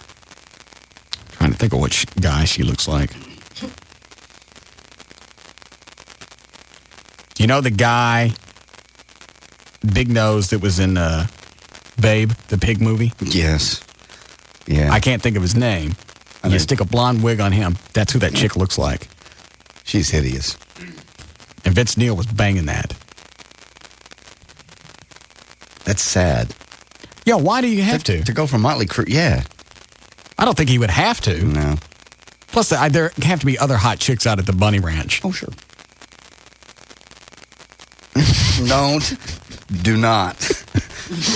Trying to think of which guy she looks like. You know the guy, big nose, that was in Babe, the pig movie? Yes. Yeah. I can't think of his name. You stick a blonde wig on him. That's who that chick looks like. She's hideous. And Vince Neil was banging that. That's sad. Yeah, why do you have to? To go from Motley Crue, yeah. I don't think he would have to. No. Plus, there have to be other hot chicks out at the Bunny Ranch. Oh, sure. Do not.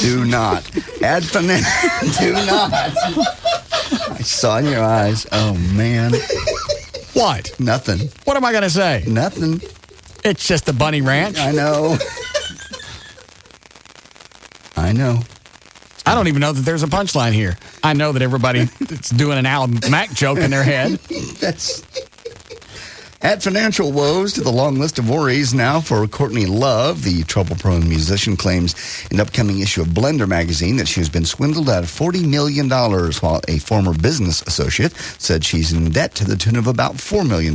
Do not. Add finesse. Do not. I saw in your eyes. Oh, man. What? Nothing. What am I going to say? Nothing. It's just the Bunny Ranch. I know. I know. I don't even know that there's a punchline here. I know that everybody is doing an Alan Mack joke in their head. Add financial woes to the long list of worries now for Courtney Love. The trouble-prone musician claims in an upcoming issue of Blender magazine that she has been swindled out of $40 million, while a former business associate said she's in debt to the tune of about $4 million.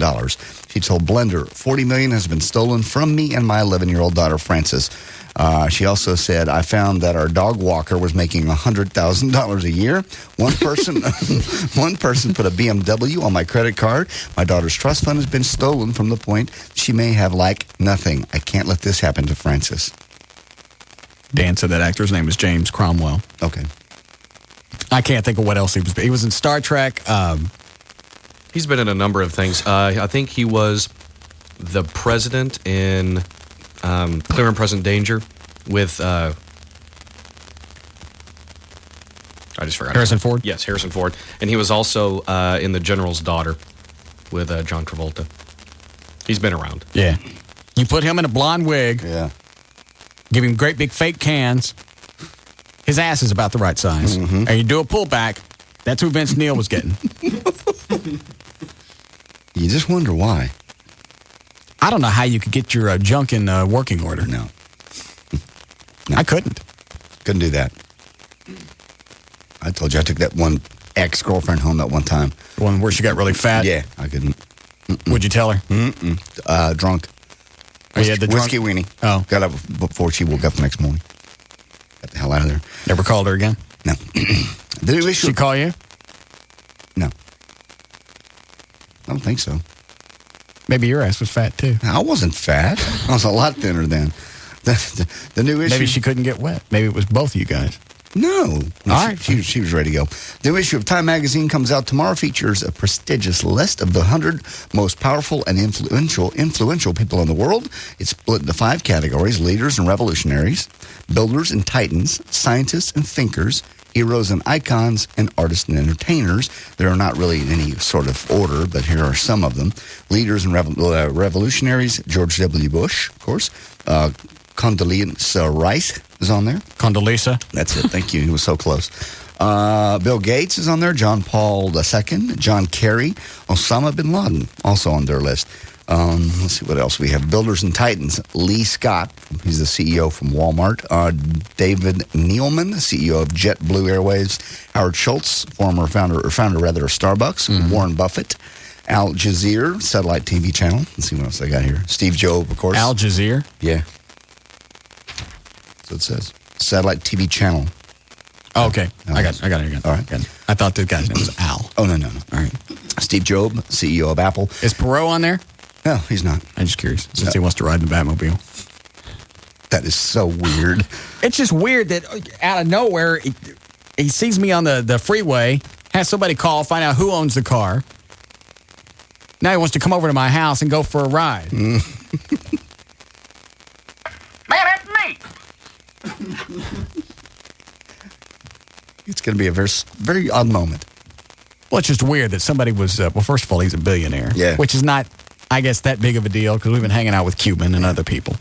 She told Blender, $40 million has been stolen from me and my 11-year-old daughter, Frances. She also said, I found that our dog walker was making $100,000 a year. One person put a BMW on my credit card. My daughter's trust fund has been stolen from the point she may have nothing. I can't let this happen to Frances. Dan said that actor's name is James Cromwell. Okay. I can't think of what else he was. He was in Star Trek. He's been in a number of things. I think he was the president in Clear and Present Danger with I just forgot. Harrison Ford? Yes, Harrison Ford. And he was also in The General's Daughter with John Travolta. He's been around. Yeah. You put him in a blonde wig. Yeah. Give him great big fake cans. His ass is about the right size. Mm-hmm. And you do a pullback. That's who Vince Neil was getting. You just wonder why. I don't know how you could get your junk in working order. No. I couldn't. Couldn't do that. I told you I took that one ex-girlfriend home that one time. The one where she got really fat? Yeah, I couldn't. What'd you tell her? Drunk. Oh, you had the Whiskey weenie. Oh. Got up before she woke up the next morning. Got the hell out of there. Never called her again? No. Did she call you? No. I don't think so. Maybe your ass was fat, too. I wasn't fat. I was a lot thinner then. The new issue... Maybe she couldn't get wet. Maybe it was both of you guys. No. All right. She was ready to go. The new issue of Time magazine comes out tomorrow, features a prestigious list of the 100 most powerful and influential people in the world. It's split into 5 categories: leaders and revolutionaries, builders and titans, scientists and thinkers, heroes and icons, and artists and entertainers. There are not really in any sort of order, but here are some of them. Leaders and revolutionaries: George W. Bush, of course. Condoleezza Rice is on there. Condoleezza. That's it. Thank you. He was so close. Bill Gates is on there. John Paul II. John Kerry. Osama bin Laden also on their list. Let's see what else we have. Builders and Titans. Lee Scott. He's the CEO from Walmart. David Neilman, CEO of JetBlue Airways. Howard Schultz, former founder of Starbucks. Mm-hmm. Warren Buffett. Al Jazeera, satellite TV channel. Let's see what else I got here. Steve Jobs, of course. Al Jazeera? Yeah. So it says. Satellite TV channel. Oh, okay. I got it again. All right. I thought the guy's name was Al. Oh, no. All right. Steve Jobs, CEO of Apple. Is Perot on there? No, he's not. I'm just curious, since he wants to ride in the Batmobile. That is so weird. It's just weird that out of nowhere, he sees me on the freeway, has somebody call, find out who owns the car. Now he wants to come over to my house and go for a ride. It's going to be a very, very odd moment. Well, it's just weird that somebody was, well, first of all, he's a billionaire. Yeah. Which is not, I guess, that big of a deal because we've been hanging out with Cuban and other people.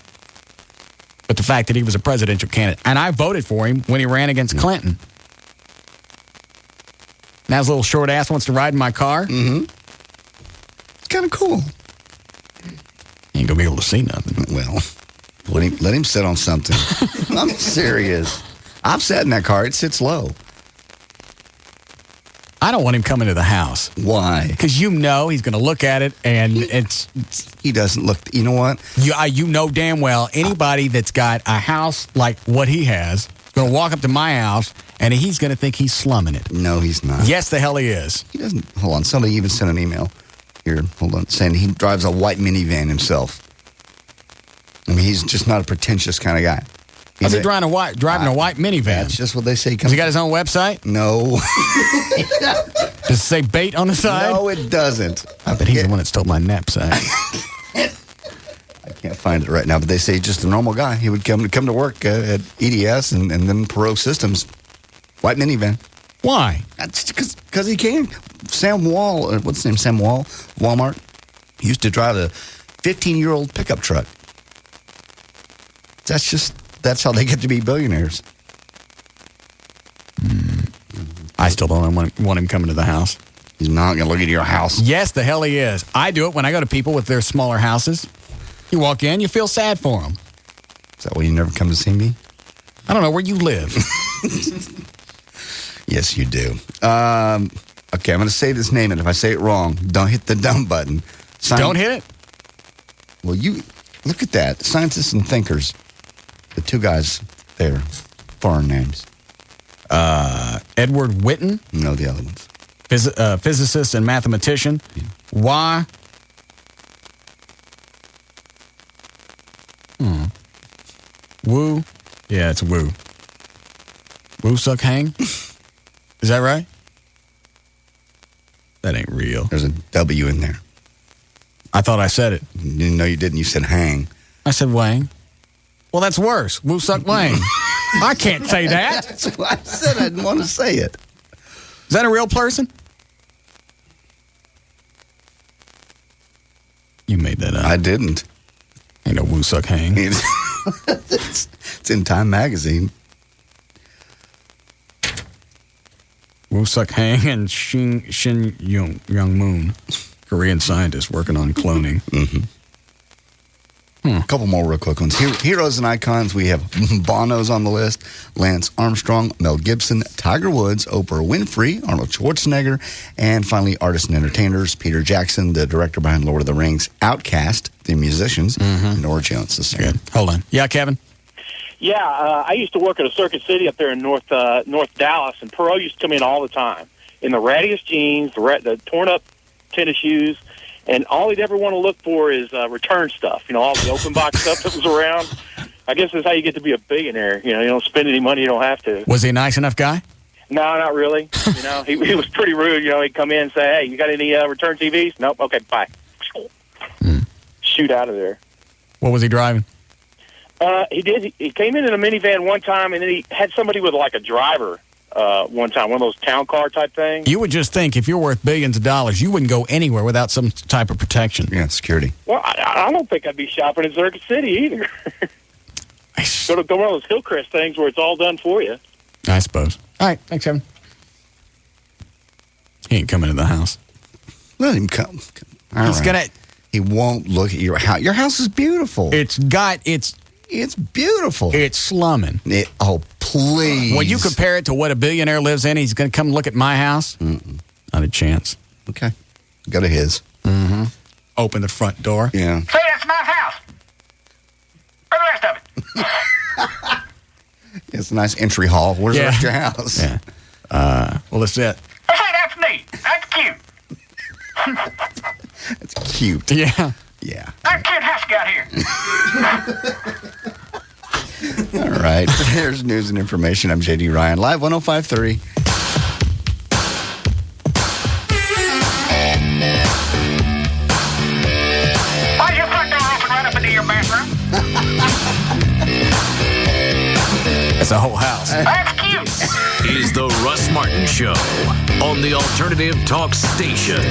But the fact that he was a presidential candidate, and I voted for him when he ran against Clinton. Now his little short ass wants to ride in my car. Mm-hmm. It's kind of cool. He ain't going to be able to see nothing. Well, let him sit on something. I'm serious. I've sat in that car. It sits low. I don't want him coming to the house. Why? Because you know he's going to look at it and he doesn't look. You know what? You know damn well anybody that's got a house like what he has is going to walk up to my house and he's going to think he's slumming it. No, he's not. Yes, the hell he is. He doesn't. Hold on. Somebody even sent an email here. Hold on. Saying he drives a white minivan himself. I mean, he's just not a pretentious kind of guy. How's he driving a white minivan? That's just what they say. Has he got his own website? No. Does it say bait on the side? No, it doesn't. I bet he's the one that stole my knapsack. I can't find it right now, but they say just a normal guy. He would come to work at EDS and then Perot Systems. White minivan. Why? That's because he can. Sam Wall, what's his name? Sam Wall, Walmart. He used to drive a 15-year-old pickup truck. That's how they get to be billionaires. I still don't want him coming to the house. He's not going to look at your house. Yes, the hell he is. I do it when I go to people with their smaller houses. You walk in, you feel sad for them. Is that why you never come to see me? I don't know where you live. Yes, you do. Okay, I'm going to say this name, and if I say it wrong, don't hit the dumb button. Don't hit it? Well, you look at that. Scientists and thinkers. The two guys there. Foreign names. Edward Witten? No, the other ones. Physicist and mathematician. Yeah. Why? Woo? Yeah, it's Woo. Woo Suck Hang? Is that right? That ain't real. There's a W in there. I thought I said it. No, you didn't. You said hang. I said Wang. Well, that's worse. Woo Suck Wang. I can't say that. That's why I said I didn't want to say it. Is that a real person? You made that up. I didn't. Ain't no Woo Suck Hang. It's in Time Magazine. Woo Suck Hang and Shin Young Moon, Korean scientist working on cloning. Mm-hmm. A couple more real quick ones. Heroes and icons. We have Bono's on the list. Lance Armstrong, Mel Gibson, Tiger Woods, Oprah Winfrey, Arnold Schwarzenegger, and finally artists and entertainers. Peter Jackson, the director behind Lord of the Rings. Outkast, the musicians. Nora Jones, the singer. Good. Hold on. Yeah, Kevin? Yeah, I used to work at a Circuit City up there in North Dallas, and Perot used to come in all the time in the rattiest jeans, the torn-up tennis shoes, and all he'd ever want to look for is return stuff, all the open box stuff that was around. I guess that's how you get to be a billionaire. You don't spend any money you don't have to. Was he a nice enough guy? No, not really. He was pretty rude. He'd come in and say, hey, you got any return TVs? Nope. Okay, bye. Shoot out of there. What was he driving? He did. He came in a minivan one time, and then he had somebody with like a driver one time, one of those town car type things. You would just think if you're worth billions of dollars, you wouldn't go anywhere without some type of protection. Yeah, security. Well, I don't think I'd be shopping in Circuit City either. Go to one of those Hillcrest things where it's all done for you. I suppose. All right. Thanks, Kevin. He ain't coming to the house. Let him come. He's going to... He won't look at your house. Your house is beautiful. It's beautiful. It's slumming. Oh, please. When you compare it to what a billionaire lives in, he's going to come look at my house? Not a chance. Okay. Go to his. Open the front door. Yeah. Say, that's my house. Where's the rest of it? It's a nice entry hall. Where's the rest of your house? Yeah. Well, that's it. Say, that's neat. That's cute. That's cute. Yeah. Yeah. That kid has got here. All right. There's news and information. I'm J.D. Ryan. Live 105.3. Why you front door open right up into your bathroom? That's a whole house. That's cute. Is the Russ Martin Show on the Alternative Talk Station.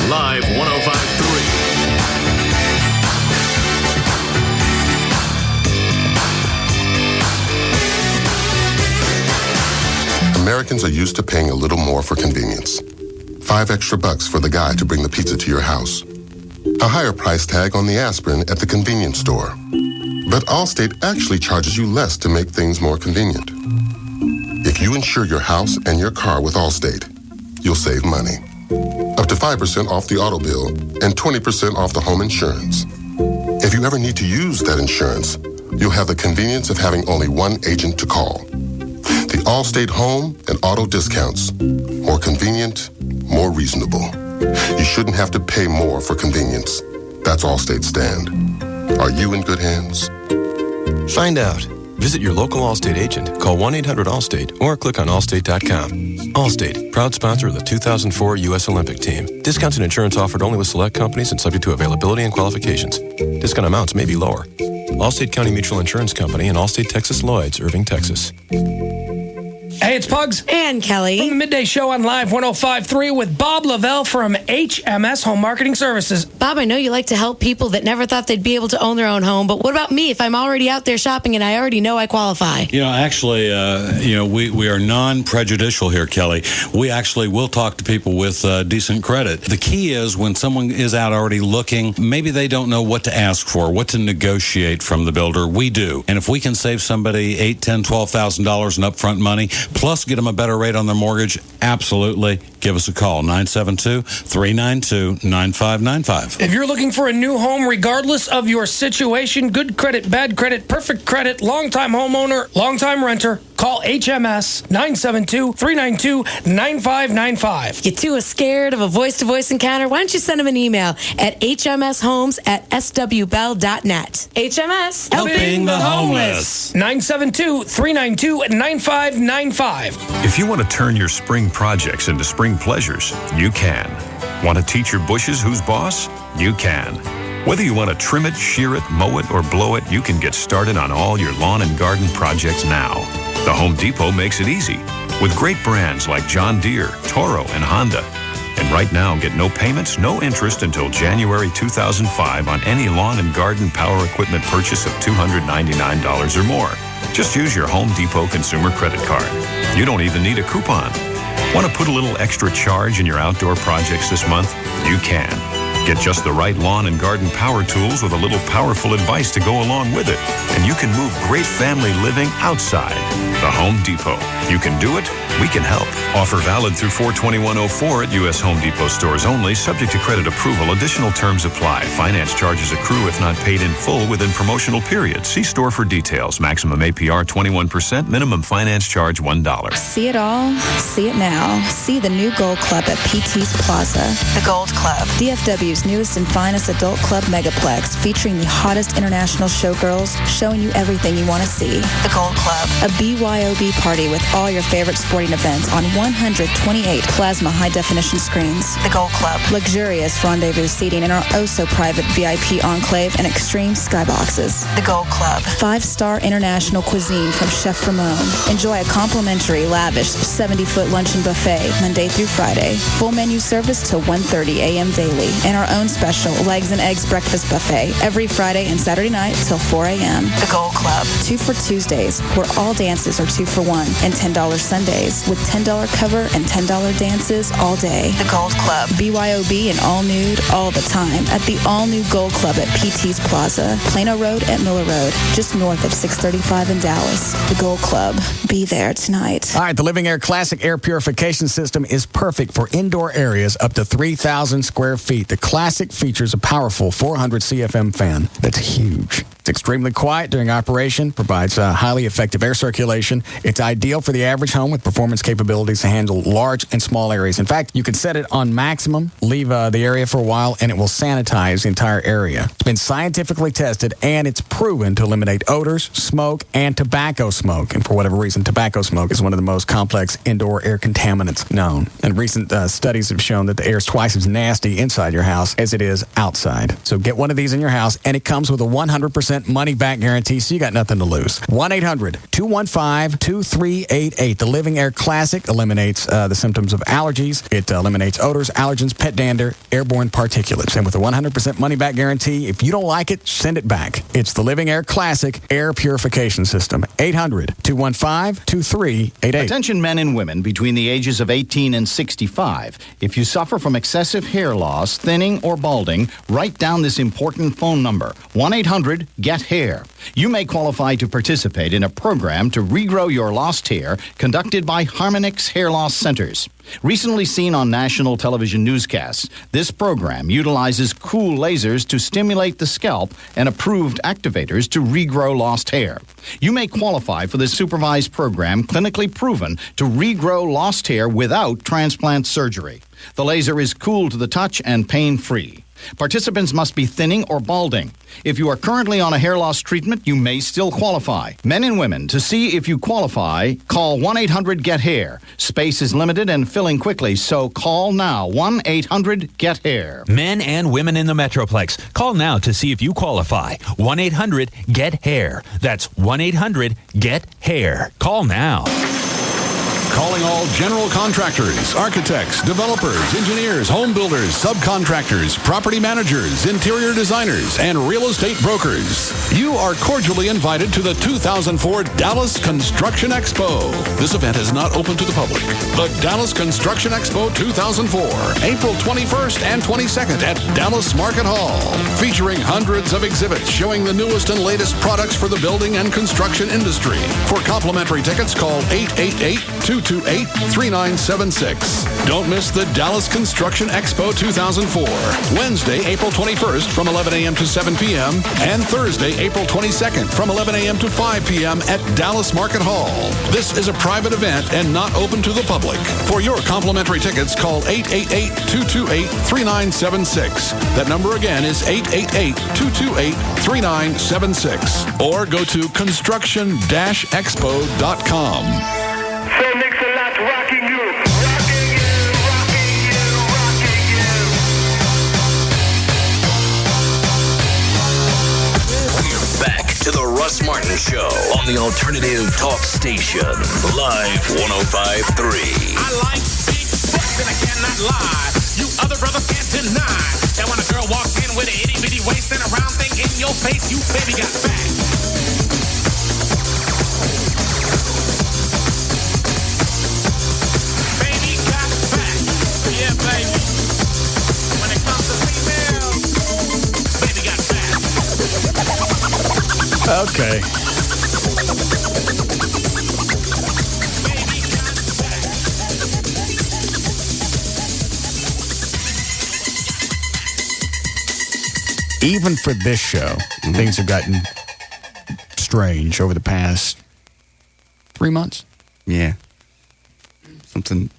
Live 105.3. Americans are used to paying a little more for convenience. $5 extra for the guy to bring the pizza to your house. A higher price tag on the aspirin at the convenience store. But Allstate actually charges you less to make things more convenient. If you insure your house and your car with Allstate, you'll save money. Up to 5% off the auto bill and 20% off the home insurance. If you ever need to use that insurance, you'll have the convenience of having only one agent to call. The Allstate home and auto discounts. More convenient, more reasonable. You shouldn't have to pay more for convenience. That's Allstate's stand. Are you in good hands? Find out. Visit your local Allstate agent, call 1-800-ALLSTATE, or click on allstate.com. Allstate, proud sponsor of the 2004 U.S. Olympic team. Discounts and insurance offered only with select companies and subject to availability and qualifications. Discount amounts may be lower. Allstate County Mutual Insurance Company and Allstate Texas Lloyds, Irving, Texas. Hey, it's Pugs. And Kelly. From the Midday Show on Live 105.3 with Bob Lavelle from HMS Home Marketing Services. Bob, I know you like to help people that never thought they'd be able to own their own home, but what about me if I'm already out there shopping and I already know I qualify? Actually, we are non-prejudicial here, Kelly. We actually will talk to people with decent credit. The key is when someone is out already looking, maybe they don't know what to ask for, what to negotiate from the builder. We do. And if we can save somebody $8,000, $10,000, $12,000 in upfront money, plus get them a better rate on their mortgage, absolutely. Give us a call, 972-392-9595. If you're looking for a new home, regardless of your situation, good credit, bad credit, perfect credit, long-time homeowner, long-time renter, call HMS, 972-392-9595. You too are scared of a voice-to-voice encounter? Why don't you send them an email at hmshomes@swbell.net. HMS, helping the homeless. 972-392-9595. If you want to turn your spring projects into spring pleasures, you can. Want to teach your bushes who's boss? You can. Whether you want to trim it, shear it, mow it, or blow it, you can get started on all your lawn and garden projects now. The Home Depot makes it easy with great brands like John Deere, Toro, and Honda. And right now, get no payments, no interest until January 2005 on any lawn and garden power equipment purchase of $299 or more. Just use your Home Depot consumer credit card. You don't even need a coupon. Want to put a little extra charge in your outdoor projects this month? You can. Get just the right lawn and garden power tools with a little powerful advice to go along with it. And you can move great family living outside. The Home Depot. You can do it. We can help. Offer valid through 4/21/04 at U.S. Home Depot stores only, subject to credit approval. Additional terms apply. Finance charges accrue if not paid in full within promotional period. See store for details. Maximum APR 21%. Minimum finance charge $1. See it all. See it now. See the new Gold Club at PT's Plaza. The Gold Club. DFW's newest and finest adult club megaplex, featuring the hottest international showgirls, showing you everything you want to see. The Gold Club. A BYOB party with all your favorite sporting events on 128 plasma high-definition screens. The Gold Club. Luxurious rendezvous seating in our oh-so-private VIP enclave and extreme skyboxes. The Gold Club. 5-star international cuisine from Chef Ramon. Enjoy a complimentary, lavish 70-foot luncheon buffet Monday through Friday. Full menu service till 1:30 a.m. daily. And our own special legs and eggs breakfast buffet every Friday and Saturday night till 4 a.m. The Gold Club. 2 for Tuesdays, where all dances are 2 for $1, and $10 Sundays with $10 cover and $10 dances all day. The Gold Club. BYOB and all nude all the time at the all-new Gold Club at PT's Plaza, Plano Road at Miller Road, just north of 635 in Dallas. The Gold Club. Be there tonight. All right, the Living Air Classic Air Purification System is perfect for indoor areas up to 3,000 square feet. The Classic features a powerful 400 CFM fan. That's huge. It's extremely quiet during operation, provides highly effective air circulation. It's ideal for the average home with performance capabilities to handle large and small areas. In fact, you can set it on maximum, leave the area for a while, and it will sanitize the entire area. It's been scientifically tested, and it's proven to eliminate odors, smoke, and tobacco smoke. And for whatever reason, tobacco smoke is one of the most complex indoor air contaminants known. And recent studies have shown that the air is twice as nasty inside your house as it is outside. So get one of these in your house, and it comes with a 100% 100% money-back guarantee, so you got nothing to lose. 1-800-215-2388. The Living Air Classic eliminates the symptoms of allergies. It eliminates odors, allergens, pet dander, airborne particulates. And with a 100% money-back guarantee, if you don't like it, send it back. It's the Living Air Classic Air Purification System. 800-215-2388. Attention men and women between the ages of 18 and 65. If you suffer from excessive hair loss, thinning, or balding, write down this important phone number, 1-800-GET-HAIR. You may qualify to participate in a program to regrow your lost hair conducted by Harmonix Hair Loss Centers. Recently seen on national television newscasts, this program utilizes cool lasers to stimulate the scalp and approved activators to regrow lost hair. You may qualify for this supervised program clinically proven to regrow lost hair without transplant surgery. The laser is cool to the touch and pain-free. Participants must be thinning or balding. If you are currently on a hair loss treatment, you may still qualify. Men and women, to see if you qualify, call 1-800-GET-HAIR. Space is limited and filling quickly, so call now, 1-800-GET-HAIR. Men and women in the Metroplex, call now to see if you qualify. 1-800-GET-HAIR. That's 1-800-GET-HAIR. Call now. Calling all general contractors, architects, developers, engineers, home builders, subcontractors, property managers, interior designers, and real estate brokers. You are cordially invited to the 2004 Dallas Construction Expo. This event is not open to the public. The Dallas Construction Expo 2004, April 21st and 22nd at Dallas Market Hall. Featuring hundreds of exhibits showing the newest and latest products for the building and construction industry. For complimentary tickets, call 888-228-3976. Don't miss the Dallas Construction Expo 2004. Wednesday, April 21st from 11 a.m. to 7 p.m. and Thursday, April 22nd from 11 a.m. to 5 p.m. at Dallas Market Hall. This is a private event and not open to the public. For your complimentary tickets, call 888-228-3976. That number again is 888-228-3976. Or go to construction-expo.com. So mix a lot rocking you. We're back to the Russ Martin Show on the Alternative Talk Station. Live 105.3. I like big butts and I cannot lie. You other brothers can't deny that when a girl walks in with an itty bitty waist and a round thing in your face, you baby got fat. Yeah, baby. When it comes to females, baby got fat. Okay. Even for this show, things have gotten strange over the past 3 months. Yeah.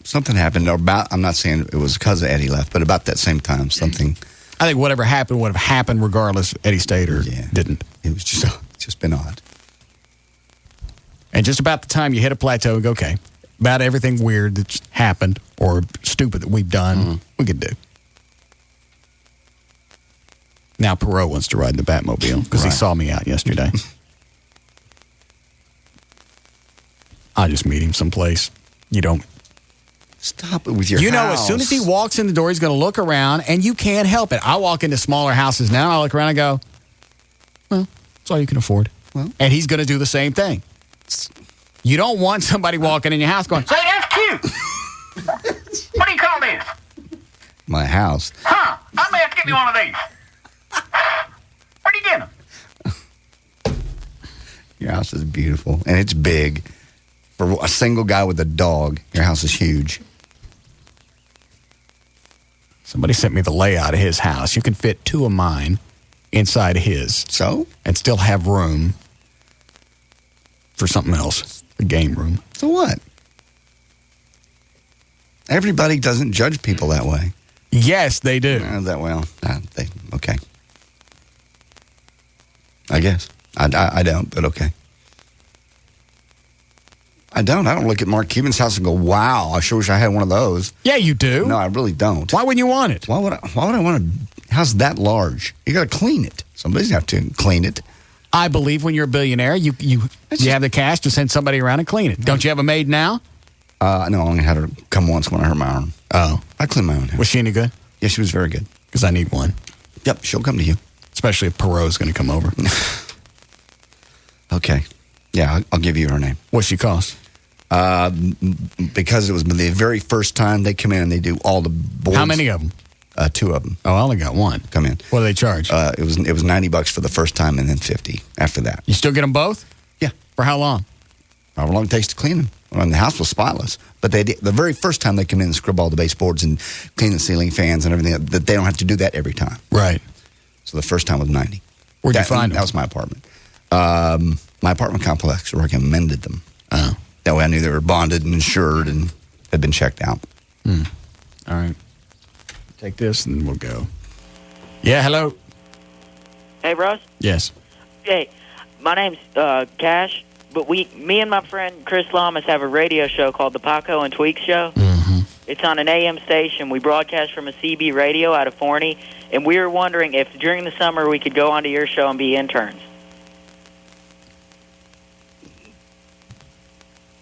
Something happened. Or about, I'm not saying it was because Eddie left, but about that same time, something. I think whatever happened would have happened regardless if Eddie stayed or didn't. It was just been odd. And just about the time you hit a plateau and go, okay, about everything weird that's happened or stupid that we've done, we could do. Now Perot wants to ride in the Batmobile because he saw me out yesterday. I'll just meet him someplace. You don't. Stop it with your You know, as soon as he walks in the door, he's going to look around, and you can't help it. I walk into smaller houses now, I look around and go, well, that's all you can afford. Well, and he's going to do the same thing. You don't want somebody walking in your house going, Say, that's cute. What do you call this? My house. Huh? I may have to get me one of these. Where do you get them? Your house is beautiful, and it's big. For a single guy with a dog, your house is huge. Somebody sent me the layout of his house. You can fit two of mine inside his. So? And still have room for something else, the game room. So what? Everybody doesn't judge people that way. Yes, they do. Okay. I guess. I don't, but okay. I don't look at Mark Cuban's house and go, wow, I sure wish I had one of those. Yeah, you do. No, I really don't. Why wouldn't you want it? Why would I want a house that large? You got to clean it. Somebody's got to clean it. I believe when you're a billionaire, you have the cash to send somebody around and clean it. Don't you have a maid now? No, I only had her come once when I hurt my arm. Oh. I cleaned my own hair. Was she any good? Yeah, she was very good. Because I need one. Yep, she'll come to you. Especially if Perot's going to come over. Okay. Yeah, I'll give you her name. What's she cost? Because it was the very first time they come in and they do all the boards. How many of them? 2 of them. Oh, I only got one. Come in. What do they charge? It was $90 for the first time and then $50 after that. You still get them both? Yeah. For how long? However long it takes to clean them. Well, the house was spotless. But the very first time they come in and scrub all the baseboards and clean the ceiling fans and everything, that they don't have to do that every time. Right. So the first time was $90. Where'd you find them? That was my apartment. My apartment complex recommended them. Oh. That way I knew they were bonded and insured and had been checked out. All right. Take this and we'll go. Yeah, hello. Hey, Russ? Yes. Hey, my name's Cash, but me and my friend Chris Lamas have a radio show called the Paco and Tweak Show. Mm-hmm. It's on an AM station. We broadcast from a CB radio out of Forney, and we were wondering if during the summer we could go onto your show and be interns.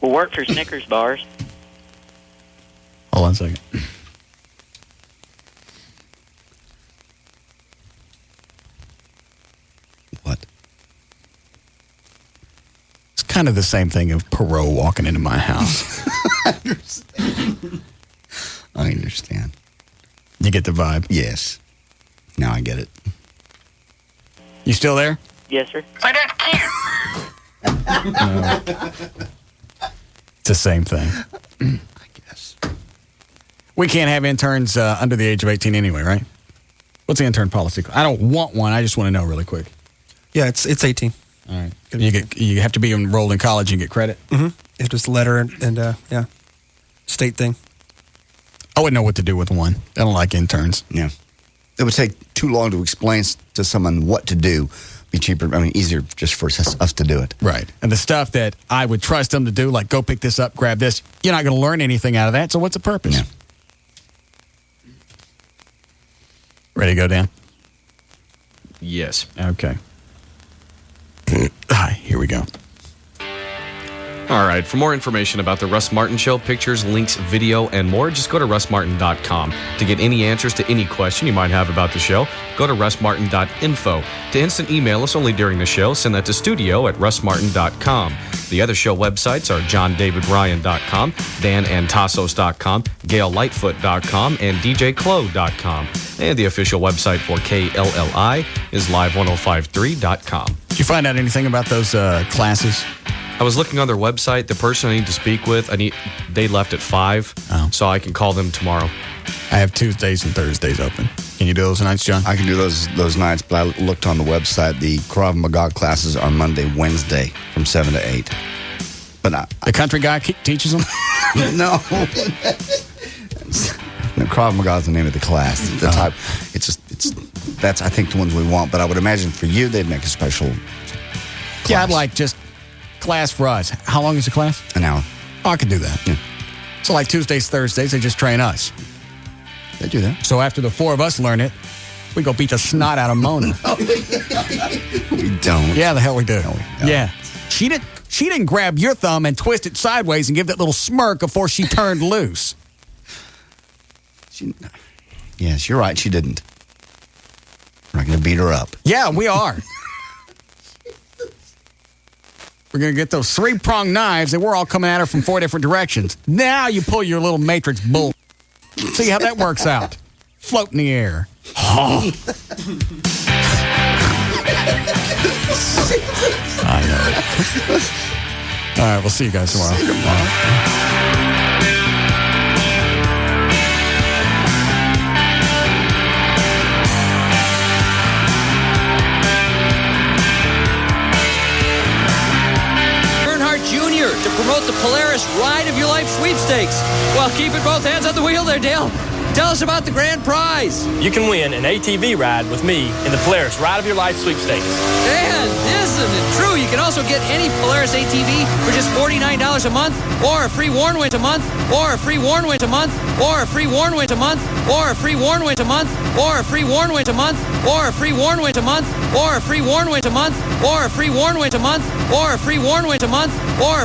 We'll work for Snickers bars. Hold on a second. What? It's kind of the same thing of Perot walking into my house. I understand. You get the vibe? Yes. Now I get it. You still there? Yes, sir. No. It's the same thing. I guess. We can't have interns under the age of 18 anyway, right? What's the intern policy? I don't want one. I just want to know really quick. Yeah, it's 18. All right. You have to be enrolled in college and get credit? Mm-hmm. It's just letter and yeah, state thing. I wouldn't know what to do with one. I don't like interns. Yeah. It would take too long to explain to someone what to do. Be cheaper, easier just for us to do it. Right. And the stuff that I would trust them to do, like go pick this up, grab this, you're not going to learn anything out of that, so what's the purpose? Yeah. Ready to go, Dan? Yes. Okay. Here we go. All right. For more information about the Russ Martin Show, pictures, links, video, and more, just go to russmartin.com. To get any answers to any question you might have about the show, go to russmartin.info. To instant email us only during the show, send that to studio@russmartin.com. The other show websites are johndavidryan.com, danantasos.com, gaillightfoot.com, and djclo.com. And the official website for KLLI is live1053.com. Did you find out anything about those classes? I was looking on their website. The person I need to speak with, they left at 5, so I can call them tomorrow. I have Tuesdays and Thursdays open. Can you do those nights, John? I can do those nights, but I looked on the website. The Krav Maga classes are Monday, Wednesday from 7 to 8. But the country guy teaches them? No. Krav Maga is the name of the class. The type. That's I think the ones we want. But I would imagine for you they'd make a special class. Yeah, I'd like just class for us. How long is the class? An hour. Oh, I can do that. Yeah. So like Tuesdays, Thursdays, they just train us. They do that. So after the 4 of us learn it, we go beat the snot out of Mona. We don't. Yeah, the hell we do. No, we don't. Yeah. She didn't grab your thumb and twist it sideways and give that little smirk before she turned loose. Yes, you're right. She didn't. We're not going to beat her up. Yeah, we are. We're going to get those 3-pronged knives and we're all coming at her from 4 different directions. Now you pull your little matrix bull. See how that works out. Float in the air. I know. All right, we'll see you guys tomorrow. Junior to promote the Polaris Ride of Your Life sweepstakes. Well, keeping both hands on the wheel there, Dale. Tell us about the grand prize. You can win an ATV ride with me in the Polaris Ride of Your Life sweepstakes. And isn't it true? You can also get any Polaris ATV for just $49 a month, or a free Warnwind a month, or a free Warnwind a month, or a free Warnwind a month, or a free Warnwind a month, or a free Warnwind a month, or a free Warnwind a month, or a free Warnwind a month, or a free Warnwind a month, or a free Warnwind a month, or